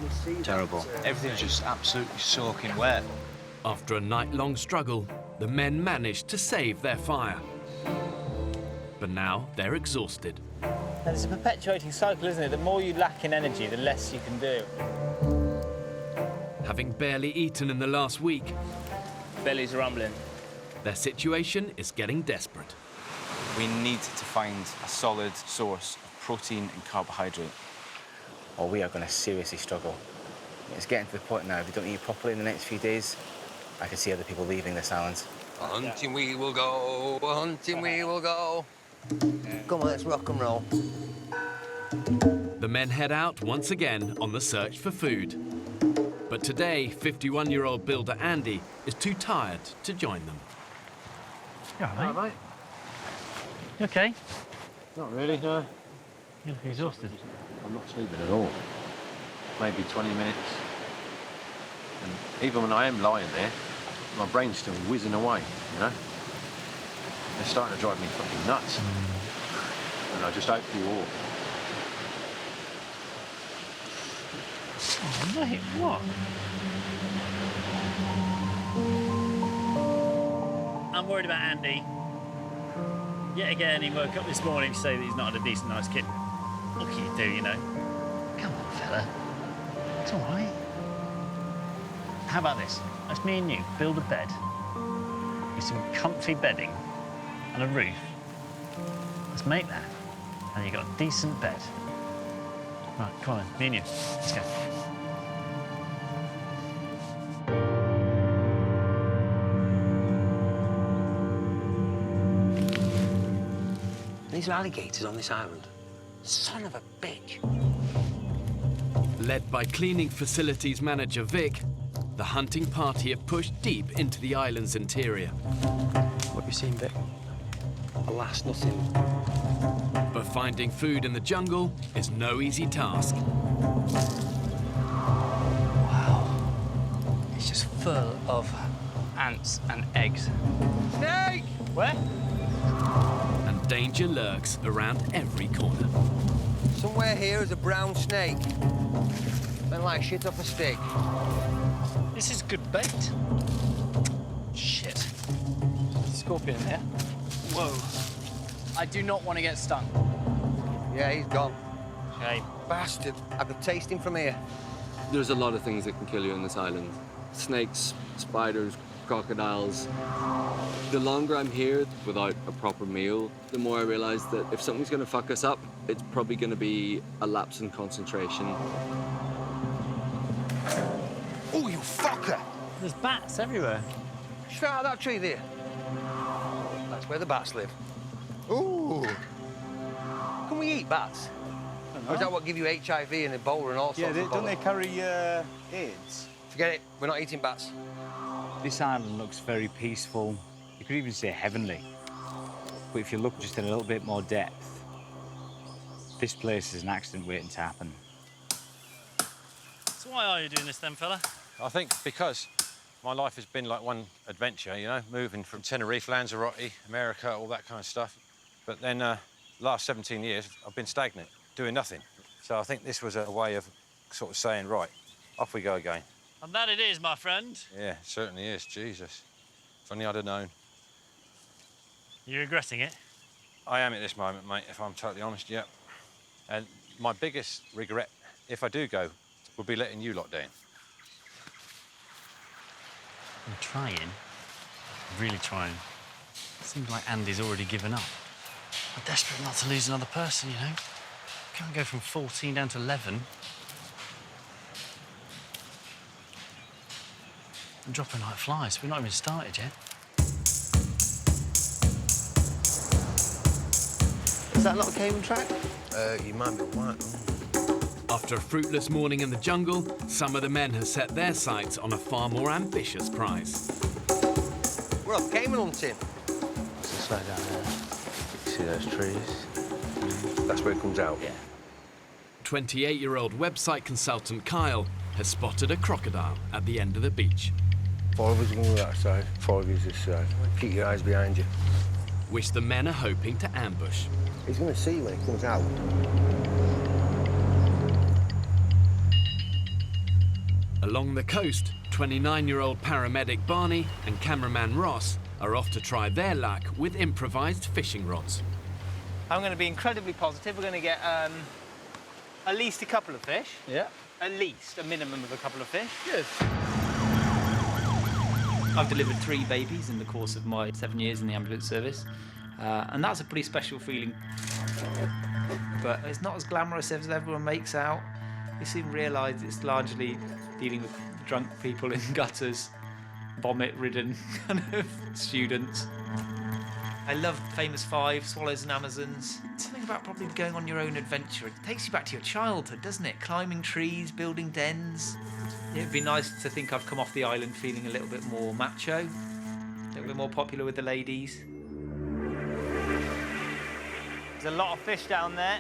S26: Terrible. Everything's just absolutely soaking wet.
S2: After a night-long struggle, the men managed to save their fire. But now they're exhausted.
S8: And it's a perpetuating cycle, isn't it? The more you lack in energy, the less you can do.
S2: Having barely eaten in the last week,
S21: Belly's rumbling.
S2: their situation is getting desperate.
S7: We need to find a solid source of protein and carbohydrate, or we are going to seriously struggle. It's getting to the point now, if we don't eat properly in the next few days, I can see other people leaving this island.
S17: Hunting we will go, hunting we will go. Come on, let's rock and roll.
S2: The men head out once again on the search for food. But today, 51-year-old builder Andy is too tired to join them.
S4: You all right, mate? You okay?
S3: Not really, no.
S4: You look exhausted.
S3: I'm not sleeping at all. Maybe 20 minutes. And even when I am lying there, my brain's still whizzing away, you know? It's starting to drive me fucking nuts. And I just hope you all.
S4: Oh, mate, what?
S10: I'm worried about Andy. Yet again, he woke up this morning to say that he's not had a decent night's kit. What can you do, you know?
S4: Come on, fella. It's all right.
S10: How about this? Let's me and you build a bed with some comfy bedding and a roof. Let's make that, and you've got a decent bed. Right, come on then, me and you. Let's go.
S17: These are alligators on this island. Son of a bitch.
S2: Led by cleaning facilities manager Vic, the hunting party have pushed deep into the island's interior.
S3: What have you seen, Vic?
S17: Alas, nothing.
S2: But finding food in the jungle is no easy task.
S10: Wow. It's just full of ants and eggs.
S17: Snake!
S10: Where?
S2: And danger lurks around every corner.
S17: Somewhere here is a brown snake. Been like shit off a stick.
S10: This is good bait. Shit. Scorpion here.
S22: Whoa. I do not want to get stung.
S17: Yeah, he's gone.
S10: Shame.
S17: Bastard. I could taste him from here.
S29: There's a lot of things that can kill you on this island. Snakes, spiders, crocodiles. The longer I'm here without a proper meal, the more I realise that if something's going to fuck us up, it's probably going to be a lapse in concentration.
S17: Oh, you fucker!
S10: There's bats everywhere.
S17: Straight out of that tree there. That's where the bats live. Ooh. Can we eat bats? Or is that what give you HIV and Ebola and all sorts of
S28: don't they
S17: bollocks?
S28: carry AIDS?
S17: Forget it. We're not eating bats.
S28: This island looks very peaceful. You could even say heavenly. But if you look just in a little bit more depth, this place is an accident waiting to happen.
S10: So why are you doing this then, fella?
S3: I think because my life has been like one adventure, you know, moving from Tenerife, Lanzarote, America, all that kind of stuff. But then last 17 years, I've been stagnant, doing nothing. So I think this was a way of sort of saying, right, off we go again.
S10: And that it is, my friend.
S3: Yeah, it certainly is, Jesus. If only I'd have known.
S10: You regretting it?
S3: I am at this moment, mate, if I'm totally honest, yeah. And my biggest regret, if I do go, would be letting you lot down.
S10: I'm trying. Really trying. Seems like Andy's already given up. I'm desperate not to lose another person, you know? Can't go from 14 down to 11. I'm dropping like flies. We've not even started yet.
S27: Is that not a cable track?
S5: You might be right.
S2: After a fruitless morning in the jungle, some of the men have set their sights on a far more ambitious prize.
S17: We're off caiman hunting.
S5: What's this way down there? You see those trees? That's where it comes out? Yeah.
S2: 28-year-old website consultant Kyle has spotted a crocodile at the end of the beach.
S5: 5 of us are going to that side, 5 of us this side. Keep your eyes behind you.
S2: Which the men are hoping to ambush.
S5: He's going to see when he comes out.
S2: Along the coast, 29-year-old paramedic Barney and cameraman Ross are off to try their luck with improvised fishing rods.
S9: I'm going to be incredibly positive. We're going to get at least a couple of fish.
S5: Yeah.
S9: At least a minimum of a couple of fish.
S5: Good.
S9: I've delivered 3 babies in the course of my 7 years in the ambulance service, and that's a pretty special feeling. But it's not as glamorous as everyone makes out. You soon realise it's largely dealing with drunk people in gutters, vomit-ridden kind of students. I love Famous 5, Swallows and Amazons. Something about probably going on your own adventure. It takes you back to your childhood, doesn't it? Climbing trees, building dens. It'd be nice to think I've come off the island feeling a little bit more macho, a little bit more popular with the ladies. There's a lot of fish down there.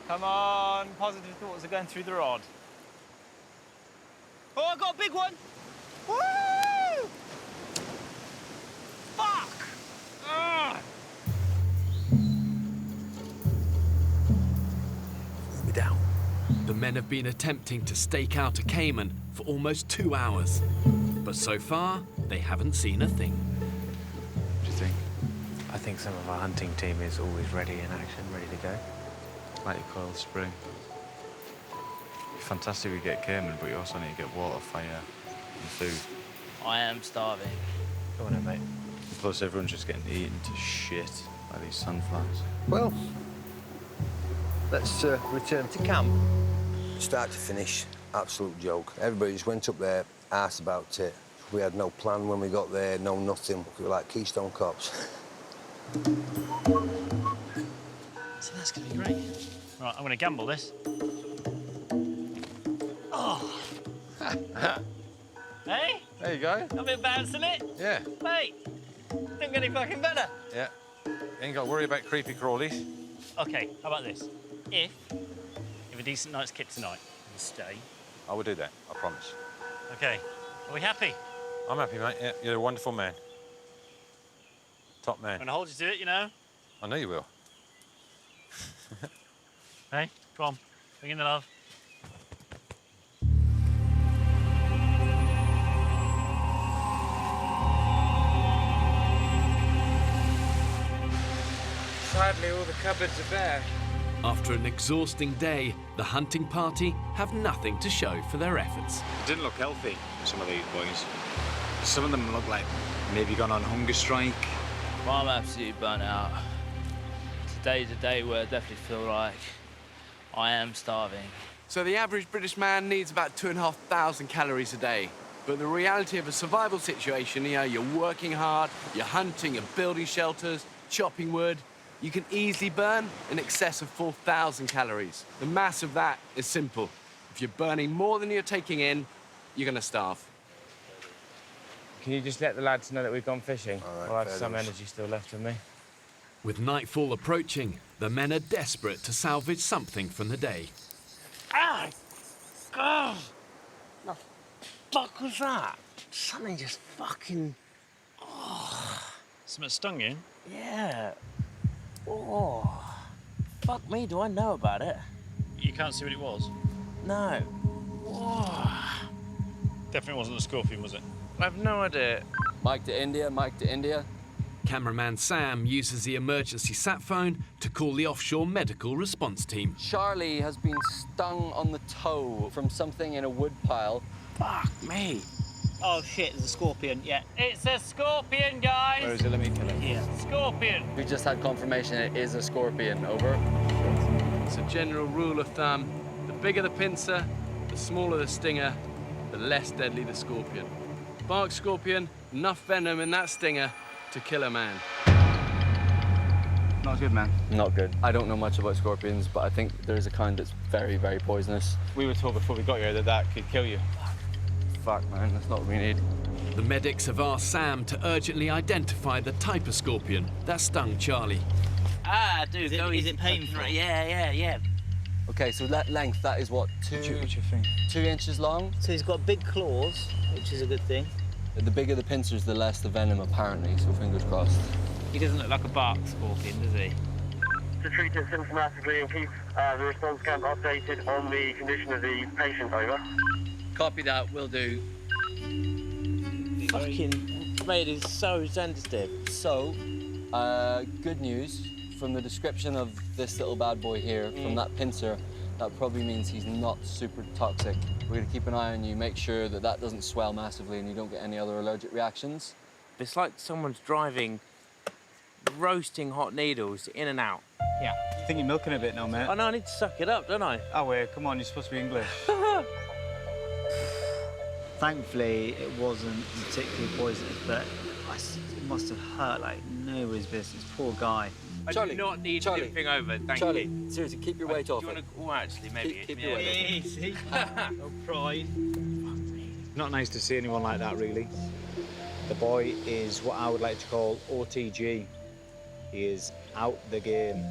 S9: Come on, positive thoughts are going through the rod. Oh, I got a big one! Woo! Fuck! Ugh.
S2: We're down. The men have been attempting to stake out a caiman for almost 2 hours. But so far, they haven't seen a thing.
S5: What do you think? I think some of our hunting team is always ready in action, ready to go. Like your coiled spring. It's fantastic we get caiman, but you also need to get water, fire, and food.
S21: I am starving.
S5: Go on then, mate. Plus, everyone's just getting eaten to shit by these sunflies.
S17: Well, let's return to camp.
S5: Start to finish, absolute joke. Everybody just went up there, asked about it. We had no plan when we got there, no nothing. We were like Keystone Cops.
S10: So that's going to be great. Right, I'm going to gamble this. Oh! Hey?
S3: There you go.
S10: Got a bit bouncing it?
S3: Yeah.
S10: Mate, don't get any fucking better.
S3: Yeah. Ain't got to worry about creepy crawlies.
S10: OK, how about this? If a decent night's kit tonight, and stay.
S3: I will do that, I promise.
S10: OK, are we happy?
S3: I'm happy, mate. Yeah, you're a wonderful man. Top man.
S10: I'm going to hold you to it, you know.
S3: I know you will.
S10: Hey, come on, bring in the love.
S16: Sadly, all the cupboards are bare.
S2: After an exhausting day, the hunting party have nothing to show for their efforts.
S11: It didn't look healthy, some of these boys. Some of them look like maybe gone on hunger strike.
S21: Well, I'm absolutely burnt out. Today's a day where I definitely feel like I am starving.
S1: So the average British man needs about 2,500 calories a day. But the reality of a survival situation, you know, you're working hard, you're hunting, you're building shelters, chopping wood, you can easily burn in excess of 4,000 calories. The mass of that is simple. If you're burning more than you're taking in, you're gonna starve.
S19: Can you just let the lads know that we've gone fishing?
S5: All right,
S19: I'll have
S5: fair
S19: some
S5: enough.
S19: energy still left in me.
S2: With nightfall approaching, the men are desperate to salvage something from the day.
S17: Ah! God! The fuck was that? Something just fucking... Oh.
S10: Something stung you?
S17: Yeah. Oh. Fuck me, do I know about it?
S10: You can't see what it was?
S17: No. Oh.
S10: Definitely wasn't a scorpion, was it?
S19: I have no idea.
S29: Mike to India, Mike to India.
S2: Cameraman Sam uses the emergency sat phone to call the offshore medical response team.
S29: Charlie has been stung on the toe from something in a wood pile.
S9: Fuck me. Oh shit, there's a scorpion, yeah. It's a scorpion, guys!
S29: Where is it? Let me kill it.
S9: Here. Scorpion!
S29: We just had confirmation it is a scorpion, over.
S1: It's a general rule of thumb. The bigger the pincer, the smaller the stinger, the less deadly the scorpion. Bark scorpion, enough venom in that stinger to kill a man.
S7: Not good, man.
S29: Not good. I don't know much about scorpions, but I think there's a kind that's very, very poisonous.
S7: We were told before we got here that that could kill you.
S29: Fuck, man, that's not what we need.
S2: The medics have asked Sam to urgently identify the type of scorpion that stung Charlie.
S9: Ah, dude, is it painful? Yeah.
S29: Okay, so that length, that is what,
S7: What's your thing?
S29: 2 inches long?
S9: So he's got big claws, which is a good thing.
S29: The bigger the pincers, the less the venom, apparently, so fingers crossed.
S9: He doesn't look like a bark scorpion, does he?
S6: To treat it symptomatically and keep the response camp updated on the condition of the patient, over.
S29: Copy that, will do.
S9: Fucking, mate, it's so sensitive.
S29: So, good news. From the description of this little bad boy here, from that pincer, that probably means he's not super toxic. We're gonna keep an eye on you, make sure that that doesn't swell massively and you don't get any other allergic reactions.
S19: It's like someone's driving roasting hot needles in and out.
S9: Yeah.
S7: I think you're milking a bit now, mate.
S19: I know, I need to suck it up, don't I?
S7: Oh, wait, come on, you're supposed to be English.
S9: Thankfully, it wasn't particularly poisonous, but it must have hurt like nobody's business. Poor guy.
S19: I do not need anything over, thank
S29: Charlie,
S19: you.
S29: seriously, keep your weight off it.
S19: Oh, actually, maybe.
S29: Keep your weight off it.
S9: Easy. No pride.
S11: Not nice to see anyone like that, really. The boy is what I would like to call OTG. He is out the game.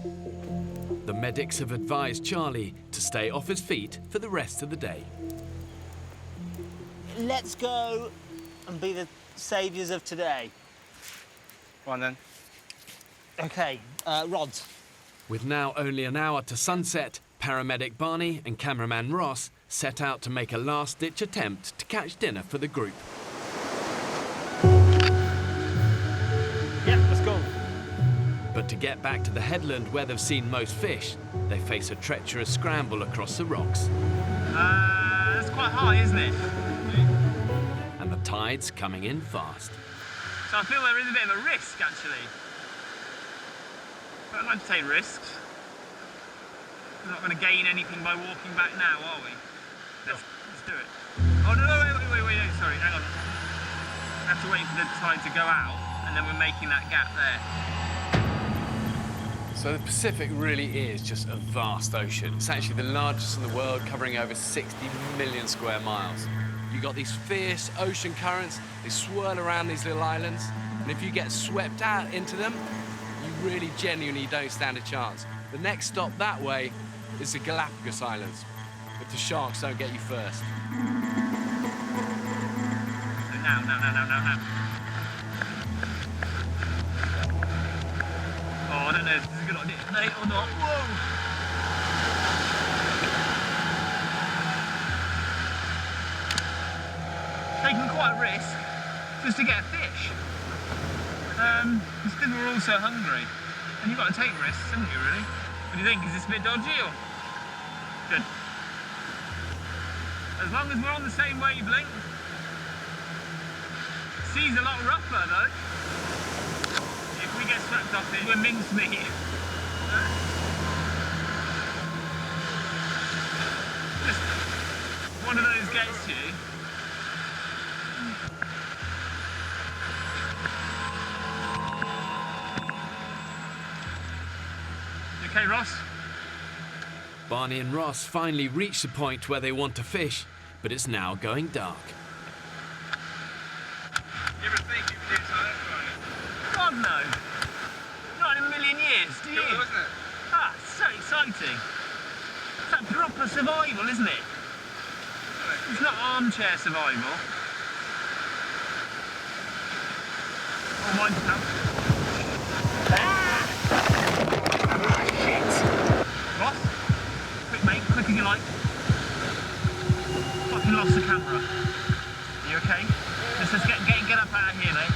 S2: The medics have advised Charlie to stay off his feet for the rest of the day.
S9: Let's go and be the saviours of today.
S7: Go on, then.
S9: Okay, rods.
S2: With now only an hour to sunset, paramedic Barney and cameraman Ross set out to make a last-ditch attempt to catch dinner for the group.
S9: Yeah, let's go.
S2: But to get back to the headland where they've seen most fish, they face a treacherous scramble across the rocks.
S9: That's quite high, isn't it?
S2: And the tide's coming in fast.
S9: So I feel there is a bit of a risk, actually. But I'd like to take risks. We're not going to gain anything by walking back now, are we? Let's do it. Oh, no, wait, sorry, hang on. We have to wait for the tide to go out, and then we're making that gap there.
S1: So the Pacific really is just a vast ocean. It's actually the largest in the world, covering over 60 million square miles. You've got these fierce ocean currents, they swirl around these little islands, and if you get swept out into them, you really genuinely don't stand a chance. The next stop that way is the Galapagos Islands, if the sharks don't get you first. Now. Oh, I don't know if this is a good idea, mate, or not. Whoa! Taking quite a risk just to get a fish. Because we're all so hungry. And you've got to take risks, haven't you, really? What do you think? Is this a bit dodgy or? Good. As long as we're on the same wavelength. Sea's a lot rougher, though. If we get swept off it, we're mincemeat. Just one of those gets you. You okay, Ross?
S2: Barney and Ross finally reach the point where they want to fish, but it's now going dark.
S9: You ever think you could do something like that? God, no. Not in a million years, do you? Cool, isn't it? Ah, it's so exciting. It's like proper survival, isn't it? It's not armchair survival. Oh, mine's now. Ross? Quick, mate. Quick as you like. Fucking lost the camera. Are you okay? Let's get up out of here, mate.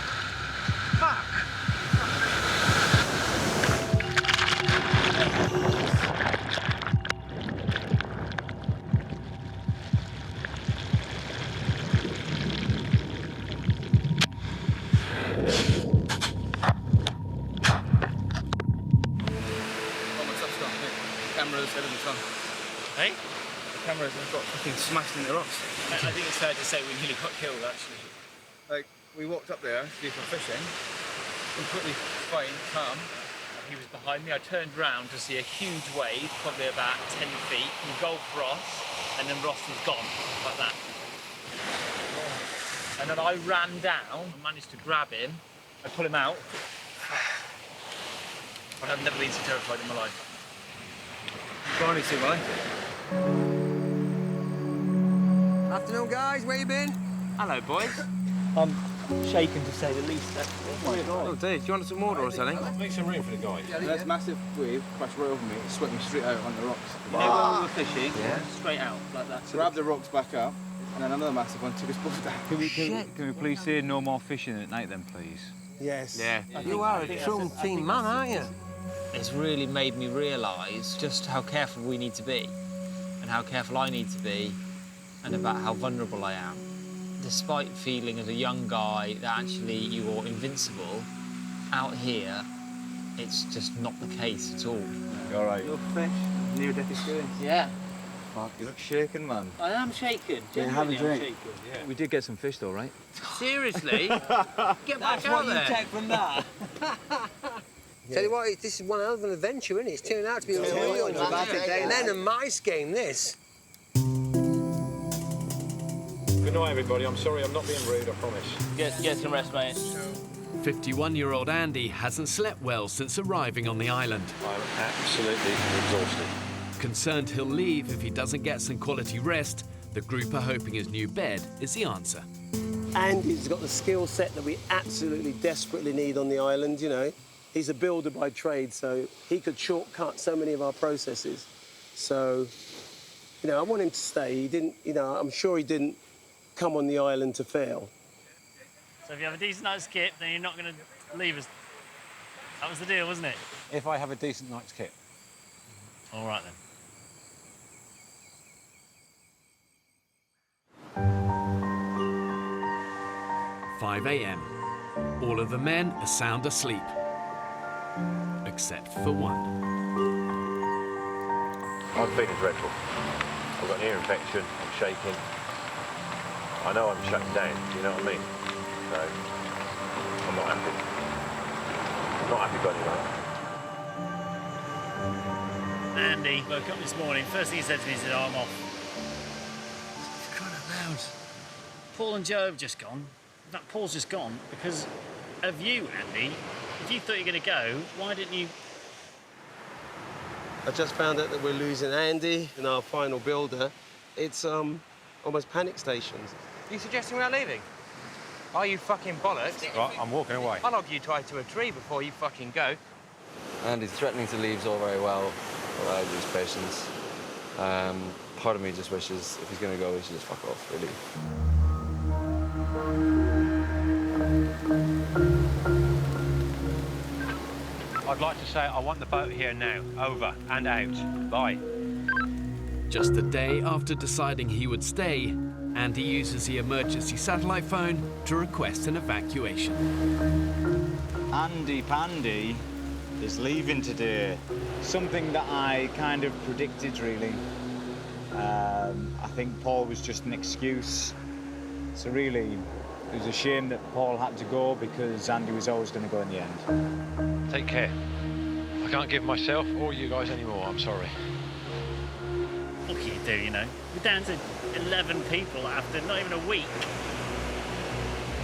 S9: cameras head of the tongue.
S8: Hey?
S9: The cameras have got fucking smashed in the rocks.
S8: I think it's fair to say we nearly got killed, actually.
S9: Like, we walked up there to do some fishing, completely fine, calm.
S8: He was behind me. I turned round to see a huge wave, probably about 10 feet, engulfed Ross, and then Ross was gone, like that. And then I ran down and managed to grab him. I pull him out. I've never been so terrified in my life.
S9: Barney, see why?
S17: Afternoon, guys. Where you been?
S8: Hello, boys. I'm shaken to say the least.
S9: Oh, dear. Do you want some water or something?
S3: Make some room for the guy.
S7: There's a massive wave crashed right over me. It swept me straight out on the rocks.
S8: You know when we were fishing?
S7: Yeah.
S8: Straight out, like that.
S7: So grabbed the rocks back up, and then another massive one took us both down.
S11: Can we please say no more fishing at night then, please?
S17: Yes.
S9: Yeah.
S17: You are a true team man, aren't you?
S8: It's really made me realise just how careful we need to be, and how careful I need to be, and about how vulnerable I am. Despite feeling as a young guy that actually you're invincible, out here, it's just not the case at all.
S11: You all right?
S9: Little fish, near-death experience.
S8: Yeah.
S11: Fuck, you look shaken, man.
S8: I am shaken.
S11: Yeah, have a
S8: Genuinely,
S11: drink.
S8: I'm shaken. Yeah.
S11: We did get some fish though, right?
S8: Seriously? Get back out there.
S22: take from that.
S17: Tell you what, this is one hell of an adventure, isn't it? It's turned out to be a real Len and Mice game, this.
S3: Good night, everybody. I'm sorry, I'm not being rude, I promise.
S21: Get some rest, mate.
S2: 51-year-old Andy hasn't slept well since arriving on the island.
S3: I'm absolutely exhausted.
S2: Concerned he'll leave if he doesn't get some quality rest, the group are hoping his new bed is the answer.
S12: Andy's got the skill set that we absolutely desperately need on the island, you know. He's a builder by trade, so he could shortcut so many of our processes. So, you know, I want him to stay. He didn't, you know, I'm sure he didn't come on the island to fail.
S10: So if you have a decent night's kit, then you're not going to leave us. That was the deal, wasn't it?
S11: If I have a decent night's kit.
S10: All right, then.
S2: 5 a.m. All of the men are sound asleep, except for one.
S3: I'm feeling dreadful. I've got an ear infection, I'm shaking. I know I'm shutting down, do you know what I mean? So, I'm not happy. I'm not happy going anywhere.
S10: Andy woke up this morning. First thing he said to me, he said, "Oh, I'm off." For crying out loud. Paul and Joe have just gone. In fact, Paul's just gone because of you, Andy. If you thought you were going to go, why didn't you?
S12: I just found out that we're losing Andy and our final builder. It's almost panic stations.
S19: Are you suggesting we're leaving? Are you fucking bollocks?
S3: Right, I'm walking away.
S19: I'll log you tied to a tree before you fucking go.
S29: Andy, threatening to leave is all very well, but I lose patience. Part of me just wishes if he's going to go, he should just fuck off, really.
S3: I'd like to say I want the boat here now. Over and out. Bye.
S2: Just a day after deciding he would stay, Andy uses the emergency satellite phone to request an evacuation.
S11: Andy Pandy is leaving today. Something that I kind of predicted, really. I think Paul was just an excuse. So really, it was a shame that Paul had to go because Andy was always going to go in the end.
S3: Take care. I can't give myself or you guys anymore, I'm sorry.
S10: What can you do, you know? We're down to 11 people after not even a week.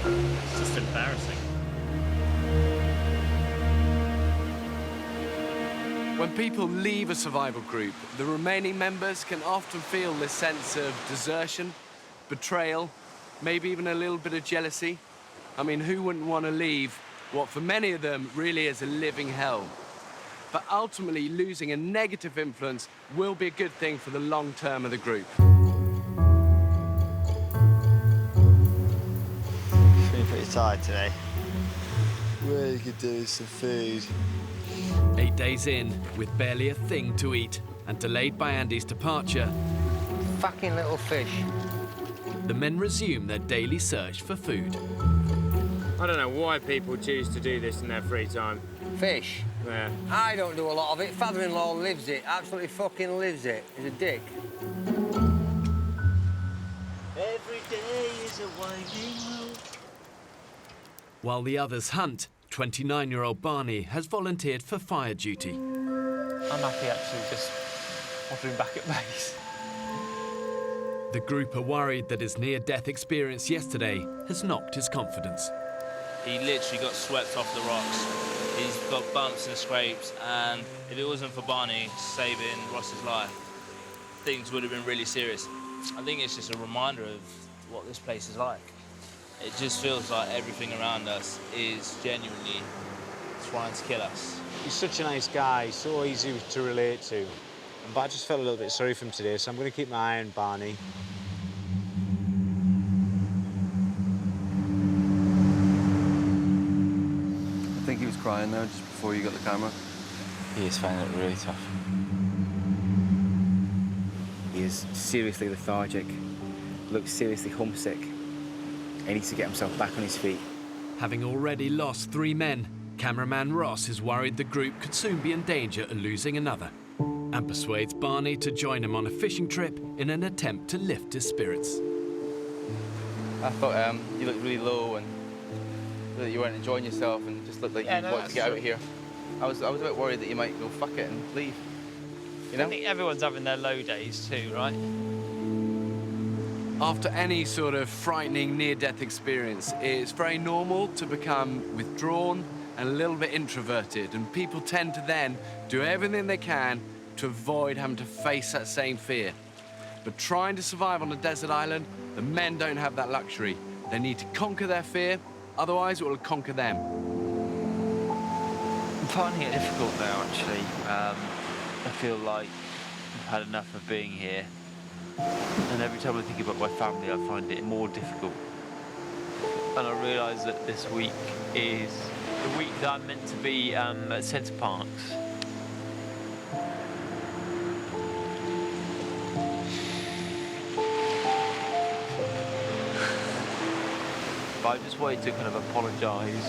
S10: It's just embarrassing.
S1: When people leave a survival group, the remaining members can often feel this sense of desertion, betrayal, maybe even a little bit of jealousy. I mean, who wouldn't want to leave what for many of them really is a living hell? But ultimately, losing a negative influence will be a good thing for the long term of the group.
S27: Feeling pretty tired today.
S13: Well, you could do some food.
S2: 8 days in, with barely a thing to eat, and delayed by Andy's departure,
S17: Fucking little fish.
S2: the men resume their daily search for food.
S16: I don't know why people choose to do this in their free time.
S17: Fish. Yeah. I don't do a lot of it. Father-in-law lives it. Absolutely fucking lives it. He's a dick.
S27: Every day is a winding road.
S2: While the others hunt, 29-year-old Barney has volunteered for fire duty.
S8: I'm happy actually just pottering back at base.
S2: The group are worried that his near-death experience yesterday has knocked his confidence.
S21: He literally got swept off the rocks. He's got bumps and scrapes, and if it wasn't for Barney saving Ross's life, things would have been really serious. I think it's just a reminder of what this place is like. It just feels like everything around us is genuinely trying to kill us.
S11: He's such a nice guy, so easy to relate to. But I just felt a little bit sorry for him today, so I'm going to keep my eye on Barney.
S29: I think he was crying now just before you got the camera.
S7: He is finding it really tough. He is seriously lethargic, looks seriously homesick. He needs to get himself back on his feet.
S2: Having already lost 3 men, cameraman Ross is worried the group could soon be in danger of losing another, and persuades Barney to join him on a fishing trip in an attempt to lift his spirits.
S29: I thought you looked really low and that you weren't enjoying yourself and just looked like you wanted to get out of here. I was a bit worried that you might go fuck it and leave. You know?
S8: I think everyone's having their low days too, right?
S1: After any sort of frightening near-death experience, it's very normal to become withdrawn and a little bit introverted, and people tend to then do everything they can to avoid having to face that same fear. But trying to survive on a desert island, the men don't have that luxury. They need to conquer their fear, otherwise it will conquer them.
S4: I'm finding it difficult now, actually. I feel like I've had enough of being here. And every time I think about my family, I find it more difficult. And I realise that this week is the week that I'm meant to be at Centre Parks. But I just wanted to kind of apologise.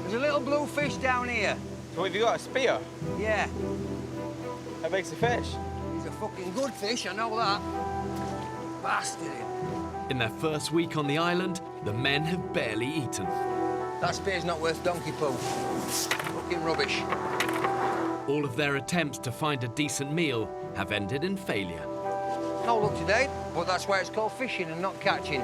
S17: There's a little blue fish down here.
S11: So have you got a spear?
S17: Yeah.
S11: How big's the fish?
S17: He's a fucking good fish, I know that. Bastard him.
S2: In their first week on the island, the men have barely eaten.
S17: That spear's not worth donkey poo. Fucking rubbish.
S2: All of their attempts to find a decent meal have ended in failure.
S17: No luck today, but that's why it's called fishing and not catching.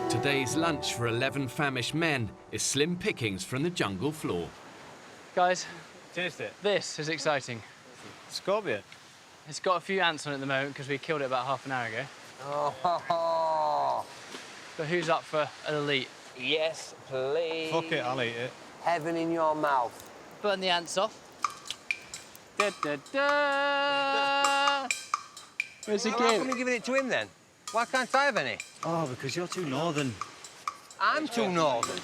S2: Today's lunch for 11 famished men is slim pickings from the jungle floor.
S14: Guys,
S11: taste it.
S14: This is exciting.
S11: Scorpion.
S14: It's got a few ants on it at the moment because we killed it about half an hour ago.
S17: Oh.
S14: But who's up for an elite?
S22: Yes, please.
S11: Fuck it, I'll eat it.
S17: Heaven in your mouth.
S14: Burn the ants off. Da, da, da. Where's the
S17: Why
S14: game?
S17: come you giving it to him then? Why can't I have any?
S11: Oh, because you're too northern.
S17: I'm too northern.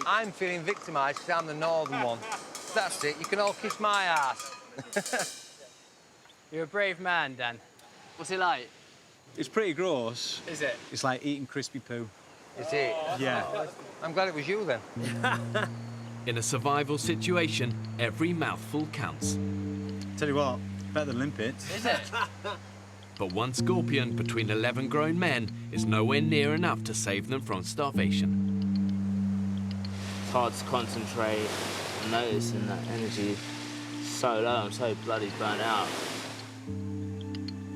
S17: I'm feeling victimised because I'm the northern one. That's it, you can all kiss my ass.
S14: You're a brave man, Dan. What's it like?
S11: It's pretty gross.
S14: Is it?
S11: It's like eating crispy poo.
S17: Is it?
S11: Yeah.
S17: I'm glad it was you then.
S2: In a survival situation, every mouthful counts.
S11: Tell you what, better than limpets.
S14: Is it?
S2: But one scorpion between 11 grown men is nowhere near enough to save them from starvation.
S21: It's hard to concentrate. I'm noticing that energy is so low. I'm so bloody burnt out.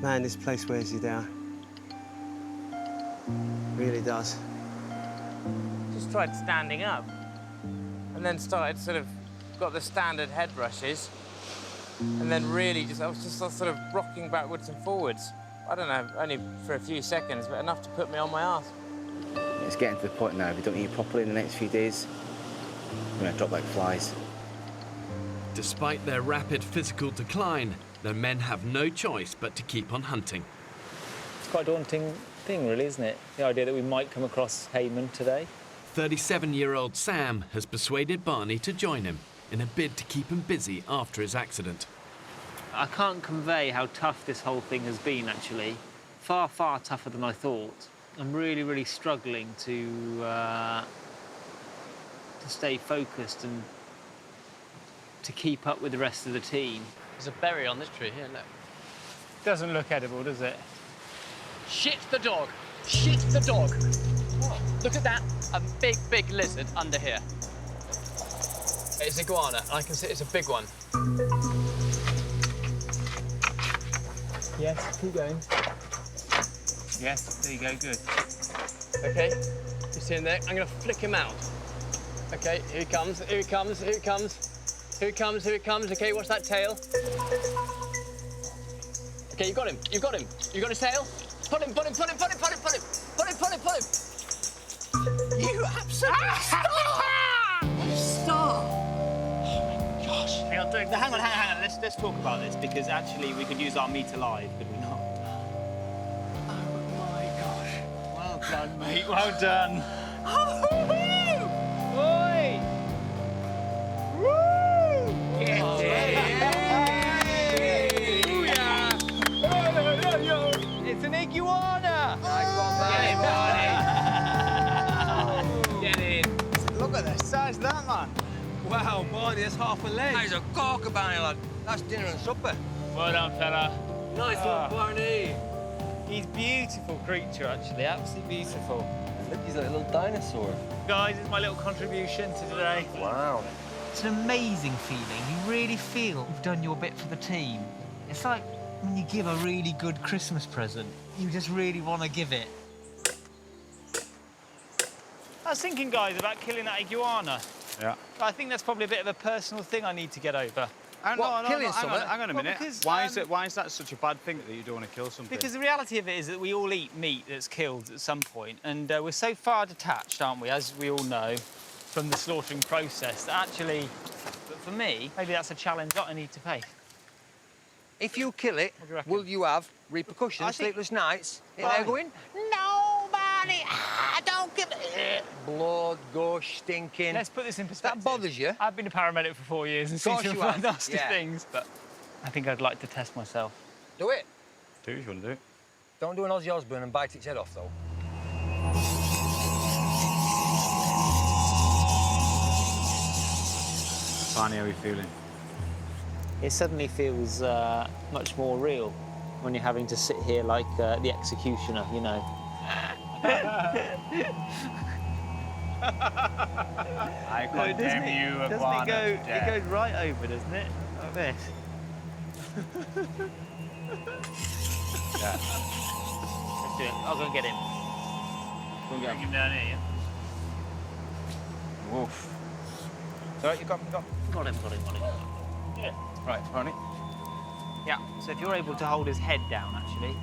S12: Man, this place wears you down. Really does.
S8: Just tried standing up. And then started got the standard head rushes. And then really I was just sort of rocking backwards and forwards. I don't know, only for a few seconds, but enough to put me on my arse.
S7: It's getting to the point now, if we don't eat properly in the next few days, we're going to drop like flies.
S2: Despite their rapid physical decline, the men have no choice but to keep on hunting.
S15: It's quite a daunting thing, really, isn't it? The idea that we might come across Hayman today.
S2: 37-year-old Sam has persuaded Barney to join him in a bid to keep him busy after his accident.
S8: I can't convey how tough this whole thing has been, actually. Far, far tougher than I thought. I'm really, really struggling to stay focused and to keep up with the rest of the team.
S14: There's a berry on this tree here, look.
S15: Doesn't look edible, does it?
S14: Shit the dog. Shit the dog. What? Look at that. A big, big lizard under here. It's iguana, and I can see it's a big one.
S15: Yes, keep going. Yes, there you go, good.
S14: Okay, you see him there? I'm gonna flick him out. Okay, here he comes, here he comes, here he comes. Here he comes, here he comes. Okay, watch that tail. Okay, you got him, you got him. You got his tail? Pull him, pull him, pull him, pull him, pull him, pull him. Pull him, pull him, pull him. You absolute star! Star!
S9: Hang on. Let's talk about this, because actually we could use our meat alive, could we not?
S14: Oh my gosh.
S9: Well done, mate. Well done.
S15: Oi! Woo! It's an iguana!
S9: Get in.
S11: Look at the size of that, man.
S19: Wow, Barney, that's half a leg.
S22: That is a corker, Barney, lad. That's dinner and supper.
S15: Well done, fella.
S22: Nice one, Barney.
S15: He's a beautiful creature, actually. Absolutely beautiful.
S22: Look, he's like a little dinosaur.
S15: Guys, it's my little contribution to today.
S22: Wow.
S8: It's an amazing feeling. You really feel you've done your bit for the team. It's like when you give a really good Christmas present. You just really want to give it.
S15: I was thinking, guys, about killing that iguana.
S11: Yeah.
S15: I think that's probably a bit of a personal thing I need to get over.
S11: Hang on a minute.
S15: Because,
S11: why is that such a bad thing that you don't want to kill something?
S15: Because the reality of it is that we all eat meat that's killed at some point, and we're so far detached, aren't we, as we all know, from the slaughtering process, that actually, but for me, maybe that's a challenge that I need to pay.
S22: If you kill it, will you have repercussions, sleepless nights? In there going, no, Barney, don't give it. Blood, gush, stinking.
S15: Let's put this in perspective.
S22: That bothers you?
S15: I've been a paramedic for 4 years and seen some nasty things, but I think I'd like to test myself.
S22: Do it.
S11: Do if you want to do it.
S22: Don't do an Ozzy Osbourne and bite its head off, though.
S11: Barney, how are you feeling?
S8: It suddenly feels much more real when you're having to sit here like the executioner, you know.
S11: I condemn you, iguana.
S15: It goes right over, doesn't it? Like this.
S11: Yeah.
S8: Let's do it. I'll go and get him.
S11: Go and get
S15: him down here.
S11: Woof. It's all right, you got him.
S8: Got him.
S15: Yeah.
S11: Right, Barney.
S8: Yeah, so if you're able to hold his head down, actually.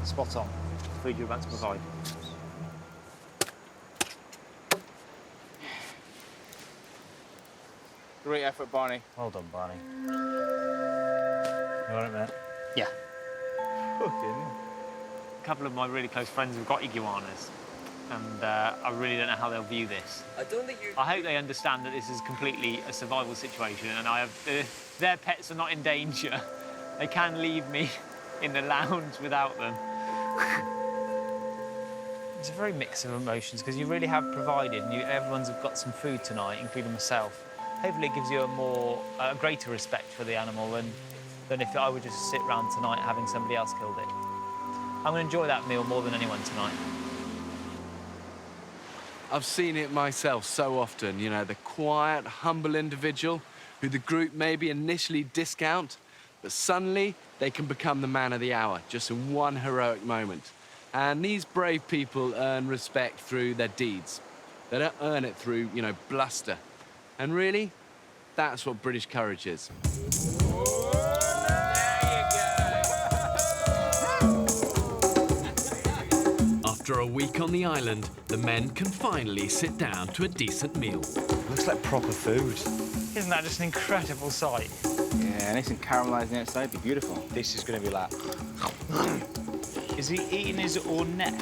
S8: Spot on. The food you're about to provide.
S11: Great effort, Barney.
S15: Well done, Barney.
S11: You want it, mate?
S8: Yeah.
S11: Fucking.
S8: A couple of my really close friends have got iguanas, and I really don't know how they'll view this. I hope they understand that this is completely a survival situation, and their pets are not in danger. They can leave me in the lounge without them. It's a very mix of emotions, because you really have provided, and everyone's got some food tonight, including myself. Hopefully it gives you a greater respect for the animal than if I would just sit around tonight having somebody else killed it. I'm going to enjoy that meal more than anyone tonight.
S1: I've seen it myself so often, you know, the quiet, humble individual who the group maybe initially discount, but suddenly they can become the man of the hour just in one heroic moment. And these brave people earn respect through their deeds. They don't earn it through, you know, bluster. And really, that's what British courage is.
S2: After a week on the island, the men can finally sit down to a decent meal.
S11: Looks like proper food.
S15: Isn't that just an incredible sight?
S11: Yeah, nice and caramelised on the outside, be beautiful. This is going to be like...
S15: Is he eating his own neck?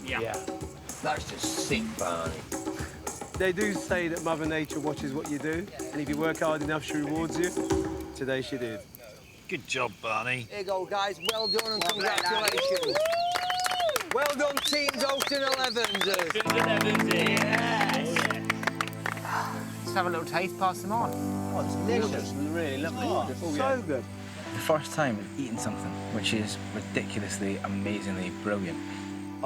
S22: Yeah. That's just sick, Barney.
S12: They do say that Mother Nature watches what you do, and if you work hard enough, she rewards you. Today she did.
S10: Good job, Barney.
S22: Here you go, guys. Well done and congratulations. Well done, teams Ocean 11s.
S9: Let's have a little taste, pass them on.
S7: Oh, it's delicious. Really lovely.
S22: Oh, so good.
S7: The first time eating something which is ridiculously, amazingly brilliant.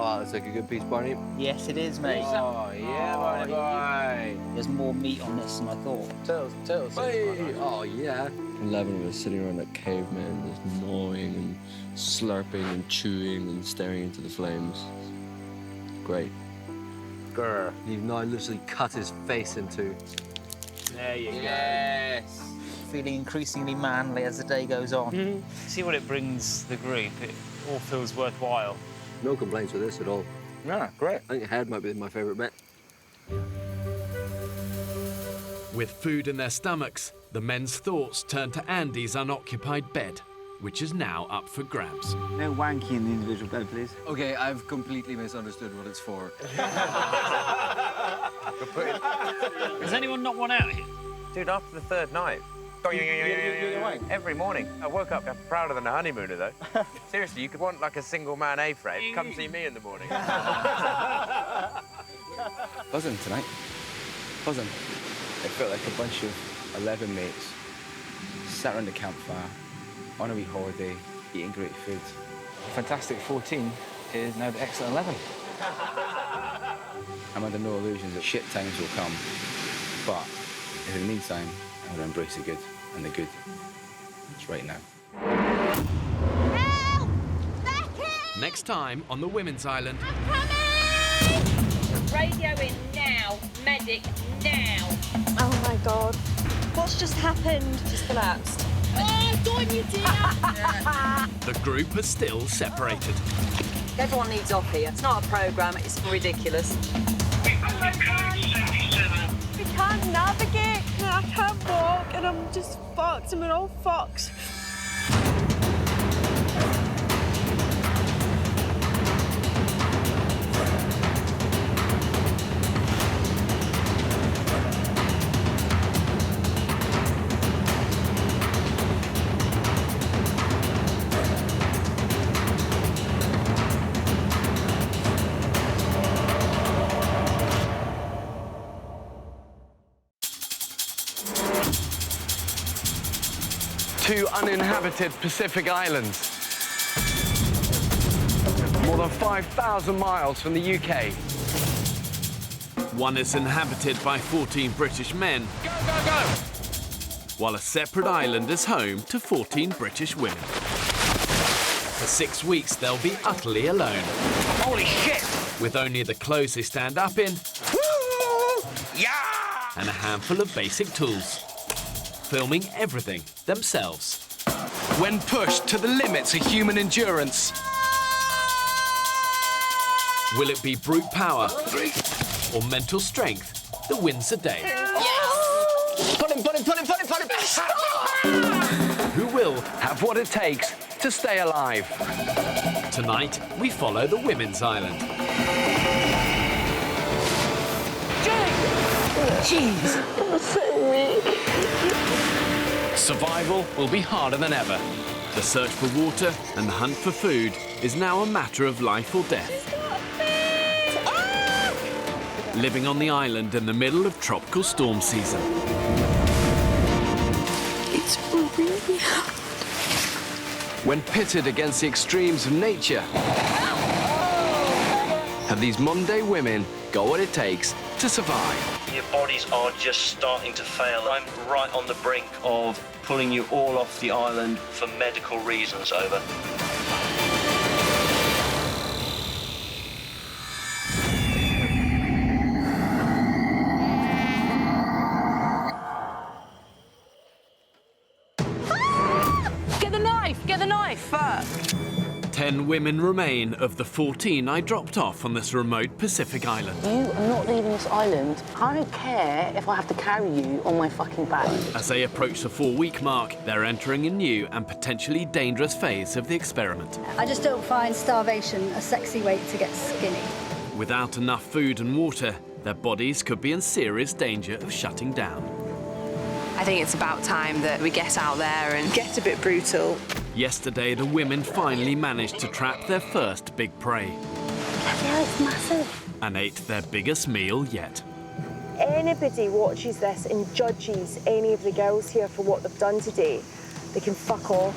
S22: Oh, that's like a good piece, Barney.
S9: Yes, it is, mate.
S7: Oh, yeah, Barney boy.
S9: There's more meat on this than I thought.
S22: Turtles. Hey. Oh, yeah.
S5: 11 of us sitting around like cavemen, just gnawing and slurping and chewing and staring into the flames. Great.
S22: Grr. You've now literally cut his face in two.
S9: There you go.
S22: Yes.
S9: Feeling increasingly manly as the day goes on.
S15: See what it brings the group. It all feels worthwhile.
S17: No complaints with this at all.
S7: Yeah, great.
S17: I think head might be my favourite bit.
S2: With food in their stomachs, the men's thoughts turn to Andy's unoccupied bed, which is now up for grabs.
S7: No wanky in the individual bed, please.
S29: Okay, I've completely misunderstood what it's for.
S15: Does anyone not want out here?
S19: Dude, after the third night, every morning. I woke up prouder than a honeymooner, though. Seriously, you could want like a single man A-frame. Come see me in the morning.
S7: Buzzing tonight. Buzzing. It felt like a bunch of 11 mates sat around the campfire on a wee holiday, eating great food. Fantastic 14 is now the excellent 11. I'm under no illusions that shit times will come, but in the meantime, I'm going to embrace the good, and the good is right now.
S2: Next time on the Women's Island.
S6: Radio in now. Medic now.
S18: Oh my God. What's just happened? Just collapsed.
S6: Oh, go on, you dear.
S2: The group are still separated.
S18: Everyone needs off here. It's not a programme, it's ridiculous.
S6: We can't navigate, I can't walk, and I'm just fucked. I'm an old fox.
S1: Two uninhabited Pacific islands. More than 5,000 miles from the UK.
S2: One is inhabited by 14 British men. Go, go, go! While a separate island is home to 14 British women. For 6 weeks, they'll be utterly alone.
S19: Holy shit!
S2: With only the clothes they stand up in.
S19: Woo! Yeah!
S2: And a handful of basic tools. Filming everything themselves.
S1: When pushed to the limits of human endurance.
S2: Will it be brute power or mental strength that wins the day?
S6: Yes!
S1: Pull him, pull him, pull him, pull him, pull him!
S2: Who will
S1: have what it takes to stay alive?
S2: Tonight, we follow the Women's Island.
S6: Jeez, I'm so weak.
S2: Survival will be harder than ever. The search for water and the hunt for food is now a matter of life or death. Living on the island in the middle of tropical storm season.
S6: It's really hard.
S1: When pitted against the extremes of nature, have these modern-day women got what it takes to survive?
S20: Your bodies are just starting to fail. I'm right on the brink of pulling you all off the island for medical reasons. Over.
S6: Get the knife! Get the knife! Fuck!
S2: 10 women remain of the 14 I dropped off on this remote Pacific island.
S18: You are not leaving this island. I don't care if I have to carry you on my fucking back.
S2: As they approach the 4-week mark, they're entering a new and potentially dangerous phase of the experiment.
S23: I just don't find starvation a sexy way to get skinny.
S2: Without enough food and water, their bodies could be in serious danger of shutting down.
S3: I think it's about time that we get out there and get a bit brutal.
S2: Yesterday, the women finally managed to trap their first big prey
S6: Yeah, it's massive.
S2: and ate their biggest meal yet.
S6: Anybody watches this and judges any of the girls here for what they've done today, they can fuck off.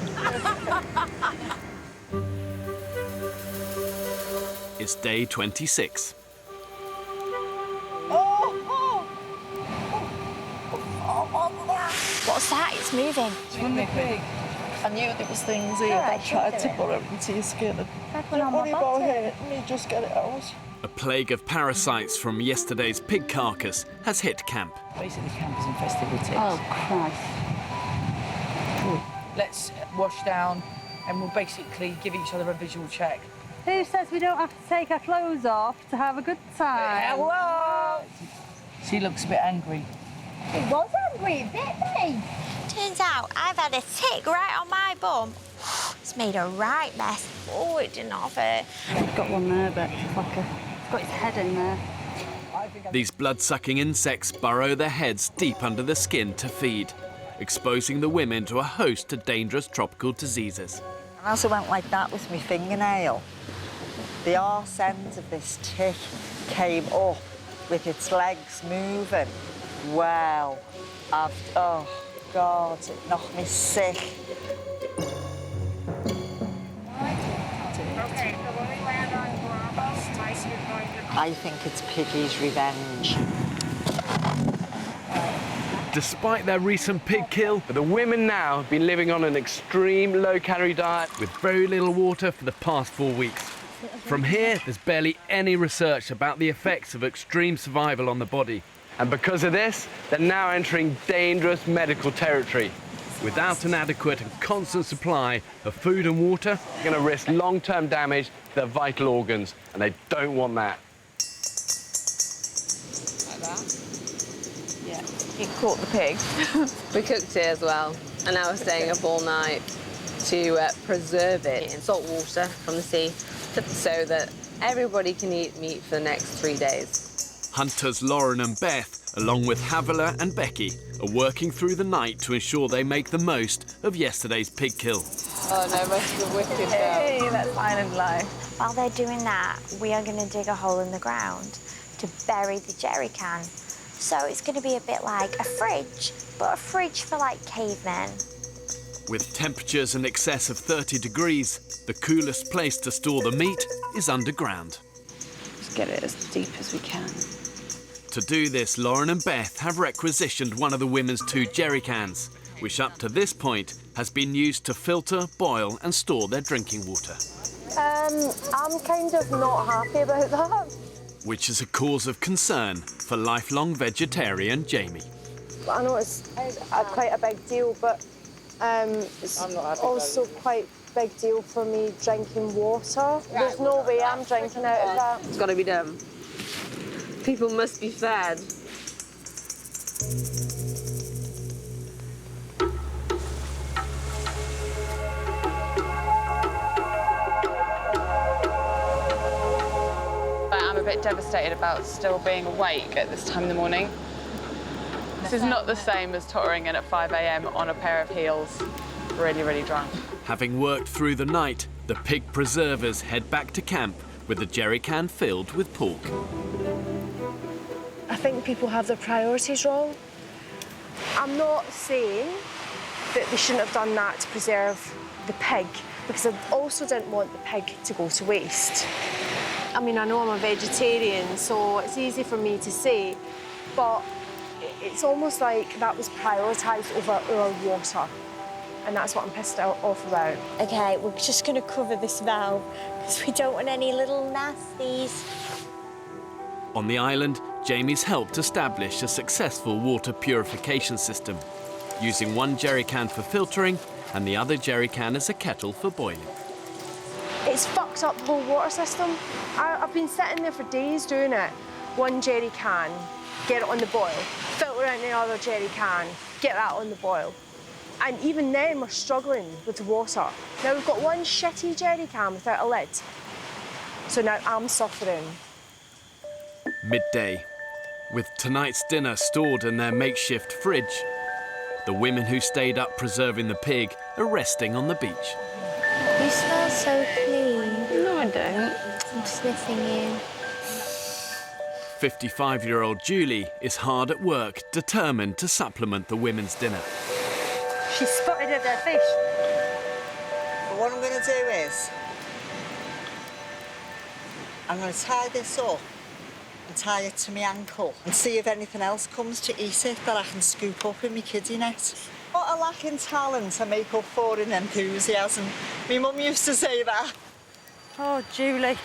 S2: It's day 26.
S4: What's that? It's moving.
S6: It's from the pig. I knew there was things here that tried to pull it into your skin. Don't worry about it. Let me just get it out.
S2: A plague of parasites from yesterday's pig carcass has hit camp.
S18: Basically, the camp is infested with ticks.
S23: Oh, Christ.
S18: Let's wash down and we'll basically give each other a visual check.
S23: Who says we don't have to take our clothes off to have a good time?
S18: Hello! She looks a bit angry.
S4: It was hungry, it bit me. Turns out I've had a tick right on my bum. It's made a right mess. Oh, it didn't have it.
S23: I've got one there, but it's like it's got its head in there.
S2: These blood-sucking insects burrow their heads deep under the skin to feed, exposing the women to a host of dangerous tropical diseases.
S13: And as I went like that with my fingernail, the arse end of this tick came up with its legs moving. Well, oh God, it knocked me sick. I think it's Piggy's revenge.
S1: Despite their recent pig kill, the women now have been living on an extreme low-calorie diet with very little water for the past 4 weeks. From here, there's barely any research about the effects of extreme survival on the body. And because of this, they're now entering dangerous medical territory. Without an adequate and constant supply of food and water, they're going to risk long-term damage to their vital organs, and they don't want that.
S3: Like that? Yeah.
S16: You caught the pig. We cooked it as well, and now we're staying up all night to preserve it in salt water from the sea so that everybody can eat meat for the next 3 days.
S2: Hunters Lauren and Beth, along with Havila and Becky, are working through the night to ensure they make the most of yesterday's pig kill.
S16: Oh no, most of the wicked girl.
S4: Hey, that's island life. While they're doing that, we are going to dig a hole in the ground to bury the jerry can. So it's going to be a bit like a fridge, but a fridge for like cavemen.
S2: With temperatures in excess of 30 degrees, the coolest place to store the meat is underground.
S6: Let's get it as deep as we can.
S2: To do this, Lauren and Beth have requisitioned one of the women's 2 jerry cans, which up to this point has been used to filter, boil and store their drinking water.
S6: I'm kind of not happy about that.
S2: Which is a cause of concern for lifelong vegetarian Jamie.
S6: I know it's quite a big deal, but it's also quite a big deal for me drinking water. There's no way I'm drinking out of that.
S16: It's got to be done. People must be fed.
S3: I'm a bit devastated about still being awake at this time in the morning. This is not the same as tottering in at 5 a.m. on a pair of heels, really, really drunk.
S2: Having worked through the night, the pig preservers head back to camp with the jerry can filled with pork.
S6: I think people have their priorities wrong. I'm not saying that they shouldn't have done that to preserve the pig, because I also didn't want the pig to go to waste. I mean, I know I'm a vegetarian, so it's easy for me to say, but it's almost like that was prioritised over our water, and that's what I'm pissed off about.
S4: OK, we're just going to cover this valve because we don't want any little nasties.
S2: On the island, Jamie's helped establish a successful water purification system, using 1 jerry can for filtering and the other jerry can as a kettle for boiling.
S6: It's fucked up the whole water system. I've been sitting there for days doing it. 1 jerry can, get it on the boil, filter out another jerry can, get that on the boil. And even then, we're struggling with the water. Now we've got 1 shitty jerry can without a lid. So now I'm suffering.
S2: Midday. With tonight's dinner stored in their makeshift fridge, The women who stayed up preserving the pig are resting on the beach.
S4: You smell so clean.
S16: No, I don't.
S4: I'm sniffing you.
S2: 55-year-old Julie is hard at work, determined to supplement the women's dinner.
S23: She spotted her dead fish.
S13: But what I'm going to do is, I'm going to tie this up and tie it to my ankle and see if anything else comes to eat it that I can scoop up in my kiddie net. What a lack in talent I make up for in enthusiasm. My mum used to say that.
S23: Oh, Julie.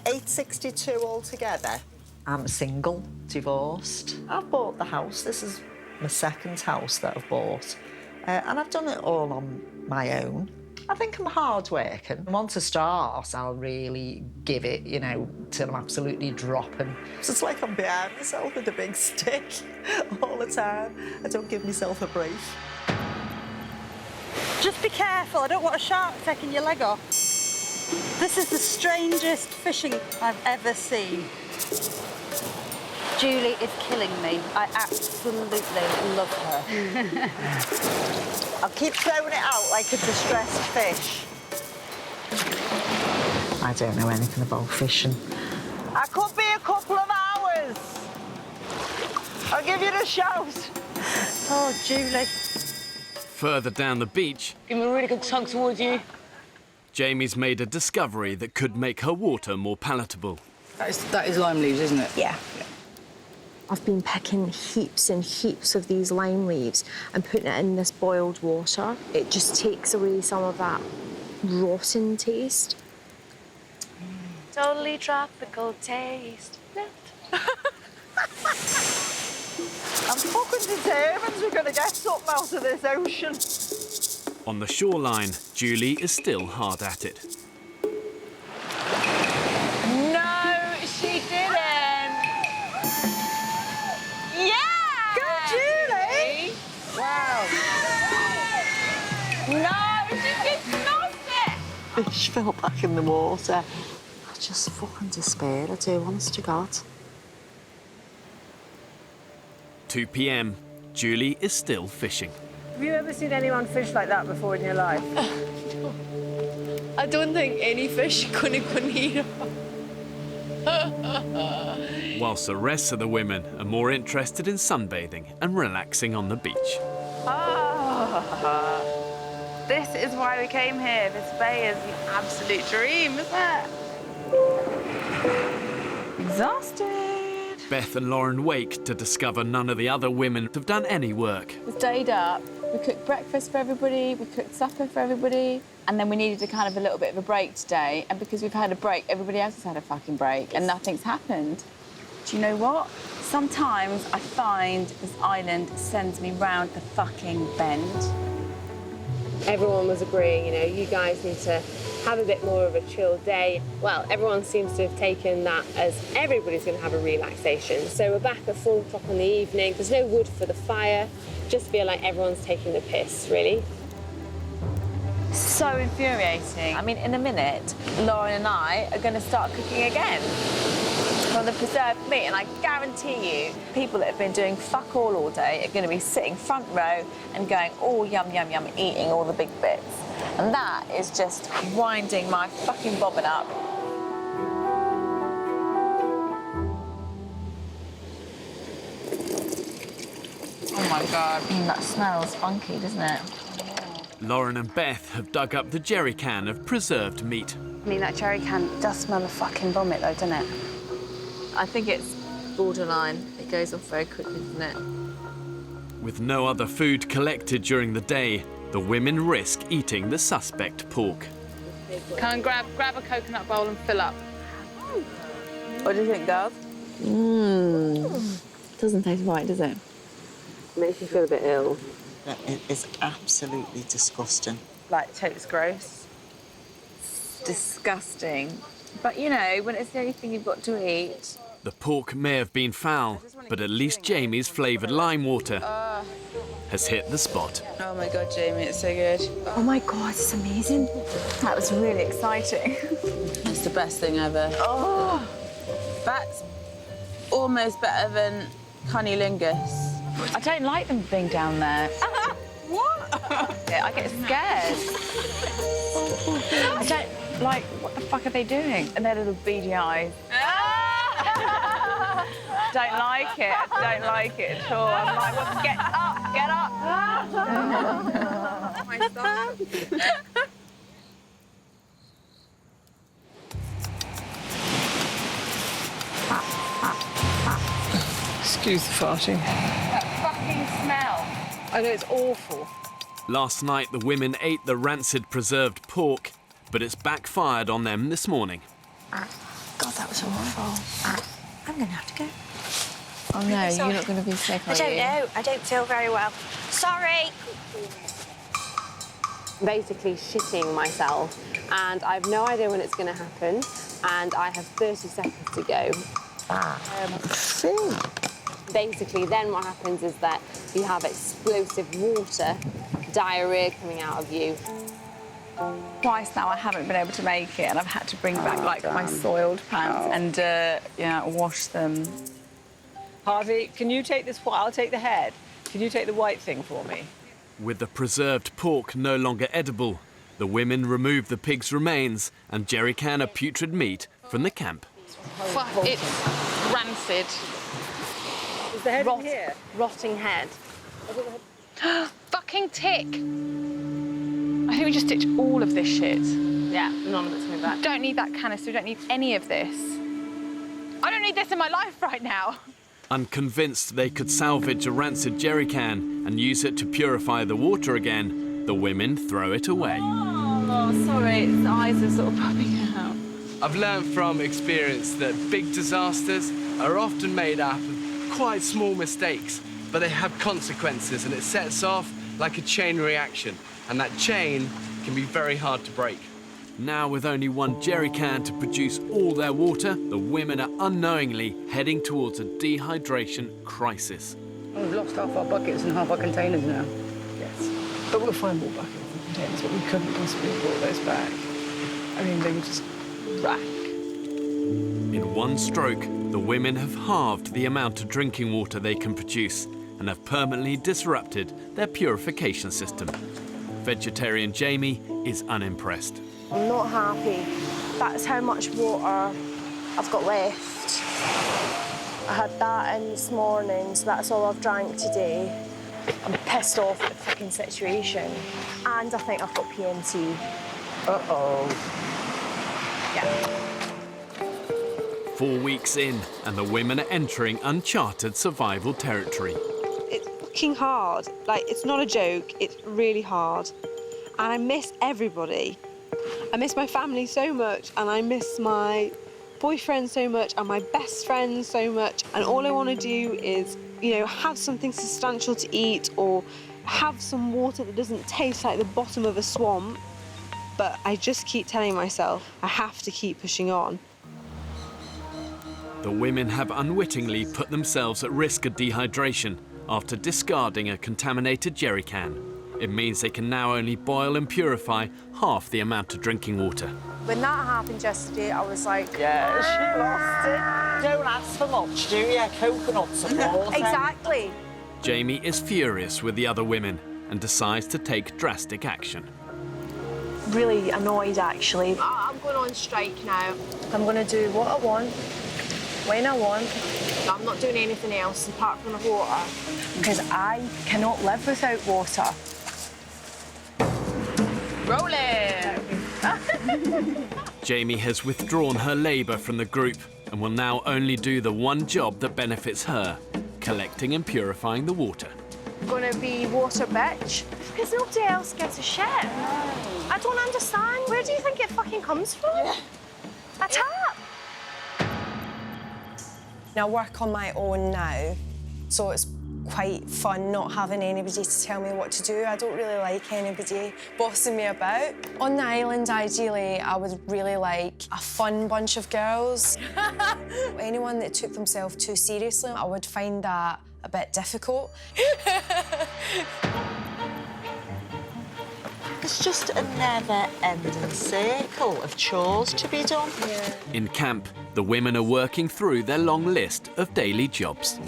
S13: 862 altogether. I'm single, divorced. I've bought the house. This is my second house that I've bought. And I've done it all on my own. I think I'm hard-working. Once I start, I'll really give it, you know, till I'm absolutely dropping. So it's like I'm behind myself with a big stick all the time. I don't give myself a break.
S23: Just be careful. I don't want a shark taking your leg off. This is the strangest fishing I've ever seen. Julie is killing me. I absolutely love her.
S13: I'll keep throwing it out like a distressed fish. I don't know anything about fishing. I could be a couple of hours. I'll give you the shout.
S23: Oh, Julie.
S2: Further down the beach,
S16: Give me a really good tug towards you.
S2: Jamie's made a discovery that could make her water more palatable.
S18: That is lime leaves, isn't it?
S6: Yeah. I've been picking heaps and heaps of these lime leaves and putting it in this boiled water. It just takes away some of that rotten taste.
S4: Totally tropical taste.
S13: I'm fucking determined we're going to get something out of this ocean.
S2: On the shoreline, Julie is still hard at it.
S3: No, she didn't. Yeah!
S13: Good, Julie!
S3: Wow. No, she did not it.
S13: Fish fell back in the water. I just fucking despair, I do, honest to God.
S2: 2 p.m. Julie is still fishing.
S23: Have you ever seen anyone fish like that before in your life?
S16: I don't think any fish could eat
S2: Whilst the rest of the women are more interested in sunbathing and relaxing on the beach.
S3: Oh, this is why we came here. This bay is the absolute dream, isn't it? Exhausted.
S2: Beth and Lauren wake to discover none of the other women have done any work.
S3: We stayed up, we cooked breakfast for everybody, we cooked supper for everybody, and then we needed a kind of a little bit of a break today, and because we've had a break, everybody else has had a fucking break, and nothing's happened. Do you know what? Sometimes I find this island sends me round the fucking bend.
S16: Everyone was agreeing, you know, you guys need to have a bit more of a chill day. Well, everyone seems to have taken that as everybody's going to have a relaxation. So we're back at 4 o'clock in the evening. There's no wood for the fire. Just feel like everyone's taking the piss, really.
S3: So infuriating. I mean, in a minute, Lauren and I are going to start cooking again from the preserved meat, and I guarantee you, people that have been doing fuck all day are going to be sitting front row and going, oh, yum, yum, yum, eating all the big bits. And that is just winding my fucking bobbin up. Oh my God. That smells funky, doesn't it?
S2: Lauren and Beth have dug up the jerry can of preserved meat.
S3: I mean, that jerry can does smell of fucking vomit, though, doesn't it?
S16: I think it's borderline. It goes off very quickly, doesn't it?
S2: With no other food collected during the day, the women risk eating the suspect pork.
S3: Come and grab a coconut bowl and fill up. What do you think, girls?
S16: Doesn't taste right, does it? Makes you feel a bit ill.
S13: It is absolutely disgusting.
S3: Like, totes gross. It's disgusting. But, you know, when it's the only thing you've got to eat.
S2: The pork may have been foul, but at least Jamie's flavoured lime water has hit the spot.
S3: Oh my God, Jamie, it's so good.
S6: Oh my God, it's amazing.
S3: That was really exciting.
S16: It's the best thing ever.
S3: Oh, that's almost better than cunnilingus. I don't like them being down there. What? I get scared. I don't like, what the fuck are they doing? And their little beady eyes. Don't like it. Don't like it at all. I'm like, well, get up, get up. My stomach.
S8: Excuse the farting.
S3: That fucking smell.
S8: I know, it's awful.
S2: Last night, the women ate the rancid preserved pork, but it's backfired on them this morning.
S4: God, that was awful. I'm going to have to go.
S16: Oh, no, you're not going to be sick, are you?
S4: I don't know. I don't feel very well. Sorry.
S16: Basically shitting myself, and I have no idea when it's going to happen, and I have 30 seconds to go. Basically, then what happens is that you have explosive water, diarrhea coming out of you.
S3: Twice now I haven't been able to make it, and I've had to bring back like my soiled pants and yeah, wash them.
S8: Harvey, can you take this? I'll take the head. Can you take the white thing for me?
S2: With the preserved pork no longer edible, the women remove the pig's remains and jerry can of putrid meat from the camp.
S16: Fuck, it's rancid.
S8: Is the head in here?
S16: Rotting head.
S3: Fucking tick. I think we just ditch all of this shit.
S16: Yeah, none of it's coming back.
S3: Don't need that canister, we don't need any of this. I don't need this in my life right now.
S2: Unconvinced they could salvage a rancid jerry can and use it to purify the water again, the women throw it away.
S3: Oh, sorry, its eyes are sort of popping out.
S1: I've learned from experience that big disasters are often made up of quite small mistakes, but they have consequences, and it sets off like a chain reaction, and that chain can be very hard to break.
S2: Now, with only one jerry can to produce all their water, the women are unknowingly heading towards a dehydration crisis.
S18: Oh, we've lost half our buckets and half our containers now.
S8: Yes. But we'll find more buckets and containers, but we couldn't possibly have brought those back. I mean, they were just rack.
S2: In one stroke, the women have halved the amount of drinking water they can produce and have permanently disrupted their purification system. Vegetarian Jamie is unimpressed.
S6: I'm not happy. That's how much water I've got left. I had that in this morning, so that's all I've drank today. I'm pissed off at the fucking situation. And I think I've got PMT.
S8: Uh-oh.
S6: Yeah.
S2: 4 weeks in, and the women are entering uncharted survival territory.
S11: It's fucking hard. Like, it's not a joke. It's really hard. And I miss everybody. I miss my family so much, and I miss my boyfriend so much, and my best friend so much. And all I want to do is, you know, have something substantial to eat or have some water that doesn't taste like the bottom of a swamp. But I just keep telling myself I have to keep pushing on.
S2: The women have unwittingly put themselves at risk of dehydration after discarding a contaminated jerry can. It means they can now only boil and purify half the amount of drinking water.
S6: When that happened yesterday, I was like...
S13: Yeah, she lost it. Don't ask for much, do you? Coconuts and water.
S6: Exactly.
S2: Jamie is furious with the other women and decides to take drastic action.
S6: Really annoyed, actually. I'm going on strike now. I'm going to do what I want, when I want. I'm not doing anything else apart from the water, because I cannot live without water.
S3: Rolling!
S2: Jamie has withdrawn her labour from the group and will now only do the one job that benefits her, collecting and purifying the water.
S6: I'm going to be water bitch, because nobody else gives a shit. I don't understand. Where do you think it fucking comes from? A tap.
S14: I work on my own now, so it's quite fun not having anybody to tell me what to do. I don't really like anybody bossing me about. On the island, ideally, I would really like a fun bunch of girls. Anyone that took themselves too seriously, I would find that a bit difficult.
S13: It's just a never-ending circle of chores to be done. Yeah.
S2: In camp, the women are working through their long list of daily jobs.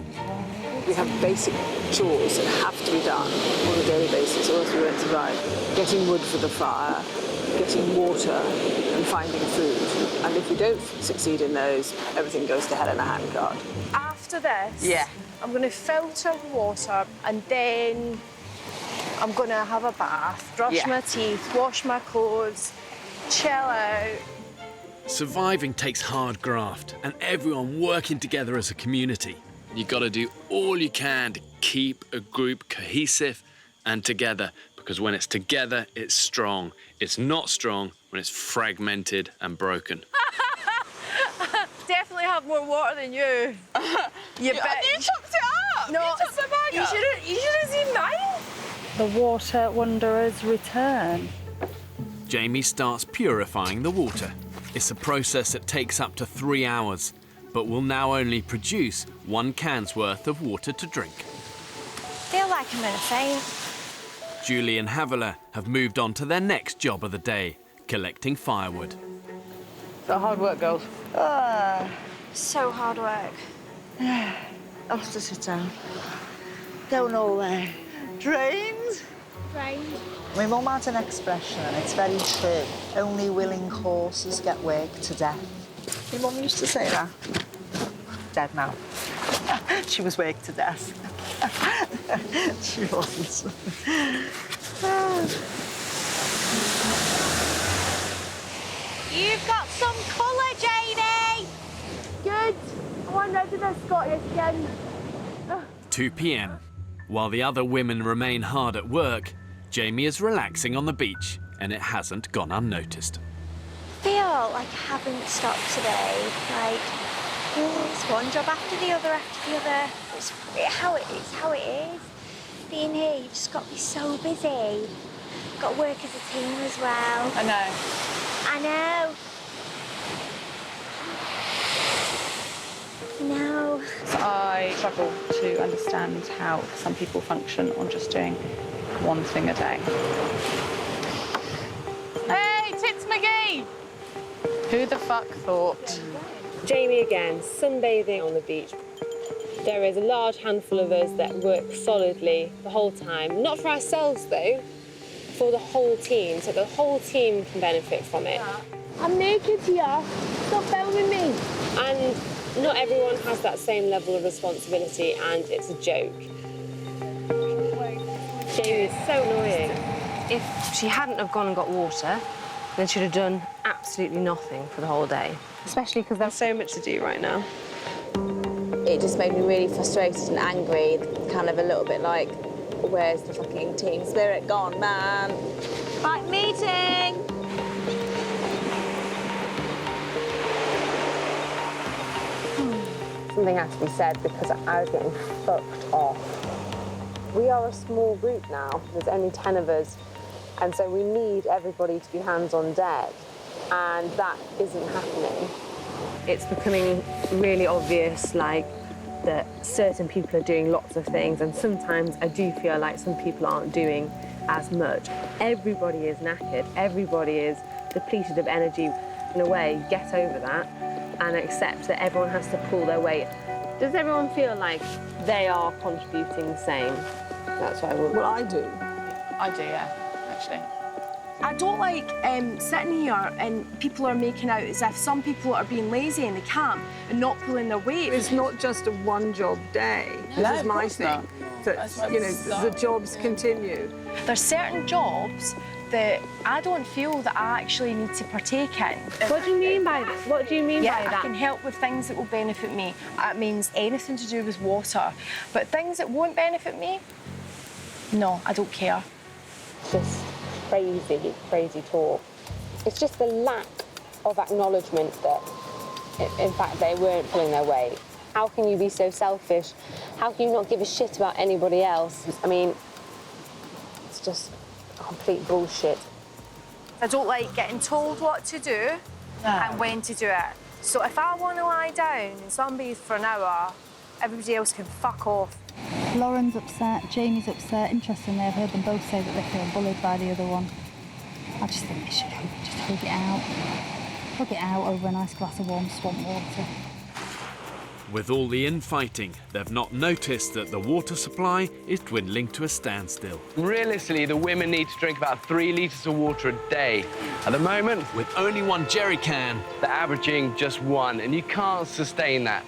S18: We have basic
S11: chores that have to be done on a daily basis, or else we won't survive. Getting wood for the fire, getting water, and finding food. And if we don't succeed in those, everything goes to hell in a handcart.
S6: After this, I'm going to filter the water, and then I'm going to have a bath, brush my teeth, wash my clothes, chill out.
S2: Surviving takes hard graft and everyone working together as a community. You've got to do all you can to keep a group cohesive and together, because when it's together, it's strong. It's not strong when it's fragmented and broken.
S6: Definitely have more water than you. You bitch.
S11: You topped it up!
S6: No,
S11: you topped the bag up.
S6: You should have seen mine.
S23: The water wanderers return.
S2: Jamie starts purifying the water. It's a process that takes up to 3 hours, but will now only produce 1 can's worth of water to drink.
S4: Feel like I'm gonna faint.
S2: Julie and Havilah have moved on to their next job of the day, collecting firewood.
S11: So hard work, girls.
S4: So hard work.
S13: I'll have to sit down. Don't know where. Drains?
S4: Drains.
S13: My mum had an expression, and it's very true. Only willing horses get worked to death. My mum used to say that. Dead now. She was worked to death. She wasn't.
S4: You've got some colour, Jamie.
S6: Good. I want rid of this Scottish skin.
S2: 2 p.m. While the other women remain hard at work, Jamie is relaxing on the beach, and it hasn't gone unnoticed.
S4: I feel like I haven't stopped today. Like, it's one job after the other after the other. It's how it is. Being here, you've just got to be so busy. Got to work as a team as well.
S11: I know.
S4: I know. No.
S23: So I struggle to understand how some people function on just doing one thing a day.
S11: Hey, Tits McGee! Who the fuck thought?
S16: Jamie again, sunbathing on the beach. There is a large handful of us that work solidly the whole time. Not for ourselves though, for the whole team, so the whole team can benefit from it.
S6: I'm naked here. Stop filming me.
S16: And not everyone has that same level of responsibility, and it's a joke. Jamie is so annoying. If she hadn't have gone and got water, then she'd have done absolutely nothing for the whole day. Especially because there's so much to do right now.
S3: It just made me really frustrated and angry, kind of a little bit like, where's the fucking team spirit gone, man? Right, meeting!
S16: Something has to be said because I was getting fucked off. We are a small group now. There's only 10 of us. And so we need everybody to be hands on deck. And that isn't happening. It's becoming really obvious, like, that certain people are doing lots of things. And sometimes I do feel like some people aren't doing as much. Everybody is knackered. Everybody is depleted of energy. In a way, get over that and accept that everyone has to pull their weight. Does everyone feel like they are contributing the same? That's what I would.
S11: Well, I do. I do, yeah, actually.
S6: I don't like sitting here and people are making out as if some people are being lazy and they can't and not pulling their weight.
S11: It's not just a one-job day. This is my thing. That, you know, the jobs continue.
S6: There's certain jobs that I don't feel that I actually need to partake in.
S16: What do you mean by that? What do you mean by that?
S6: I can help with things that will benefit me. It means anything to do with water. But things that won't benefit me, no, I don't care.
S16: Just crazy, crazy talk. It's just the lack of acknowledgement that, in fact, they weren't pulling their weight. How can you be so selfish? How can you not give a shit about anybody else? I mean, it's just complete bullshit.
S6: I don't like getting told what to do and when to do it. So if I want to lie down and sunbathe for an hour, everybody else can fuck off.
S23: Lauren's upset, Jamie's upset. Interestingly, I've heard them both say that they feel bullied by the other one. I just think they should just hug it out. Hug it out over a nice glass of warm swamp water.
S2: With all the infighting, they've not noticed that the water supply is dwindling to a standstill.
S1: Realistically, the women need to drink about 3 litres of water a day. At the moment,
S2: with only 1 jerry can,
S1: they're averaging just 1, and you can't sustain that.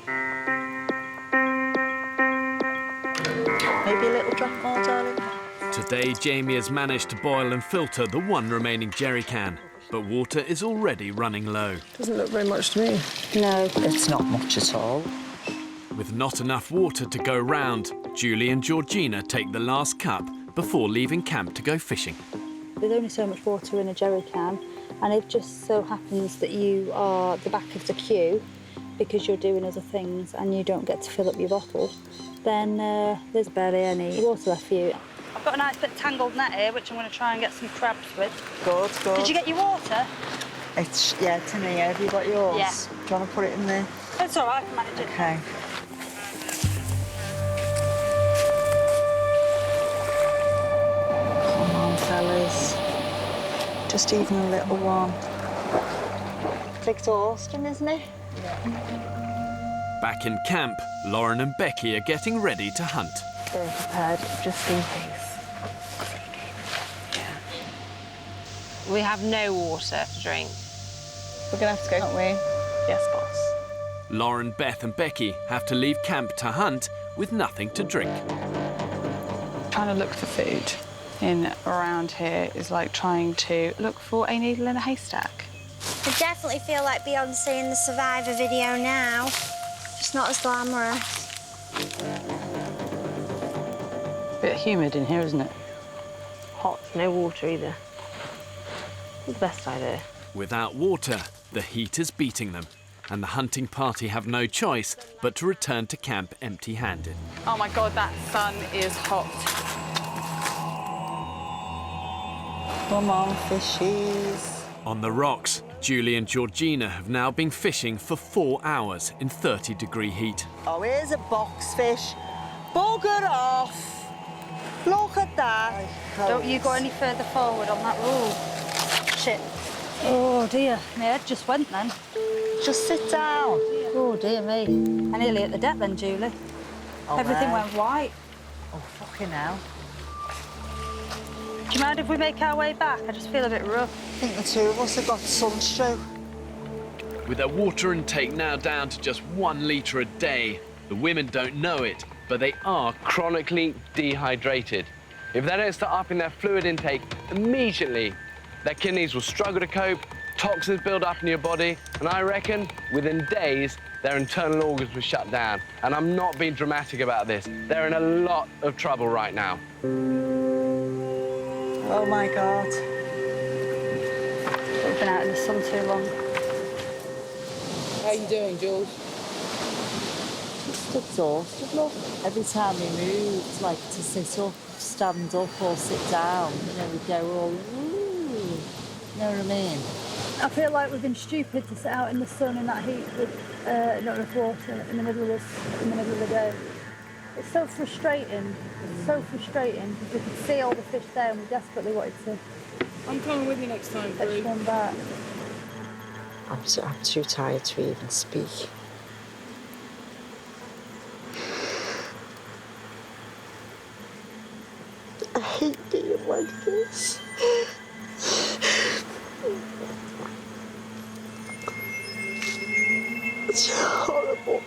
S13: Maybe a little drop more, darling.
S2: Today, Jamie has managed to boil and filter the 1 remaining jerry can, but water is already running low.
S8: Doesn't look very much to me.
S13: No, it's not much at all.
S2: With not enough water to go round, Julie and Georgina take the last cup before leaving camp to go fishing.
S23: There's only so much water in a jerry can, and it just so happens that you are the back of the queue because you're doing other things and you don't get to fill up your bottle, then there's barely any water left for you. I've got a nice bit of tangled net here, which I'm going to try and get some crabs with.
S13: Good, good.
S23: Did you get your water?
S13: It's, yeah, it's in here. Have you got yours?
S23: Yeah.
S13: Do you want to put it in there?
S23: It's all right, I can manage it.
S13: Okay. Come on, fellas. Just even a little one. It's exhausting, isn't it?
S2: Back in camp, Lauren and Becky are getting ready to hunt.
S23: They're prepared, just in case.
S16: We have no water to drink.
S3: We're going to have to go, aren't we?
S16: Yes, boss.
S2: Lauren, Beth and Becky have to leave camp to hunt with nothing to drink.
S11: Trying to look for food in around here is like trying to look for a needle in a haystack.
S4: I definitely feel like Beyonce in the Survivor video now. Just not as glamorous.
S11: Bit humid in here, isn't it?
S16: Hot, no water either. The best idea.
S2: Without water, the heat is beating them, and the hunting party have no choice but to return to camp empty-handed.
S11: Oh my God, that sun is hot.
S13: Come on, fishies.
S2: On the rocks, Julie and Georgina have now been fishing for 4 hours in 30-degree heat.
S13: Oh, here's a boxfish. Bugger off. Look at that.
S23: Don't you go any further forward on that rule. Shit. Oh dear, my head just went then.
S13: Just sit down.
S23: Oh dear me. I nearly hit the deck then, Julie.
S13: Oh,
S23: Everything
S13: no.
S23: went white.
S13: Oh, fucking hell.
S23: Do you mind if we make our way back? I just feel a bit rough.
S13: I think the two of us have got sunstroke.
S2: With their water intake now down to just 1 litre a day, the women don't know it, but they are
S1: chronically dehydrated. If they don't start upping their fluid intake immediately, their kidneys will struggle to cope, toxins build up in your body, and I reckon within days, their internal organs will shut down. And I'm not being dramatic about this. They're in a lot of trouble right now.
S13: Oh my God.
S23: We've been out in the sun too long.
S18: How you doing, Jules?
S13: Just exhausted, look. Every time we moved, like to sit up, stand up or sit down, you know, we'd go all, ooh. You know what I mean?
S23: I feel like we've been stupid to sit out in the sun in that heat with not enough water in the middle of the day. It's so frustrating. It's so frustrating because we could see all the fish there and we desperately wanted to.
S18: I'm coming with you next time,
S23: Catch them back.
S13: I'm too tired to even speak. I hate being like this. It's horrible.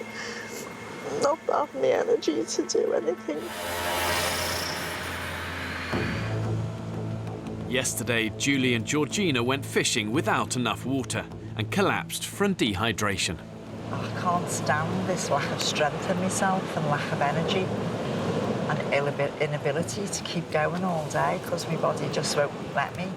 S13: Not having the energy to do anything.
S2: Yesterday, Julie and Georgina went fishing without enough water and collapsed from dehydration.
S13: I can't stand this lack of strength in myself and lack of energy and inability to keep going all day because my body just won't let me.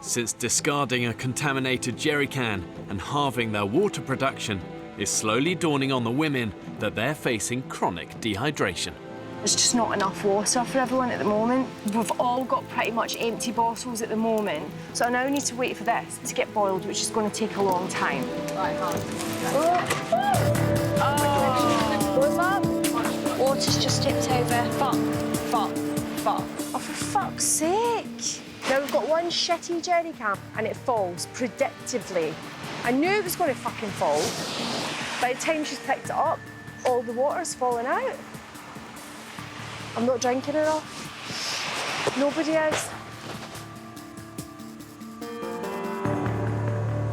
S2: Since discarding a contaminated jerry can and halving their water production, it's slowly dawning on the women that they're facing chronic dehydration.
S6: There's just not enough water for everyone at the moment. We've all got pretty much empty bottles at the moment, so I now need to wait for this to get boiled, which is going to take a long time.
S23: Right,
S6: What's that?
S4: Water's just tipped over.
S6: Fuck. Oh, for fuck's sake. Now we've got one shitty jerry can and it falls predictably. I knew it was going to fucking fall. By the time she's picked it up, all the water's falling out. I'm not drinking enough. Nobody is.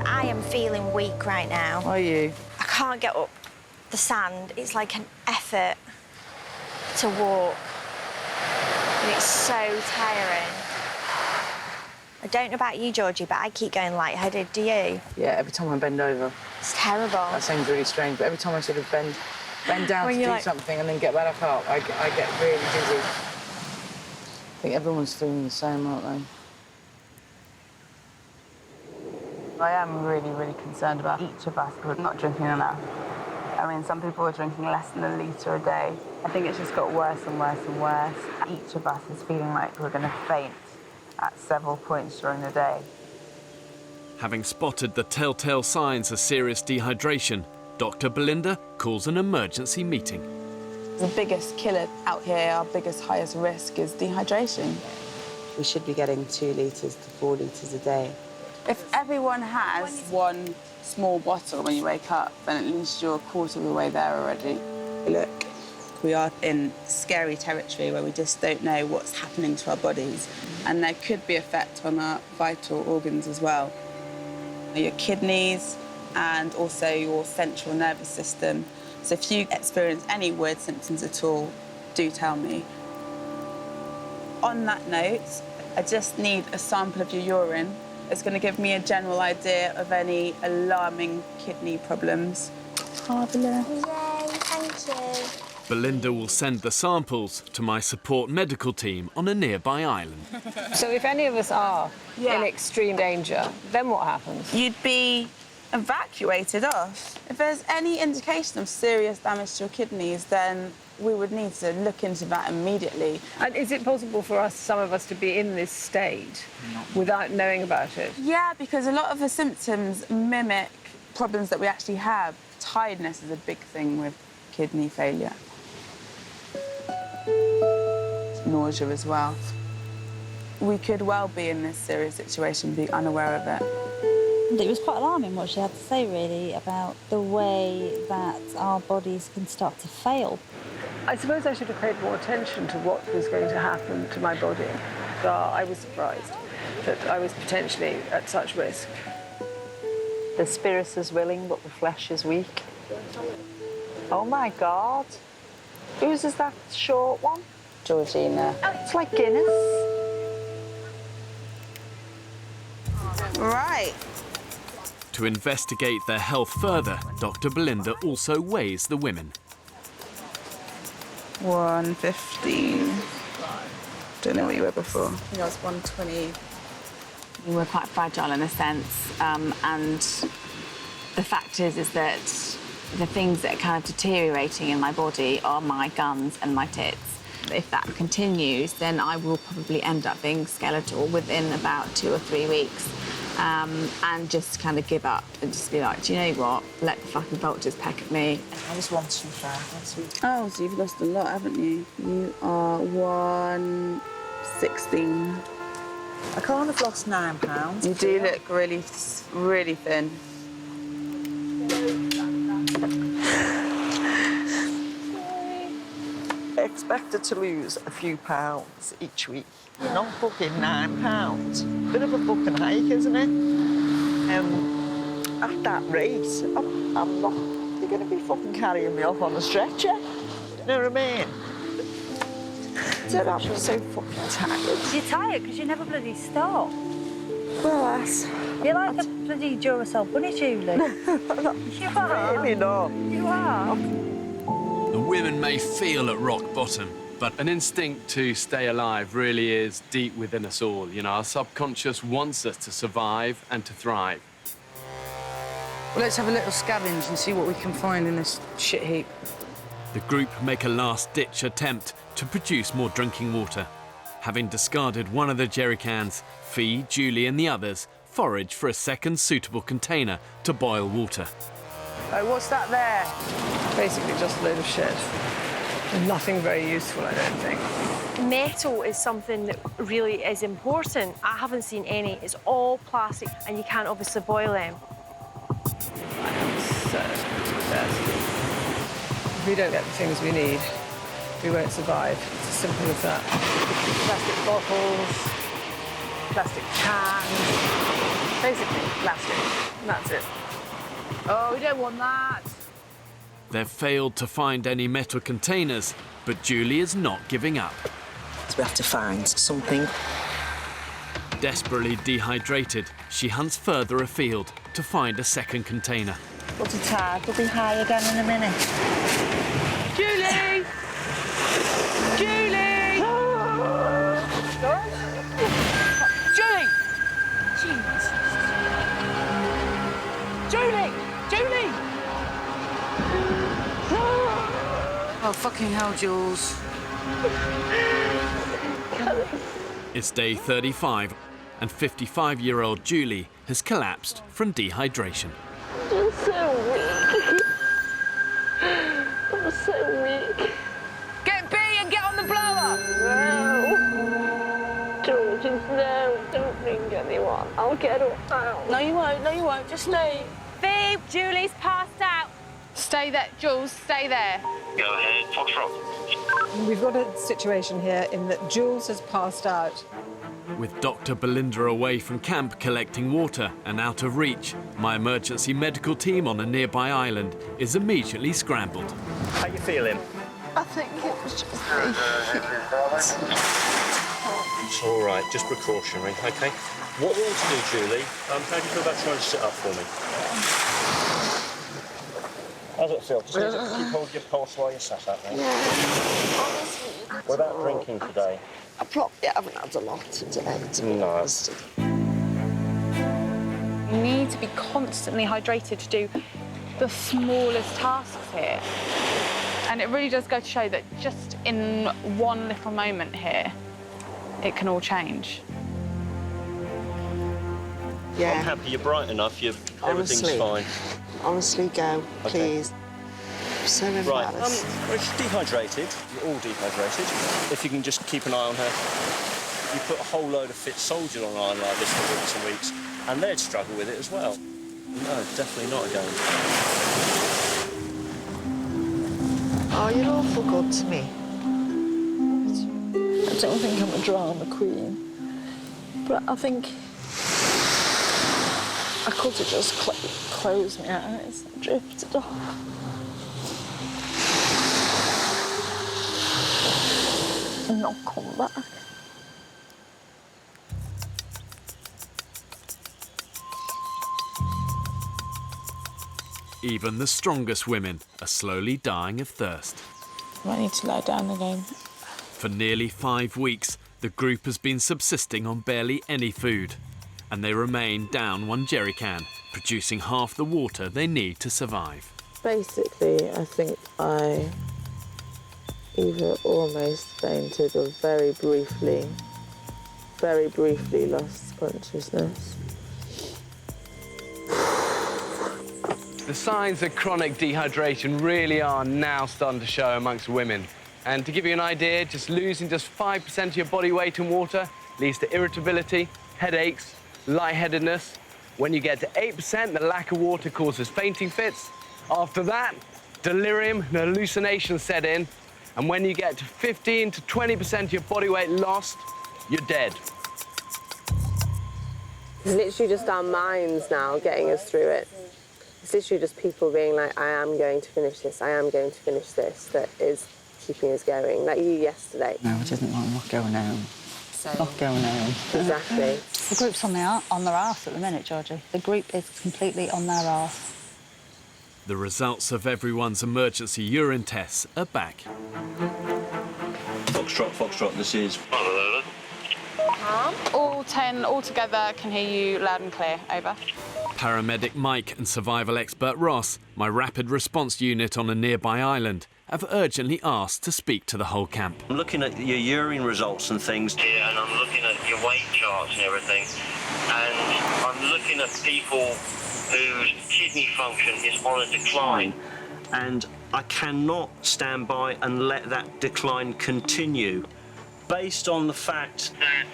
S4: I am feeling weak right now.
S3: Are you?
S4: I can't get up the sand. It's like an effort to walk. And it's so tiring. I don't know about you, Georgie, but I keep going lightheaded. Do you?
S18: Yeah, every time I bend over.
S4: It's terrible.
S18: That sounds really strange, but every time I sort of bend down to do something and then get back up, I get really dizzy. I think everyone's feeling the same, aren't they?
S16: I am really, really concerned about each of us because we're not drinking enough. I mean, some people are drinking less than a litre a day. I think it's just got worse and worse and worse. Each of us is feeling like we're going to faint at several points during the day.
S2: Having spotted the telltale signs of serious dehydration, Dr. Belinda calls an emergency meeting.
S16: The biggest killer out here, our biggest, highest risk is dehydration.
S18: We should be getting 2 litres to 4 litres a day.
S16: If everyone has one small bottle when you wake up, then at least you're a quarter of the way there already.
S5: Look, we are in scary territory where we just don't know what's happening to our bodies. And there could be effect on our vital organs as well. Your kidneys and also your central nervous system. So if you experience any weird symptoms at all, do tell me. On that note, I just need a sample of your urine. It's going to give me a general idea of any alarming kidney problems.
S4: Marvellous. Yay, thank you.
S2: Belinda will send the samples to my support medical team on a nearby island.
S8: So if any of us are in extreme danger, then what happens?
S5: You'd be evacuated off. If there's any indication of serious damage to your kidneys, then we would need to look into that immediately.
S8: And is it possible for us, some of us, to be in this state without knowing about it?
S5: Yeah, because a lot of the symptoms mimic problems that we actually have. Tiredness is a big thing with kidney failure. Nausea as well. We could well be in this serious situation, be unaware of it.
S23: It was quite alarming what she had to say, really, about the way that our bodies can start to fail.
S8: I suppose I should have paid more attention to what was going to happen to my body. So I was surprised that I was potentially at such risk.
S13: The spirit is willing, but the flesh is weak. Oh, my God. Whose is that short one?
S18: Georgina.
S13: Oh, it's like Guinness.
S5: Right.
S2: To investigate their health further, Dr. Belinda also weighs the women.
S5: 115. Don't know what you were before.
S16: I think I was 120. We were quite fragile in a sense, and the fact is that the things that are kind of deteriorating in my body are my guns and my tits. If that continues, then I will probably end up being skeletal within about 2 or 3 weeks, and just kind of give up and just be like, do you know what? Let the fucking vultures peck at me.
S13: I was 125.
S5: Oh, so you've lost a lot, haven't you? You are 116.
S13: I can't have lost £9.
S5: You do look really, really thin.
S13: Expected to lose a few pounds each week. Not fucking £9. Bit of a fucking hike, isn't it? At that rate, I'm not. You're going to be fucking carrying me off on a stretcher. You know what I mean? I'm so fucking tired.
S23: You're tired because you never bloody stop.
S13: Well, lass.
S23: You're like a bloody Duracell bunny, Julie. You are.
S13: Really not.
S23: You are.
S2: The women may feel at rock bottom, but
S1: An instinct to stay alive really is deep within us all. You know, our subconscious wants us to survive and to thrive.
S18: Well, let's have a little scavenge and see what we can find in this shit heap.
S2: the group make a last-ditch attempt to produce more drinking water. Having discarded one of the jerry cans, Fee, Julie and the others forage for a second suitable container to boil water.
S8: Oh, what's that there? Basically just a load of shit. Nothing very useful, I don't think.
S6: Metal is something that really is important. I haven't seen any. It's all plastic, and you can't obviously boil them.
S8: So thirsty. If we don't get the things we need, we won't survive. It's as simple as that. Plastic bottles, plastic cans, basically plastic. And that's it. Oh, we don't want that.
S2: They've failed to find any metal containers, but Julie is not giving up.
S10: So we have to find something.
S2: Desperately dehydrated, she hunts further afield to find a second container.
S13: But the tide will be high again in a minute.
S3: Julie! Julie! Julie! Jesus. Julie! Julie!
S18: Oh, fucking hell, Jules.
S2: It's day 35, and 55-year-old Julie has collapsed from dehydration.
S12: I'm so weak. I'm so weak.
S3: Get B and get on the blower!
S12: No. Georges, no. Don't ring anyone. I'll get her out. No, you won't. No, you won't. Just leave.
S3: Phoebe, Julie's passed out.
S21: Stay there, Jules, stay there.
S20: Go ahead, Foxtrot.
S8: We've got a situation here in that Jules has passed out.
S2: With Dr. Belinda away from camp collecting water and out of reach, my emergency medical team on a nearby island is immediately scrambled.
S20: How you feeling?
S12: I think it was just
S20: It's all right, just precautionary, OK? What we want to do, Julie, how do you feel about trying to sit up for me? How's it feel? Just keep hold your pulse while you're sat up, mate.
S12: Yeah.
S20: What about drinking today?
S12: I probably haven't had a lot today, to be honest.
S21: You need to be constantly hydrated to do the smallest tasks here. And it really does go to show that just in one little moment here, it can all change.
S12: Yeah.
S20: I'm happy you're bright enough, everything's fine.
S12: Honestly, go, please. I'm so
S20: Right,
S12: embarrassed.
S20: well, she's dehydrated. You're all dehydrated. If you can just keep an eye on her. You put a whole load of fit soldiers on an island like this for weeks and weeks, and they'd struggle with it as well. No, definitely not again.
S12: Oh, you're awful good to me. I don't think I'm a drama queen, but I think I could have just closed my eyes and drifted off. And not come back.
S2: Even the strongest women are slowly dying of thirst.
S12: I might need to lie down again.
S2: For nearly 5 weeks, the group has been subsisting on barely any food, and they remain down 1 jerry can, producing half the water they need to survive.
S12: Basically, I think I either almost fainted or very briefly lost consciousness.
S1: The signs of chronic dehydration really are now starting to show amongst women. And to give you an idea, just losing just 5% of your body weight in water leads to irritability, headaches, lightheadedness. When you get to 8%, the lack of water causes fainting fits. After that, delirium and hallucinations set in. And when you get to 15 to 20% of your body weight lost, you're dead.
S16: It's literally just our minds now getting us through it. It's literally just people being like, I am going to finish this, I am going to finish this, that is keeping us going. Like you yesterday.
S13: No, it isn't. I'm not going home. Not going home.
S16: Exactly.
S23: The group's on their arse at the minute, Georgie. The group is completely on their arse.
S2: The results of everyone's emergency urine tests are back.
S20: Foxtrot, this is...
S21: All 10 all together can hear you loud and clear. Over.
S2: Paramedic Mike and survival expert Ross, my rapid response unit on a nearby island, have urgently asked to speak to the whole camp.
S20: I'm looking at your urine results and things here, and I'm looking at your weight charts and everything, and I'm looking at people whose kidney function is on a decline, and I cannot stand by and let that decline continue. Based on the fact that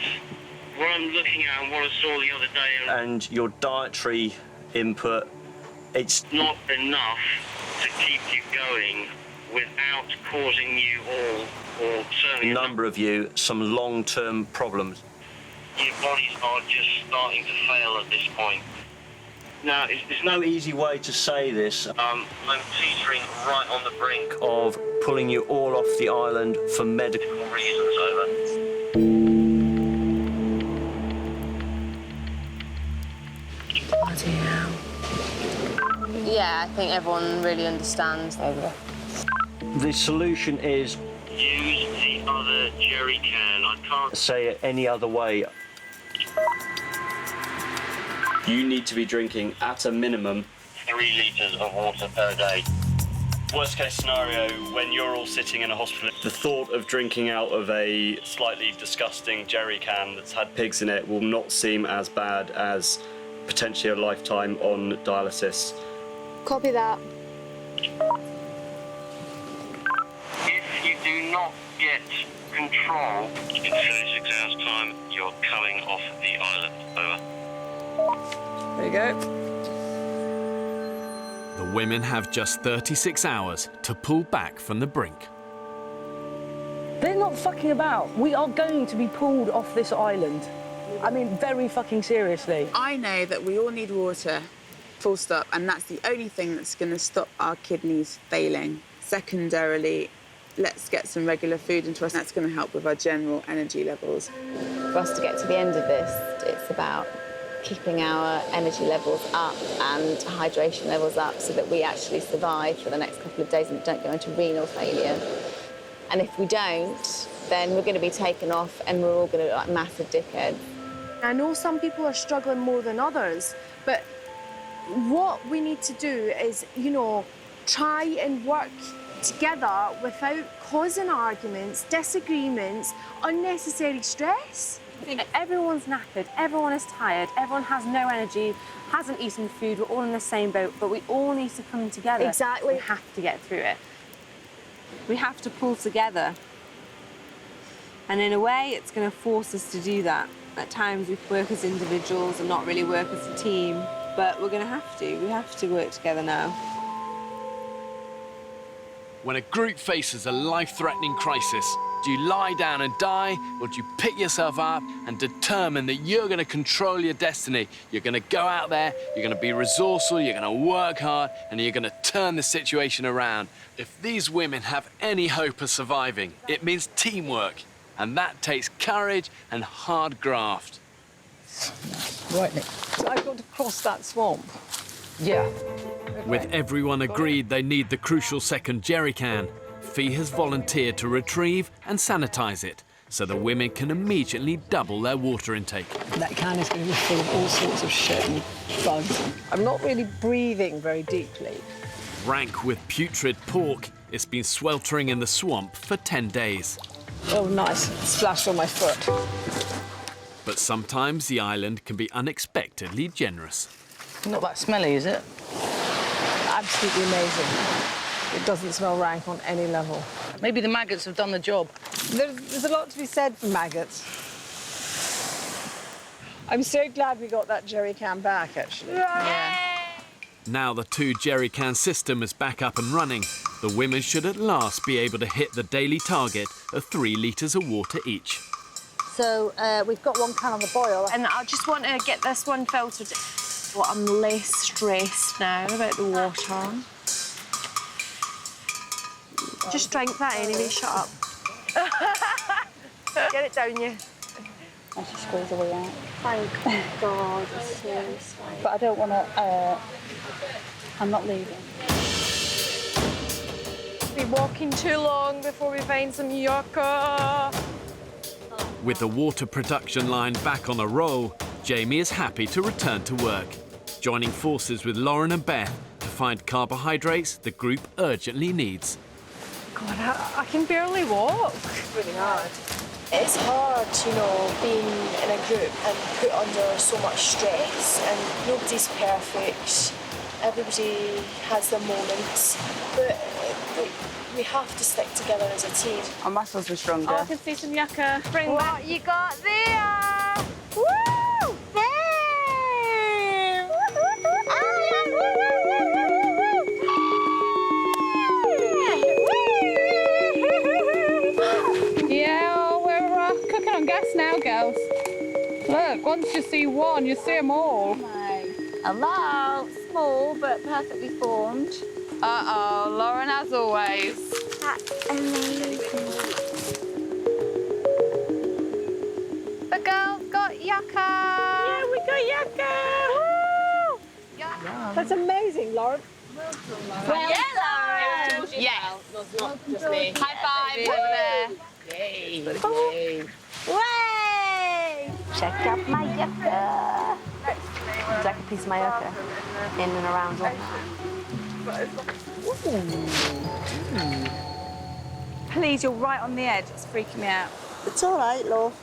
S20: what I'm looking at and what I saw the other day and your dietary input, it's not enough to keep you going without causing you all, or certainly a number of you, some long-term problems. Your bodies are just starting to fail at this point. Now, there's no easy way to say this. I'm teetering right on the brink of pulling you all off the island for medical reasons, over.
S16: Bloody hell. Yeah, I think everyone really understands. Over.
S20: The solution is use the other jerry can. I can't say it any other way. You need to be drinking, at a minimum, 3 litres of water per day. Worst case scenario, when you're all sitting in a hospital, the thought of drinking out of a slightly disgusting jerry can that's had pigs in it will not seem as bad as potentially a lifetime on dialysis.
S6: Copy that.
S20: If you do not get control, in 36 hours' time, you're coming off the island. Over.
S8: There you go.
S2: The women have just 36 hours to pull back from the brink.
S8: They're not fucking about. We are going to be pulled off this island. I mean, very fucking seriously.
S5: I know that we all need water, full stop, and that's the only thing that's going to stop our kidneys failing. Secondarily, let's get some regular food into us. That's going to help with our general energy levels.
S3: For us to get to the end of this, it's about keeping our energy levels up and hydration levels up so that we actually survive for the next couple of days and don't go into renal failure. And if we don't, then we're going to be taken off and we're all going to look like massive dickheads.
S6: I know some people are struggling more than others, but what we need to do is, you know, try and work together without causing arguments, disagreements, unnecessary stress.
S21: Everyone's knackered, everyone is tired, everyone has no energy, hasn't eaten food, we're all in the same boat, but we all need to come together.
S6: Exactly.
S21: We have to get through it.
S11: We have to pull together. And in a way, it's going to force us to do that. At times, we work as individuals and not really work as a team, but we're going to have to. We have to work together now.
S2: When a group faces a life-threatening crisis, do you lie down and die, or do you pick yourself up and determine that you're going to control your destiny? You're going to go out there, you're going to be resourceful, you're going to work hard, and you're going to turn the situation around. If these women have any hope of surviving, it means teamwork, and that takes courage and hard graft.
S8: Right, Nick. So I've got to cross that swamp. Yeah. Okay.
S2: With everyone agreed they need the crucial second jerry can, Fee has volunteered to retrieve and sanitise it so the women can immediately double their water intake.
S8: That can is going to be full of all sorts of shit and bugs. I'm not really breathing very deeply.
S2: Rank with putrid pork, it's been sweltering in the swamp for 10 days.
S8: Oh, nice. Splashed on my foot.
S2: But sometimes the island can be unexpectedly generous.
S18: Not that smelly, is it?
S8: Absolutely amazing. It doesn't smell rank on any level.
S18: Maybe the maggots have done the job.
S8: There's a lot to be said for maggots. I'm so glad we got that jerry can back, actually. Yeah.
S2: Now the 2 jerry can system is back up and running, the women should at last be able to hit the daily target of 3 litres of water each.
S23: So we've got 1 can on the boil.
S6: And I just want to get this one filtered. Well, I'm less stressed now about the water. Just drink that anyway, shut up. Get it down you.
S23: I should squeeze away out.
S6: Thank God, seriously.
S23: But I don't want to... I'm not leaving.
S6: We've been walking too long before we find some yucca.
S2: With the water production line back on a roll, Jamie is happy to return to work, joining forces with Lauren and Beth to find carbohydrates the group urgently needs.
S6: God, I can barely walk.
S14: It's really hard. It's hard, you know, being in a group and put under so much stress, and nobody's perfect. Everybody has their moments, but we have to stick together as a team.
S5: Our muscles are stronger.
S21: Oh, I can see some yucca. Bring
S6: What
S21: back.
S6: you got there? Woo! Babe! Woo!
S21: Once you see one, you see them all.
S3: Hello, small but perfectly formed.
S21: Uh-oh, Lauren, as always.
S4: That's amazing.
S21: The girls got yucca.
S12: Yeah, we got yucca.
S21: Woo!
S12: That's amazing, Lauren.
S21: Well, Lauren. Yes.
S16: Not just me.
S21: High five over there.
S16: Yay.
S4: Way!
S3: Check out my yucca. Would you like a piece of my yucca? In and around like that.
S21: Please, you're right on the edge. It's freaking me out.
S13: It's all right, love.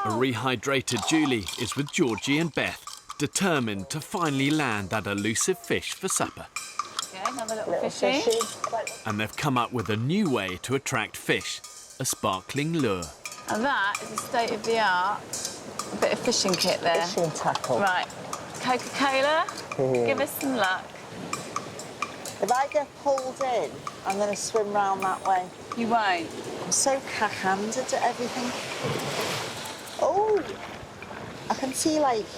S2: A rehydrated Julie is with Georgie and Beth, determined to finally land that elusive fish for supper.
S21: Okay, another little fishy.
S2: And they've come up with a new way to attract fish, a sparkling lure.
S21: And that is a state-of-the-art bit of fishing kit there.
S13: Fishing tackle.
S21: Right. Coca-Cola, give us some luck.
S13: If I get pulled in, I'm going to swim round that way.
S21: You won't?
S13: I'm so cack-handed at everything. Oh! I can see, like...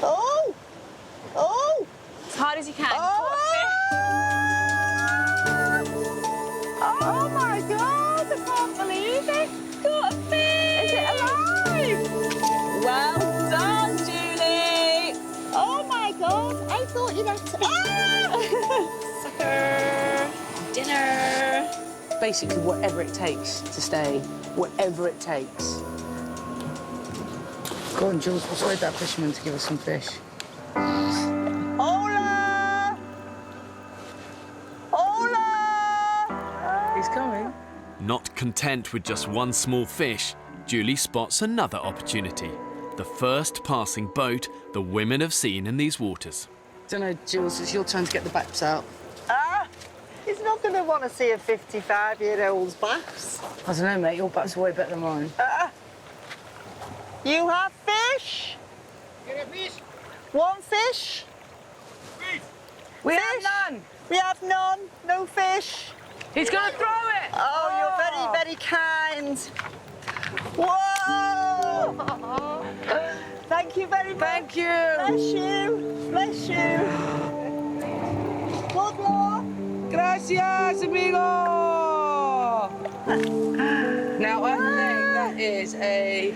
S13: Oh! Oh!
S21: As hard as you can.
S12: Oh my God, I can't believe it. Got a fish. Is it alive?
S13: Well done, Julie! Oh my God, I thought you'd have to...
S21: Sucker. Dinner.
S18: Basically, whatever it takes to stay, whatever it takes. Go on, Jules, persuade that fisherman to give us some fish.
S13: Hola! Hola!
S18: He's coming.
S2: Not content with just one small fish, Julie spots another opportunity. The first passing boat the women have seen in these waters.
S18: Don't know, Jules, it's your turn to get the baps out.
S13: He's not going to want to see a 55-year-old's baps.
S18: I don't know, mate, your baps are way better than mine.
S13: You have fish?
S12: Get a fish.
S13: One fish?
S12: Fish.
S13: We have none. We have none. No fish.
S12: He's going to throw it.
S13: Oh, you're very, very kind. Whoa! Thank you very much.
S18: Thank you.
S13: Bless you. Bless you. Good luck.
S18: Gracias, amigo! Now, I think that is a...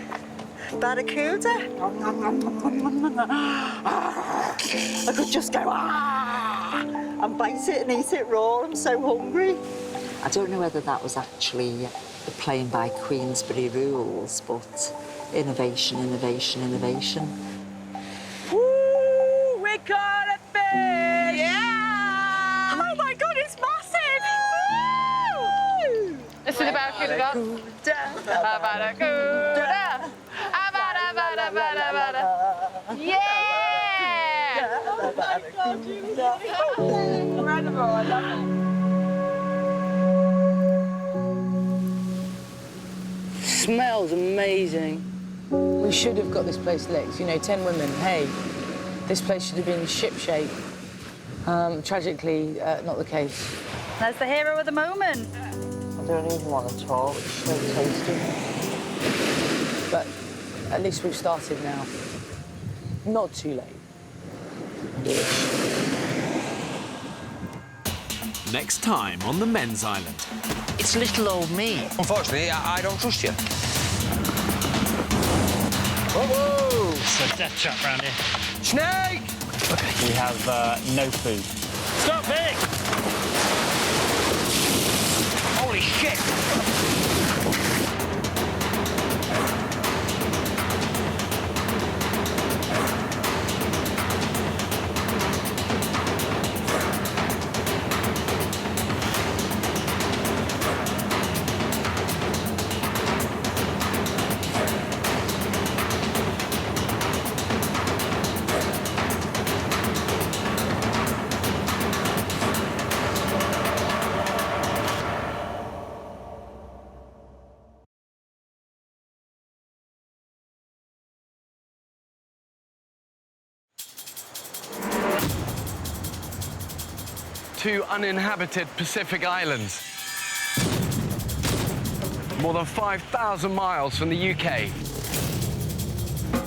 S13: Barracuda. I could just go, and bite it and eat it raw. I'm so hungry.
S10: I don't know whether that was actually playing by Queensberry rules, but innovation, innovation, innovation.
S12: Woo! We caught a fish. Yeah! Oh my God, it's massive! Woo!
S21: Let's see the barracuda go. Barracuda. Yeah!
S12: Oh my God, incredible! I love it.
S18: Smells amazing. We should have got this place licked. You know, 10 women. Hey, this place should have been shipshape. Tragically, not the case.
S21: That's the hero of the moment.
S13: I don't even want to talk. It's so tasty.
S18: But at least we've started now. Not too late.
S2: Next time on the men's island.
S10: It's little old me.
S19: Unfortunately, I don't trust you.
S15: Whoa! It's a death trap round here.
S19: Snake!
S15: We have no food. Stop it!
S19: Holy shit!
S1: Two uninhabited Pacific islands. More than 5,000 miles from the UK.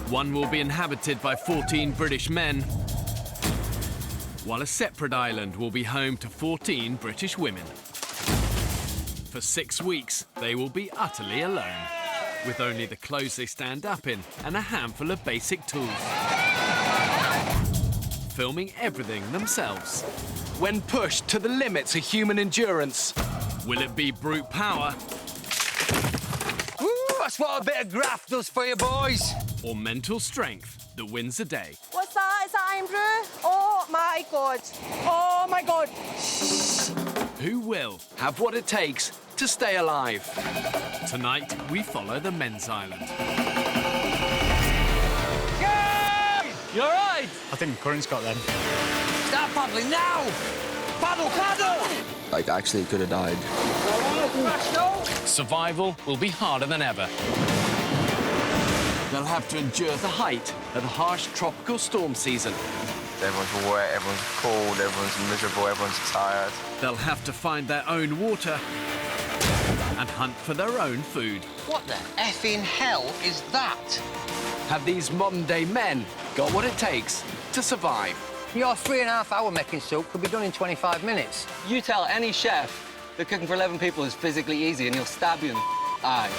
S2: One will be inhabited by 14 British men, while a separate island will be home to 14 British women. For 6 weeks, they will be utterly alone, with only the clothes they stand up in and a handful of basic tools. Filming everything themselves.
S1: When pushed to the limits of human endurance.
S2: Will it be brute power?
S9: Woo, that's what a bit of graft does for you, boys.
S2: Or mental strength that wins the day?
S6: What's that? Is that Andrew? Oh my God. Oh my God.
S2: Who will
S1: have what it takes to stay alive?
S2: Tonight, we follow the men's island.
S9: You all right?
S15: I think the current's got them.
S9: Start paddling now! Paddle, paddle!
S17: Like, actually could have died.
S1: Survival will be harder than ever. They'll have to endure the height of the harsh tropical storm season.
S19: Everyone's wet, everyone's cold, everyone's miserable, everyone's tired.
S2: They'll have to find their own water and hunt for their own food.
S9: What the effing hell is that?
S1: Have these modern-day men got what it takes to survive?
S9: Your 3.5-hour making soup could be done in 25 minutes.
S22: You tell any chef that cooking for 11 people is physically easy and he'll stab you in the eye.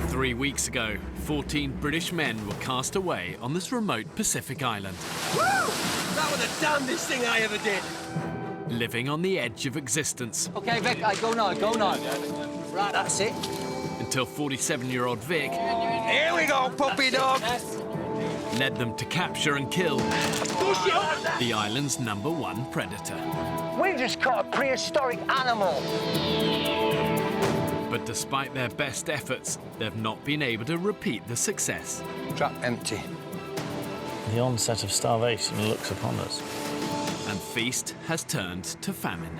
S2: 3 weeks ago, 14 British men were cast away on this remote Pacific island.
S9: Woo! That was the damnedest thing I ever did.
S2: Living on the edge of existence.
S9: OK, Vic, go now, go now. Right, that's it.
S2: Until 47-year-old Vic...
S9: Here we go, puppy dog!
S2: ...led them to capture and kill the island's #1 predator.
S9: We just caught a prehistoric animal.
S2: But despite their best efforts, they've not been able to repeat the success.
S9: Trap empty.
S24: The onset of starvation looks upon us.
S2: And feast has turned to famine.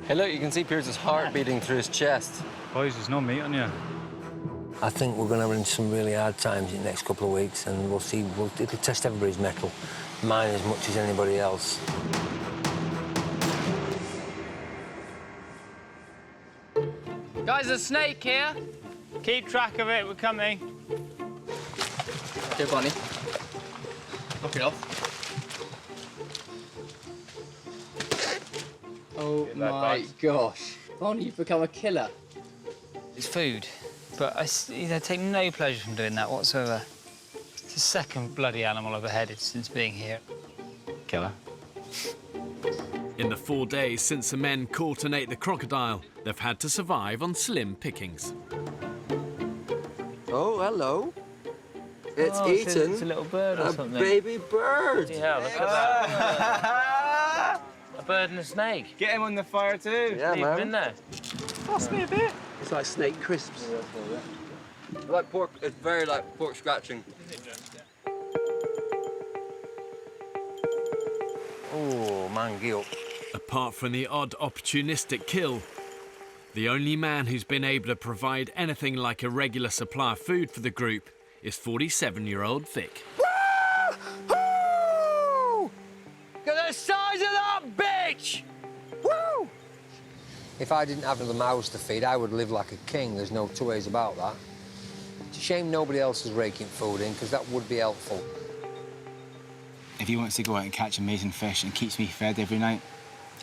S22: Hey, look, you can see Pierce's heart beating through his chest.
S15: Boys, there's no meat on you.
S17: I think we're going to run some really hard times in the next couple of weeks, and we'll see. It'll test everybody's mettle, mine as much as anybody else.
S15: Guys, a snake here. Keep track of it, we're coming.
S22: Okay, Bonnie. Knock it off.
S25: Oh my gosh. Bonnie, you've become a killer.
S15: It's food, but I take no pleasure from doing that whatsoever. It's the second bloody animal I've beheaded since being here.
S7: Killer.
S2: In the 4 days since the men caught and ate the crocodile, they've had to survive on slim pickings.
S17: Oh, hello. It's
S15: It's a little bird or something.
S17: Baby bird.
S15: Yeah, look at that. A bird and a snake.
S7: Get him on the fire too.
S17: Yeah,
S15: Leave him in there.
S25: Pass me a bit.
S17: It's like snake crisps.
S22: Like pork, it's very like pork scratching.
S17: Oh, man, guilt.
S2: Apart from the odd opportunistic kill, the only man who's been able to provide anything like a regular supply of food for the group is 47-year-old Vic.
S9: Woo! Look at the size of that bitch! Woo!
S17: If I didn't have the mouths to feed, I would live like a king. There's no two ways about that. It's a shame nobody else is raking food in, because that would be helpful.
S7: If he wants to go out and catch amazing fish and keeps me fed every night,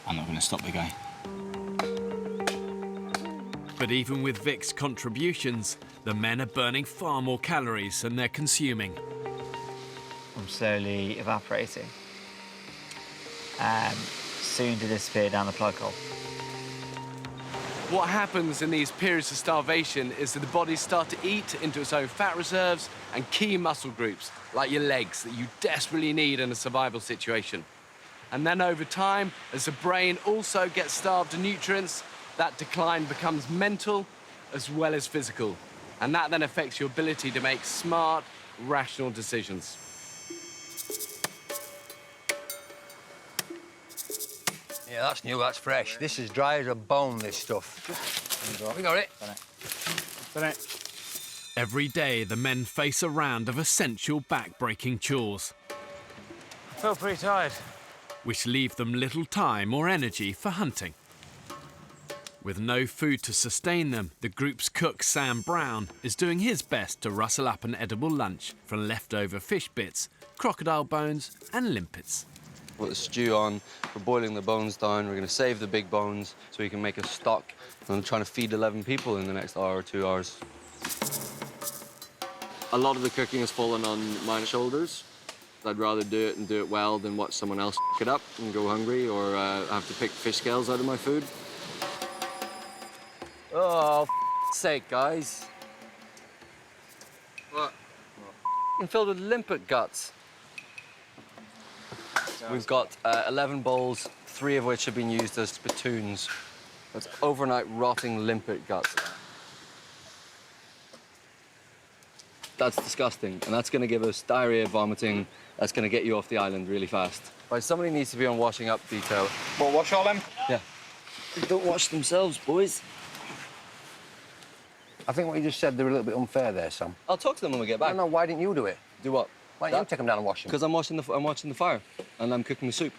S7: I'm not going to stop the guy.
S2: But even with Vic's contributions, the men are burning far more calories than they're consuming.
S22: I'm slowly evaporating. Soon to disappear down the plug hole.
S1: What happens in these periods of starvation is that the body starts to eat into its own fat reserves and key muscle groups, like your legs, that you desperately need in a survival situation. And then over time, as the brain also gets starved of nutrients, that decline becomes mental as well as physical. And that then affects your ability to make smart, rational decisions.
S9: Yeah, that's new, that's fresh. This is dry as a bone, this stuff. We got it.
S15: Done it.
S2: Every day, the men face a round of essential back-breaking chores.
S15: feel pretty tired.
S2: which leave them little time or energy for hunting. With no food to sustain them, the group's cook, Sam Brown, is doing his best to rustle up an edible lunch from leftover fish bits, crocodile bones and limpets.
S22: Put the stew on, we're boiling the bones down, we're going to save the big bones so we can make a stock. And I'm trying to feed 11 people in the next hour or 2 hours. A lot of the cooking has fallen on my shoulders. I'd rather do it and do it well than watch someone else f*** it up and go hungry or have to pick fish scales out of my food. Oh, f***'s sake, guys. What? Filled with limpet guts. We've got 11 bowls, 3 of which have been used as spittoons. That's overnight rotting limpet guts. That's disgusting, and that's going to give us diarrhea, vomiting. That's going to get you off the island really fast. Right, somebody needs to be on washing up detail.
S8: Well, wash all them?
S22: Yeah. They don't wash themselves, boys.
S17: I think what you just said, they were a little bit unfair there, Sam.
S22: I'll talk to them when we get back.
S17: No, why didn't you do it?
S22: Do what?
S17: Why don't you take them down and wash them?
S22: Because I'm watching the fire, and I'm cooking the soup.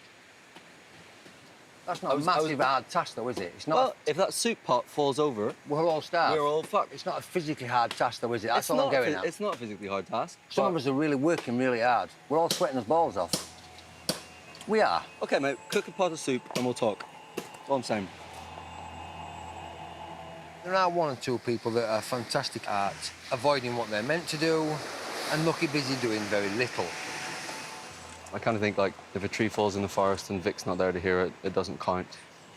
S17: That's not a massive hard task, though, is it? It's not.
S22: Well, if that soup pot falls over,
S17: we're all starved.
S22: We're all fucked.
S17: It's not a physically hard task, though, is it? That's all I'm going at.
S22: It's not a physically hard task.
S17: Some of us are really working really hard. We're all sweating us balls off. We are.
S22: Okay, mate, cook a pot of soup and we'll talk. That's all I'm saying.
S17: There are 1 or 2 people that are fantastic at avoiding what they're meant to do and lucky busy doing very little.
S22: I kind of think, like, if a tree falls in the forest and Vic's not there to hear it, it doesn't count.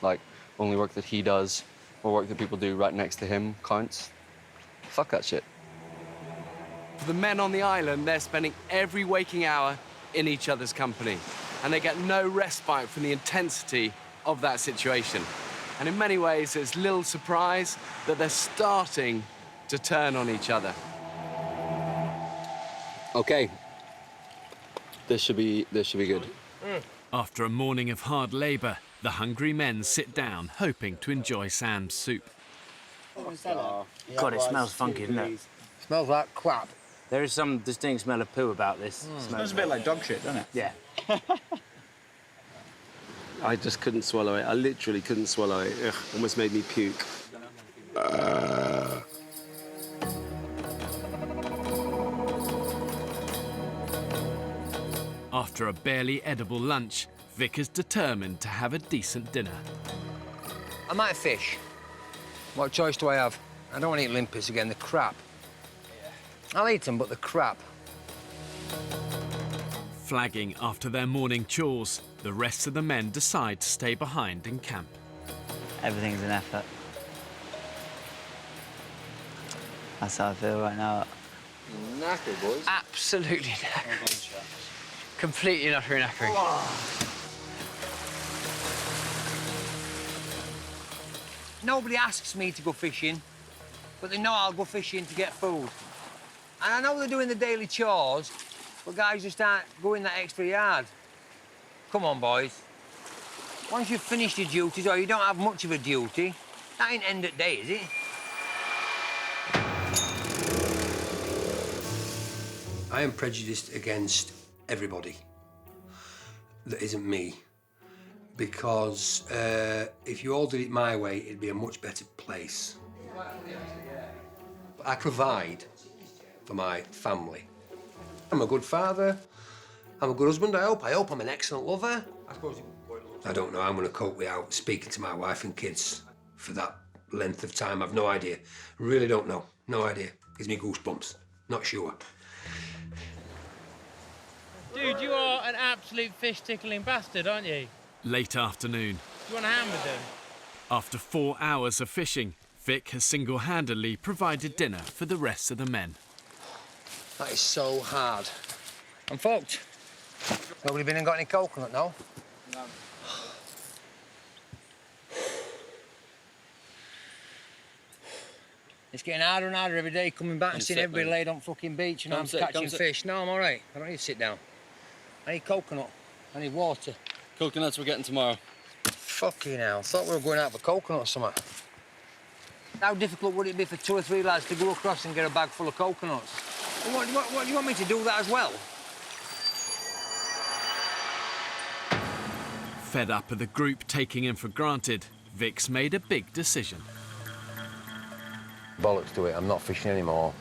S22: Like, only work that he does or work that people do right next to him counts. Fuck that shit.
S1: For the men on the island, they're spending every waking hour in each other's company, and they get no respite from the intensity of that situation. And in many ways, it's little surprise that they're starting to turn on each other.
S22: Okay. This should be good.
S2: After a morning of hard labour, the hungry men sit down, hoping to enjoy Sam's soup.
S11: God, it smells funky, doesn't it?
S17: Smells like crap.
S11: There is some distinct smell of poo about this.
S8: Smells a bit like dog shit, doesn't it?
S11: Yeah.
S14: I just couldn't swallow it. I literally couldn't swallow it. Ugh, almost made me puke.
S2: After a barely edible lunch, Vic is determined to have a decent dinner.
S17: I might fish. What choice do I have? I don't want to eat limpets again, they're crap. I'll eat them, but they're crap.
S2: Flagging after their morning chores, the rest of the men decide to stay behind in camp.
S11: Everything's an effort. That's how I feel right now.
S22: Knackered, boys.
S11: Absolutely knackered. Completely and utterly knackered.
S17: Nobody asks me to go fishing, but they know I'll go fishing to get food. And I know they're doing the daily chores, but guys just aren't going that extra yard. Come on, boys. Once you've finished your duties, or you don't have much of a duty, that ain't end of day, is it?
S20: I am prejudiced against everybody that isn't me, because if you all did it my way, it'd be a much better place. But I provide for my family. I'm a good father. I'm a good husband, I hope. I hope I'm an excellent lover. I don't know how I'm going to cope without speaking to my wife and kids for that length of time. I've no idea. Really don't know. No idea. Gives me goosebumps. Not sure.
S23: Dude, you are an absolute fish-tickling bastard, aren't you?
S2: Late afternoon.
S23: Do you want a hand with them?
S2: After 4 hours of fishing, Vic has single-handedly provided dinner for the rest of the men.
S17: That is so hard. I'm fucked. Nobody been and got any coconut, no?
S8: No.
S17: It's getting harder and harder every day coming back and seeing everybody laid on fucking beach and I'm catching fish. No, I'm all right. I don't need to sit down. I need coconut. I need water.
S22: Coconuts we're getting tomorrow.
S17: Fucking hell. I thought we were going out for coconut or something. How difficult would it be for 2 or 3 lads to go across and get a bag full of coconuts? What, do you want me to do that as well?
S2: Fed up of the group taking him for granted, Vic's made a big decision.
S9: Bollocks to it, I'm not fishing anymore.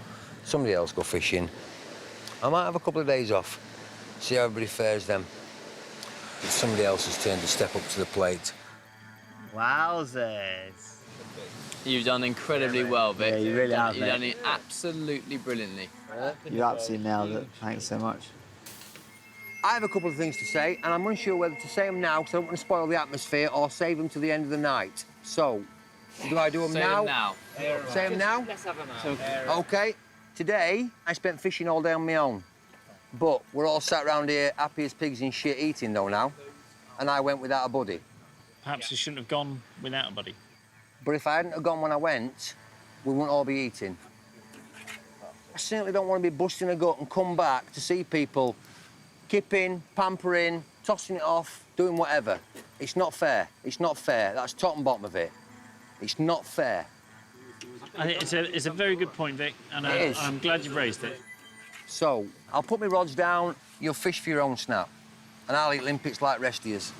S9: Somebody else go fishing. I might have a couple of days off, see how everybody fares then. It's somebody else's turn to step up to the plate.
S11: Wowzers.
S25: You've done incredibly well, Vic.
S11: Yeah, you really have,
S25: You've
S11: mate.
S25: done it absolutely brilliantly.
S11: You absolutely nailed it. Thanks so much.
S9: I have a couple of things to say, and I'm unsure whether to say them now because I don't want to spoil the atmosphere or save them to the end of the night. So, do I do them now? Say them now?
S25: Let's have them now.
S9: OK. Today, I spent fishing all day on my own. But we're all sat around here happy as pigs in shit eating, though, now. And I went without a buddy.
S24: Perhaps you shouldn't have gone without a buddy.
S9: But if I hadn't have gone when I went, we wouldn't all be eating. I certainly don't want to be busting a gut and come back to see people kipping, pampering, tossing it off, doing whatever. It's not fair. It's not fair. That's top and bottom of it. It's not fair.
S24: I think it's a very good point, Vic, and I'm glad you've raised it.
S9: So, I'll put my rods down, you'll fish for your own snap, and I'll eat limpets like rest of yous.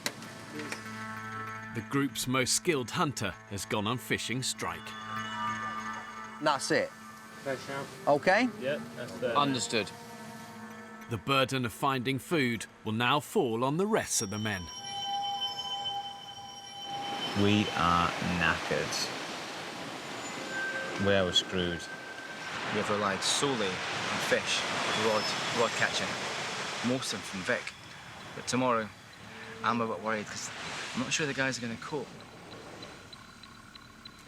S2: The group's most skilled hunter has gone on fishing strike.
S9: And that's it. OK?
S24: Yeah, that's fair.
S25: Understood.
S2: The burden of finding food will now fall on the rest of the men.
S8: We are knackered. We are screwed.
S7: We have relied solely on fish, rod catching, most of them from Vic. But tomorrow, I'm a bit worried because I'm not sure the guys are going to cope.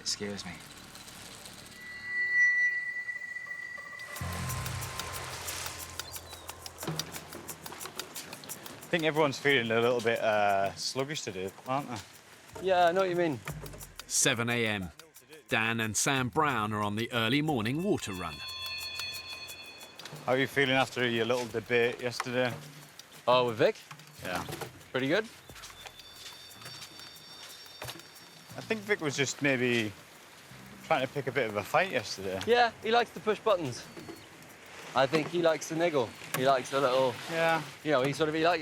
S7: It scares me.
S8: I think everyone's feeling a little bit sluggish today, aren't they?
S22: Yeah, I know what you mean.
S2: 7 a.m. Dan and Sam Brown are on the early morning water run.
S8: How are you feeling after your little debate yesterday?
S22: Oh, with Vic?
S8: Yeah.
S22: Pretty good.
S8: I think Vic was just maybe trying to pick a bit of a fight yesterday.
S22: Yeah, he likes to push buttons. I think he likes to niggle. He likes a little...
S8: Yeah.
S22: You know, he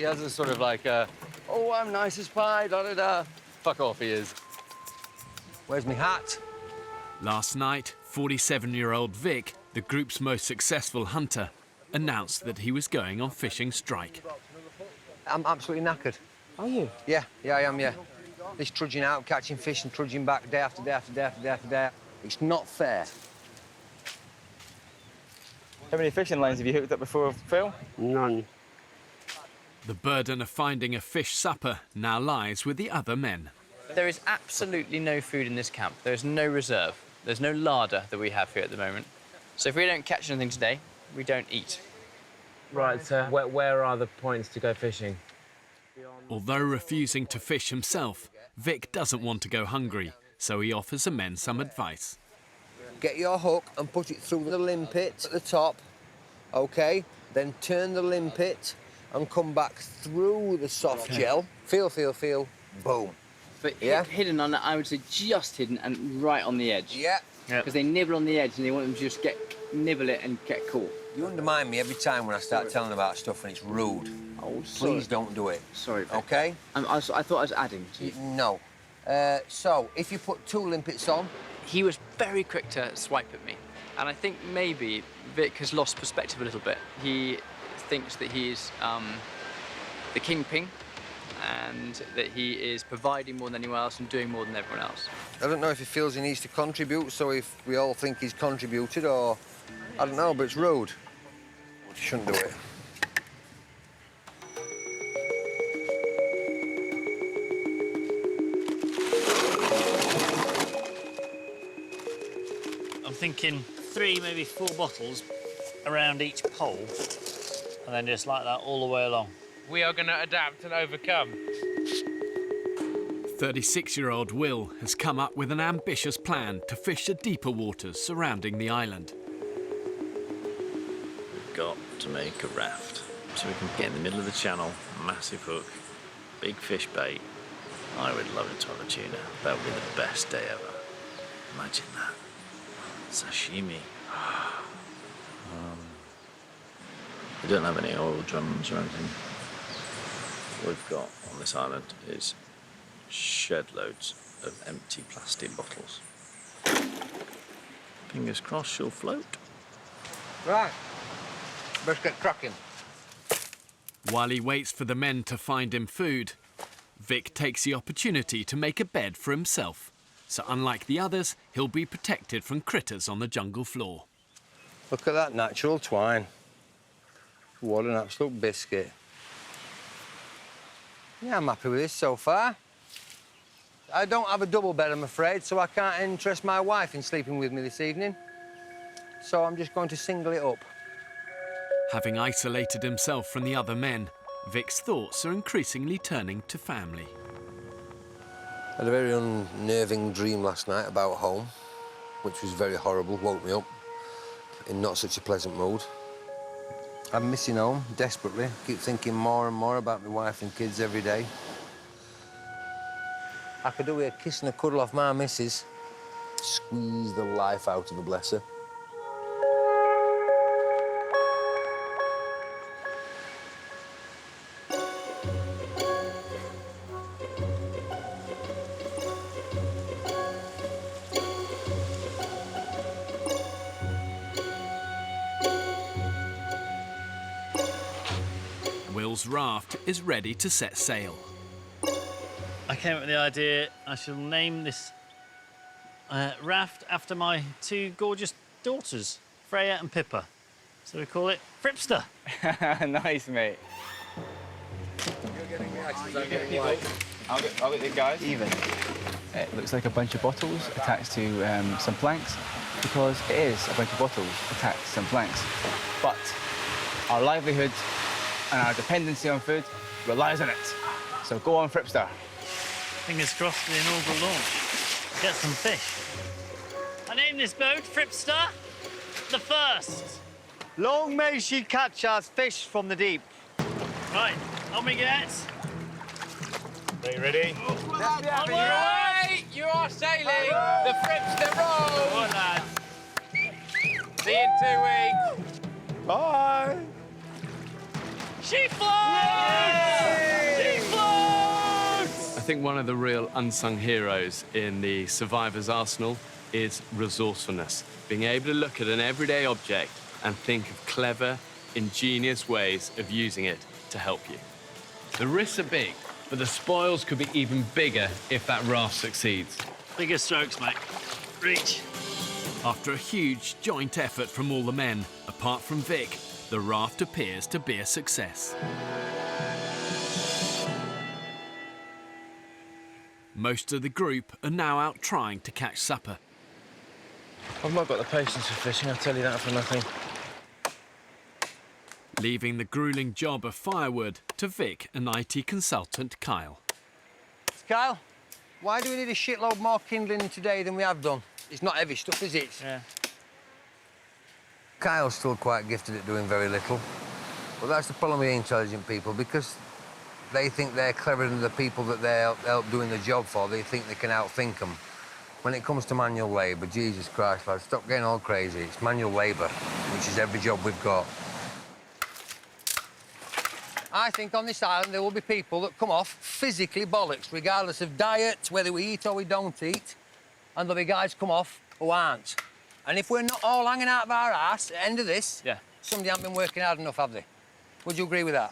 S22: has a sort of like, oh, I'm nice as pie, da-da-da. Fuck off, he is.
S9: Where's my hat?
S2: Last night, 47-year-old Vic, the group's most successful hunter, announced that he was going on fishing strike.
S9: I'm absolutely knackered.
S11: Are you?
S9: Yeah, I am, yeah. This trudging out, catching fish and trudging back day after day after day after day after day. It's not fair.
S8: How many fishing lines have you hooked up before, Phil?
S14: None.
S2: The burden of finding a fish supper now lies with the other men.
S25: There is absolutely no food in this camp. There is no reserve. There's no larder that we have here at the moment. So if we don't catch anything today, we don't eat.
S19: Right, so where are the points to go fishing?
S2: Although refusing to fish himself, Vic doesn't want to go hungry, so he offers the men some advice.
S9: Get your hook and put it through the limpet at the top, OK? Then turn the limpet and come back through the soft gel. Feel, boom.
S25: But
S9: Yeah?
S25: hidden on that, I would say just hidden and right on the edge.
S9: Yeah.
S25: Because they nibble on the edge and they want them to just nibble it and get caught.
S9: You undermine me every time when I start telling about stuff and it's rude.
S25: Oh, sorry.
S9: Please don't do it.
S25: Sorry, Vic.
S9: OK?
S25: I thought I was adding to you.
S9: No. So, if you put 2 limpets on...
S25: He was very quick to swipe at me. And I think maybe Vic has lost perspective a little bit. He thinks that he's the kingpin and that he is providing more than anyone else and doing more than everyone else.
S9: I don't know if he feels he needs to contribute, so if we all think he's contributed, or... I don't know, but it's rude. You shouldn't do it.
S24: I'm thinking 3, maybe 4 bottles around each pole, and then just like that all the way along.
S19: We are going to adapt and overcome.
S2: 36-year-old Will has come up with an ambitious plan to fish the deeper waters surrounding the island.
S24: We've got to make a raft so we can get in the middle of the channel, massive hook, big fish bait. I would love it to have a tuna. That would be the best day ever. Imagine that. Sashimi. We don't have any oil drums or anything. What we've got on this island is shed loads of empty plastic bottles. Fingers crossed she'll float.
S17: Right, let's get cracking.
S2: While he waits for the men to find him food, Vic takes the opportunity to make a bed for himself. So unlike the others, he'll be protected from critters on the jungle floor.
S9: Look at that natural twine. What an absolute biscuit. Yeah, I'm happy with this so far. I don't have a double bed, I'm afraid, so I can't interest my wife in sleeping with me this evening. So I'm just going to single it up.
S2: Having isolated himself from the other men, Vic's thoughts are increasingly turning to family.
S20: I had a very unnerving dream last night about home, which was very horrible, woke me up in not such a pleasant mood.
S9: I'm missing home desperately. Keep thinking more and more about my wife and kids every day. I could do with a kiss and a cuddle off my missus.
S20: Squeeze the life out of a blesser.
S2: Will's raft is ready to set sail.
S23: I came up with the idea I shall name this raft after my two gorgeous daughters, Freya and Pippa. So we call it Fripster.
S3: Nice, mate.
S20: You're getting reactions, I'm
S3: getting white. I'll get the guys.
S4: Even. It looks like a bunch of bottles attached to some planks, because it is a bunch of bottles attached to some planks. But our livelihood and our dependency on food relies on it. So go on, Fripster.
S23: Fingers crossed for the inaugural launch. Get some fish. I named this boat Fripster the First.
S8: Long may she catch us fish from the deep.
S23: Right, on we get.
S8: Are you ready?
S23: On your way!
S19: You are sailing the Fripster roll.
S23: Come on, lads.
S19: See you in 2 weeks.
S8: Bye.
S23: She floats! She floats!
S2: I think one of the real unsung heroes in the survivor's arsenal is resourcefulness. Being able to look at an everyday object and think of clever, ingenious ways of using it to help you.
S1: The risks are big, but the spoils could be even bigger if that raft succeeds.
S23: Bigger strokes, mate. Reach.
S2: After a huge joint effort from all the men, apart from Vic, the raft appears to be a success. Most of the group are now out trying to catch supper.
S3: I've not got the patience for fishing, I'll tell you that for nothing.
S2: Leaving the grueling job of firewood to Vic and IT consultant Kyle.
S9: Kyle, why do we need a shitload more kindling today than we have done? It's not heavy stuff, is it?
S23: Yeah.
S9: Kyle's still quite gifted at doing very little. But that's the problem with intelligent people, because they think they're cleverer than the people that they're help doing the job for. They think they can outthink them. When it comes to manual labour, Jesus Christ, lads, stop getting all crazy. It's manual labour, which is every job we've got. I think on this island there will be people that come off physically bollocks, regardless of diet, whether we eat or we don't eat. And there'll be guys come off who aren't. And if we're not all hanging out of our arse at the end of this, somebody hasn't been working hard enough, have they? Would you agree with that?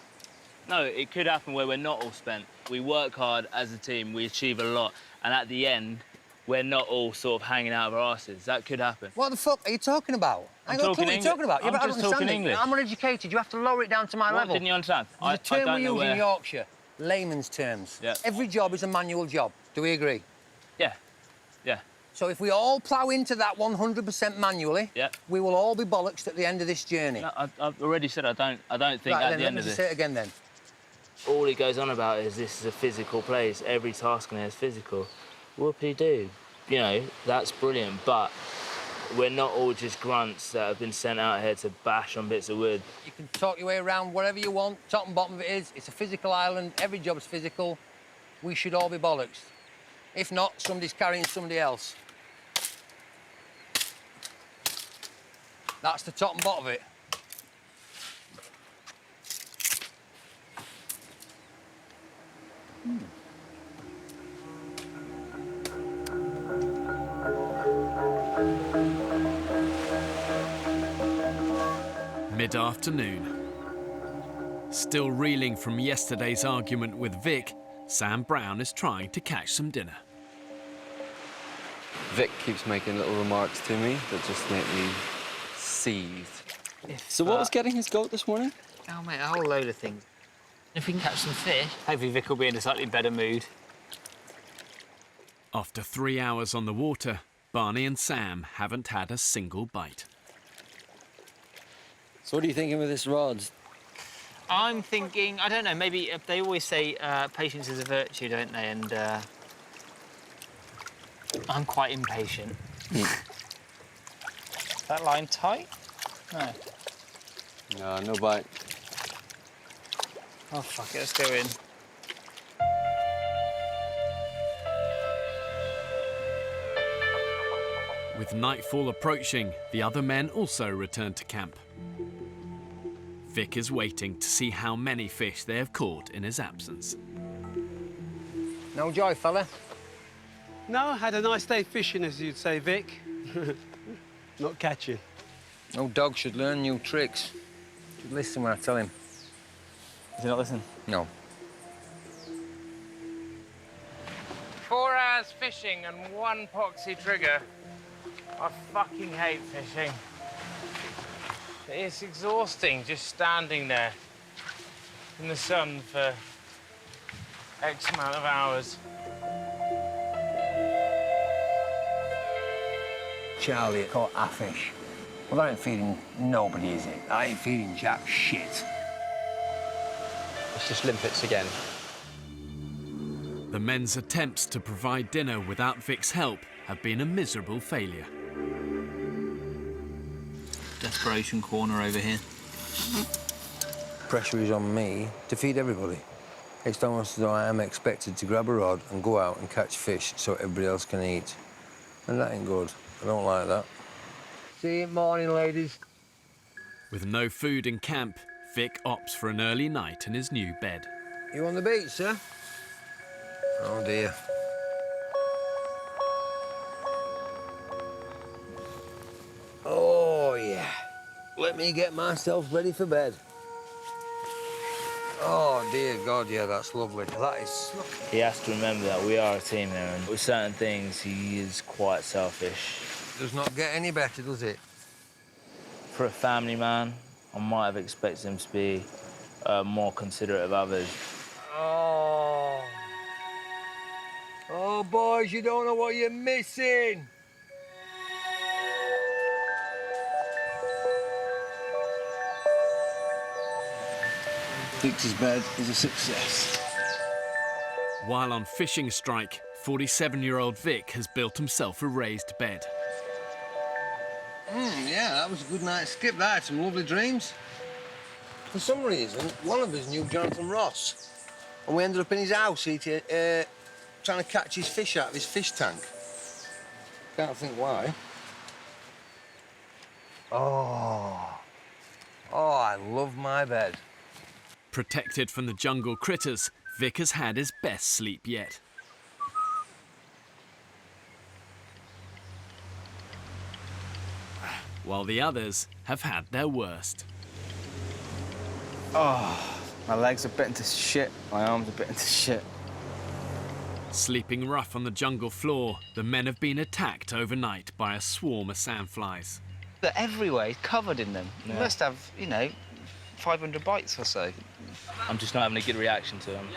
S3: No, it could happen where we're not all spent. We work hard as a team, we achieve a lot, and at the end, we're not all sort of hanging out of our asses. That could happen.
S9: What the fuck are you talking about?
S3: I'm
S9: What
S3: talking
S9: are you talking about?
S3: I'm
S9: but I
S3: just
S9: don't
S3: talking
S9: understand it.
S3: English.
S9: I'm uneducated. You have to lower it down to my
S3: What
S9: level.
S3: didn't you understand?
S9: There's a term
S3: I
S9: we
S3: don't know
S9: use in
S3: where...
S9: Yorkshire, layman's terms.
S3: Yeah.
S9: Every job is a manual job. Do we agree?
S3: Yeah. Yeah.
S9: So if we all plough into that 100% manually, we will all be bollocks at the end of this journey.
S3: No, I've already said I don't think
S9: right,
S3: at
S9: then,
S3: the end
S9: let
S3: of
S9: me
S3: this.
S9: say it again then.
S3: All he goes on about is this is a physical place. Every task in here is physical. Whoopie-doo. You know, that's brilliant, but we're not all just grunts that have been sent out here to bash on bits of wood.
S9: You can talk your way around whatever you want. Top and bottom of it is, it's a physical island. Every job's physical. We should all be bollocks. If not, somebody's carrying somebody else. That's the top and bottom of it.
S2: Mid-afternoon. Still reeling from yesterday's argument with Vic, Sam Brown is trying to catch some dinner.
S22: Vic keeps making little remarks to me that just make me seethe. So what was getting his goat this morning?
S3: Oh, mate, a whole load of things. If we can catch some fish, hopefully Vic will be in a slightly better mood.
S2: After 3 hours on the water, Barney and Sam haven't had a single bite.
S22: So what are you thinking with this rod?
S3: I'm thinking, I don't know, maybe they always say patience is a virtue, don't they? And I'm quite impatient.
S15: That line tight? No.
S22: No, no bite.
S15: Oh, fuck it, let's go in.
S2: With nightfall approaching, the other men also return to camp. Vic is waiting to see how many fish they have caught in his absence.
S9: No joy, fella?
S5: No, I had a nice day fishing, as you'd say, Vic. Not catching.
S9: No dog should learn new tricks. Should listen when I tell him.
S3: Does he not listen?
S9: No.
S19: 4 hours fishing and 1 poxy trigger. I fucking hate fishing. It's exhausting just standing there in the sun for X amount of hours.
S9: Charlie caught a fish. Well, that ain't feeding nobody, is it? That ain't feeding jack shit.
S11: It's just limpets again.
S2: The men's attempts to provide dinner without Vic's help have been a miserable failure.
S3: Desperation corner over here.
S9: Pressure is on me to feed everybody. It's almost as though I am expected to grab a rod and go out and catch fish so everybody else can eat. And that ain't good. I don't like that. See you in the morning, ladies.
S2: With no food in camp, Vic opts for an early night in his new bed.
S9: You on the beach, sir? Oh, dear. Oh, yeah. Let me get myself ready for bed. Oh, dear God, yeah, that's lovely. That is...
S3: He has to remember that we are a team here, and with certain things, he is quite selfish.
S9: Does not get any better, does it?
S3: For a family man, I might have expected him to be more considerate of others.
S9: Oh. Oh, boys, you don't know what you're missing.
S22: Vic's bed is a success.
S2: While on fishing strike, 47-year-old Vic has built himself a raised bed.
S9: Yeah, that was a good night's skip. That had some lovely dreams. For some reason, one of us knew Jonathan Ross, and we ended up in his house eating, trying to catch his fish out of his fish tank. Can't think why. Oh, I love my bed.
S2: Protected from the jungle critters, Vic has had his best sleep yet. While the others have had their worst.
S4: Oh, my legs are bitten to shit. My arms are bitten to shit.
S2: Sleeping rough on the jungle floor, the men have been attacked overnight by a swarm of sandflies.
S17: They're everywhere, he's covered in them.
S3: Yeah.
S17: You must have, 500 bites or so.
S3: I'm just not having a good reaction to them.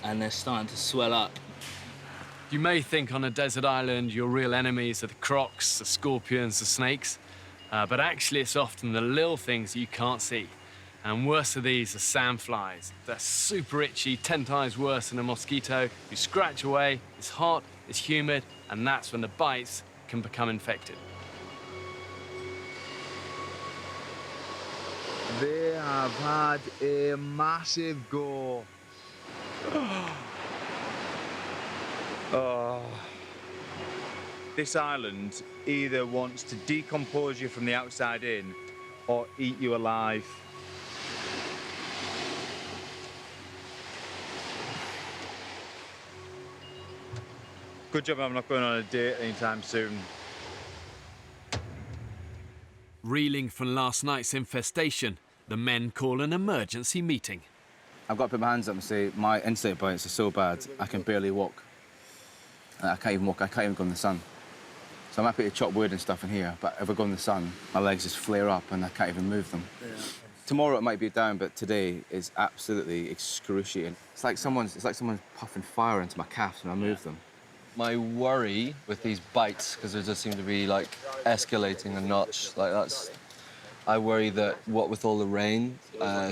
S3: And they're starting to swell up.
S1: You may think on a desert island your real enemies are the crocs, the scorpions, the snakes, but actually it's often the little things you can't see. And worst of these are sandflies. They're super itchy, 10 times worse than a mosquito. You scratch away, it's hot, it's humid, and that's when the bites can become infected.
S12: They have had a massive go.
S8: Oh. This island either wants to decompose you from the outside in or eat you alive. Good job I'm not going on a date anytime soon.
S2: Reeling from last night's infestation, the men call an emergency meeting.
S4: I've got to put my hands up and say my insect bites are so bad I can barely walk. I can't even walk, I can't even go in the sun. So I'm happy to chop wood and stuff in here, but if I go in the sun, my legs just flare up and I can't even move them. Yeah. Tomorrow it might be down, but today is absolutely excruciating. It's like someone's puffing fire into my calves when I move them.
S22: My worry with these bites, because they just seem to be like escalating a notch, like that's. I worry that what with all the rain,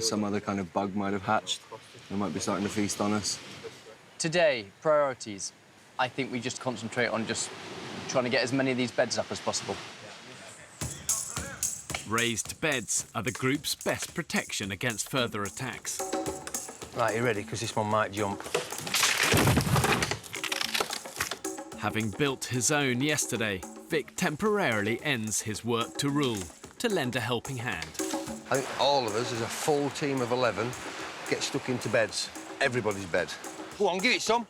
S22: some other kind of bug might have hatched. They might be starting to feast on us.
S25: Today, priorities. I think we just concentrate on just trying to get as many of these beds up as possible.
S2: Raised beds are the group's best protection against further attacks.
S9: Right, you ready? Because this one might jump.
S2: Having built his own yesterday, Vic temporarily ends his work to rule to lend a helping hand.
S20: I think all of us, as a full team of 11, get stuck into beds. Everybody's bed.
S9: Go on, give it some.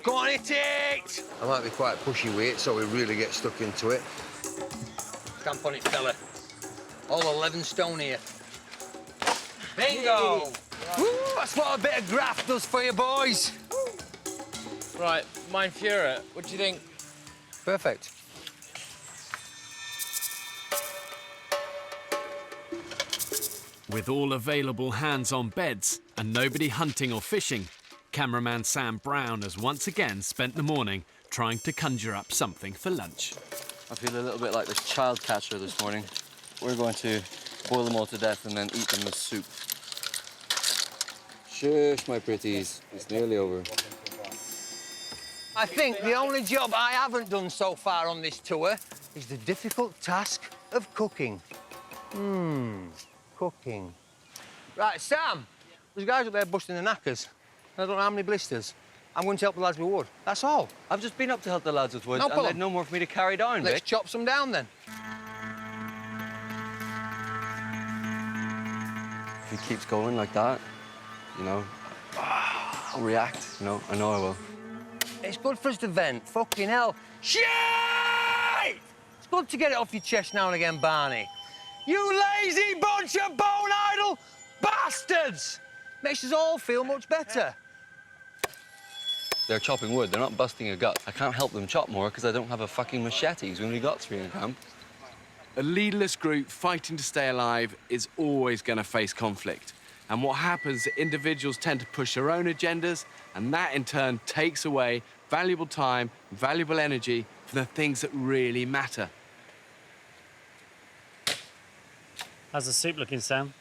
S9: Go on, hit it!
S20: I might be quite pushy with it, so we really get stuck into it.
S9: Stamp on it, fella. All 11 stone here. Bingo! Woo, that's what a bit of graft does for you, boys.
S25: Right, Mein Führer, what do you think?
S9: Perfect.
S2: With all available hands on beds and nobody hunting or fishing, cameraman Sam Brown has once again spent the morning trying to conjure up something for lunch.
S22: I feel a little bit like this child catcher this morning. We're going to boil them all to death and then eat them as soup. Shush, my pretties. It's nearly over.
S9: I think the only job I haven't done so far on this tour is the difficult task of cooking. Cooking. Right, Sam, there's guys up there busting the knackers. I don't know how many blisters. I'm going to help the lads with wood. That's all.
S22: I've just been up to help the lads with wood,
S9: No
S22: and
S9: problem.
S22: there's no more for me to carry down,
S9: Let's
S22: Vic.
S9: chop some down, then.
S22: If he keeps going like that, you know, I'll react, you know. I know I will.
S9: It's good for us to vent. Fucking hell. Shit! It's good to get it off your chest now and again, Barney. You lazy bunch of bone-idle bastards! Makes us all feel much better.
S22: They're chopping wood. They're not busting a gut. I can't help them chop more because I don't have a fucking machetes. We only got 3 in camp.
S1: A leaderless group fighting to stay alive is always going to face conflict. And what happens is individuals tend to push their own agendas, and that in turn takes away valuable time, valuable energy from the things that really matter.
S23: How's the soup looking, Sam?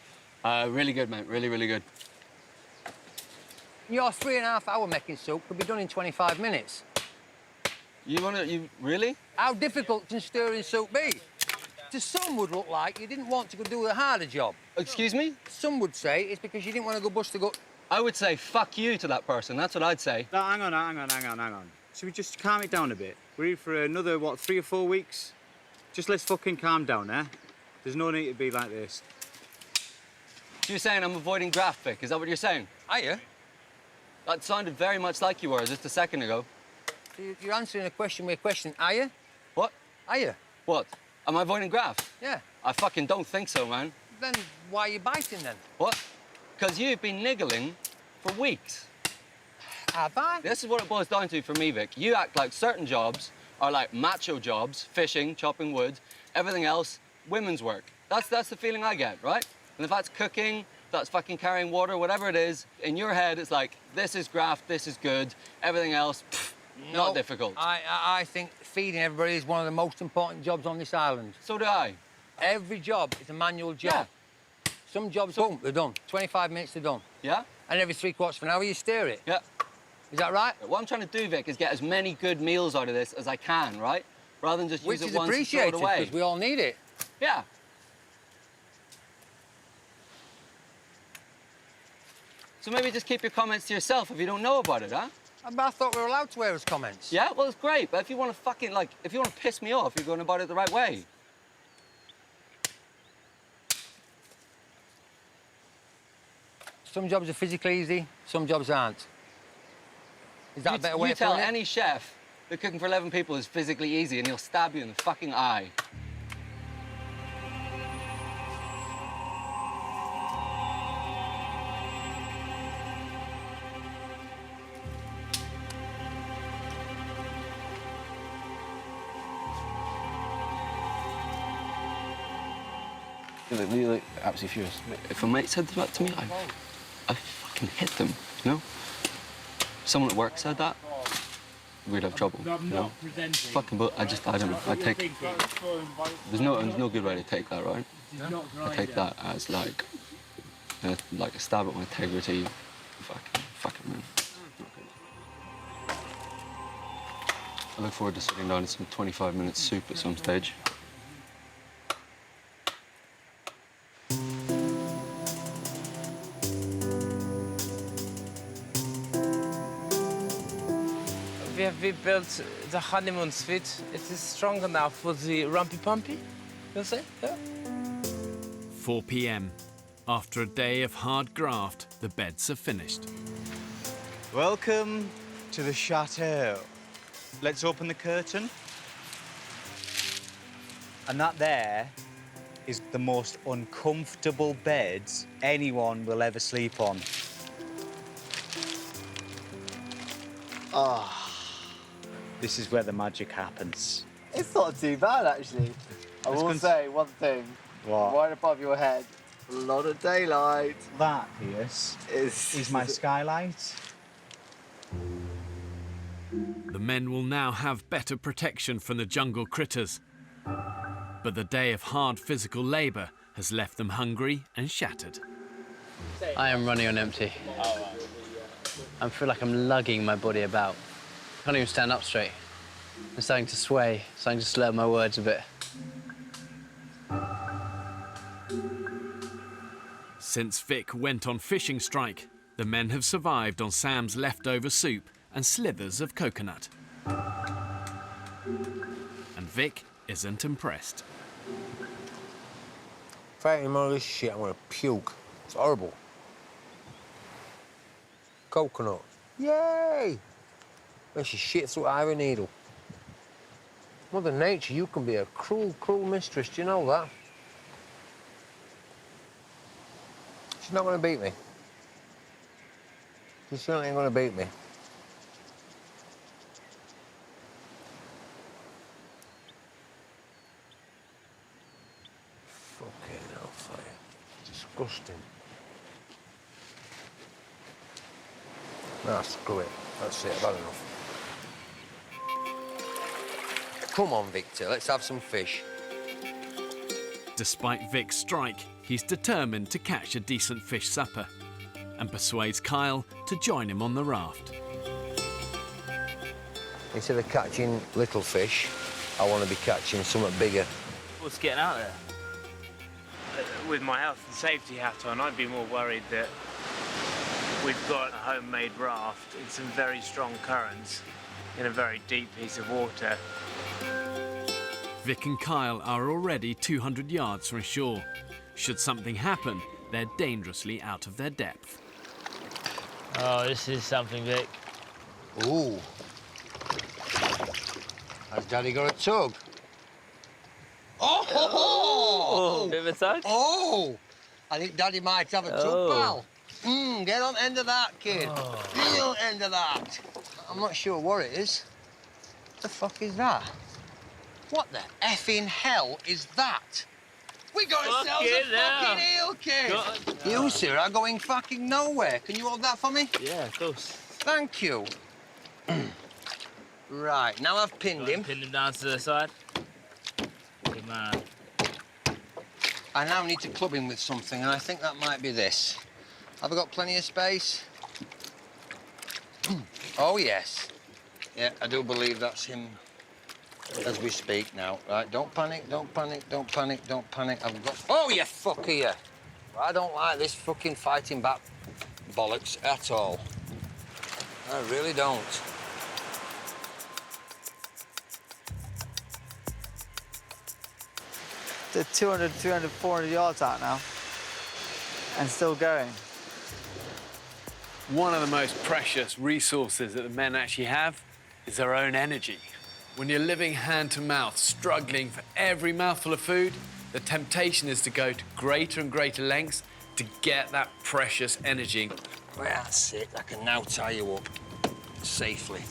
S22: Really good, mate. Really, really good.
S9: Your 3.5 hour making soup could be done in 25 minutes.
S22: You really?
S9: How difficult can stirring soup be? To some would look like you didn't want to go do the harder job.
S22: Excuse me?
S9: Some would say it's because you didn't want to go bust the gut.
S22: I would say fuck you to that person. That's what I'd say.
S8: No, hang on. Should we just calm it down a bit? We're here for another, what, 3 or 4 weeks? Just let's fucking calm down, eh? There's no need to be like this.
S22: You're saying I'm avoiding graft, Vic. Is that what you're saying?
S9: Are you?
S22: That sounded very much like you were just a second ago.
S9: You're answering a question with a question. Are you?
S22: What?
S9: Are you?
S22: What? Am I avoiding graft?
S9: Yeah.
S22: I fucking don't think so, man.
S9: Then why are you biting then?
S22: What? Because you've been niggling for weeks.
S9: Have I?
S22: This is what it boils down to for me, Vic. You act like certain jobs are like macho jobs, fishing, chopping wood, everything else, women's work. That's the feeling I get, right? And if that's cooking, that's fucking carrying water, whatever it is, in your head it's like, this is graft, this is good, everything else, pff, not difficult.
S9: I think feeding everybody is one of the most important jobs on this island.
S22: So do I.
S9: Every job is a manual job. Yeah. Some jobs, boom, they're done. 25 minutes, they're done.
S22: Yeah?
S9: And every 3/4 of an hour, you stir it.
S22: Yeah.
S9: Is that right?
S22: What I'm trying to do, Vic, is get as many good meals out of this as I can, right? Rather than just use it once and throw it away.
S9: Which is appreciated, because we all need it.
S22: Yeah. So maybe just keep your comments to yourself if you don't know about it, huh?
S9: But I thought we were allowed to air us comments.
S22: Yeah, well, it's great, but if you want to fucking, like, if you want to piss me off, you're going about it the right way.
S9: Some jobs are physically easy, some jobs aren't. Is that a better way
S22: You
S9: of
S22: tell
S9: putting it?
S22: any chef that cooking for 11 people is physically easy and he'll stab you in the fucking eye. They're absolutely furious. If a mate said that to me, I fucking hit them, you know? If someone at work said that, we'd have trouble, you know? Fucking, but I don't know. I take... There's no good way to take that, right? I take that as like a stab at my integrity. Fucking man. I look forward to sitting down in some 25-minute soup at some stage.
S19: We built the honeymoon suite. It is strong enough for the rumpy-pumpy, you'll say? Yeah.
S2: 4 p.m. After a day of hard graft, the beds are finished.
S8: Welcome to the chateau. Let's open the curtain. And that there is the most uncomfortable beds anyone will ever sleep on. Ah. This is where the magic happens.
S12: It's not too bad, actually. I will say one thing.
S8: What?
S12: Right above your head, a lot of daylight.
S8: That, Pierce, is my skylight.
S2: The men will now have better protection from the jungle critters. But the day of hard physical labour has left them hungry and shattered.
S25: I am running on empty. I feel like I'm lugging my body about. I can't even stand up straight. I'm starting to sway, starting to slur my words a bit.
S2: Since Vic went on fishing strike, the men have survived on Sam's leftover soup and slithers of coconut. And Vic isn't impressed.
S20: If I eat any more of this shit, I'm gonna puke. It's horrible. Coconut. Yay! Makes you shit through an iron needle. Mother Nature, you can be a cruel, cruel mistress. Do you know that? She's not gonna beat me. She certainly ain't gonna beat me. Fucking hellfire. Disgusting. Nah, screw it. That's it, I've had enough. Come on, Victor, let's have some fish.
S2: Despite Vic's strike, he's determined to catch a decent fish supper and persuades Kyle to join him on the raft.
S20: Instead of catching little fish, I want to be catching something bigger.
S19: What's getting out there? With my health and safety hat on, I'd be more worried that we've got a homemade raft in some very strong currents in a very deep piece of water.
S2: Vic and Kyle are already 200 yards from shore. Should something happen, they're dangerously out of their depth.
S3: Oh, this is something, Vic.
S20: Ooh. Has Daddy got a tug? Oh!
S3: Bit of a tug?
S20: Oh! I think Daddy might have a tug, pal. Get on the end of that, kid. Get on the end of that. I'm not sure what it is. What the fuck is that? What the effing hell is that? We got ourselves a fucking eel, kid. You, sir, are going fucking nowhere. Can you hold that for me?
S3: Yeah, of course.
S20: Thank you. Right, now I've pinned him.
S3: Pin him down to the side. Good man.
S20: I now need to club him with something, and I think that might be this. Have I got plenty of space? Oh, yes. Yeah, I do believe that's him as we speak now. Right, don't panic, don't panic, don't panic, don't panic. I've got... Oh, you fucker, you. I don't like this fucking fighting back bollocks at all. I really don't.
S12: They're 200, 300, 400 yards out now and still going.
S1: One of the most precious resources that the men actually have is their own energy. When you're living hand to mouth, struggling for every mouthful of food, the temptation is to go to greater and greater lengths to get that precious energy.
S20: Well, that's it. I can now tie you up safely.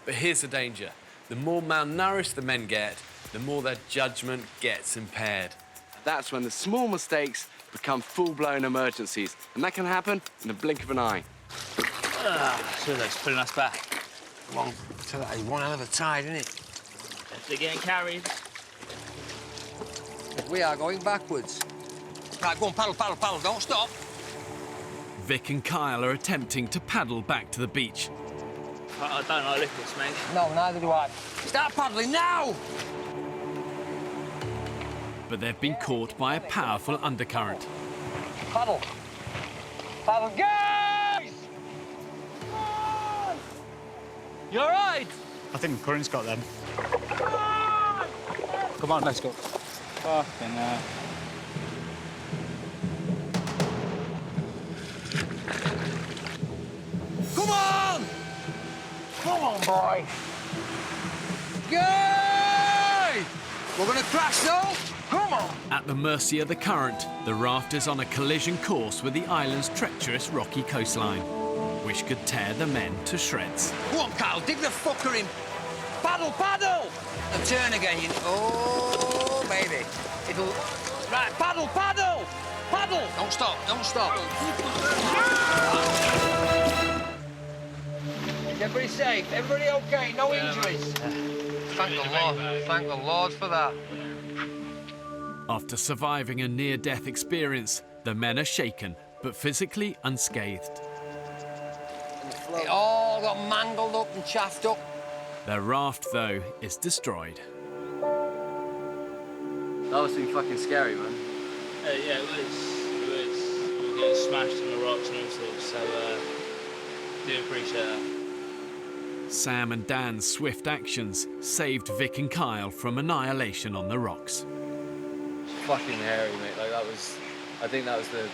S1: But here's the danger. The more malnourished the men get, the more their judgment gets impaired. That's when the small mistakes become full-blown emergencies, and that can happen in the blink of an eye.
S3: So that's pulling us back.
S17: Come on, tell that is one hell of a tide, isn't it?
S3: They're getting carried.
S17: We are going backwards. Right, go on, paddle, paddle, paddle, don't stop.
S2: Vic and Kyle are attempting to paddle back to the beach.
S3: I don't like liquids, mate.
S17: No, neither do I. Start paddling now!
S2: But they've been caught by a powerful undercurrent.
S17: Paddle. Paddle, guys!
S15: You all right? I think the current's got them.
S8: Come on, let's go. Fucking hell.
S17: Come on! Come on, boy. Yay! We're gonna crash though. Come on!
S2: At the mercy of the current, the raft is on a collision course with the island's treacherous rocky coastline, which could tear the men to shreds.
S17: Go on, Carl, dig the fucker in. Paddle, paddle! And turn again, you... Oh, baby. It'll... Right, paddle, paddle! Paddle! Don't stop, don't stop. Is everybody safe? Everybody okay? No injuries? Thank the Lord. Thank the Lord for that.
S2: After surviving a near-death experience, the men are shaken, but physically unscathed.
S17: It all got mangled up and chaffed up.
S2: Their raft, though, is destroyed.
S4: That must have been fucking scary, man.
S3: Yeah, it was. We were getting smashed on the rocks and all sorts, so do appreciate that.
S2: Sam and Dan's swift actions saved Vic and Kyle from annihilation on the rocks.
S4: Fucking hairy, mate. Like, that was... I think that was the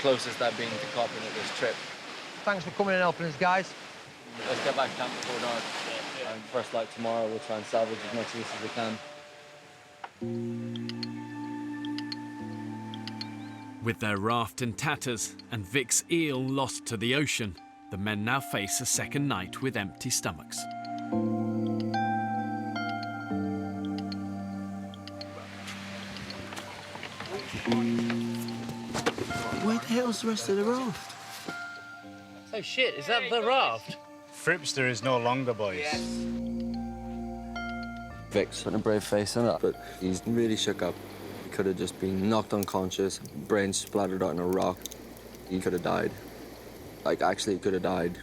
S4: closest I've been to copping at this trip.
S17: Thanks for coming and helping us, guys.
S4: Let's get back to camp before dark. And first light tomorrow, we'll try and salvage as much of this as we can.
S2: With their raft in tatters and Vic's eel lost to the ocean, the men now face a second night with empty stomachs.
S14: Where the hell's the rest of the raft?
S3: Oh shit, is that the raft?
S8: Fripster is no longer, boys.
S22: Vic's putting a brave face on it, but he's really shook up. He could have just been knocked unconscious, brain splattered out on a rock. He could have died. Like, actually, he could have died.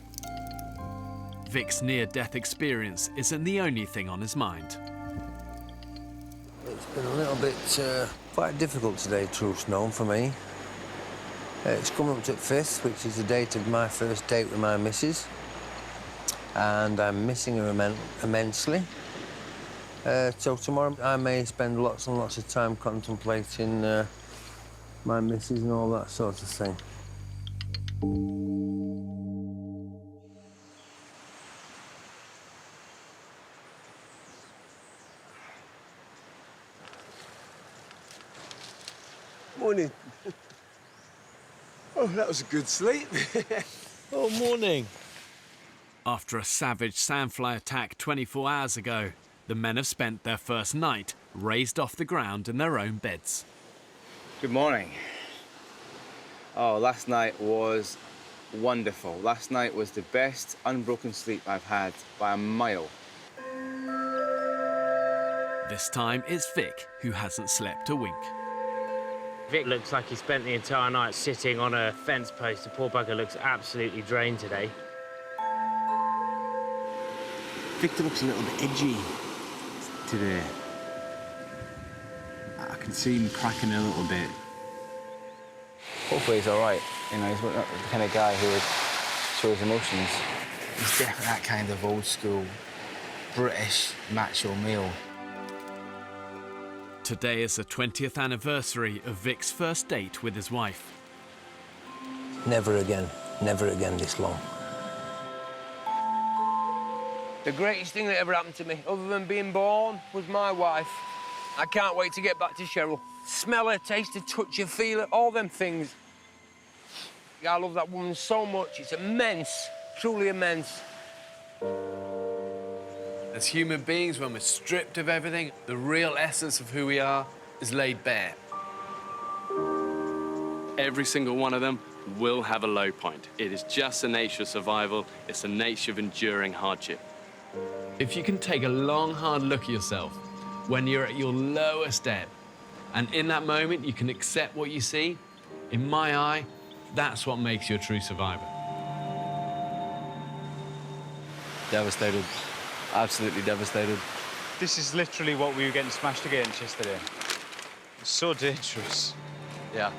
S2: Vic's near-death experience isn't the only thing on his mind.
S17: It's been a little bit quite difficult today, truth's known, for me. It's coming up to the 5th, which is the date of my first date with my missus. And I'm missing her immensely. So tomorrow I may spend lots and lots of time contemplating my missus and all that sort of thing.
S14: Morning. Oh, that was a good sleep.
S23: Oh, morning.
S2: After a savage sandfly attack 24 hours ago, the men have spent their first night raised off the ground in their own beds.
S7: Good morning. Oh, last night was wonderful. Last night was the best unbroken sleep I've had by a mile.
S2: This time it's Vic who hasn't slept a wink.
S19: Vic looks like he spent the entire night sitting on a fence post. The poor bugger looks absolutely drained today.
S14: Victor looks a little bit edgy today. I can see him cracking a little bit.
S7: Hopefully he's all right. You know, he's not the kind of guy who would show his emotions.
S10: He's definitely that kind of old school British macho male.
S2: Today is the 20th anniversary of Vic's first date with his wife.
S17: Never again this long. The greatest thing that ever happened to me, other than being born, was my wife. I can't wait to get back to Cheryl. Smell her, taste her, touch her, feel her, all them things. I love that woman so much. It's immense, truly immense.
S1: As human beings, when we're stripped of everything, the real essence of who we are is laid bare. every single one of them will have a low point. It is just the nature of survival. It's the nature of enduring hardship.
S2: If you can take a long, hard look at yourself when you're at your lowest ebb, and in that moment you can accept what you see, in my eye, that's what makes you a true survivor.
S22: Devastated. Absolutely devastated.
S8: This is literally what we were getting smashed against yesterday. It's so dangerous.
S22: Yeah.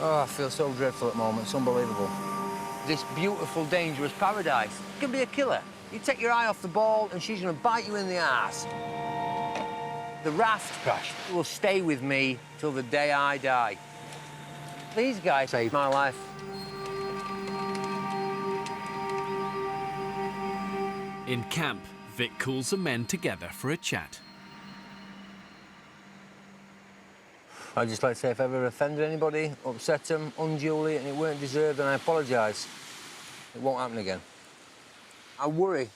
S17: Oh, I feel so dreadful at the moment. It's unbelievable. This beautiful, dangerous paradise can be a killer. You take your eye off the ball and she's going to bite you in the arse. The raft crash will stay with me till the day I die. These guys saved my life.
S2: In camp, Vic calls the men together for a chat.
S17: I'd just like to say if I ever offended anybody, upset them unduly, and it weren't deserved, then I apologise. It won't happen again. I worry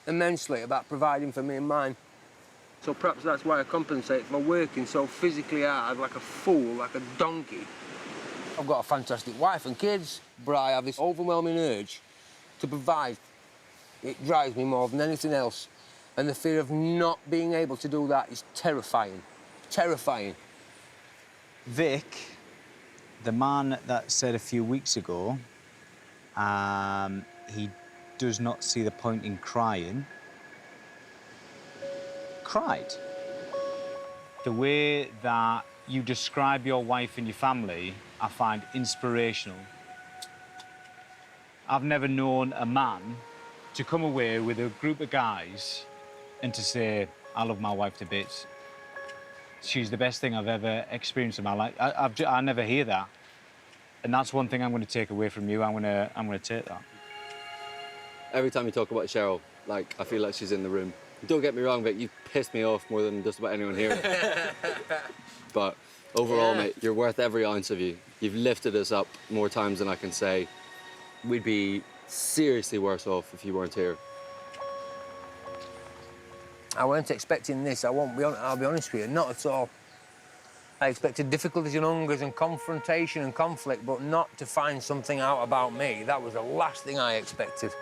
S17: immensely about providing for me and mine. So perhaps that's why I compensate for working so physically hard, like a fool, like a donkey. I've got a fantastic wife and kids, but I have this overwhelming urge to provide. It drives me more than anything else. And the fear of not being able to do that is terrifying. Terrifying.
S8: Vic, the man that said a few weeks ago, he does not see the point in crying, cried. The way that you describe your wife and your family, I find inspirational. I've never known a man to come away with a group of guys and to say, I love my wife to bits. She's the best thing I've ever experienced in my life. I never hear that. And that's one thing I'm going to take away from you. I'm going to take that.
S22: Every time you talk about Cheryl, like, I feel like she's in the room. Don't get me wrong, Vic, you pissed me off more than just about anyone here. But overall, mate, you're worth every ounce of you. You've lifted us up more times than I can say. We'd be seriously worse off if you weren't here.
S17: I weren't expecting this. I'll be honest with you, not at all. I expected difficulties and hungers and confrontation and conflict, but not to find something out about me. That was the last thing I expected.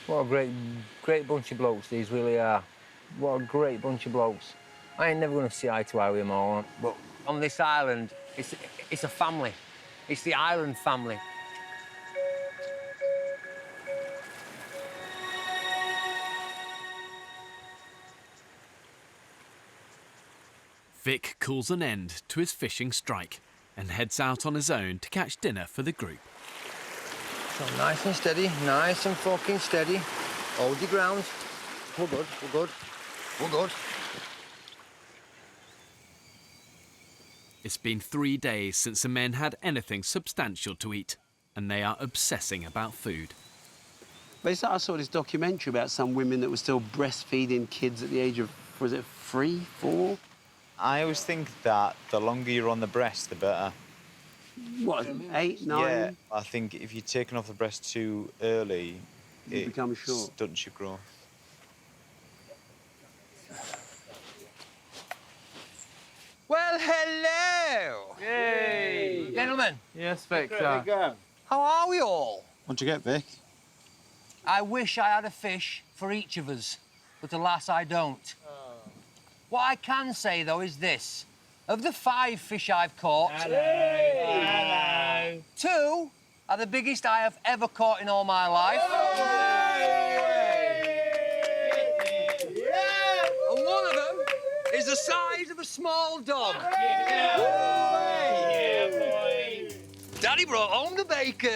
S17: What a great bunch of blokes these really are. What a great bunch of blokes. I ain't never going to see eye to eye with them all, but on this island, it's a family. It's the island family.
S2: Vic calls an end to his fishing strike and heads out on his own to catch dinner for the group.
S17: So nice and steady, nice and fucking steady. Hold your ground. We're good, we're good, we're good.
S2: It's been 3 days since the men had anything substantial to eat, and they are obsessing about food.
S14: Basically, I saw this documentary about some women that were still breastfeeding kids at the age of, was it 3, 4?
S8: I always think that the longer you're on the breast, the better.
S14: What, 8, 9?
S8: Yeah, I think if you're taken off the breast too early,
S14: You become short.
S8: Stunts your growth.
S17: Well, hello!
S5: Yay!
S17: Gentlemen.
S5: Yes, Vic.
S17: How are we all?
S8: What'd you get, Vic?
S17: I wish I had a fish for each of us, but alas, I don't. What I can say, though, is this. Of the 5 fish I've caught... Hello. 2 are the biggest I have ever caught in all my life. And one of them is the size of a small dog. Yeah, boy. Daddy brought home the bacon.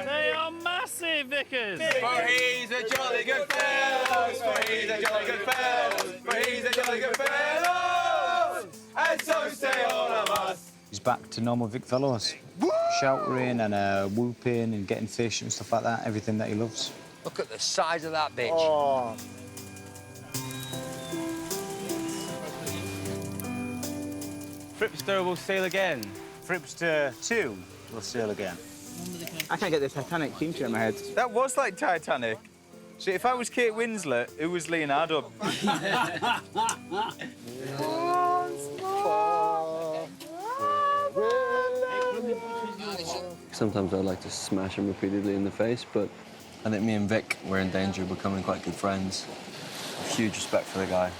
S23: They are massive, Vickers.
S1: For he's a jolly good fellow, for he's a jolly good fellow, for he's a jolly good fellow, and so say all of us.
S8: He's back to normal Vic fellows. Shouting and whooping and getting fish and stuff like that. Everything that he loves.
S17: Look at the size of that bitch.
S8: Oh.
S7: Fripster will sail again.
S8: Fripster 2 will sail again.
S7: I can't get the Titanic theme tune in my head.
S8: That was like Titanic. See, if I was Kate Winslet, who was Leonardo?
S22: Sometimes I like to smash him repeatedly in the face, but I think me and Vic were in danger of becoming quite good friends. Huge respect for the guy.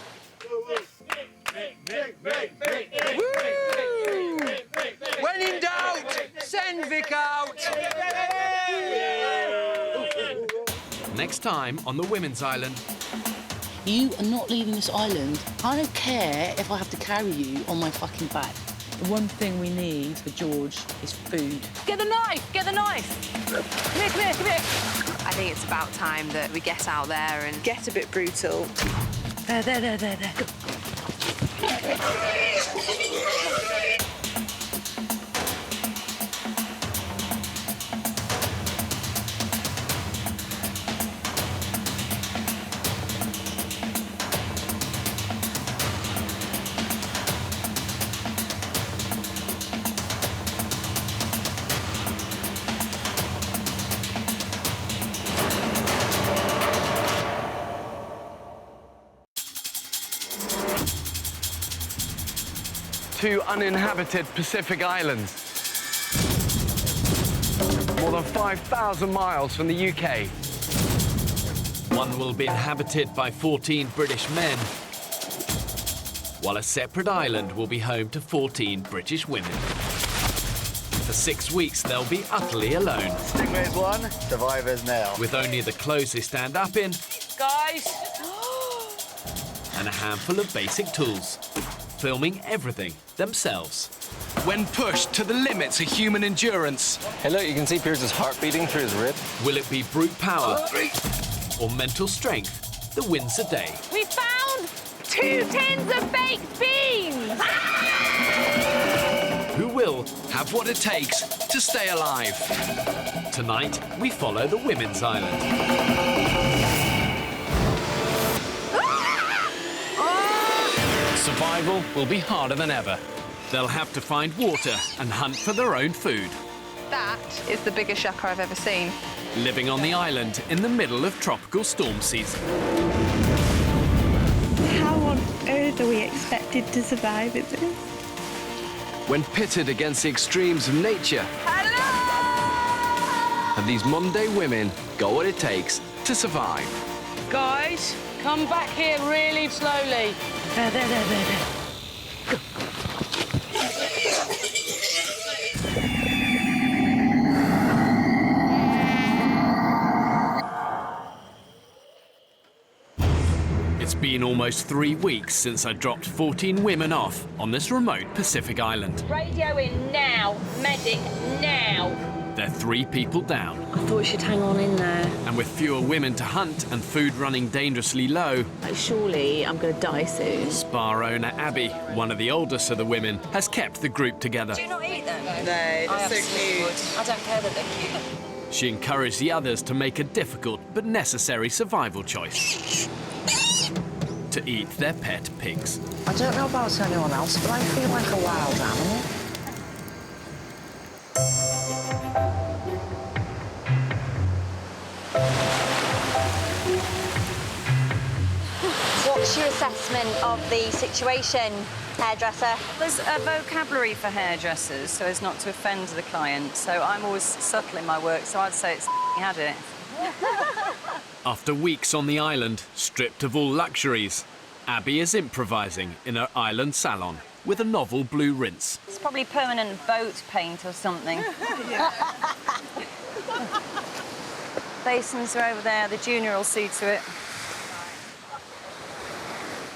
S17: When in doubt, send Vic out.
S2: Next time on the Women's Island.
S6: You are not leaving this island. I don't care if I have to carry you on my fucking back. The one thing we need for George is food.
S13: Get the knife! Get the knife! Come here, come here, come here!
S16: I think it's about time that we get out there and get a bit brutal.
S13: There. Go.
S1: 2 uninhabited Pacific islands. More than 5,000 miles from the UK.
S2: One will be inhabited by 14 British men, while a separate island will be home to 14 British women. For 6 weeks, they'll be utterly alone.
S18: Stingrays 1, survivors nil.
S2: With only the clothes they stand up in
S13: Guys!
S2: and a handful of basic tools. Filming everything themselves.
S1: When pushed to the limits of human endurance.
S22: Hey, look, you can see Pierce's heart beating through his rib.
S2: Will it be brute power or mental strength that wins the day?
S13: We found 2 tins of baked beans!
S2: Who will
S1: have what it takes to stay alive?
S2: Tonight, we follow the Women's Island. Survival will be harder than ever. They'll have to find water and hunt for their own food.
S16: That is the biggest shaka I've ever seen.
S2: Living on the island in the middle of tropical storm season.
S21: How on earth are we expected to survive in this?
S1: When pitted against the extremes of nature, have these modern-day women got what it takes to survive?
S13: Guys, come back here really slowly. There. Go.
S2: It's been almost 3 weeks since I dropped 14 women off on this remote Pacific island.
S13: Radio in now. Medic now.
S2: They're 3 people down.
S6: I thought we should hang on in there.
S2: And with fewer women to hunt and food running dangerously low,
S6: Surely I'm going to die soon.
S2: Spa owner Abby, one of the oldest of the women, has kept the group together.
S16: Do you not eat them? No,
S21: they're so cute.
S16: I don't care that they're cute.
S2: She encouraged the others to make a difficult but necessary survival choice. To eat their pet pigs.
S26: I don't know about anyone else, but I feel like a wild animal.
S27: What's your assessment of the situation, hairdresser?
S28: There's a vocabulary for hairdressers so as not to offend the client, so I'm always subtle in my work, so I'd say it's had it.
S2: After weeks on the island, stripped of all luxuries, Abby is improvising in her island salon with a novel blue rinse.
S28: It's probably permanent boat paint or something. Basins are over there, the junior will see to it.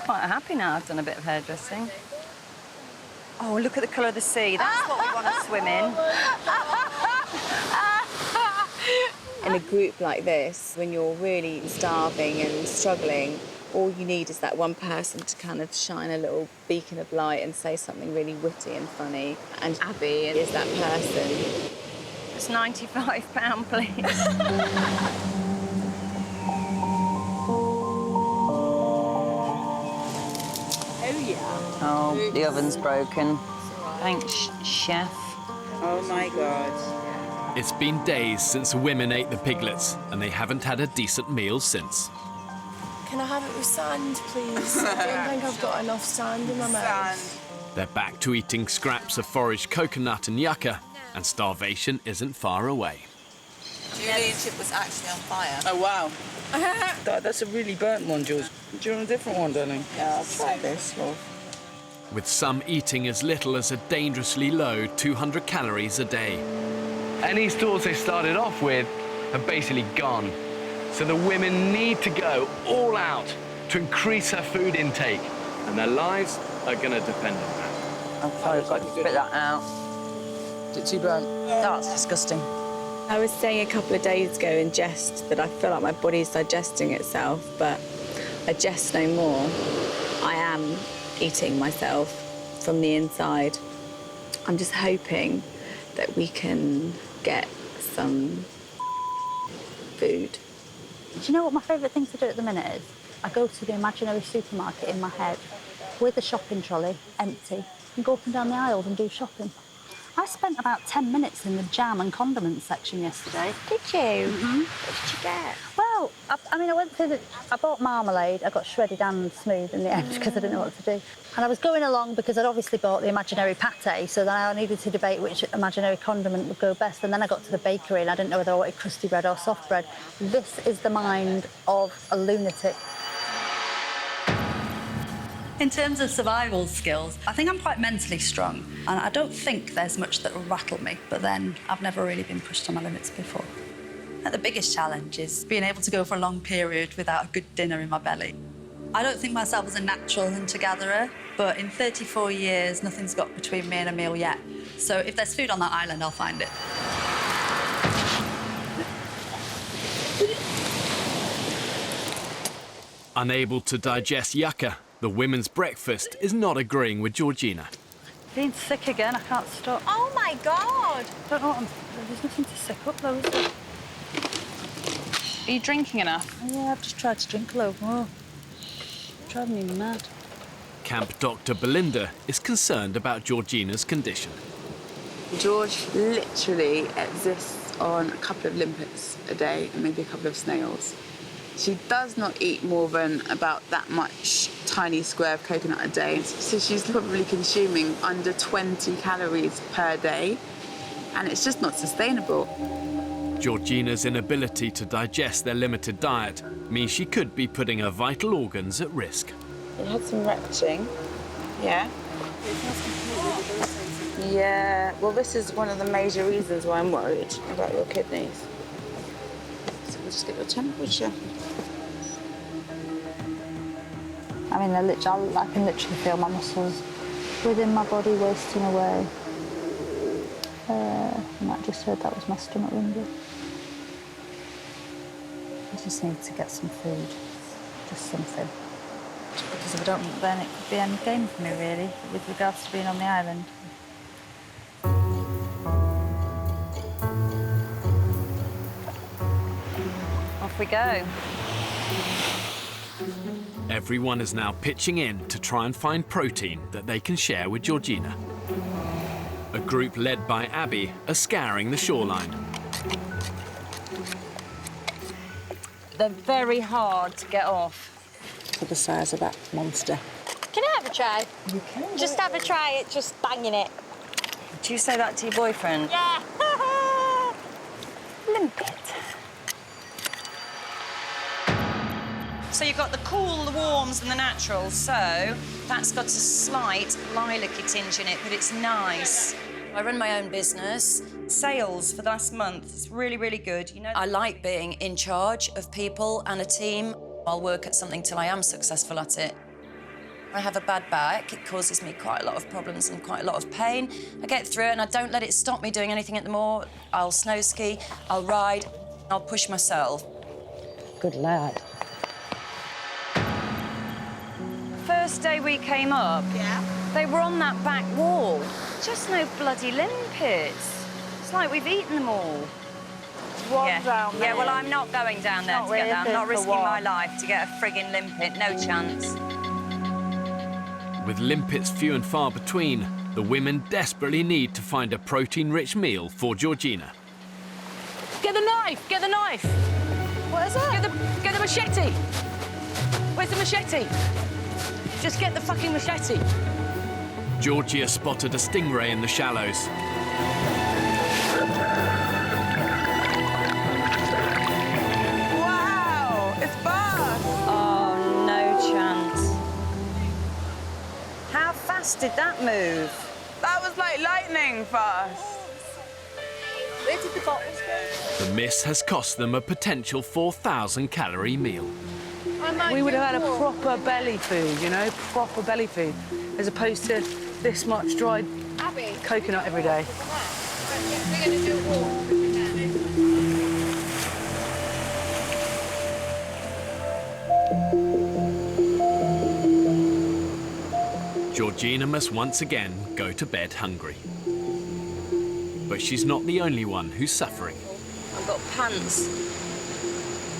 S28: Quite happy now I've done a bit of hairdressing. Oh, look at the colour of the sea. That's what we want to swim in.
S16: In a group like this, when you're really starving and struggling, all you need is that one person to kind of shine a little beacon of light and say something really witty and funny. And Abby is that person.
S28: It's £95, please. Oh, the oven's broken. Thanks, chef.
S21: Oh, my God.
S2: It's been days since the women ate the piglets, and they haven't had a decent meal since.
S4: Can I have it with sand, please? I don't think I've got enough sand in my mouth.
S2: They're back to eating scraps of foraged coconut and yucca, and starvation isn't far away.
S6: Julian's ship was actually on fire. Oh, wow. That's a really burnt one, George. Do you want a different one, darling? Yeah, I'll try this, love.
S2: With some eating as little as a dangerously low 200 calories a day.
S1: Any stores they started off with have basically gone. So the women need to go all out to increase their food intake. And their lives are going to depend on that.
S6: I'm sorry, I've got to spit that out. Is it too burnt?
S16: That's disgusting. I was saying a couple of days ago in jest that I feel like my body's digesting itself, but I jest no more. I am eating myself from the inside. I'm just hoping that we can get some food.
S9: Do you know what my favourite thing to do at the minute is? I go to the imaginary supermarket in my head with a shopping trolley, empty, and go up and down the aisles and do shopping. I spent about 10 minutes in the jam and condiments section yesterday.
S27: Did you?
S9: Mm-hmm.
S27: What did you get?
S9: Well, I went through I bought marmalade. I got shredded and smooth in the end because I didn't know what to do. And I was going along because I'd obviously bought the imaginary pate, so then I needed to debate which imaginary condiment would go best. And then I got to the bakery and I didn't know whether I wanted crusty bread or soft bread. This is the mind of a lunatic.
S11: In terms of survival skills, I think I'm quite mentally strong, and I don't think there's much that will rattle me, but then I've never really been pushed to my limits before. And the biggest challenge is being able to go for a long period without a good dinner in my belly. I don't think myself as a natural hunter-gatherer, but in 34 years, nothing's got between me and a meal yet. So if there's food on that island, I'll find it.
S2: Unable to digest yucca, the women's breakfast is not agreeing with Georgina.
S9: Being sick again, I can't stop.
S27: Oh my God!
S9: I don't know, there's nothing to sick up though, is there?
S28: Are you drinking enough?
S9: Yeah, I've just tried to drink a load more. It's driving me mad.
S2: Camp Dr. Belinda is concerned about Georgina's condition.
S16: George literally exists on a couple of limpets a day and maybe a couple of snails. She does not eat more than about that much tiny square of coconut a day. So she's probably consuming under 20 calories per day, and it's just not sustainable.
S2: Georgina's inability to digest their limited diet means she could be putting her vital organs at risk.
S16: It had some retching, yeah. Yeah, well, this is one of the major reasons why I'm worried about your kidneys. So we'll just get your temperature.
S9: I mean, I can literally feel my muscles within my body wasting away. You might have just heard that was my stomach rumbling. I just need to get some food, just something. Because if I don't, then it could be any game for me, really, with regards to being on the island.
S28: Off we go.
S2: Everyone is now pitching in to try and find protein that they can share with Georgina. A group led by Abby are scouring the shoreline.
S28: They're very hard to get off.
S16: For the size of that monster.
S27: Can I have a try?
S16: You can.
S27: Just have a try at just banging it.
S28: Do you say that to your boyfriend?
S27: Yeah.
S9: Limpet.
S28: So you've got the cool, the warms, and the naturals. So that's got a slight lilac-y tinge in it, but it's nice. I run my own business. Sales for the last month is really, really good. You know, I like being in charge of people and a team. I'll work at something till I am successful at it. I have a bad back. It causes me quite a lot of problems and quite a lot of pain. I get through it and I don't let it stop me doing anything at the more. I'll snow ski, I'll ride, I'll push myself.
S9: Good lad.
S28: First day we came up, they were on that back wall. Just no bloody limpets. It's like we've eaten them all.
S11: One down there.
S28: Yeah, well, I'm not going down there to get that. I'm not risking my life to get a frigging limpet. No chance.
S2: With limpets few and far between, the women desperately need to find a protein-rich meal for Georgina.
S6: Get the knife! Get the knife!
S4: What is it?
S6: Get the machete! Where's the machete? Just get the fucking machete.
S2: Georgia spotted a stingray in the shallows.
S4: Wow, it's fast.
S28: Oh, no chance. How fast did that move?
S4: That was like lightning fast.
S9: Where did the bottles go?
S2: The miss has cost them a potential 4,000-calorie meal.
S6: We would have had a proper belly food, you know, proper belly food, as opposed to this much dried coconut every day.
S4: We're going to do it all.
S2: Georgina must once again go to bed hungry. But she's not the only one who's suffering.
S28: I've got pants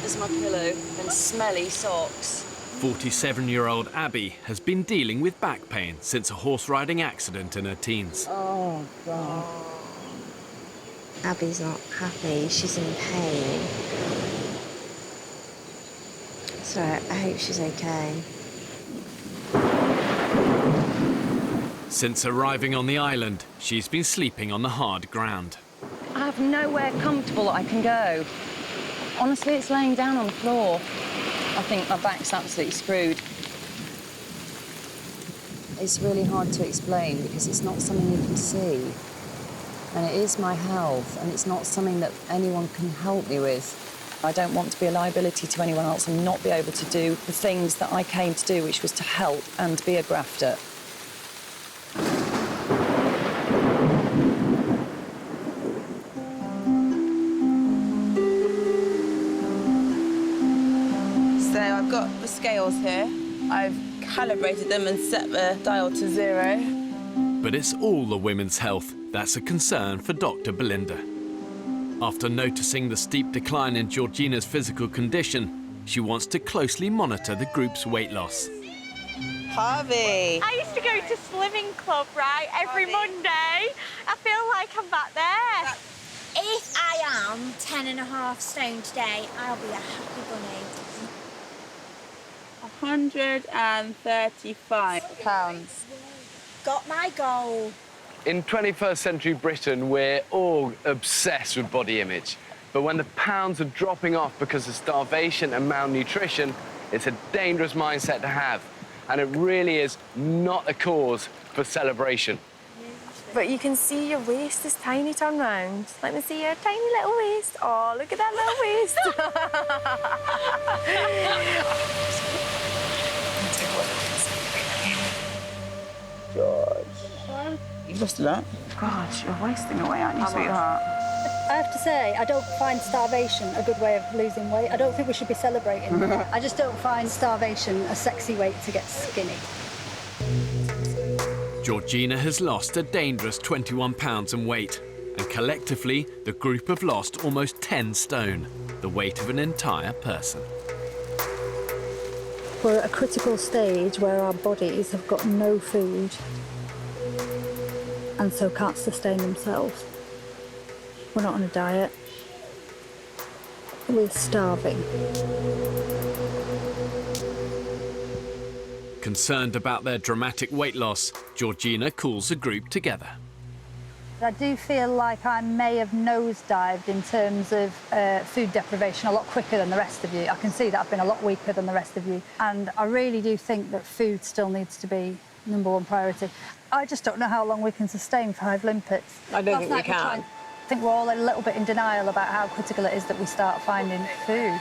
S28: as my pillow and smelly socks.
S2: 47-year-old Abby has been dealing with back pain since a horse riding accident in her teens.
S16: Oh, God. Abby's not happy. She's in pain. So I hope she's okay.
S2: Since arriving on the island, she's been sleeping on the hard ground.
S28: I have nowhere comfortable that I can go. Honestly, it's laying down on the floor. I think my back's absolutely screwed. It's really hard to explain because it's not something you can see. And it is my health, and it's not something that anyone can help me with. I don't want to be a liability to anyone else and not be able to do the things that I came to do, which was to help and be a grafter.
S4: So I've got the scales here. I've calibrated them and set the dial to 0.
S2: But it's all the women's health that's a concern for Dr. Belinda. After noticing the steep decline in Georgina's physical condition, she wants to closely monitor the group's weight loss.
S4: Harvey.
S13: I used to go to slimming club, right, every Monday. I feel like I'm back there.
S3: If I am 10.5 stone today, I'll be a happy bunny.
S4: 135 pounds.
S3: Got my goal.
S1: In 21st century Britain, we're all obsessed with body image. But when the pounds are dropping off because of starvation and malnutrition, it's a dangerous mindset to have. And it really is not a cause for celebration.
S4: But you can see your waist is tiny turn round. Let me see your tiny little waist. Oh, look at that little waist. George. You've lost a lot. God, you're wasting away, aren't you, sweetheart?
S9: I have to say, I don't find starvation a good way of losing weight. I don't think we should be celebrating. I just don't find starvation a sexy way to get skinny.
S2: Georgina has lost a dangerous 21 pounds in weight, and collectively, the group have lost almost 10 stone, the weight of an entire person.
S9: We're at a critical stage where our bodies have got no food and so can't sustain themselves. We're not on a diet. We're starving.
S2: Concerned about their dramatic weight loss, Georgina calls the group together.
S9: I do feel like I may have nosedived in terms of food deprivation a lot quicker than the rest of you. I can see that I've been a lot weaker than the rest of you. And I really do think that food still needs to be #1 priority. I just don't know how long we can sustain 5 limpets.
S4: I don't think we can.
S9: I think we're all a little bit in denial about how critical it is that we start finding food.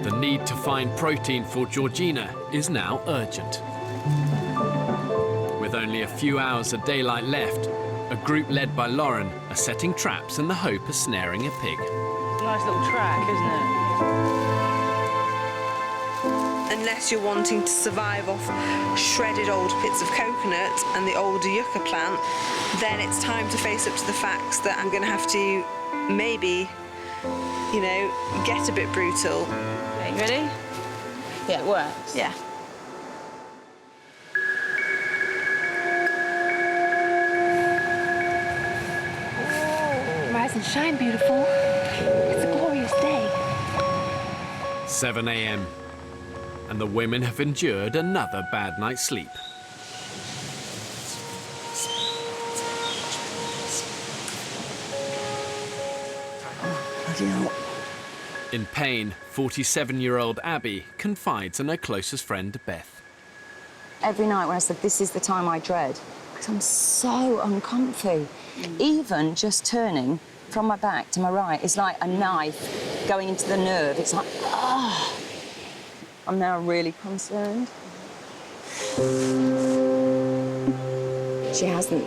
S2: The need to find protein for Georgina is now urgent. With only a few hours of daylight left, a group led by Lauren are setting traps in the hope of snaring a pig.
S4: Nice little track, isn't it? Unless you're wanting to survive off shredded old bits of coconut and the older yucca plant, then it's time to face up to the facts that I'm going to have to maybe, you know, get a bit brutal. Okay, you ready? Yeah, it works. Yeah.
S21: and shine, beautiful. It's a glorious day.
S2: 7 a.m. and the women have endured another bad night's sleep.
S21: Bloody hell.
S2: In pain, 47-year-old Abby confides in her closest friend, Beth.
S16: Every night when I said, this is the time I dread, because I'm so uncomfy. Even just turning from my back to my right is like a knife going into the nerve. It's like, ah. I'm now really concerned. She hasn't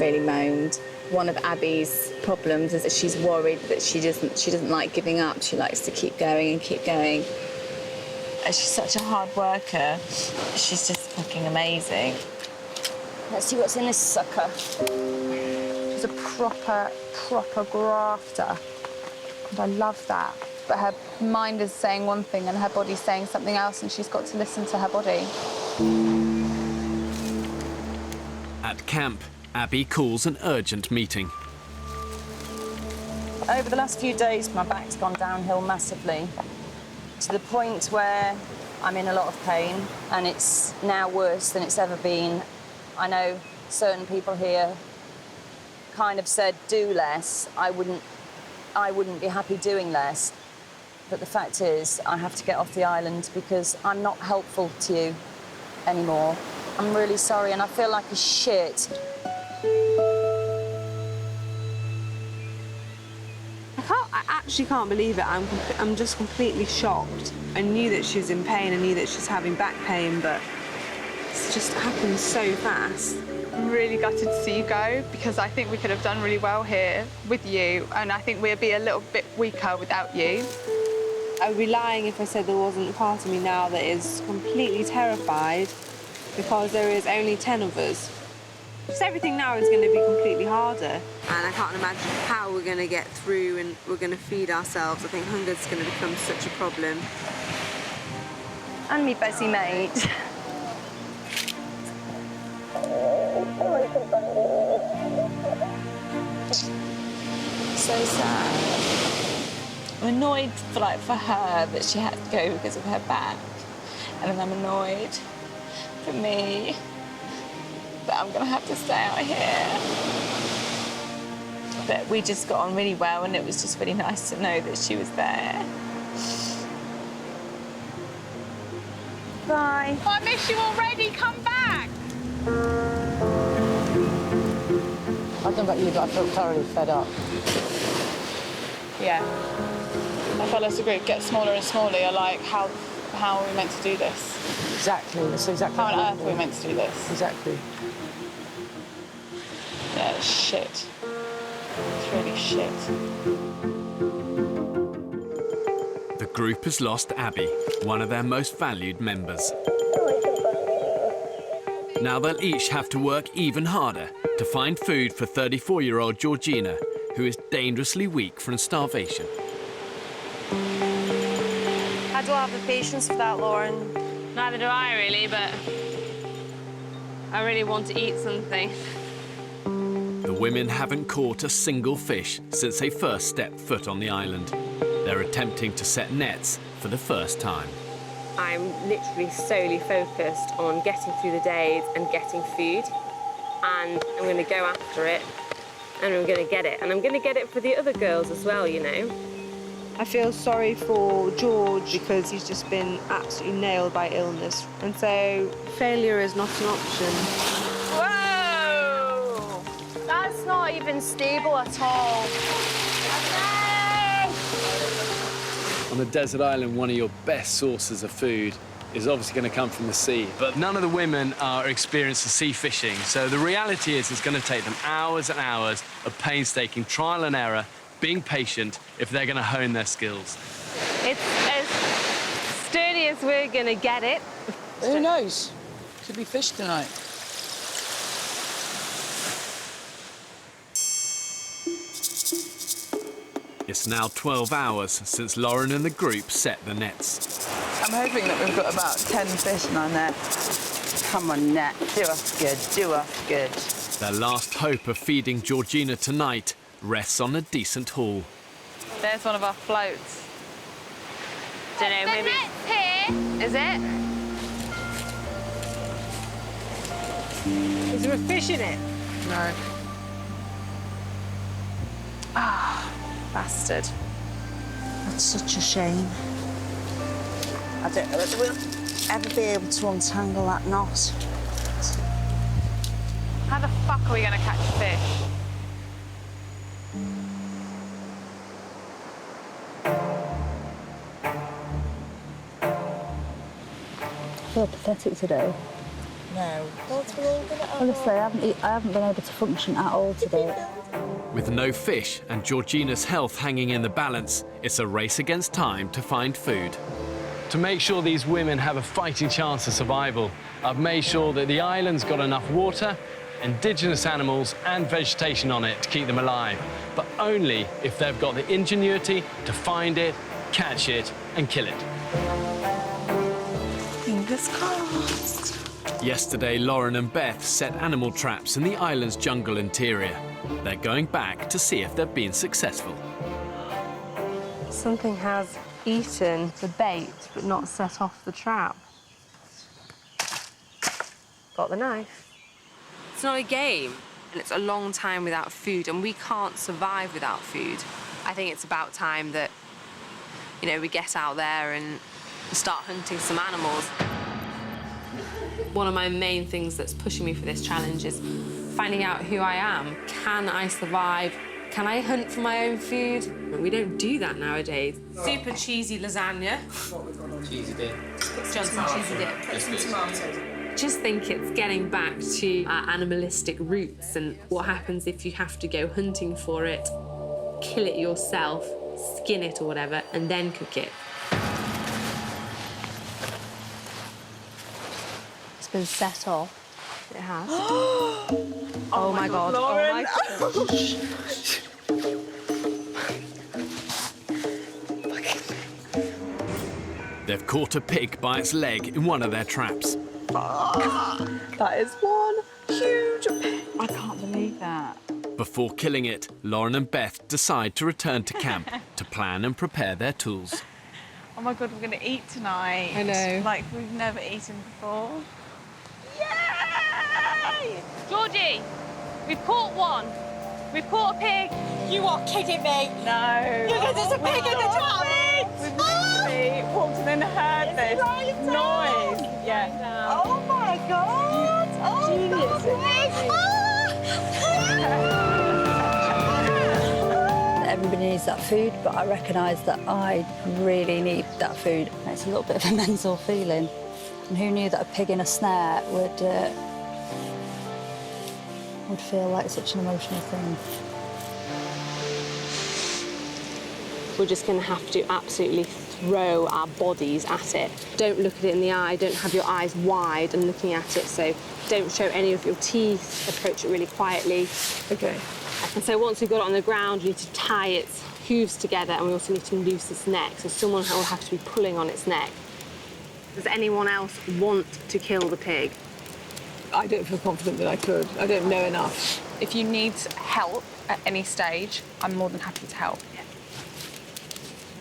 S16: really moaned. One of Abby's problems is that she's worried that she doesn't like giving up. She likes to keep going and keep going. And she's such a hard worker. She's just fucking amazing. Let's see what's in this sucker.
S10: She's a proper grafter. And I love that. But her mind is saying one thing and her body's saying something else, and she's got to listen to her body.
S2: At camp, Abby calls an urgent meeting.
S16: Over the last few days, my back's gone downhill massively, to the point where I'm in a lot of pain, and it's now worse than it's ever been. I know certain people here kind of said, do less. I wouldn't be happy doing less. But the fact is, I have to get off the island because I'm not helpful to you anymore. I'm really sorry, and I feel like a shit.
S4: I actually can't believe it. I'm just completely shocked. I knew that she was in pain, I knew that she was having back pain, but it's just happened so fast.
S10: I'm really gutted to see you go, because I think we could have done really well here with you, and I think we'd be a little bit weaker without you.
S4: I would be lying if I said there wasn't a part of me now that is completely terrified, because there is only 10 of us. Just everything now is going to be completely harder. And I can't imagine how we're going to get through and we're going to feed ourselves. I think hunger's going to become such a problem.
S10: And me busy mate.
S16: So sad. I'm annoyed for her that she had to go because of her back. And then I'm annoyed for me that I'm going to have to stay out here. But we just got on really well, and it was just really nice to know that she was there. Bye.
S10: Oh, I miss you already. Come back.
S6: I don't know about you, but I feel thoroughly fed up.
S10: Yeah. I felt as a group get smaller and smaller. You're like, how are we meant to do this?
S6: Exactly. That's exactly.
S10: How on earth are we meant to do this?
S6: Exactly.
S10: Yeah, it's shit. It's really shit.
S2: The group has lost Abby, one of their most valued members. Now they'll each have to work even harder to find food for 34-year-old Georgina, who is dangerously weak from starvation.
S12: I don't have the patience for that, Lauren. Neither do I, really, but I really want to eat something.
S2: The women haven't caught a single fish since they first stepped foot on the island. They're attempting to set nets for the first time.
S14: I'm literally solely focused on getting through the days and getting food. And I'm going to go after it, and I'm going to get it. And I'm going to get it for the other girls as well, you know.
S4: I feel sorry for George because he's just been absolutely nailed by illness. And so failure is not an option.
S10: Whoa! That's not even stable at all.
S1: On a desert island, one of your best sources of food is obviously going to come from the sea. But none of the women are experienced in sea fishing, so the reality is it's going to take them hours and hours of painstaking trial and error, being patient, if they're going to hone their skills.
S14: It's as sturdy as we're going to get it.
S6: Who knows? Could be fish tonight.
S2: It's now 12 hours since Lauren and the group set the nets.
S6: I'm hoping that we've got about 10 fish in our net. Come on, net. Do us good. Do us good.
S2: Their last hope of feeding Georgina tonight rests on a decent haul.
S12: There's one of our floats. Don't know, maybe.
S13: Here.
S12: Is it?
S17: Is there a fish in it?
S12: No. Ah, bastard.
S16: That's such a shame. I don't know whether we'll ever be able to untangle that knot.
S12: How the fuck are we going to catch fish?
S9: I feel pathetic today.
S16: No.
S9: Honestly, I haven't been able to function at all today.
S2: With no fish and Georgina's health hanging in the balance, it's a race against time to find food.
S1: To make sure these women have a fighting chance of survival, I've made sure that the island's got enough water, indigenous animals and vegetation on it to keep them alive, but only if they've got the ingenuity to find it, catch it and kill it.
S16: Fingers crossed.
S2: Yesterday, Lauren and Beth set animal traps in the island's jungle interior. They're going back to see if they've been successful.
S14: Something has eaten the bait but not set off the trap. Got the knife.
S5: It's not a game, and it's a long time without food, and we can't survive without food. I think it's about time that, you know, we get out there and start hunting some animals. One of my main things that's pushing me for this challenge is finding out who I am. Can I survive? Can I hunt for my own food? We don't do that nowadays. Super cheesy lasagna.
S7: Cheesy dip.
S5: Johnson cheesy dip. Put some tomatoes. Just think it's getting back to our animalistic roots and what happens if you have to go hunting for it, kill it yourself, skin it or whatever, and then cook it.
S14: It's been set off. It has.
S5: Oh my God,
S14: Lauren.
S5: oh my gosh.
S2: They've caught a pig by its leg in one of their traps.
S10: That is one huge pig. I can't believe that.
S2: Before killing it, Lauren and Beth decide to return to camp to plan and prepare their tools.
S10: Oh my God, we're going to eat tonight.
S14: I know.
S10: Like we've never eaten before.
S13: Yay! Georgie, we've caught one. We've caught a pig.
S3: You are kidding me.
S10: No.
S3: There's a pig in the trap.
S10: We've literally walked and then heard this noise. Yeah.
S3: Oh my God. Oh,
S10: Genius.
S9: Everybody needs that food, but I recognise that I really need that food. It's a little bit of a mental feeling. And who knew that a pig in a snare would feel like such an emotional thing.
S14: We're just going to have to absolutely throw our bodies at it. Don't look at it in the eye, don't have your eyes wide and looking at it, so don't show any of your teeth, approach it really quietly.
S10: Okay.
S14: And so once we've got it on the ground, we need to tie its hooves together and we also need to loose its neck, so someone will have to be pulling on its neck. Does anyone else want to kill the pig?
S10: I don't feel confident that I could. I don't know enough. If you need help at any stage, I'm more than happy to help.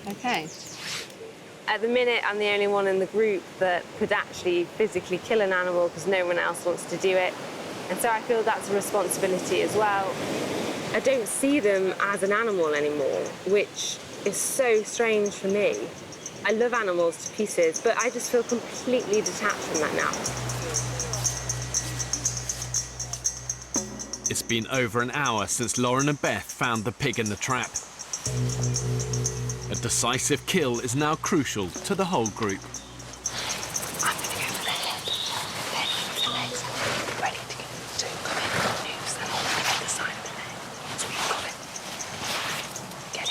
S14: Okay. At the minute, I'm the only one in the group that could actually physically kill an animal because no one else wants to do it. And so I feel that's a responsibility as well. I don't see them as an animal anymore, which is so strange for me. I love animals to pieces, but I just feel completely detached from that now.
S2: It's been over an hour since Lauren and Beth found the pig in the trap. A decisive kill is now crucial to the whole group.
S16: I'm going to go for the head, then with the legs, and be ready to get them to come in with the noose and on the other side of the leg. Once we've got it. Get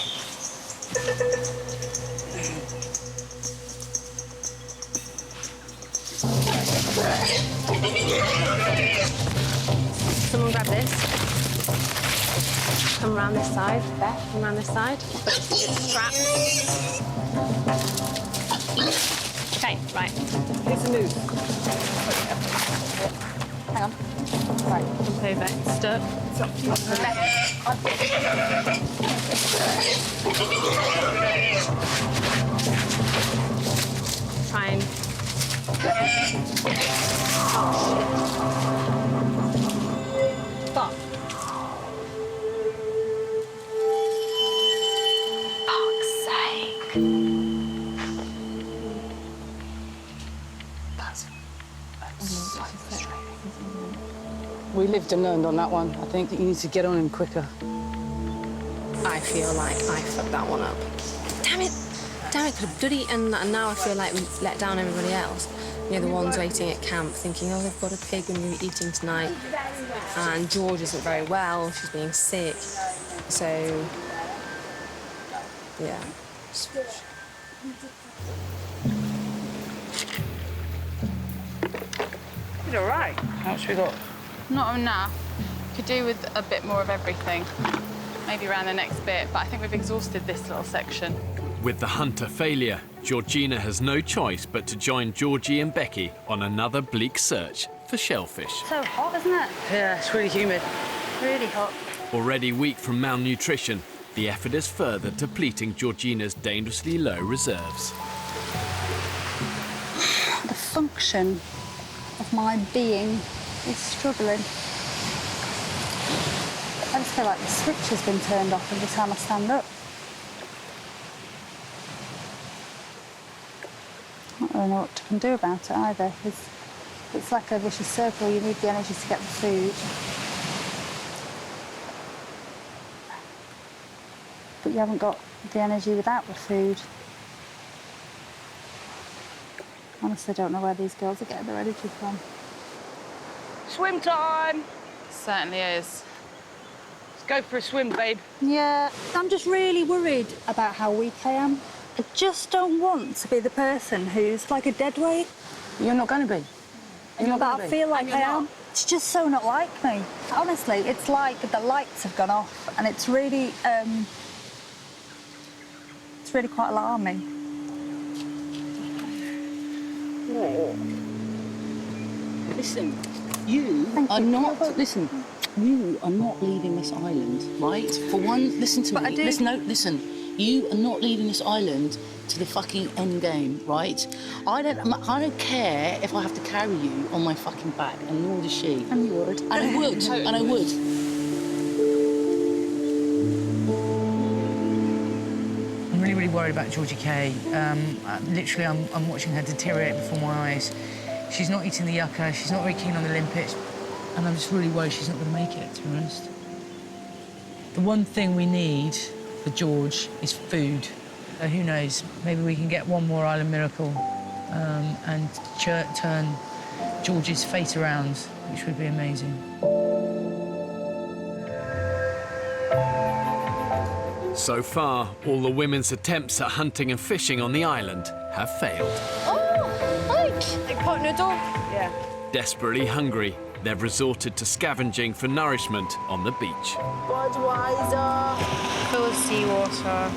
S14: Someone grab this. Come around this side, Beth, come around this side. It's trapped.
S10: Okay, right.
S14: It's a noose.
S10: Hang on. Right, jump over. Stop. It's up to you.
S12: Try and...
S10: Fuck.
S12: Fuck's sake.
S6: That's so frustrating. We lived and learned on that one. I think that you need to get on him quicker.
S5: I feel like I fucked that one up. Damn it! Damn it, could have bloody eaten, and now I feel like we let down everybody else. You know, the ones waiting at camp thinking, oh, they've got a pig and we're eating tonight. And George isn't very well, she's being sick. So, yeah.
S6: It's all right. How much we got?
S10: Not enough. Could do with a bit more of everything. Maybe around the next bit, but I think we've exhausted this little section.
S2: With the hunt a failure, Georgina has no choice but to join Georgie and Becky on another bleak search for shellfish.
S9: So hot, isn't it?
S6: Yeah, it's really humid.
S9: Really hot.
S2: Already weak from malnutrition, the effort is further depleting Georgina's dangerously low reserves.
S9: The function of my being is struggling. I just feel like the switch has been turned off every time I stand up. I don't really know what I can do about it either. It's like a vicious circle. You need the energy to get the food. But you haven't got the energy without the food. Honestly, I don't know where these girls are getting their energy from.
S6: Swim time!
S10: Certainly is.
S6: Let's go for a swim, babe.
S9: Yeah, I'm just really worried about how weak I am. I just don't want to be the person who's like a dead weight.
S6: You're not going to be. You're not
S9: But
S6: going to
S9: I
S6: be.
S9: feel like I am. It's just so not like me. Honestly, it's like the lights have gone off, and it's really quite alarming.
S6: Listen, you are not. Listen, you are not leaving this island, right? For one, listen to me. Listen, no, listen. You are not leaving this island to the fucking end game, right? I don't care if I have to carry you on my fucking back, and nor does she.
S9: And you would.
S6: And I would. And I would.
S7: I'm really, really worried about Georgie Kay. Literally, I'm watching her deteriorate before my eyes. She's not eating the yucca, she's not very keen on the limpets, and I'm just really worried she's not going to make it, to be honest. The one thing we need for George is food. Who knows, maybe we can get one more island miracle and turn George's fate around, which would be amazing.
S2: So far, all the women's attempts at hunting and fishing on the island have failed.
S12: Oh, like pot noodle?
S7: Yeah.
S2: Desperately hungry, they've resorted to scavenging for nourishment on the beach.
S10: Budweiser. Full of seawater.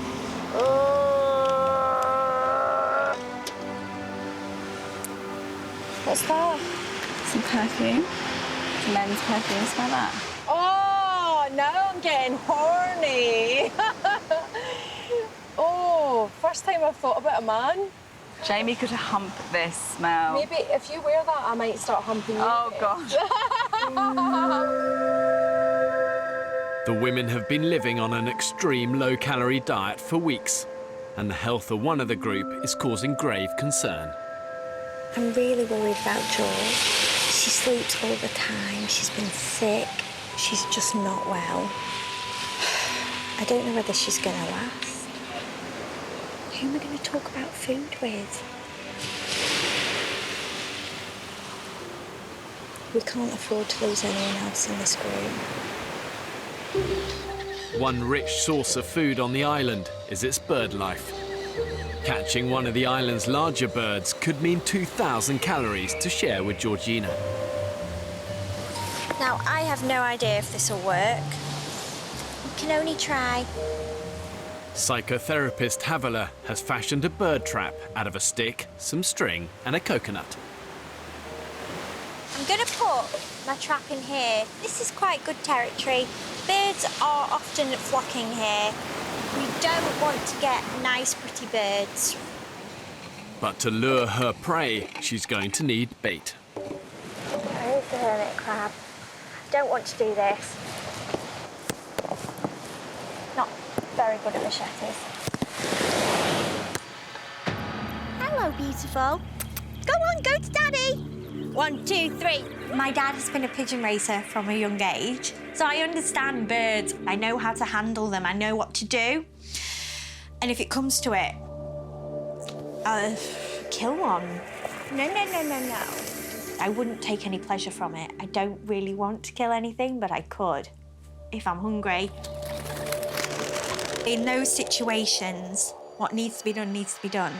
S12: What's that?
S10: Some perfume. Some men's perfume. Smell that.
S12: Oh, now I'm getting horny. Oh, first time I've thought about a man.
S10: Jamie could hump this smell.
S12: Maybe if you wear that, I might start humping you.
S10: Oh, God.
S2: The women have been living on an extreme low-calorie diet for weeks, and the health of one of the group is causing grave concern.
S3: I'm really worried about George. She sleeps all the time. She's been sick. She's just not well. I don't know whether she's going to last. Who am I going to talk about food with? We can't afford to lose anyone else in this group.
S2: One rich source of food on the island is its bird life. Catching one of the island's larger birds could mean 2,000 calories to share with Georgina.
S3: Now, I have no idea if this will work. We can only try.
S2: Psychotherapist Havilah has fashioned a bird trap out of a stick, some string and a coconut.
S3: I'm I'm going to put my trap in here. This is quite good territory. Birds are often flocking here. We don't want to get nice, pretty birds.
S2: But to lure her prey, she's going to need bait.
S3: There's the hermit crab. Don't want to do this. Not very good at machetes. Hello, beautiful. Go on, go to Daddy. 1, 2, 3. My dad has been a pigeon racer from a young age, so I understand birds. I know how to handle them. I know what to do. And if it comes to it, I'll kill one. No. I wouldn't take any pleasure from it. I don't really want to kill anything, but I could if I'm hungry. In those situations, what needs to be done needs to be done.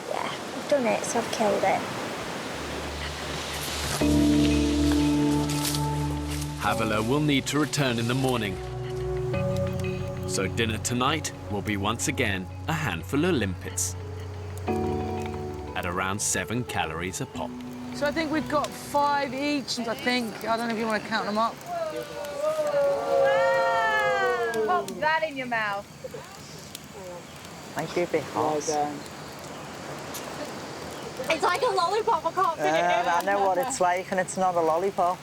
S3: Yeah, I've done it, so I've killed it.
S2: Havilah will need to return in the morning. So dinner tonight will be once again a handful of limpets at around 7 calories a pop.
S7: So I think we've got 5 each, I think. I don't know if you want to count them up.
S10: Pop that in your mouth.
S26: Might be a bit hot.
S3: It's like a lollipop, I can't fit it in.
S26: I know what it's like, and it's not a lollipop.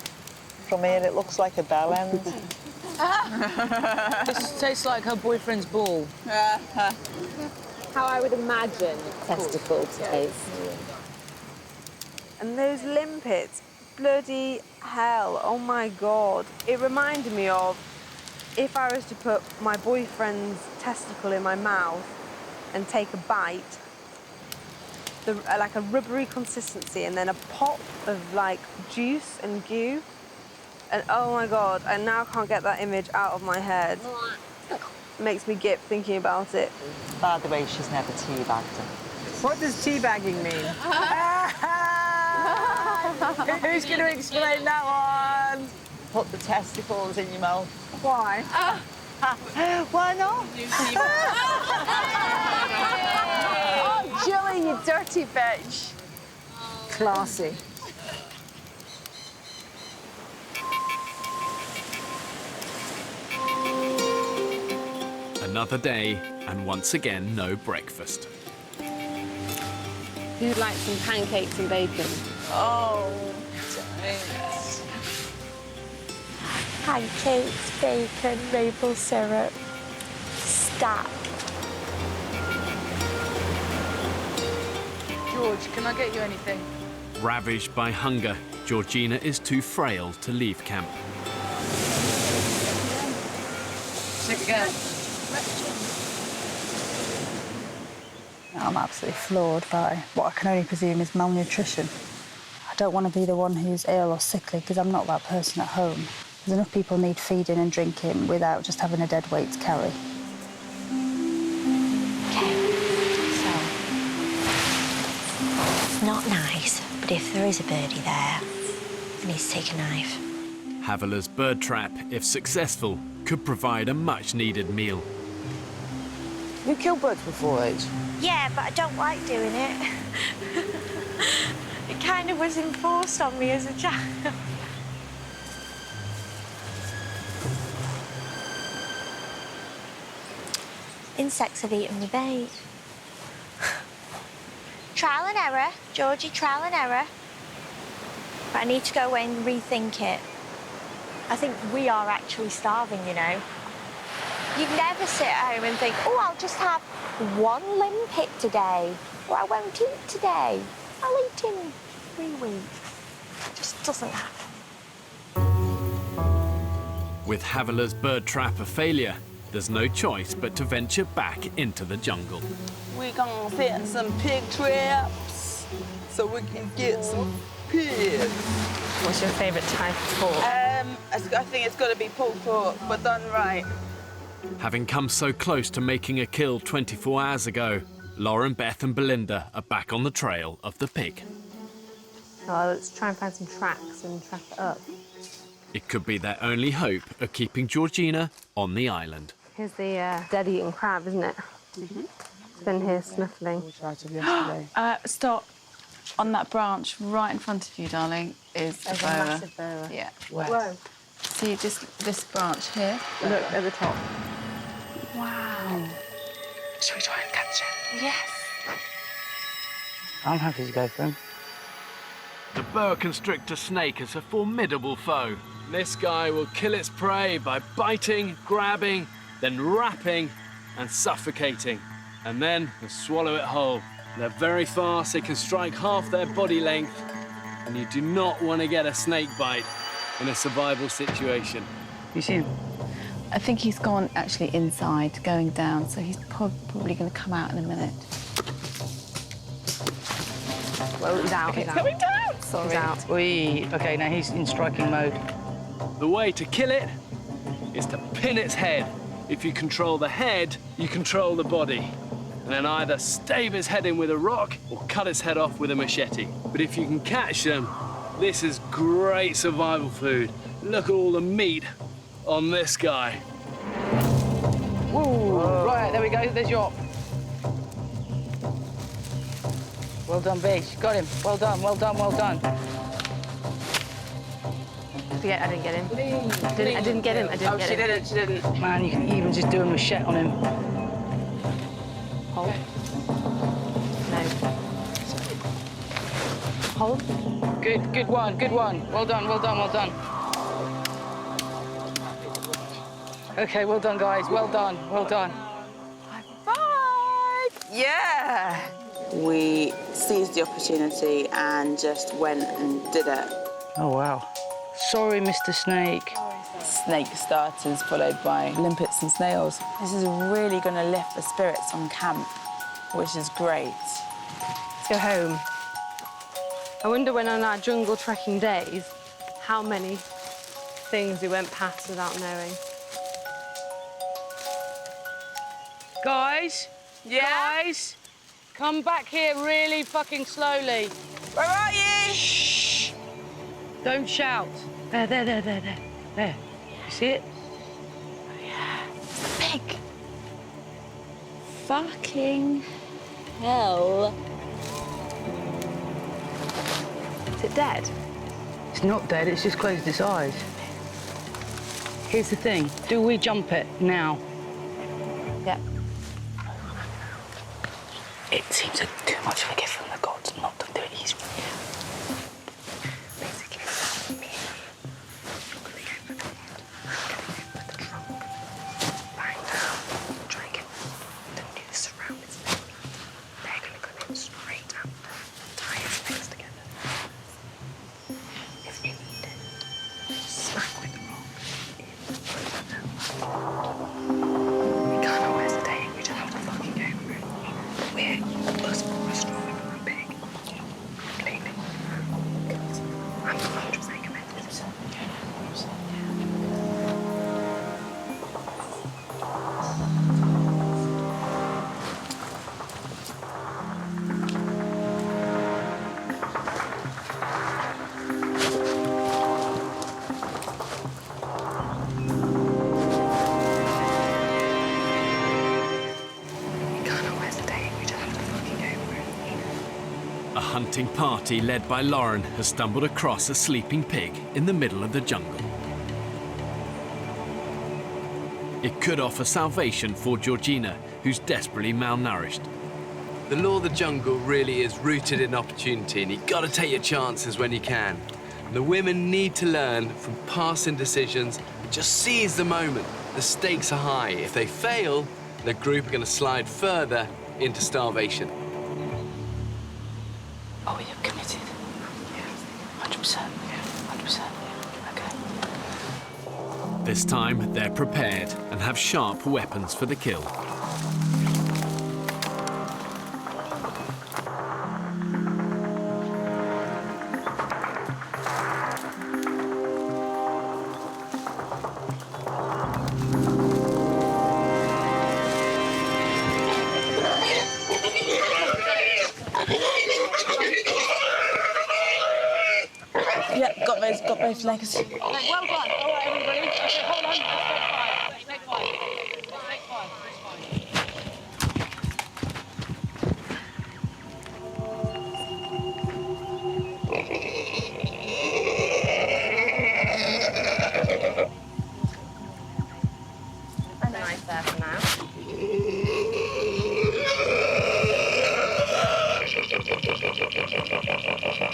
S26: From here, it looks like a bell end.
S7: This tastes like her boyfriend's ball.
S5: How I would imagine
S26: Testicle taste.
S4: And those limpets, bloody hell, oh my God. It reminded me of if I was to put my boyfriend's testicle in my mouth and take a bite, like a rubbery consistency, and then a pop of like juice and goo. And oh my God, I now can't get that image out of my head. It makes me gip thinking about it.
S26: By the way, she's never teabagged him.
S7: What does teabagging mean? Who's going to explain that one?
S26: Put the testicles in your mouth.
S7: Why?
S26: Why not?
S10: Oh, Julie, you dirty bitch.
S7: Classy.
S2: Another day, and once again, no breakfast.
S5: Who'd like some pancakes and bacon?
S26: Oh,
S3: Pancakes, bacon, maple syrup, stack.
S7: George, can I get you anything?
S2: Ravaged by hunger, Georgina is too frail to leave camp.
S7: Stick again.
S9: I'm absolutely floored by what I can only presume is malnutrition. I don't want to be the one who's ill or sickly because I'm not that person at home. There's enough people need feeding and drinking without just having a dead weight to carry.
S3: Okay, so it's not nice, but if there is a birdie there, I need to take a knife.
S2: Havilah's bird trap, if successful, could provide a much-needed meal.
S26: you killed birds before, Age?
S3: Yeah, but I don't like doing it. It kind of was enforced on me as a child. Insects have eaten me bait. Trial and error, Georgie, trial and error. But I need to go away and rethink it. I think we are actually starving, you know. You'd never sit at home and think, oh, I'll just have 1 limpet today, or I won't eat today. I'll eat in 3 weeks. It just doesn't happen.
S2: With Havilah's bird trap a failure, there's no choice but to venture back into the jungle.
S26: We're gonna set some pig traps so we can get some pigs.
S12: What's your favourite type of pork?
S26: I think it's gotta be pulled pork, but done right.
S2: Having come so close to making a kill 24 hours ago, Lauren, Beth and Belinda are back on the trail of the pig.
S5: Oh, let's try and find some tracks and track it up.
S2: It could be their only hope of keeping Georgina on the island.
S5: Here's the dead-eaten crab, isn't it? It's been here snuffling.
S10: Stop. On that branch right in front of you, darling, is a boa.
S5: massive boa.
S10: Yeah.
S5: Whoa.
S10: See, just this branch here.
S5: Look at the top.
S10: Wow.
S5: Should we try and catch it? Yes.
S7: I'm happy to go for him.
S2: The boa constrictor snake is a formidable foe. This guy will kill its prey by biting, grabbing, then wrapping and suffocating, and then swallow it whole. They're very fast, they can strike half their body length, and you do not want to get a snake bite in a survival situation.
S7: You see him?
S10: I think he's gone actually inside, going down, so he's probably going to come out in a minute.
S5: Well, he's out.
S10: He's coming down! Sorry.
S5: He's out.
S7: Okay, now he's in striking mode.
S2: The way to kill it is to pin its head. If you control the head, you control the body. And then either stave its head in with a rock or cut its head off with a machete. But if you can catch them, this is great survival food. Look at all the meat on this guy.
S7: Whoa. Right, there we go, there's your op. Well done, Beach. Got him. Well done, well done, well done.
S5: I didn't get him. I didn't get him.
S7: She didn't. Man, you can even just do a machete on him.
S5: Hold. No. Hold.
S7: Good one, good one. Well done, well done, well done. Okay, well done, guys. Well done, well done.
S26: Yeah! We seized the opportunity and just went and did it.
S7: Oh, wow. Sorry, Mr. Snake.
S26: Snake starters followed by limpets and snails. This is really going to lift the spirits on camp, which is great.
S5: Let's go home. I wonder when on our jungle trekking days, how many things we went past without knowing.
S7: Guys?
S26: Yeah?
S7: Guys? Come back here really fucking slowly.
S26: Where are you?
S7: Shh. Don't shout. There. There. You see it?
S26: Oh, yeah. It's a pig. Fucking hell.
S5: Is it dead?
S7: It's not dead, it's just closed its eyes. Here's the thing. Do we jump it now?
S5: Yeah.
S7: It seems like too much of a gift from the gods not to do it easily.
S5: Basically, me and you're going to go with the trunk, lying down, try and get the noose around its neck. They're going to come in straight down, tie its legs together. If you need it, smack with the rock in. We can't always stay, we just have to fucking go for it. We're stronger than that pig. Completely. Because I'm 100% committed.
S2: A hunting party led by Lauren has stumbled across a sleeping pig in the middle of the jungle. It could offer salvation for Georgina, who's desperately malnourished.
S1: The law of the jungle really is rooted in opportunity, and you've got to take your chances when you can. And the women need to learn from past indecisions and just seize the moment. The stakes are high. If they fail, the group are going to slide further into starvation.
S7: Oh, you're committed? Yeah. 100%? Yeah, 100%. Okay.
S2: This time, they're prepared and have sharp weapons for the kill.
S26: Yep, got both legs.
S7: Well done. All right, everybody. Okay, hold on. Take five.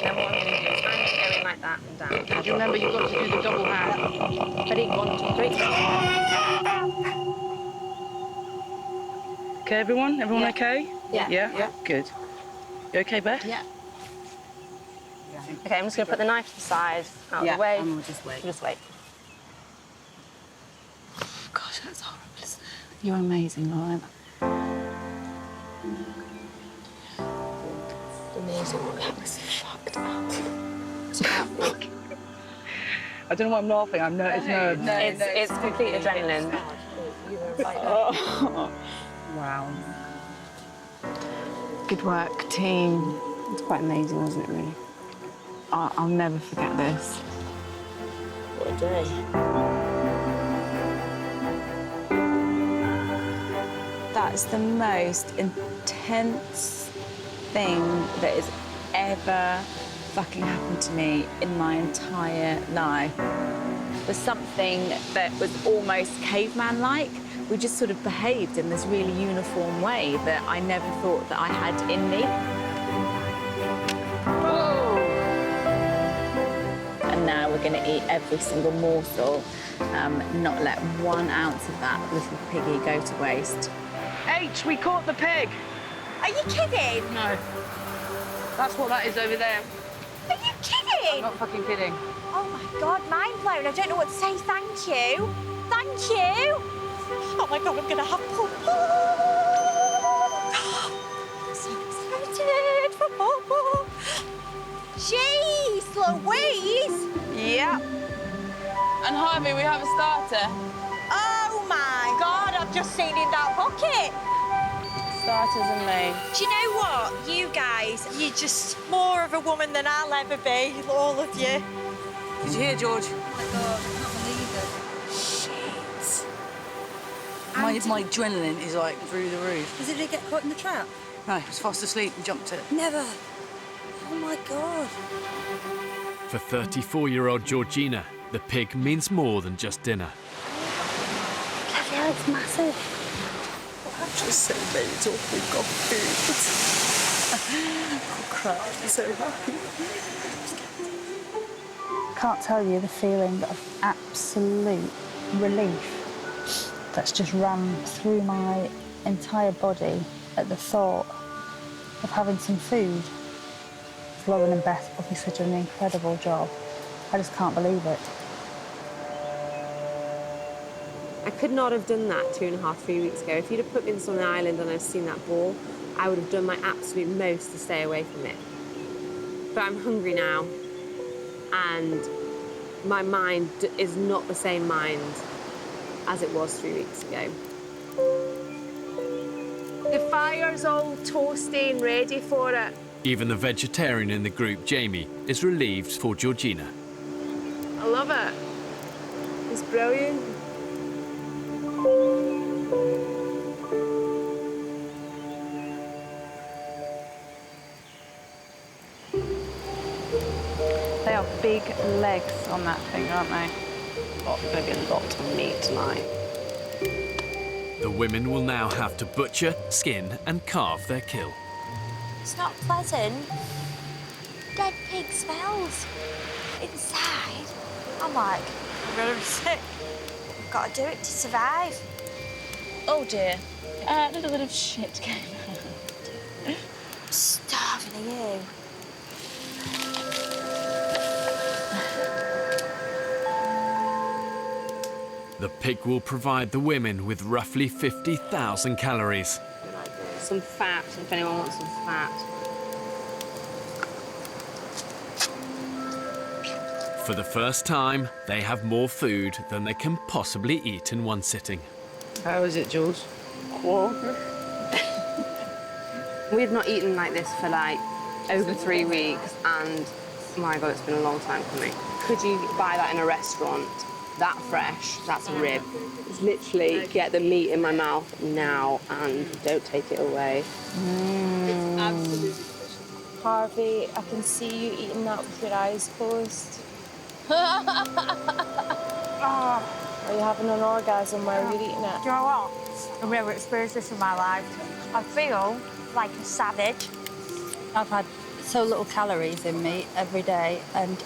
S14: then what I'm going to do is I'm going to go in like that and down.
S6: Do you remember you've got to do the double hand?
S14: Ready? 1, 2, 3.
S6: Okay, everyone? Everyone okay?
S14: Yeah.
S6: Yeah? Good. You okay, Bear?
S14: Yeah. Okay, I'm just going to put the knife to the side, out of the way.
S6: and we'll just wait.
S14: Just wait.
S6: Gosh, that's horrible, isn't it? You're amazing, Lauren.
S14: Amazing. That was fucked up.
S6: I don't know why I'm laughing. I'm nervous.
S14: It's complete adrenaline.
S6: Oh. Wow. Good work, team.
S14: It's quite amazing, wasn't it, really?
S6: I'll never forget this.
S14: What a day.
S16: That's the most intense thing that has ever fucking happened to me in my entire life. It was something that was almost caveman-like. We just sort of behaved in this really uniform way that I never thought that I had in me. And now we're going to eat every single morsel, not let 1 ounce of that little piggy go to waste.
S6: H, we caught the pig.
S13: Are you kidding?
S6: No. That's what that is over there.
S13: Are you kidding?
S6: I'm not fucking kidding.
S13: Oh my God, mind blown. I don't know what to say. Thank you. Thank you. Oh my God, I'm gonna have pulp. I'm so excited. Jeez, Louise.
S28: Yeah. And Harvey, we have a starter.
S13: Oh my God, I've just seen in that pocket.
S28: Starters and me.
S13: Do you know what? You guys, you're just more of a woman than I'll ever be, all of you.
S7: Did you hear, George?
S11: Oh my God, I can't believe it.
S7: My adrenaline is like through the roof.
S11: Did it get caught in the trap?
S7: No, I was fast asleep and jumped it.
S11: Never. Oh my God.
S2: For 34-year-old Georgina, the pig means more than just dinner.
S3: Bloody hell, it's massive.
S11: I'm just so mental. We've got food. I'll cry. I'm so happy.
S9: I can't tell you the feeling of absolute relief that's just ran through my entire body at the thought of having some food. Lauren and Beth probably did an incredible job. I just can't believe it.
S14: I could not have done that 2.5, 3 weeks ago. If you'd have put me on an island and I'd seen that ball, I would have done my absolute most to stay away from it. But I'm hungry now, and my mind is not the same mind as it was 3 weeks ago. The fire's all toasty and ready for it.
S2: Even the vegetarian in the group, Jamie, is relieved for Georgina.
S14: I love it. It's brilliant.
S10: They are big legs on that thing, aren't they?
S14: There'll be a lot of meat tonight.
S2: The women will now have to butcher, skin, and carve their kill.
S13: It's not pleasant. Dead pig smells. Inside, I'm like, I'm really sick. I've got to do it to survive.
S10: Oh dear. A little bit of shit came out.
S13: I'm starving of you.
S2: The pig will provide the women with roughly 50,000 calories.
S14: Some fat, if anyone wants some fat.
S2: For the first time, they have more food than they can possibly eat in one sitting.
S7: How is it, Jules?
S14: Cool. We've not eaten like this for like over 3 weeks, and my God, it's been a long time coming. Could you buy that in a restaurant? That fresh, that's a rib. It's literally get the meat in my mouth now and don't take it away.
S10: It's absolutely Harvey, I can see you eating that with your eyes closed. Are you having an orgasm while you're eating it?
S13: Do you know what? I've never experienced this in my life. I feel like a savage. I've had
S9: so little calories in me every day, and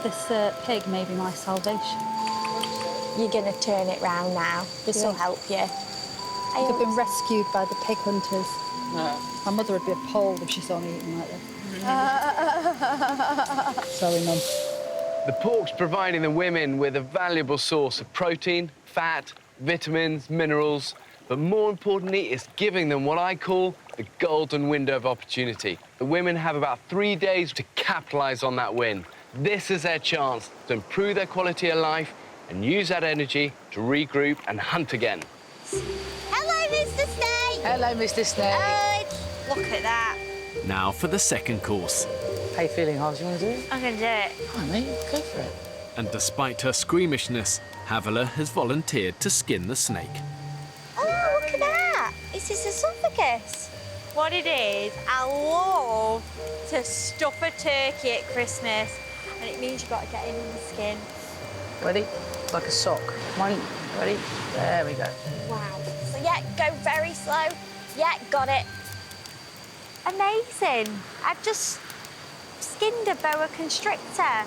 S9: this pig may be my salvation.
S13: You're going to turn it round now. This will help you.
S9: I've been rescued by the pig hunters. My mother would be appalled if she saw me eating like this. Sorry, Mum.
S1: The pork's providing the women with a valuable source of protein, fat, vitamins, minerals, but more importantly, it's giving them what I call the golden window of opportunity. The women have about 3 days to capitalize on that win. This is their chance to improve their quality of life and use that energy to regroup and hunt again.
S13: Hello, Mr. Snake.
S7: Hello, Mr. Snake.
S13: Look at that.
S2: Now for the second course.
S7: How you feeling, Harsh? You want to do it?
S13: I'm going to do it.
S7: Come on, mate. Go for it.
S2: And despite her squeamishness, Havila has volunteered to skin the snake.
S13: Oh, look at that. It's his esophagus. What it is, I love to stuff a turkey at Christmas, and it means you've got to get in the skin.
S7: Ready? Like a sock. One, ready? There we go.
S13: Wow. So, yeah, go very slow. Yeah, got it. Amazing. I've just skinned a boa constrictor.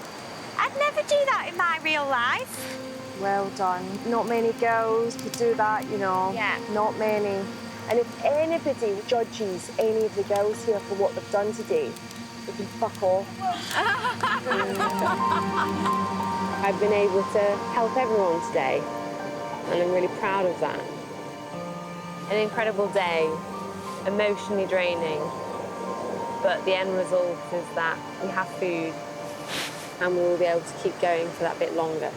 S13: I'd never do that in my real life.
S14: Well done. Not many girls could do that, you know.
S13: Yeah.
S14: Not many. And if anybody judges any of the girls here for what they've done today, they can fuck off. I've been able to help everyone today, and I'm really proud of that. An incredible day, emotionally draining, but the end result is that we have food and we will be able to keep going for that bit longer.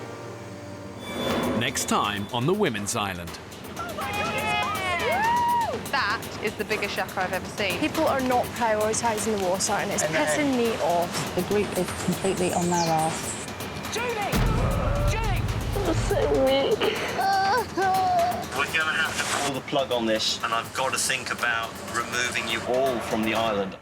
S2: Next time on the Women's Island.
S10: That is the biggest yucca I've ever seen.
S12: People are not prioritising the water, and it's pissing me off.
S9: The group is completely on their arse.
S12: Julie! Julie!
S14: I'm so weak.
S8: We're going to have to pull the plug on this, and I've got to think about removing you all from the island.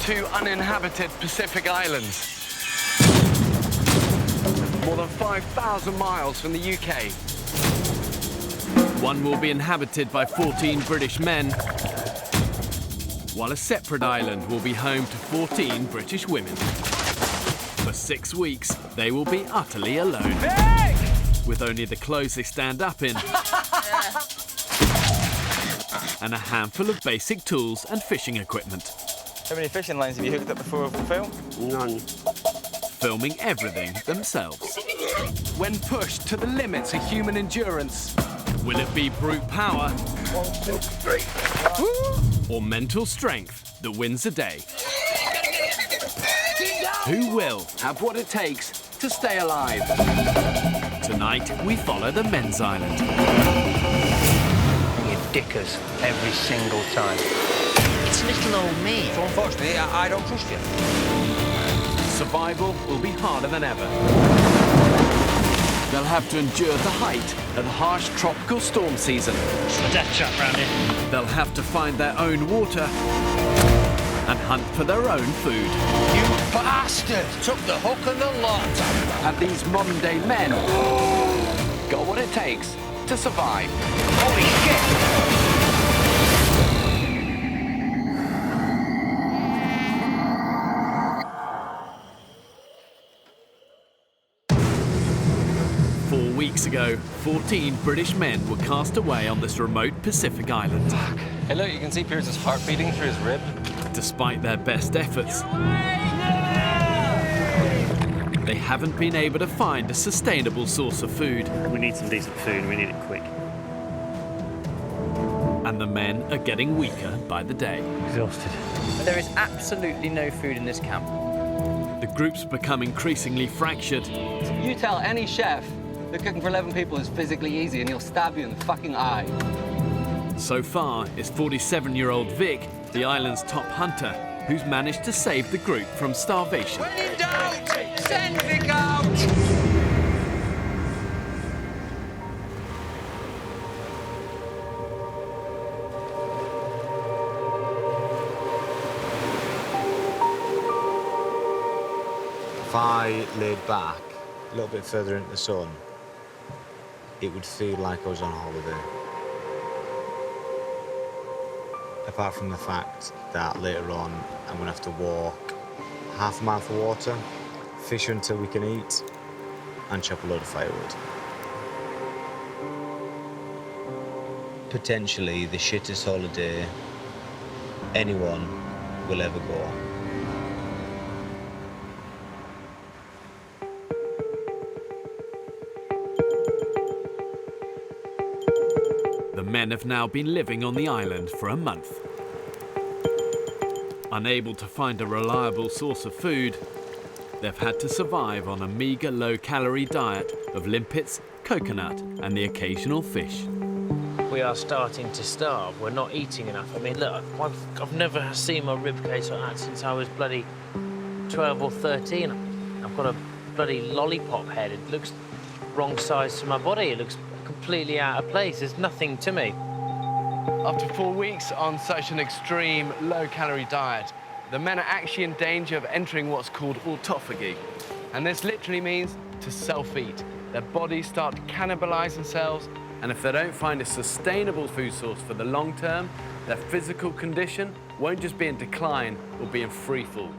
S1: Two uninhabited Pacific islands. More than 5,000 miles from the UK.
S2: One will be inhabited by 14 British men, while a separate island will be home to 14 British women. For 6 weeks, they will be utterly alone, with only the clothes they stand up in, and a handful of basic tools and fishing equipment.
S15: How many fishing lines have you hooked up before Phil?
S1: None.
S2: Filming everything themselves.
S1: When pushed to the limits of human endurance.
S2: Will it be brute power?
S1: 1, 2, 3.
S2: Or mental strength that wins the day? Who will
S1: have what it takes to stay alive?
S2: Tonight, we follow the men's island.
S17: You dickers every single time.
S7: It's little old me.
S17: So unfortunately, I don't trust you.
S1: Survival will be harder than ever.
S2: They'll have to endure the height of the harsh tropical storm season.
S8: It's the death trap round here.
S2: They'll have to find their own water and hunt for their own food.
S17: You bastard! Took the hook and the lot.
S1: Have these modern-day men got what it takes to survive?
S17: Holy shit!
S2: 4 weeks ago, 14 British men were cast away on this remote Pacific island.
S15: Hey look, you can see Pierce's heart beating through his rib.
S2: Despite their best efforts, they haven't been able to find a sustainable source of food.
S8: We need some decent food, we need it quick.
S2: And the men are getting weaker by the day.
S8: Exhausted.
S18: There is absolutely no food in this camp.
S2: The group's become increasingly fractured.
S18: You tell any chef that cooking for 11 people is physically easy and he'll stab you in the fucking eye.
S2: So far, it's 47-year-old Vic, the island's top hunter, who's managed to save the group from starvation.
S17: When in doubt, send Vic out!
S19: If I laid back a little bit further into the sun, it would feel like I was on holiday. Apart from the fact that later on I'm going to have to walk half a mile for water, fish until we can eat, and chop a load of firewood. Potentially the shittest holiday anyone will ever go on.
S2: The men have now been living on the island for a month. Unable to find a reliable source of food, they've had to survive on a meagre low-calorie diet of limpets, coconut and the occasional fish.
S20: We are starting to starve. We're not eating enough. I mean, look, I've never seen my ribcage like that since I was bloody 12 or 13. I've got a bloody lollipop head. It looks wrong size to my body. It looks completely out of place. There's nothing to me.
S1: After 4 weeks on such an extreme low-calorie diet, the men are actually in danger of entering what's called autophagy. And this literally means to self-eat. Their bodies start to cannibalize themselves, and if they don't find a sustainable food source for the long term, their physical condition won't just be in decline, it will be in free fall.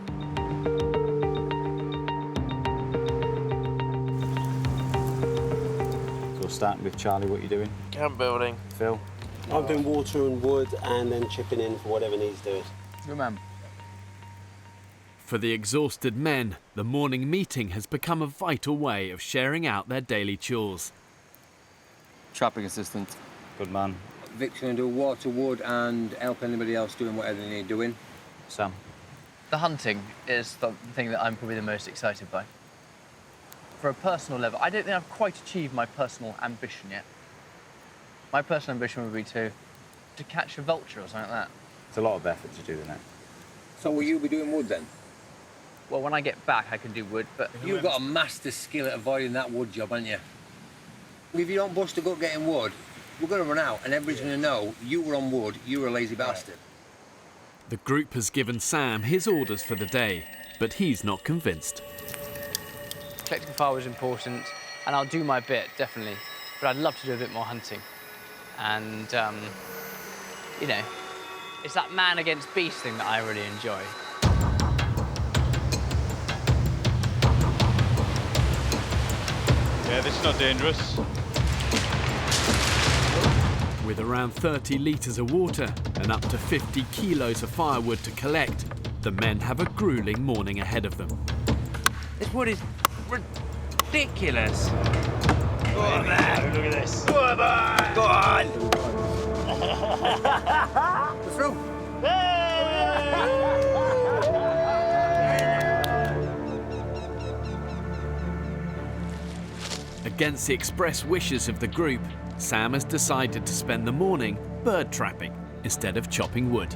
S19: So starting with Charlie, what are you doing?
S20: Camp building.
S19: Phil?
S22: I'm doing water and wood and then chipping in for whatever needs doing.
S20: Good man.
S2: For the exhausted men, the morning meeting has become a vital way of sharing out their daily chores.
S18: Trapping assistant.
S19: Good man.
S17: Vic's going to do water, wood, and help anybody else doing whatever they need doing.
S19: Sam?
S23: The hunting is the thing that I'm probably the most excited by. For a personal level, I don't think I've quite achieved my personal ambition yet. My personal ambition would be to catch a vulture or something like that.
S19: It's a lot of effort to do, isn't it?
S17: So will you be doing wood then?
S23: Well, when I get back, I can do wood, but...
S17: You've got a master skill at avoiding that wood job, haven't you? If you don't bust a gut getting wood, we're going to run out and everybody's going to know you were on wood, you were a lazy bastard.
S2: The group has given Sam his orders for the day, but he's not convinced.
S23: Collecting fire was important, and I'll do my bit, definitely. But I'd love to do a bit more hunting. And, you know, it's that man against beast thing that I really enjoy.
S24: Yeah, this is not dangerous.
S2: With around 30 litres of water and up to 50 kilos of firewood to collect, the men have a gruelling morning ahead of them.
S20: This wood is ridiculous.
S24: Go on, man. Look at this.
S20: Go on, man.
S24: Go on.
S17: We're through.
S2: Against the express wishes of the group, Sam has decided to spend the morning bird trapping instead of chopping wood.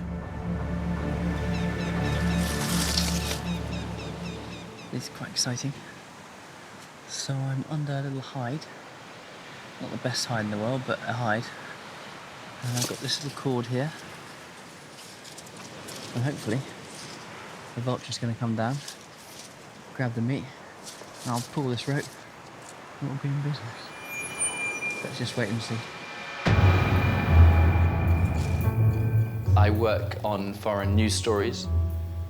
S23: It's quite exciting. So I'm under a little hide. Not the best hide in the world, but a hide. And I've got this little cord here. And hopefully, the vulture's going to come down, grab the meat, and I'll pull this rope, and we'll be in business. Let's just wait and see.
S25: I work on foreign news stories.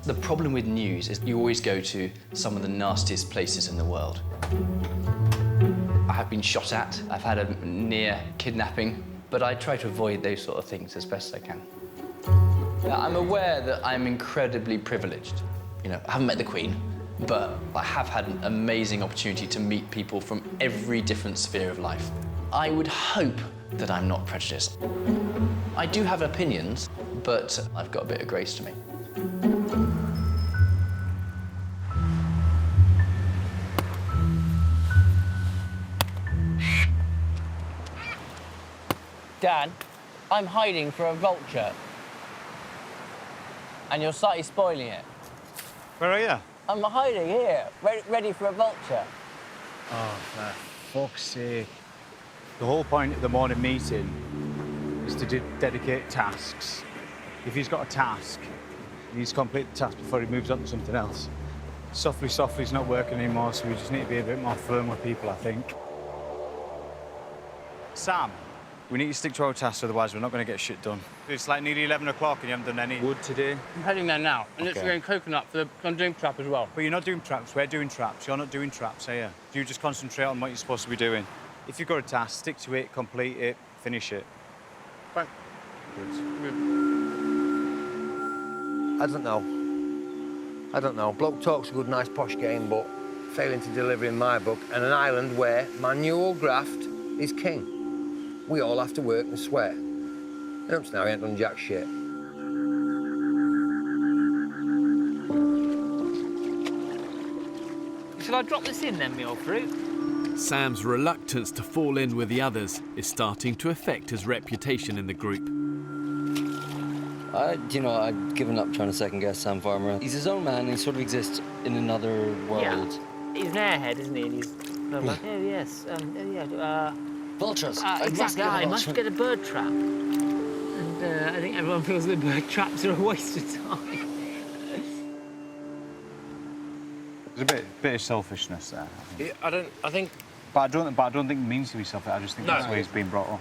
S25: The problem with news is you always go to some of the nastiest places in the world. I have been shot at, I've had a near kidnapping, but I try to avoid those sort of things as best I can. Now, I'm aware that I'm incredibly privileged. You know, I haven't met the Queen, but I have had an amazing opportunity to meet people from every different sphere of life. I would hope that I'm not prejudiced. I do have opinions, but I've got a bit of grace to me.
S23: Dad, I'm hiding for a vulture. And you're slightly spoiling it.
S19: Where are you?
S23: I'm hiding here, ready for a vulture.
S4: Oh, for fuck's sake. The whole point of the morning meeting is to dedicate tasks. If he's got a task, he needs to complete the task before he moves on to something else. Softly's not working anymore, so we just need to be a bit more firm with people, I think. Sam, we need to stick to our tasks, otherwise we're not going to get shit done. It's like nearly 11 o'clock and you haven't done any wood today.
S20: I'm heading there now, and it's going coconut for the conjuring trap as well.
S4: But you're not doing traps, we're doing traps. You're not doing traps, are you? You just concentrate on what you're supposed to be doing. If you've got a task, stick to it, complete it, finish it.
S20: Right.
S17: I don't know. Bloke talk's a good, nice, posh game, but failing to deliver in my book, and an island where manual graft is king. We all have to work and sweat. And up to now, he ain't done jack shit.
S20: Shall I drop this in then, me old fruit?
S2: Sam's reluctance to fall in with the others is starting to affect his reputation in the group.
S5: I've given up trying to second-guess Sam Farmer. He's his own man, and he sort of exists in another world.
S20: Yeah. He's an airhead, isn't he? And he's like, oh, yes,
S5: vultures.
S20: Exactly, I must get a bird trap. And I think everyone feels that bird traps are a waste of time.
S4: There's a bit of selfishness there.
S20: I think...
S4: But I don't think it means to be selfish. I just think that's the way he's been brought up.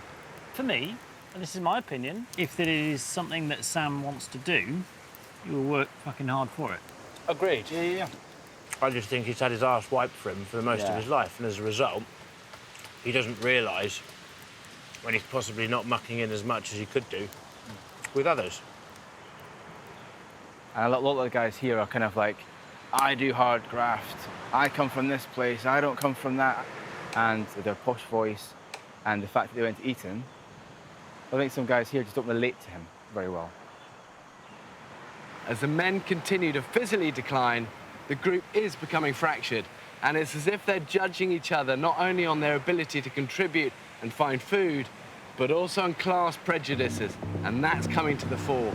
S20: For me, and this is my opinion, if it is something that Sam wants to do, he will work fucking hard for it. Agreed.
S4: Yeah.
S20: I just think he's had his arse wiped for him for the most of his life, and as a result, he doesn't realise when he's possibly not mucking in as much as he could do with others.
S15: And a lot of the guys here are kind of like, I do hard graft, I come from this place, I don't come from that. And with their posh voice and the fact that they went to Eton, I think some guys here just don't relate to him very well.
S1: As the men continue to physically decline, the group is becoming fractured, and it's as if they're judging each other not only on their ability to contribute and find food, but also on class prejudices, and that's coming to the fore.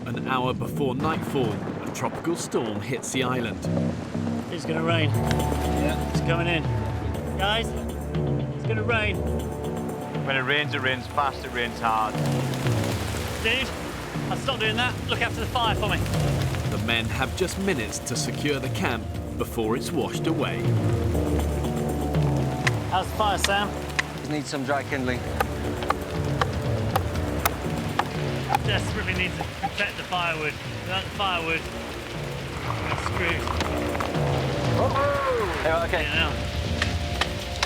S2: An hour before nightfall, a tropical storm hits the island.
S20: It's gonna rain. Yeah. It's coming in. Guys, it's gonna rain.
S4: When it rains fast, it rains hard.
S20: Dude, I'll stop doing that. Look after the fire for me.
S2: The men have just minutes to secure the camp before it's washed away.
S20: How's the fire, Sam?
S5: Just need some dry kindling.
S20: Desperately need to protect the firewood. Without the firewood, we're screwed.
S5: Yeah, okay.
S20: Yeah,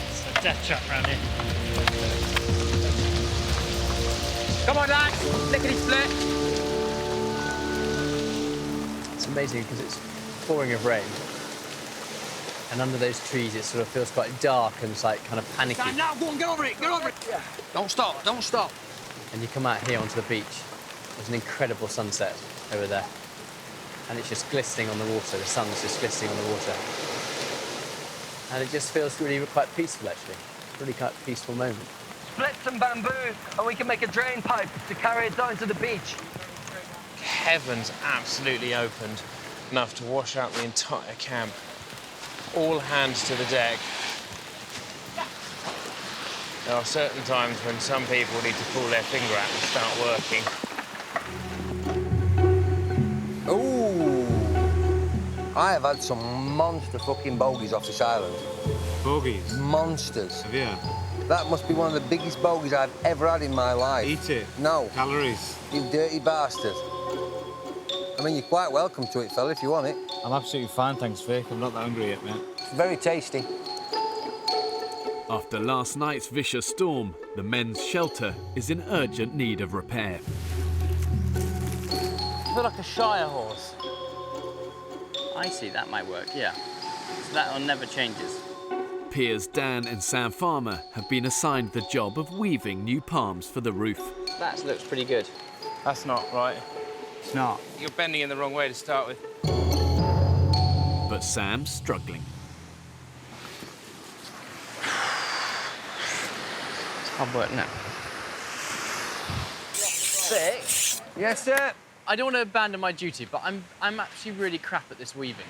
S20: it's a death trap around here.
S23: Come on, lads, lickety split. It's amazing because it's pouring of rain, and under those trees it sort of feels quite dark and it's like kind of panicky.
S17: Stand now, go on, get over it. Yeah. Don't stop.
S23: And you come out here onto the beach. There's an incredible sunset over there, and it's just glistening on the water. The sun's just glistening on the water, and it just feels really quite peaceful, actually. Really quite a peaceful moment.
S17: Split some bamboo, and we can make a drain pipe to carry it down to the beach.
S20: Heaven's absolutely opened, enough to wash out the entire camp. All hands to the deck. There are certain times when some people need to pull their finger out and start working.
S17: Ooh, I have had some monster fucking bogies off this island.
S19: Bogies?
S17: Monsters.
S19: Have you?
S17: That must be one of the biggest bogies I've ever had in my life.
S19: Eat it.
S17: No.
S19: Calories.
S17: You dirty bastard. I mean, you're quite welcome to it, fella, if you want it.
S19: I'm absolutely fine, thanks, Vic. I'm not that hungry yet, mate.
S17: It's very tasty.
S2: After last night's vicious storm, the men's shelter is in urgent need of repair.
S23: I feel like a Shire horse. I see, that might work, yeah. So that one never changes.
S2: Piers Dan and Sam Farmer have been assigned the job of weaving new palms for the roof.
S23: That looks pretty good.
S20: That's not right.
S19: It's not.
S20: You're bending in the wrong way to start with.
S2: But Sam's struggling.
S23: Hard work now. Vic?
S17: Yes, sir?
S23: I don't want to abandon my duty, but I'm actually really crap at this weaving.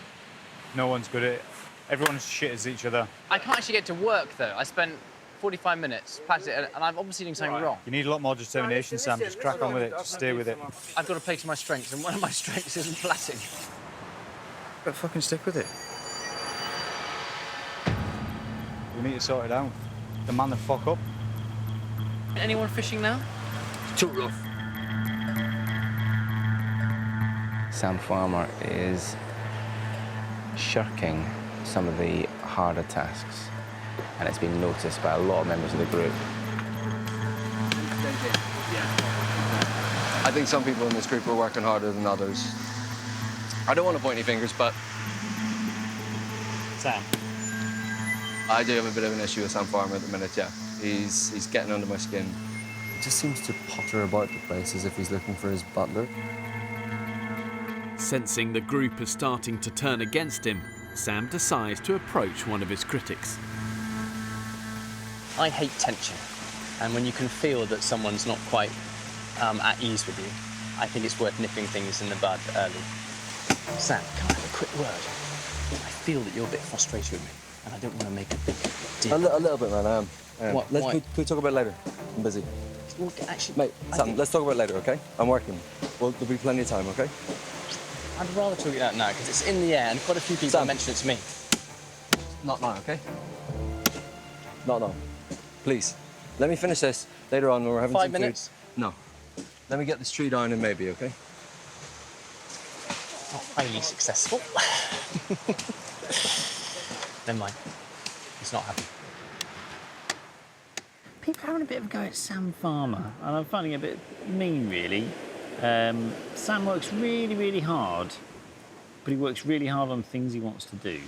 S4: No one's good at it. Everyone's shit as each other.
S23: I can't actually get to work, though. I spent 45 minutes patting it, and I'm obviously doing something wrong.
S4: You need a lot more determination, Sam. Just crack on with it. Just stay with it.
S23: I've got to play to my strengths, and one of my strengths isn't plaiting.
S4: But fucking stick with it. We need to sort it out. The man the fuck up.
S23: Anyone fishing now?
S17: Too rough.
S15: Sam Farmer is shirking some of the harder tasks, and it's been noticed by a lot of members of the group.
S18: I think some people in this group are working harder than others. I don't want to point any fingers, but...
S4: Sam.
S18: I do have a bit of an issue with Sam Farmer at the minute, yeah. He's getting under my skin.
S3: He just seems to potter about the place as if he's looking for his butler.
S2: Sensing the group is starting to turn against him, Sam decides to approach one of his critics.
S23: I hate tension, and when you can feel that someone's not quite at ease with you, I think it's worth nipping things in the bud early. Sam, can I have a quick word? I feel that you're a bit frustrated with me, and I don't want to make a big deal.
S3: A little bit, man, I am.
S23: What,
S3: Let's,
S23: why?
S3: can we talk about it later? I'm busy.
S23: Well, actually,
S3: Mate, Sam, let's talk about it later, OK? I'm working. Well, there'll be plenty of time, OK?
S23: I'd rather talk it out now, because it's in the air, and quite a few people mentioned it to me.
S3: Not now, OK? Not now. Please. Let me finish this later on when we're having
S23: 5
S3: some
S23: minutes?
S3: food. No. Let me get this tree down and maybe, OK?
S23: Not highly successful. Never mind. It's not happening.
S6: People are having a bit of a go at Sam Farmer, and I'm finding it a bit mean, really. Sam works really, really hard, but he works really hard on things he wants to do.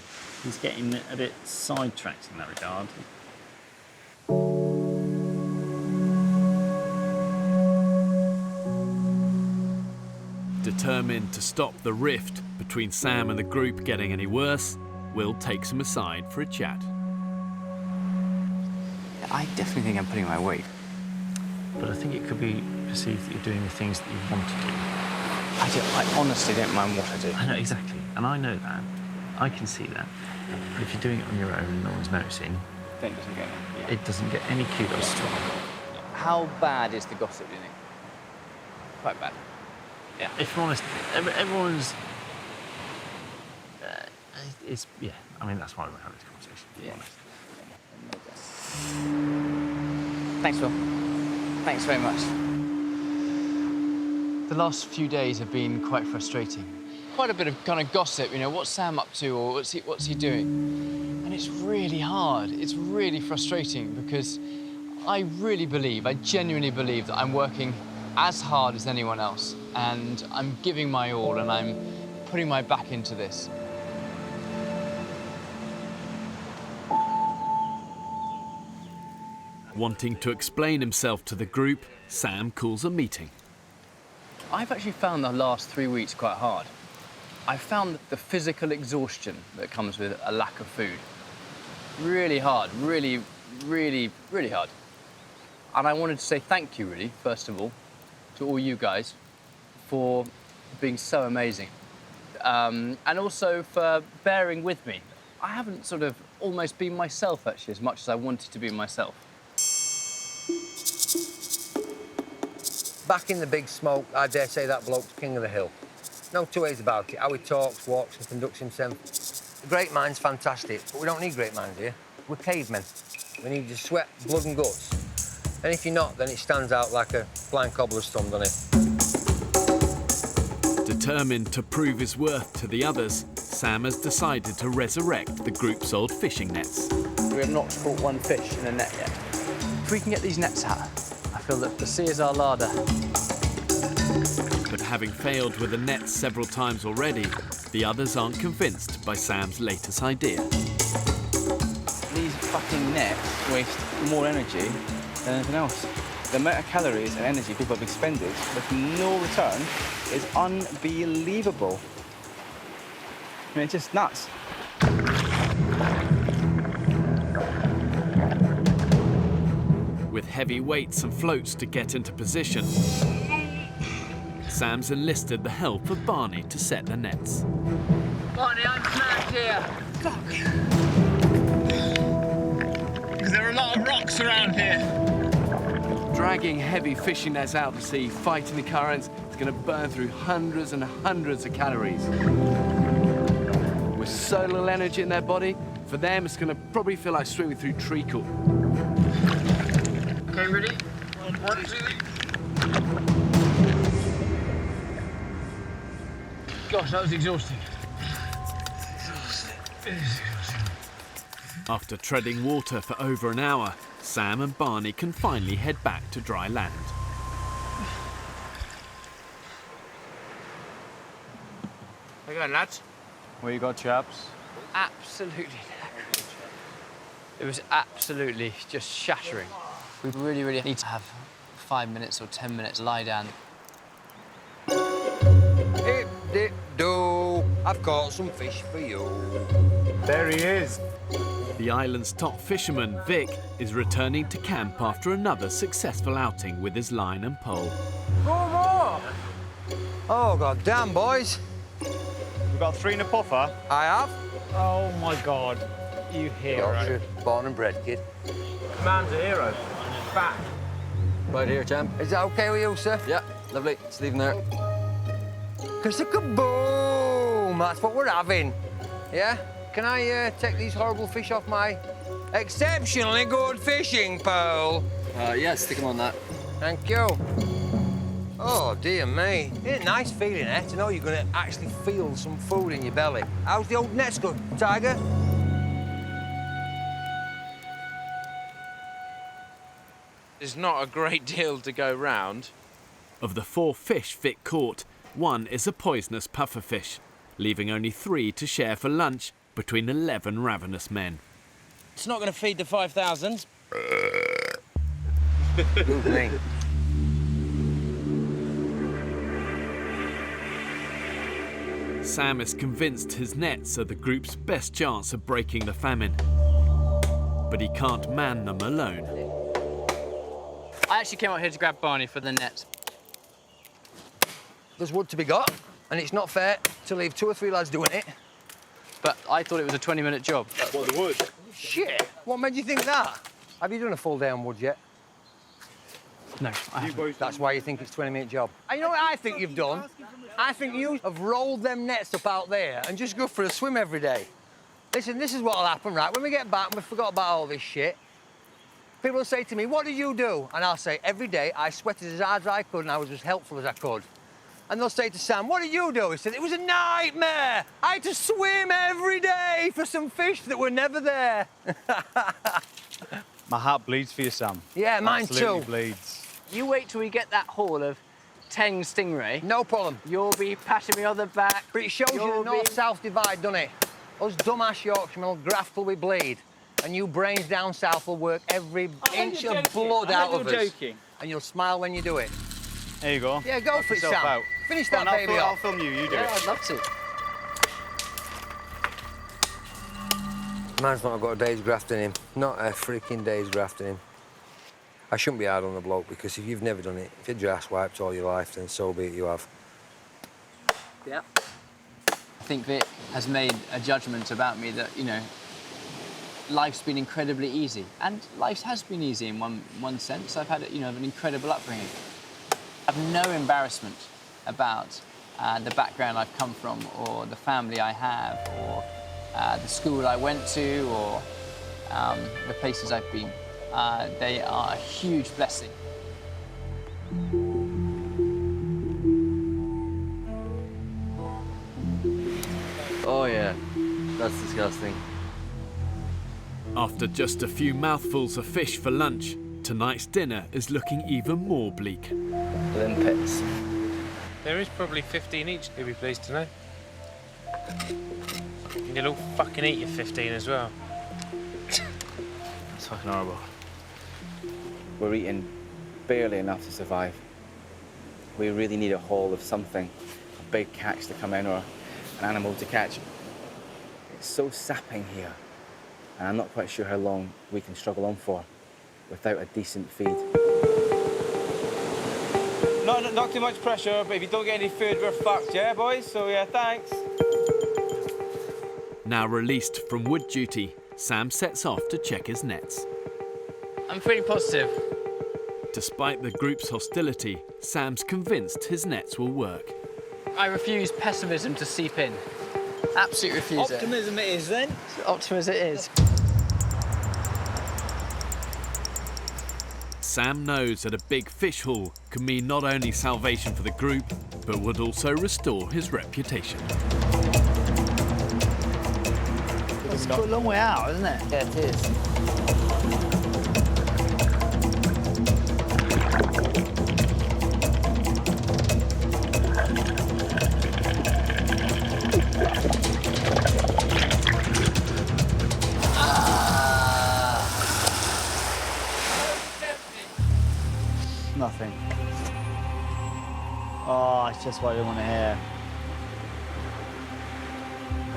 S6: He's getting a bit sidetracked in that regard.
S2: Determined to stop the rift between Sam and the group getting any worse, Will takes him aside for a chat.
S6: I definitely think I'm putting my weight. But I think it could be perceived that you're doing the things that you want to do.
S15: I honestly don't mind what I do.
S6: I know, exactly. And I know that. I can see that. But if you're doing it on your own and no one's noticing,
S15: Then it doesn't get it.
S6: it doesn't get any kudos to it.
S23: How bad is the gossip, do you think? Quite bad.
S6: Yeah. If I'm honest, everyone's... it's, yeah, I mean, that's why we're having this conversation, to be honest.
S23: Thanks, Will. Thanks very much. The last few days have been quite frustrating. Quite a bit of kind of gossip, you know, what's Sam up to or what's he doing? And it's really hard. It's really frustrating because I genuinely believe that I'm working as hard as anyone else, and I'm giving my all and I'm putting my back into this.
S2: Wanting to explain himself to the group, Sam calls a meeting.
S23: I've actually found the last 3 weeks quite hard. I've found the physical exhaustion that comes with a lack of food really hard, really, really, really hard. And I wanted to say thank you, really, first of all, to all you guys for being so amazing. And also for bearing with me. I haven't sort of almost been myself, actually, as much as I wanted to be myself.
S17: Back in the big smoke, I dare say that bloke's king of the hill. No two ways about it, how he talks, walks and conducts himself. The great mind's fantastic, but we don't need great minds here. We're cavemen. We need your sweat, blood and guts. And if you're not, then it stands out like a blind cobbler's thumb, doesn't it?
S2: Determined to prove his worth to the others, Sam has decided to resurrect the group's old fishing nets.
S23: We have not caught one fish in a net yet. If we can get these nets out, I feel that the sea is our larder.
S2: But having failed with the nets several times already, the others aren't convinced by Sam's latest idea.
S15: These fucking nets waste more energy than anything else. The amount of calories and energy people have expended with no return is unbelievable. I mean, it's just nuts.
S2: With heavy weights and floats to get into position, Sam's enlisted the help of Barney to set the nets.
S17: Barney, I'm trapped here. Fuck. Because there are a lot of rocks around here.
S1: Dragging heavy fishing nets out to sea, fighting the currents, is going to burn through hundreds and hundreds of calories. With so little energy in their body, for them it's going to probably feel like swimming through treacle.
S17: Okay, ready? 1, 2. Gosh, that was exhausting.
S2: After treading water for over an hour, Sam and Barney can finally head back to dry land.
S4: How you going, lads? Where you got, chaps?
S23: Absolutely. It was absolutely just shattering. We really, really need to have 5 minutes or 10 minutes lie down.
S17: Dip, dip, do. I've caught some fish for you.
S4: There he is.
S2: The island's top fisherman, Vic, is returning to camp after another successful outing with his line and pole.
S17: Go more! Oh, god damn, boys.
S4: You got 3 in a puffer?
S17: I have.
S4: Oh my god, you hero.
S17: Gosh, you're born and bred, kid.
S4: Man's a hero. Back.
S3: Right here, champ.
S17: Is that okay with you, sir?
S3: Yeah, lovely. Just leave him there.
S17: Kaboom! That's what we're having. Yeah? Can I take these horrible fish off my exceptionally good fishing pole?
S3: Yeah, stick him on that.
S17: Thank you. Oh, dear me. Isn't it nice feeling, eh? To know you're going to actually feel some food in your belly. How's the old nets good, Tiger?
S20: There's not a great deal to go round.
S2: Of the 4 fish Vic caught, 1 is a poisonous pufferfish, leaving only 3 to share for lunch between 11 ravenous men.
S20: It's not going to feed the 5,000.
S17: Good me.
S2: Sam is convinced his nets are the group's best chance of breaking the famine. But he can't man them alone.
S23: I actually came out here to grab Barney for the net.
S17: There's wood to be got, and it's not fair to leave 2 or 3 lads doing it.
S23: But I thought it was a 20-minute job.
S17: What, the wood? Shit! What made you think that? Have you done a full day on wood yet?
S23: No, I haven't.
S17: That's why you think it's a 20-minute job. And you know what I think you've done? I think you have rolled them nets up out there and just go for a swim every day. Listen, this is what'll happen, right? When we get back and we forgot about all this shit, people will say to me, what did you do? And I'll say, every day I sweated as hard as I could and I was as helpful as I could. And they'll say to Sam, what did you do? He said, it was a nightmare. I had to swim every day for some fish that were never there.
S4: My heart bleeds for you, Sam.
S17: Yeah, mine
S4: Absolutely
S17: too.
S4: bleeds.
S23: You wait till we get that haul of 10 stingray.
S17: No problem.
S23: You'll be patting me on the back.
S17: But it shows you the north-south divide, doesn't it? Us dumbass Yorkshiremen will graft till we bleed. And you brains down south will work every inch of blood out of us.
S4: Joking.
S17: And you'll smile when you do it.
S4: There you go.
S17: Yeah, go for it, Sam.
S4: Out.
S17: Finish
S4: Go
S17: that
S4: on,
S17: baby
S4: I'll
S17: off.
S4: film you, you do
S23: Yeah,
S4: it.
S23: I'd love to.
S17: Man's not got a day's graft in him. Not a freaking day's graft in him. I shouldn't be hard on the bloke, because if you've never done it, if you're ass wiped all your life, then so be it, you have.
S23: Yeah. I think Vic has made a judgment about me that, you know, life's been incredibly easy. And life has been easy in one sense. I've had, you know, an incredible upbringing. I have no embarrassment about the background I've come from, or the family I have, or the school I went to, or the places I've been. They are a huge blessing.
S3: Oh yeah, that's disgusting.
S2: After just a few mouthfuls of fish for lunch, tonight's dinner is looking even more bleak.
S3: Limpets.
S20: There is probably 15 each, you'll be pleased to know. And you'll all fucking eat your 15 as well.
S15: It's fucking horrible. We're eating barely enough to survive. We really need a haul of something, a big catch to come in or an animal to catch. It's so sapping here, and I'm not quite sure how long we can struggle on for. without a decent feed. Not too much pressure, but if you don't get any food, we're fucked, yeah, boys? So, yeah, thanks.
S2: Now released from wood duty, Sam sets off to check his nets.
S23: I'm feeling positive.
S2: Despite the group's hostility, Sam's convinced his nets will work.
S23: I refuse pessimism to seep in. Absolutely refuse
S17: Optimism it is, then.
S23: Optimism it is.
S2: Sam knows that a big fish haul can mean not only salvation for the group, but would also restore his reputation.
S6: It's quite a long way out, isn't it?
S23: Yeah, it is.
S6: Nothing. Oh, it's just what I didn't want to hear.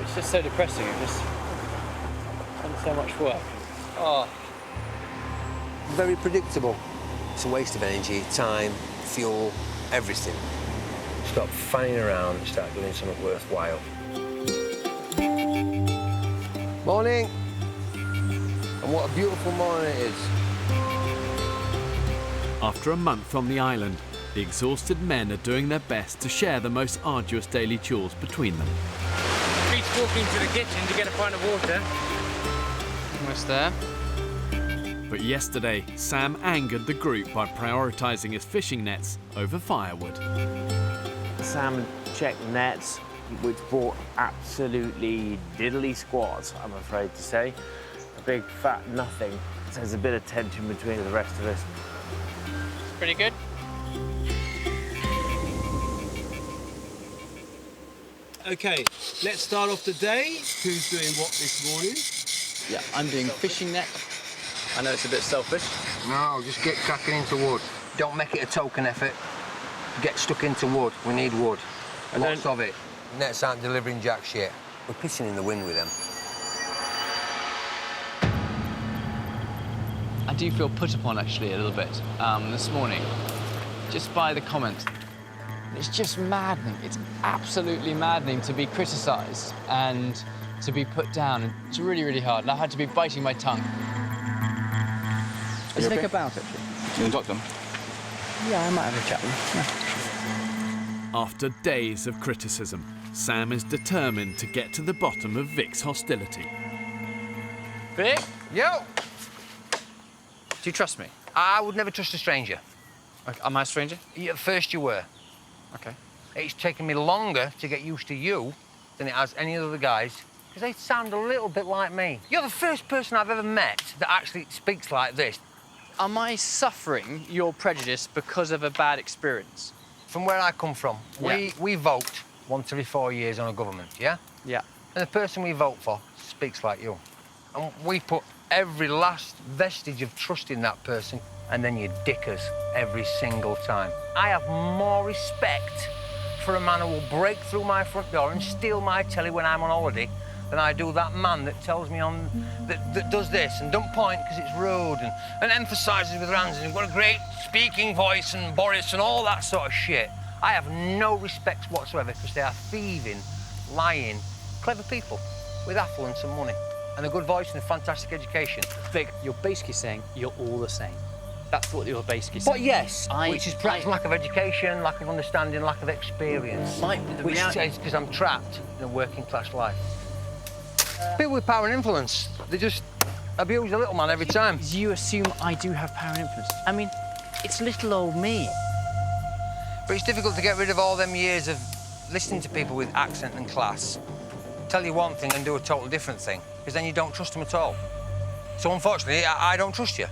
S23: It's just so depressing. It's just done so much work.
S17: Oh. Very predictable. It's a waste of energy, time, fuel, everything. Stop fanning around and start doing something worthwhile. Morning. And what a beautiful morning it is.
S2: After a month on the island, the exhausted men are doing their best to share the most arduous daily chores between them.
S17: Pete's walking to the kitchen to get a pint of water.
S23: Almost there.
S2: But yesterday, Sam angered the group by prioritising his fishing nets over firewood.
S20: Sam checked nets, which brought absolutely diddly squat, I'm afraid to say. A big fat nothing. So there's a bit of tension between the rest of us.
S23: Pretty good.
S17: OK, let's start off the day. Who's doing what this morning?
S23: Yeah, I'm doing fishing net. I know it's a bit selfish.
S17: No, just get cracking into wood. Don't make it a token effort. Get stuck into wood. We need wood. Lots of it. Nets aren't delivering jack shit. We're pissing in the wind with them.
S23: I do feel put upon, actually, a little bit this morning, just by the comments. It's just maddening. It's absolutely maddening to be criticised and to be put down. It's really, really hard, and I had to be biting my tongue.
S15: Let's think about it. You want to talk to them?
S23: Yeah, I might have a chat with them.
S2: Yeah. After days of criticism, Sam is determined to get to the bottom of Vic's hostility.
S23: Vic?
S17: Yo!
S23: Do you trust me?
S17: I would never trust a stranger.
S23: Okay, am I a stranger?
S17: Yeah, at first you were.
S23: Okay.
S17: It's taken me longer to get used to you than it has any other guys, because they sound a little bit like me. You're the first person I've ever met that actually speaks like this.
S23: Am I suffering your prejudice because of a bad experience?
S17: From where I come from,
S23: Yeah.
S17: we vote once every 4 years on a government, yeah?
S23: Yeah.
S17: And the person we vote for speaks like you. And we put every last vestige of trust in that person, and then you dick us every single time. I have more respect for a man who will break through my front door and steal my telly when I'm on holiday than I do that man that tells me that does this and don't point because it's rude and emphasises with hands and you've got a great speaking voice and Boris and all that sort of shit. I have no respect whatsoever because they are thieving, lying, clever people with affluence and money and a good voice and a fantastic education.
S23: Vic, you're basically saying you're all the same. That's what you're basically saying.
S17: But yes, which is perhaps lack of education, lack of understanding, lack of experience. Which is because I'm trapped in a working class life. People with power and influence, they just abuse the little man every time.
S23: You assume I do have power and influence. I mean, it's little old me.
S17: But it's difficult to get rid of all them years of listening to people with accent and class. Tell you one thing and do a totally different thing, because then you don't trust them at all. So unfortunately, I don't trust you.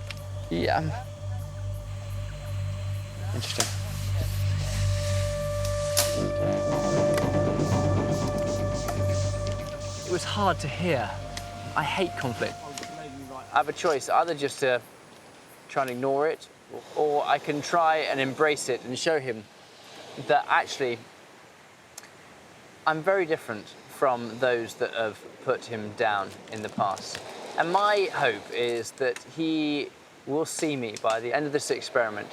S23: Yeah. Interesting. It was hard to hear. I hate conflict. I have a choice, either just to try and ignore it, or I can try and embrace it and show him that actually I'm very different from those that have put him down in the past. And my hope is that he will see me by the end of this experiment.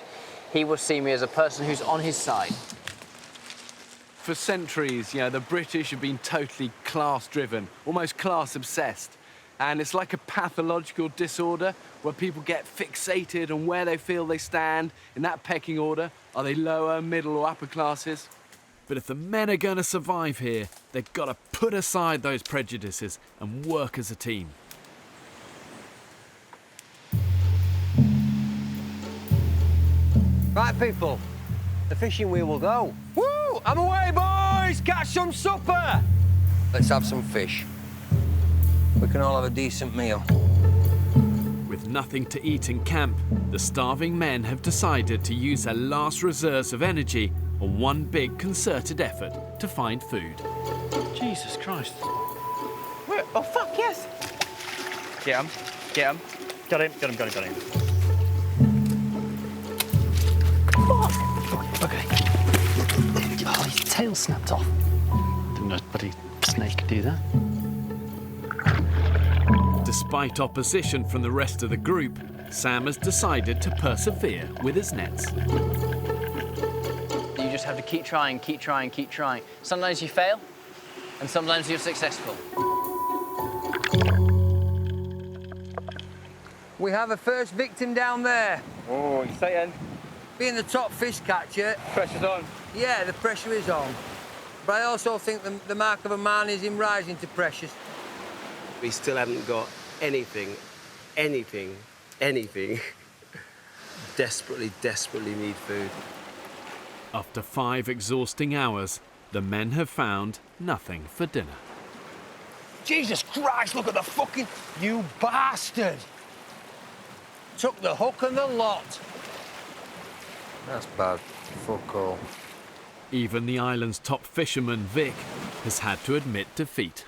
S23: He will see me as a person who's on his side.
S1: For centuries, the British have been totally class-driven, almost class-obsessed. And it's like a pathological disorder where people get fixated on where they feel they stand in that pecking order. Are they lower, middle, or upper classes?
S2: But if the men are going to survive here, they've got to put aside those prejudices and work as a team.
S17: Right, people, the fishing wheel will go. Woo! I'm away, boys! Catch some supper! Let's have some fish. We can all have a decent meal.
S2: With nothing to eat in camp, the starving men have decided to use their last reserves of energy on one big concerted effort to find food.
S23: Jesus Christ.
S15: Wait, oh, fuck, yes! Get him. Get him.
S20: Got him, got him, got him, got him.
S23: Okay. Oh, his tail snapped off. Didn't know a bloody snake could do that.
S2: Despite opposition from the rest of the group, Sam has decided to persevere with his nets.
S23: You just have to keep trying, keep trying, keep trying. Sometimes you fail, and sometimes you're successful.
S17: We have a first victim down there.
S15: Oh, exciting.
S17: Being the top fish catcher...
S15: Pressure's on.
S17: Yeah, the pressure is on. But I also think the mark of a man is him rising to pressure.
S22: We still haven't got anything. Desperately need food.
S2: After 5 exhausting hours, the men have found nothing for dinner.
S17: Jesus Christ, look at the fucking... You bastard! Took the hook and the lot. That's bad. Fuck all.
S2: Even the island's top fisherman, Vic, has had to admit defeat.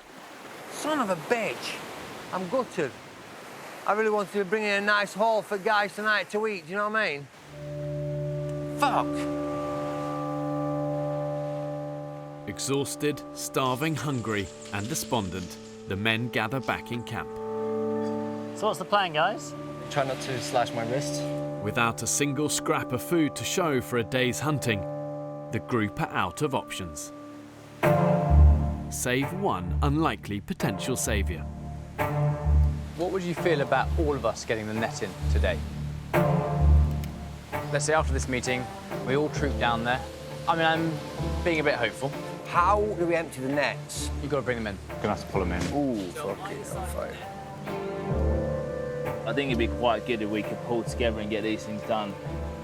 S17: Son of a bitch. I'm gutted. I really wanted to bring in a nice haul for guys tonight to eat, do you know what I mean? Fuck.
S2: Exhausted, starving, hungry, and despondent, the men gather back in camp.
S6: So what's the plan, guys?
S5: Try not to slash my wrists.
S2: Without a single scrap of food to show for a day's hunting, the group are out of options. Save one unlikely potential saviour.
S23: What would you feel about all of us getting the net in today? Let's say after this meeting, we all troop down there. I mean, I'm being a bit hopeful.
S17: How do we empty the nets?
S23: You've got to bring them in.
S4: Gonna have to pull them in.
S17: Ooh, fuck it, I'm fine.
S20: I think it'd be quite good if we could pull together and get these things done.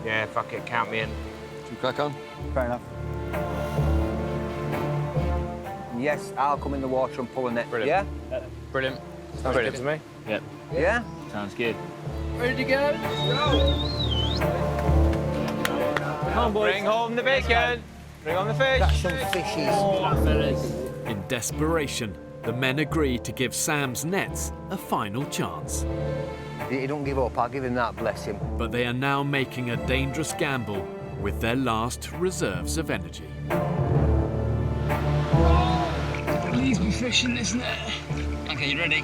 S4: Yeah, fuck it, count me in.
S5: Should we crack on?
S17: Fair enough. Yes, I'll come in the water and pull a net.
S23: Brilliant.
S17: Yeah?
S23: Brilliant.
S4: Sounds good to me.
S20: Yep.
S17: Yeah?
S20: Sounds good.
S23: Ready to go?
S15: Come on, boys. Bring home the bacon. Bring on the fish.
S17: Catch some fishies.
S2: In desperation, the men agree to give Sam's nets a final chance.
S17: He don't give up, I'll give him that, bless him.
S2: But they are now making a dangerous gamble with their last reserves of energy.
S7: Please be fishing this net. Okay, you ready?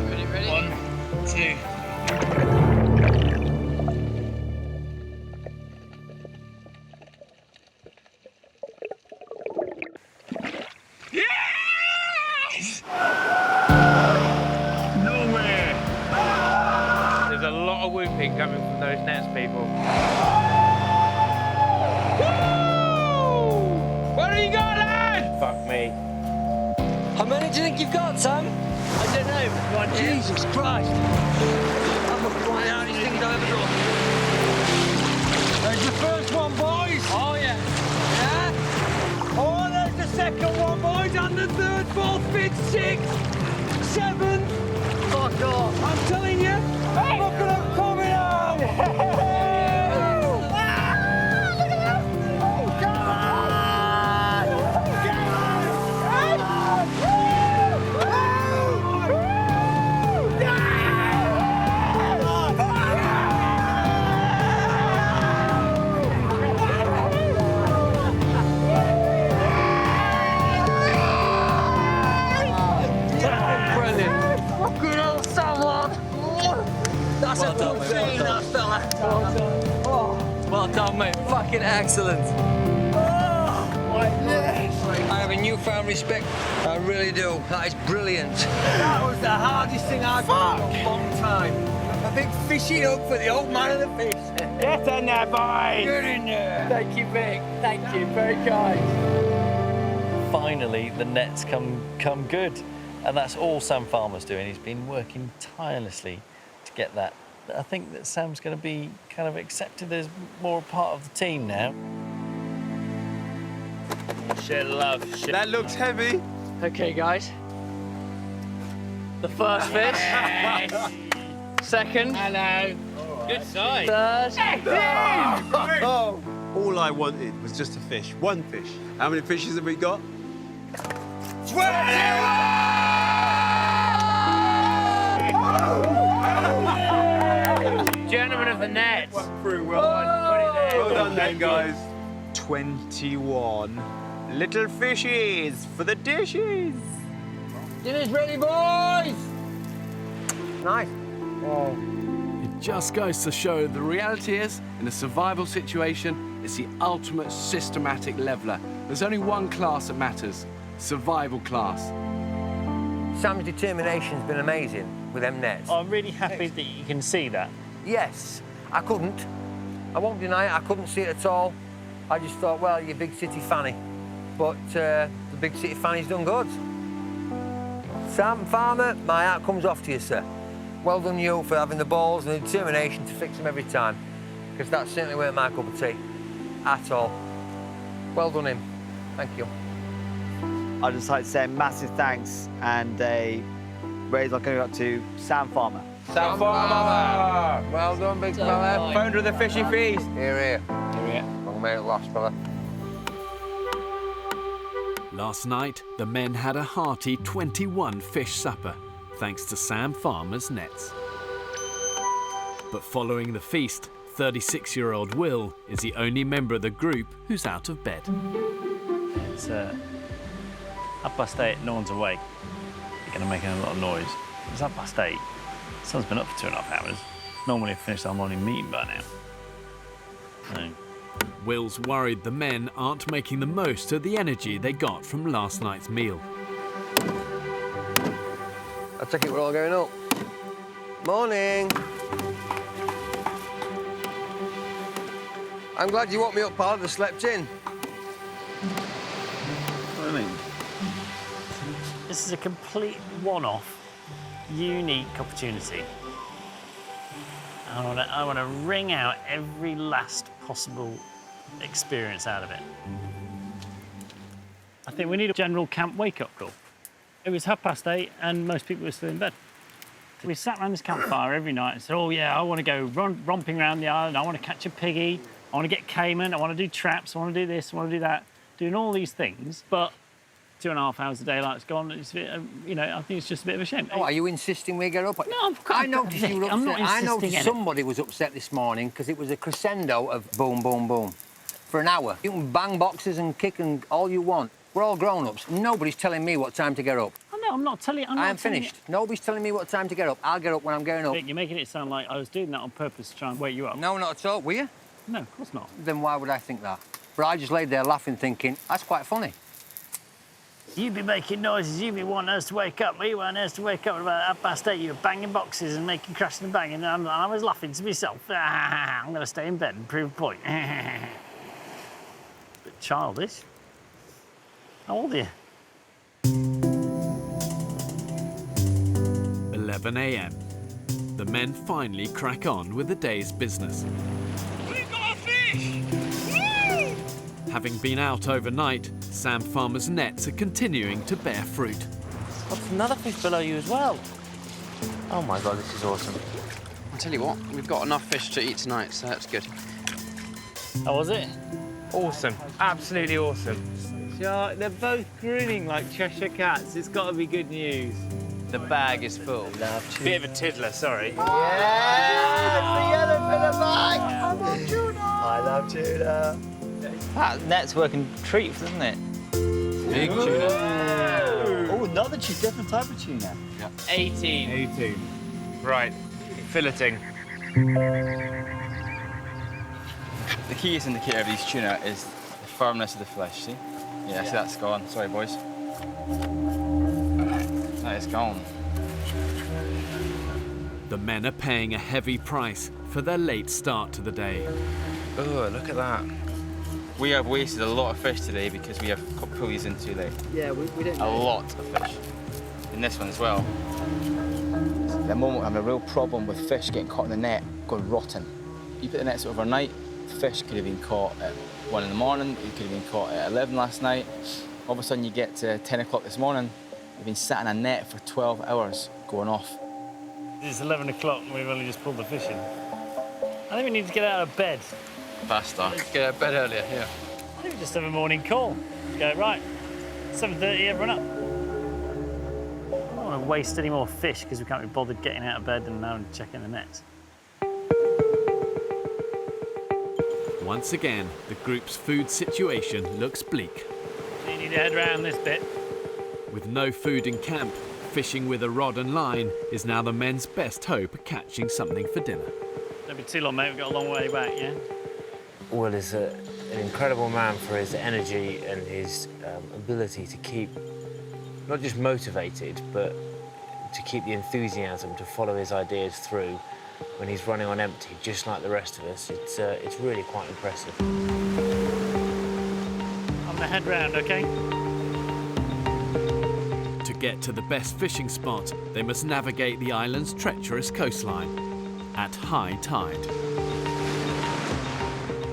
S23: Ready, ready?
S7: 1, 2. Yes!
S20: No way! There's a lot of whooping coming from those nets, people. Woo! Where are you going, lad? Fuck me.
S5: How many do you think you've got, Sam?
S23: I don't know. One here.
S17: Jesus Christ! I'm one of the hardest things I've ever done. There's the first one, boys!
S23: Oh, yeah.
S17: Yeah? Oh, there's the second one, boys, and the third, fourth, fifth, sixth, seventh.
S23: Fuck off.
S17: I'm telling you, look at them coming out! Look at them! Come on! Brilliant. Good old someone.
S18: Well done, mate. Well done, mate. Fucking excellent.
S17: I have a newfound respect. I really do. That is brilliant. That was the hardest thing I've done in a long time. A big fishy up for the old man of the fish.
S4: Get in there, boys!
S17: Get in there.
S18: Thank you, Vic. Thank you. Very kind.
S20: Finally, the net's come good. And that's all Sam Farmer's doing. He's been working tirelessly to get that. I think that Sam's going to be kind of accepted as more a part of the team now. Share love.
S1: That looks heavy.
S18: Okay, guys. The first fish. Second.
S20: Hello. Good sight.
S18: Third.
S22: All I wanted was just a fish. One fish. How many fishes have we got?
S17: 20!
S20: Gentlemen of the net.
S22: Through
S20: Well
S22: done then, guys. 21 little fishies for the dishes.
S17: Dinner's ready, boys! Nice.
S1: It just goes to show the reality is, in a survival situation, it's the ultimate systematic leveler. There's only one class that matters, survival class.
S17: Sam's determination's been amazing with them nets.
S6: I'm really happy that you can see that.
S17: Yes, I couldn't. I won't deny it, I couldn't see it at all. I just thought, well, you're a big city fanny. But the big city fanny's done good. Sam Farmer, my hat comes off to you, sir. Well done you for having the balls and the determination to fix them every time, because that certainly weren't my cup of tea, at all. Well done him. Thank you.
S15: I'd just like to say massive thanks and a raise my going up to Sam Farmer.
S17: Sam Farmer! Well done, big fella.
S15: Founder of the Fishy Feast.
S17: Here, here. Here, here. Long may it last, fella.
S2: Last night, the men had a hearty 21 fish supper, thanks to Sam Farmer's nets. But following the feast, 36-year-old Will is the only member of the group who's out of bed.
S6: It's 8:30, no one's awake. You're going to make a lot of noise. It's 8:30. The sun's been up for 2.5 hours. Normally I've finished our morning meeting by now. So.
S2: Will's worried the men aren't making the most of the energy they got from last night's meal.
S17: I take it we're all going up. Morning. I'm glad you woke me up, pal. I'd have slept in.
S6: What do you mean? This is a complete one-off, unique opportunity. I want to wring out every last possible experience out of it. I think we need a general camp wake-up call. It was 8:30 and most people were still in bed. We sat around this campfire every night and said, oh yeah, I want to go romping around the island, I want to catch a piggy, I want to get caiman, I want to do traps, I want to do this, I want to do that. Doing all these things, but 2.5 hours of daylight's gone. It's a bit, I think it's just a bit of a shame.
S17: Oh, are you insisting we get up?
S6: No,
S17: I noticed you were upset.
S6: I'm not
S17: I noticed
S6: insisting
S17: somebody was upset this morning because it was a crescendo of boom, boom, boom for an hour. You can bang boxes and kick and all you want. We're all grown-ups. Nobody's telling me what time to get up.
S6: Oh, no, I'm not telling you.
S17: I am finished. Nobody's telling me what time to get up. I'll get up when I'm going up.
S6: Vic, you're making it sound like I was doing that on purpose to try and wake you up.
S17: No, not at all. Were you?
S6: No, of course not.
S17: Then why would I think that? But I just laid there laughing, thinking, that's quite funny.
S6: You'd be making noises, you'd be wanting us to wake up. We weren't us to wake up at about 8:30. You were banging boxes and making crashing and banging, and I was laughing to myself. I'm going to stay in bed and prove a point. Bit childish. How old are you?
S2: 11 a.m. The men finally crack on with the day's business.
S24: We got a fish! Woo!
S2: Having been out overnight, Sam Farmer's nets are continuing to bear fruit.
S20: What's another fish below you as well?
S23: Oh my God, this is awesome. I'll tell you what, we've got enough fish to eat tonight, so that's good.
S6: How was it?
S4: Awesome. Absolutely awesome. Yeah, they're both grinning like Cheshire cats. It's got to be good news.
S23: The bag is full.
S4: Bit of a tiddler, sorry.
S17: Yeah! The yellow for the bag! I love tuna!
S18: I love tuna. That net's working treats, isn't it?
S23: Big tuna.
S18: Oh, another different type of tuna.
S23: Yeah. 18.
S4: 18. Right, filleting.
S15: The key indicator of these tuna is the firmness of the flesh, see? Yeah, see that's gone. Sorry, boys. That is gone.
S2: The men are paying a heavy price for their late start to the day.
S15: Oh, look at that. We have wasted a lot of fish today because we have got pulleys in too late.
S18: Yeah, we don't
S15: A
S18: know.
S15: lot of fish. In this one as well. At the moment, I'm having a real problem with fish getting caught in the net, going rotten. You put the nets overnight, fish could have been caught at 1 in the morning, it could have been caught at 11 last night. All of a sudden you get to 10 o'clock this morning, you've been sat in a net for 12 hours going off.
S6: It's 11 o'clock and we've only just pulled the fish in. I think we need to get out of bed.
S15: Faster.
S23: Get out of bed earlier, yeah.
S6: I think we just have a morning call. Go, right, 7:30, everyone up. I don't want to waste any more fish because we can't be bothered getting out of bed and now checking the nets.
S2: Once again, the group's food situation looks bleak.
S6: You need to head round this bit.
S2: With no food in camp, fishing with a rod and line is now the men's best hope of catching something for dinner.
S6: Don't be too long, mate. We've got a long way back, yeah?
S20: Will is an incredible man for his energy and his ability to keep not just motivated, but to keep the enthusiasm to follow his ideas through when he's running on empty, just like the rest of us. It's really quite impressive.
S6: I'm gonna head round, okay?
S2: To get to the best fishing spot, they must navigate the island's treacherous coastline at high tide.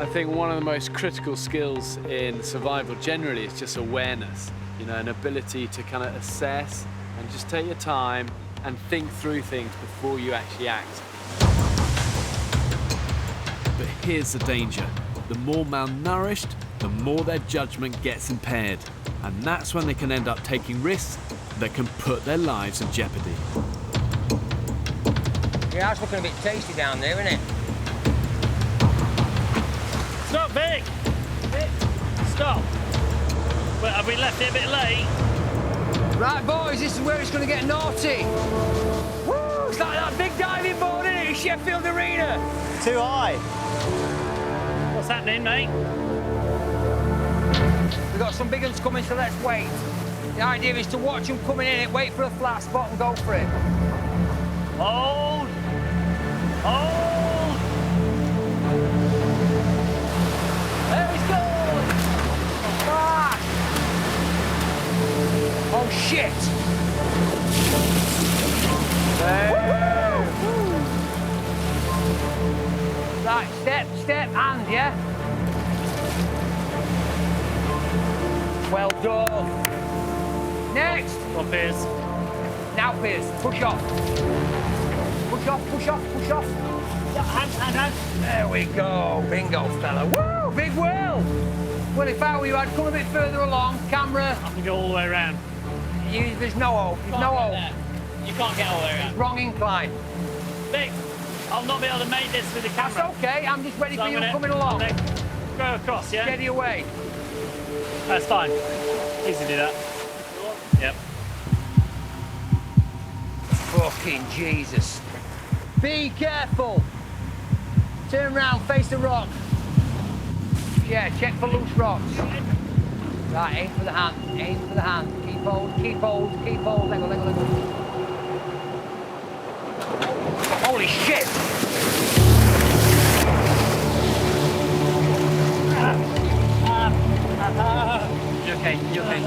S1: I think one of the most critical skills in survival generally is just awareness, you know, an ability to kind of assess and just take your time and think through things before you actually act.
S2: But here's the danger. The more malnourished, the more their judgment gets impaired. And that's when they can end up taking risks that can put their lives in jeopardy.
S17: Yeah, it's looking a bit tasty down there, isn't it?
S6: Stop, Vic! Vic, stop. Well, have we left it a bit late?
S17: Right, boys, this is where it's going to get naughty. Woo! It's like that big diving board, isn't it? In Sheffield Arena.
S4: Too high.
S6: What's happening, mate?
S17: We've got some big ones coming, so let's wait. The idea is to watch them coming in, wait for a flat spot and go for it.
S6: Hold! Hold!
S17: There we go! Ah! Oh, shit! Right, step, and, yeah? Well done. Next!
S6: Come on, Piers.
S17: Now, Piers, push off. Push off, push off, push off.
S6: Hand.
S17: There we go. Bingo, fella. Woo! Big Will! Well, if I were you, I'd come a bit further along. Camera.
S6: I can go all the way around.
S17: There's no hope. There's no hope.
S6: You can't get all the way around.
S17: Wrong incline.
S6: Vic, I'll not be able to make this with the camera.
S17: That's okay. I'm just ready
S6: So
S17: for you
S6: I'm
S17: coming along.
S6: Go across, yeah?
S17: Steady away.
S6: That's fine. Easy to do that. Yep.
S17: Fucking Jesus. Be careful. Turn round, face the rock. Yeah, check for loose rocks. Right, aim for the hand, aim for the hand. Keep hold, keep hold, keep hold. Let go, let go, let go. Holy shit!
S6: You okay? You okay?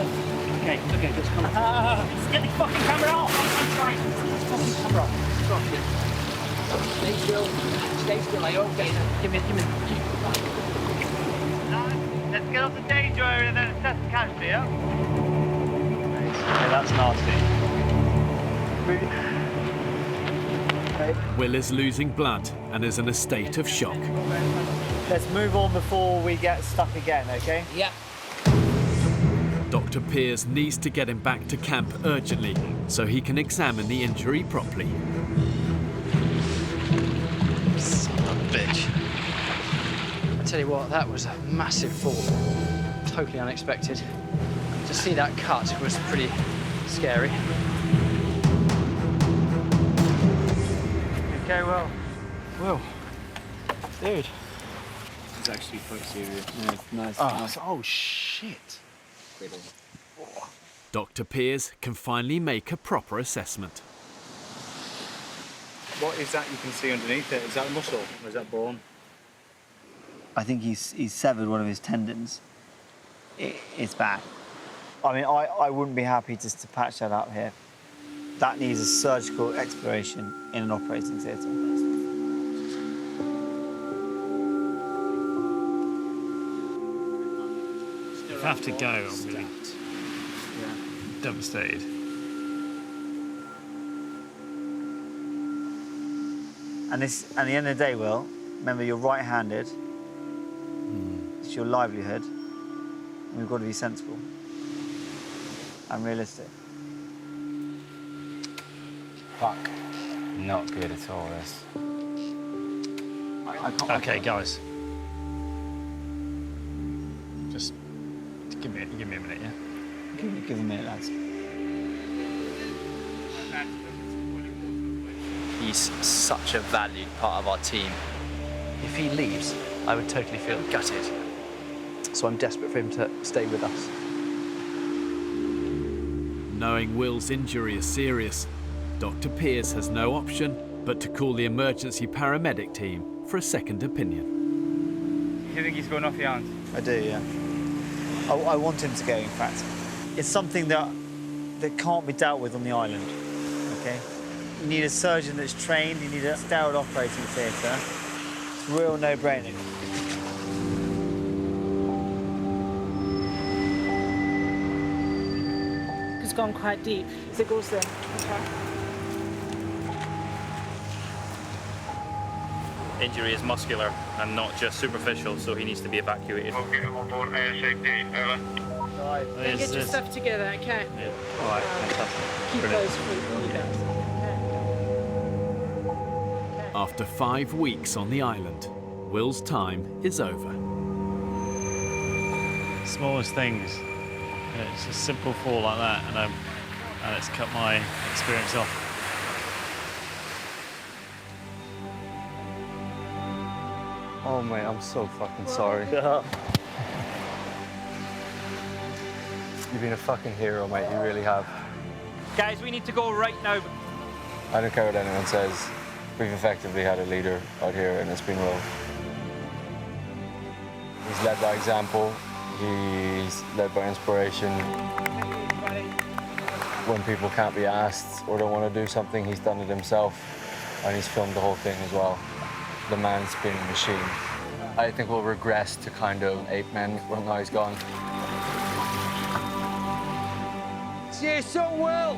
S6: Okay, just come on. Get the fucking camera off! I'm trying. Get the fucking camera off.
S17: Stay still, are you okay?
S6: Give me. Let's get off the danger area and then assess the casualty, yeah? Okay, that's nasty.
S2: Will is losing blood and is in a state of shock.
S4: Let's move on before we get stuck again, okay?
S17: Yep.
S2: Dr. Piers needs to get him back to camp urgently so he can examine the injury properly.
S23: Son of a bitch. I tell you what, that was a massive fall. Totally unexpected. To see that cut was pretty scary.
S17: Okay, well,
S4: Well, dude.
S15: It's actually quite serious.
S5: Yeah, nice.
S4: Oh shit.
S2: Dr. Piers can finally make a proper assessment.
S4: What is that you can see underneath it? Is that muscle or is that bone?
S10: I think he's severed one of his tendons. It's bad. I mean, I wouldn't be happy just to patch that up here. That needs a surgical exploration in an operating theatre.
S6: If I have to go, I'm really devastated.
S10: And at the end of the day, Will, remember you're right-handed. It's your livelihood. And we've got to be sensible and realistic.
S3: Fuck. Not good at all, this.
S6: Okay, guys. Just give me a minute, yeah?
S10: Give a minute, lads.
S23: He's such a valued part of our team. If he leaves, I would totally feel gutted. So I'm desperate for him to stay with us.
S2: Knowing Will's injury is serious, Dr. Piers has no option but to call the emergency paramedic team for a second opinion.
S15: Do you think he's going off your hands?
S10: I do, yeah. I want him to go, in fact. It's something that can't be dealt with on the island, okay? You need a surgeon that's trained, you need a sterile operating theatre. It's a real no-brainer.
S11: It's gone quite deep. So it goes there. Okay.
S13: Injury is muscular and not just superficial, so he needs to be evacuated. Okay, I'm on board ASAP. Over.
S11: Right. Get your stuff together, okay?
S13: Yeah. All right, fantastic.
S11: Keep
S13: Brilliant.
S11: those for you guys.
S2: After 5 weeks on the island, Will's time is over.
S6: Smallest things. It's a simple fall like that, and it's cut my experience off.
S3: Oh, mate, I'm so fucking sorry. You've been a fucking hero, mate, you really have.
S15: Guys, we need to go right now.
S3: I don't care what anyone says. We've effectively had a leader out here, and it's been Will. He's led by example. He's led by inspiration. When people can't be asked or don't want to do something, he's done it himself, and he's filmed the whole thing as well. The man's been a machine. I think we'll regress to kind of 8 men when now he's gone.
S17: See you soon, Will.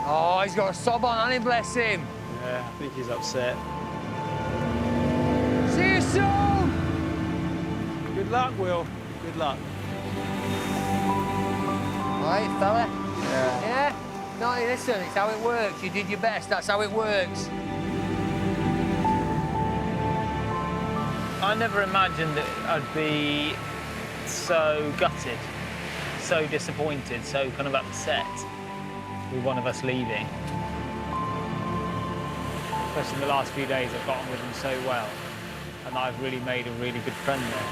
S17: Oh, he's got a sob on, hasn't he? Bless him.
S6: Yeah, I think he's upset.
S17: See you soon.
S4: Good luck, Will. Good luck.
S17: All right, fella? Yeah? No, listen, it's how it works. You did your best, that's how it works.
S20: I never imagined that I'd be so gutted, so disappointed, so kind of upset with one of us leaving. Especially in the last few days, I've got on with him so well, and I've really made a really good friend there.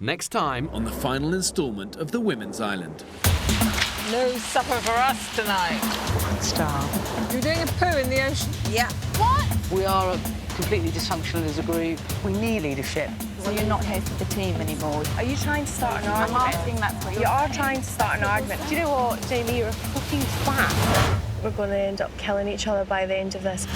S2: Next time on the final instalment of The Women's Island.
S11: No supper for us tonight. Starve. You're doing a poo in the ocean? Yeah. What?
S7: We are completely dysfunctional as a group. We need leadership.
S16: So you're not here for the team anymore? Are you trying to start an argument? I'm asking that for you. You are trying to start an argument. Do you know what, Jamie? You're a fucking twat. We're going to end up killing each other by the end of this.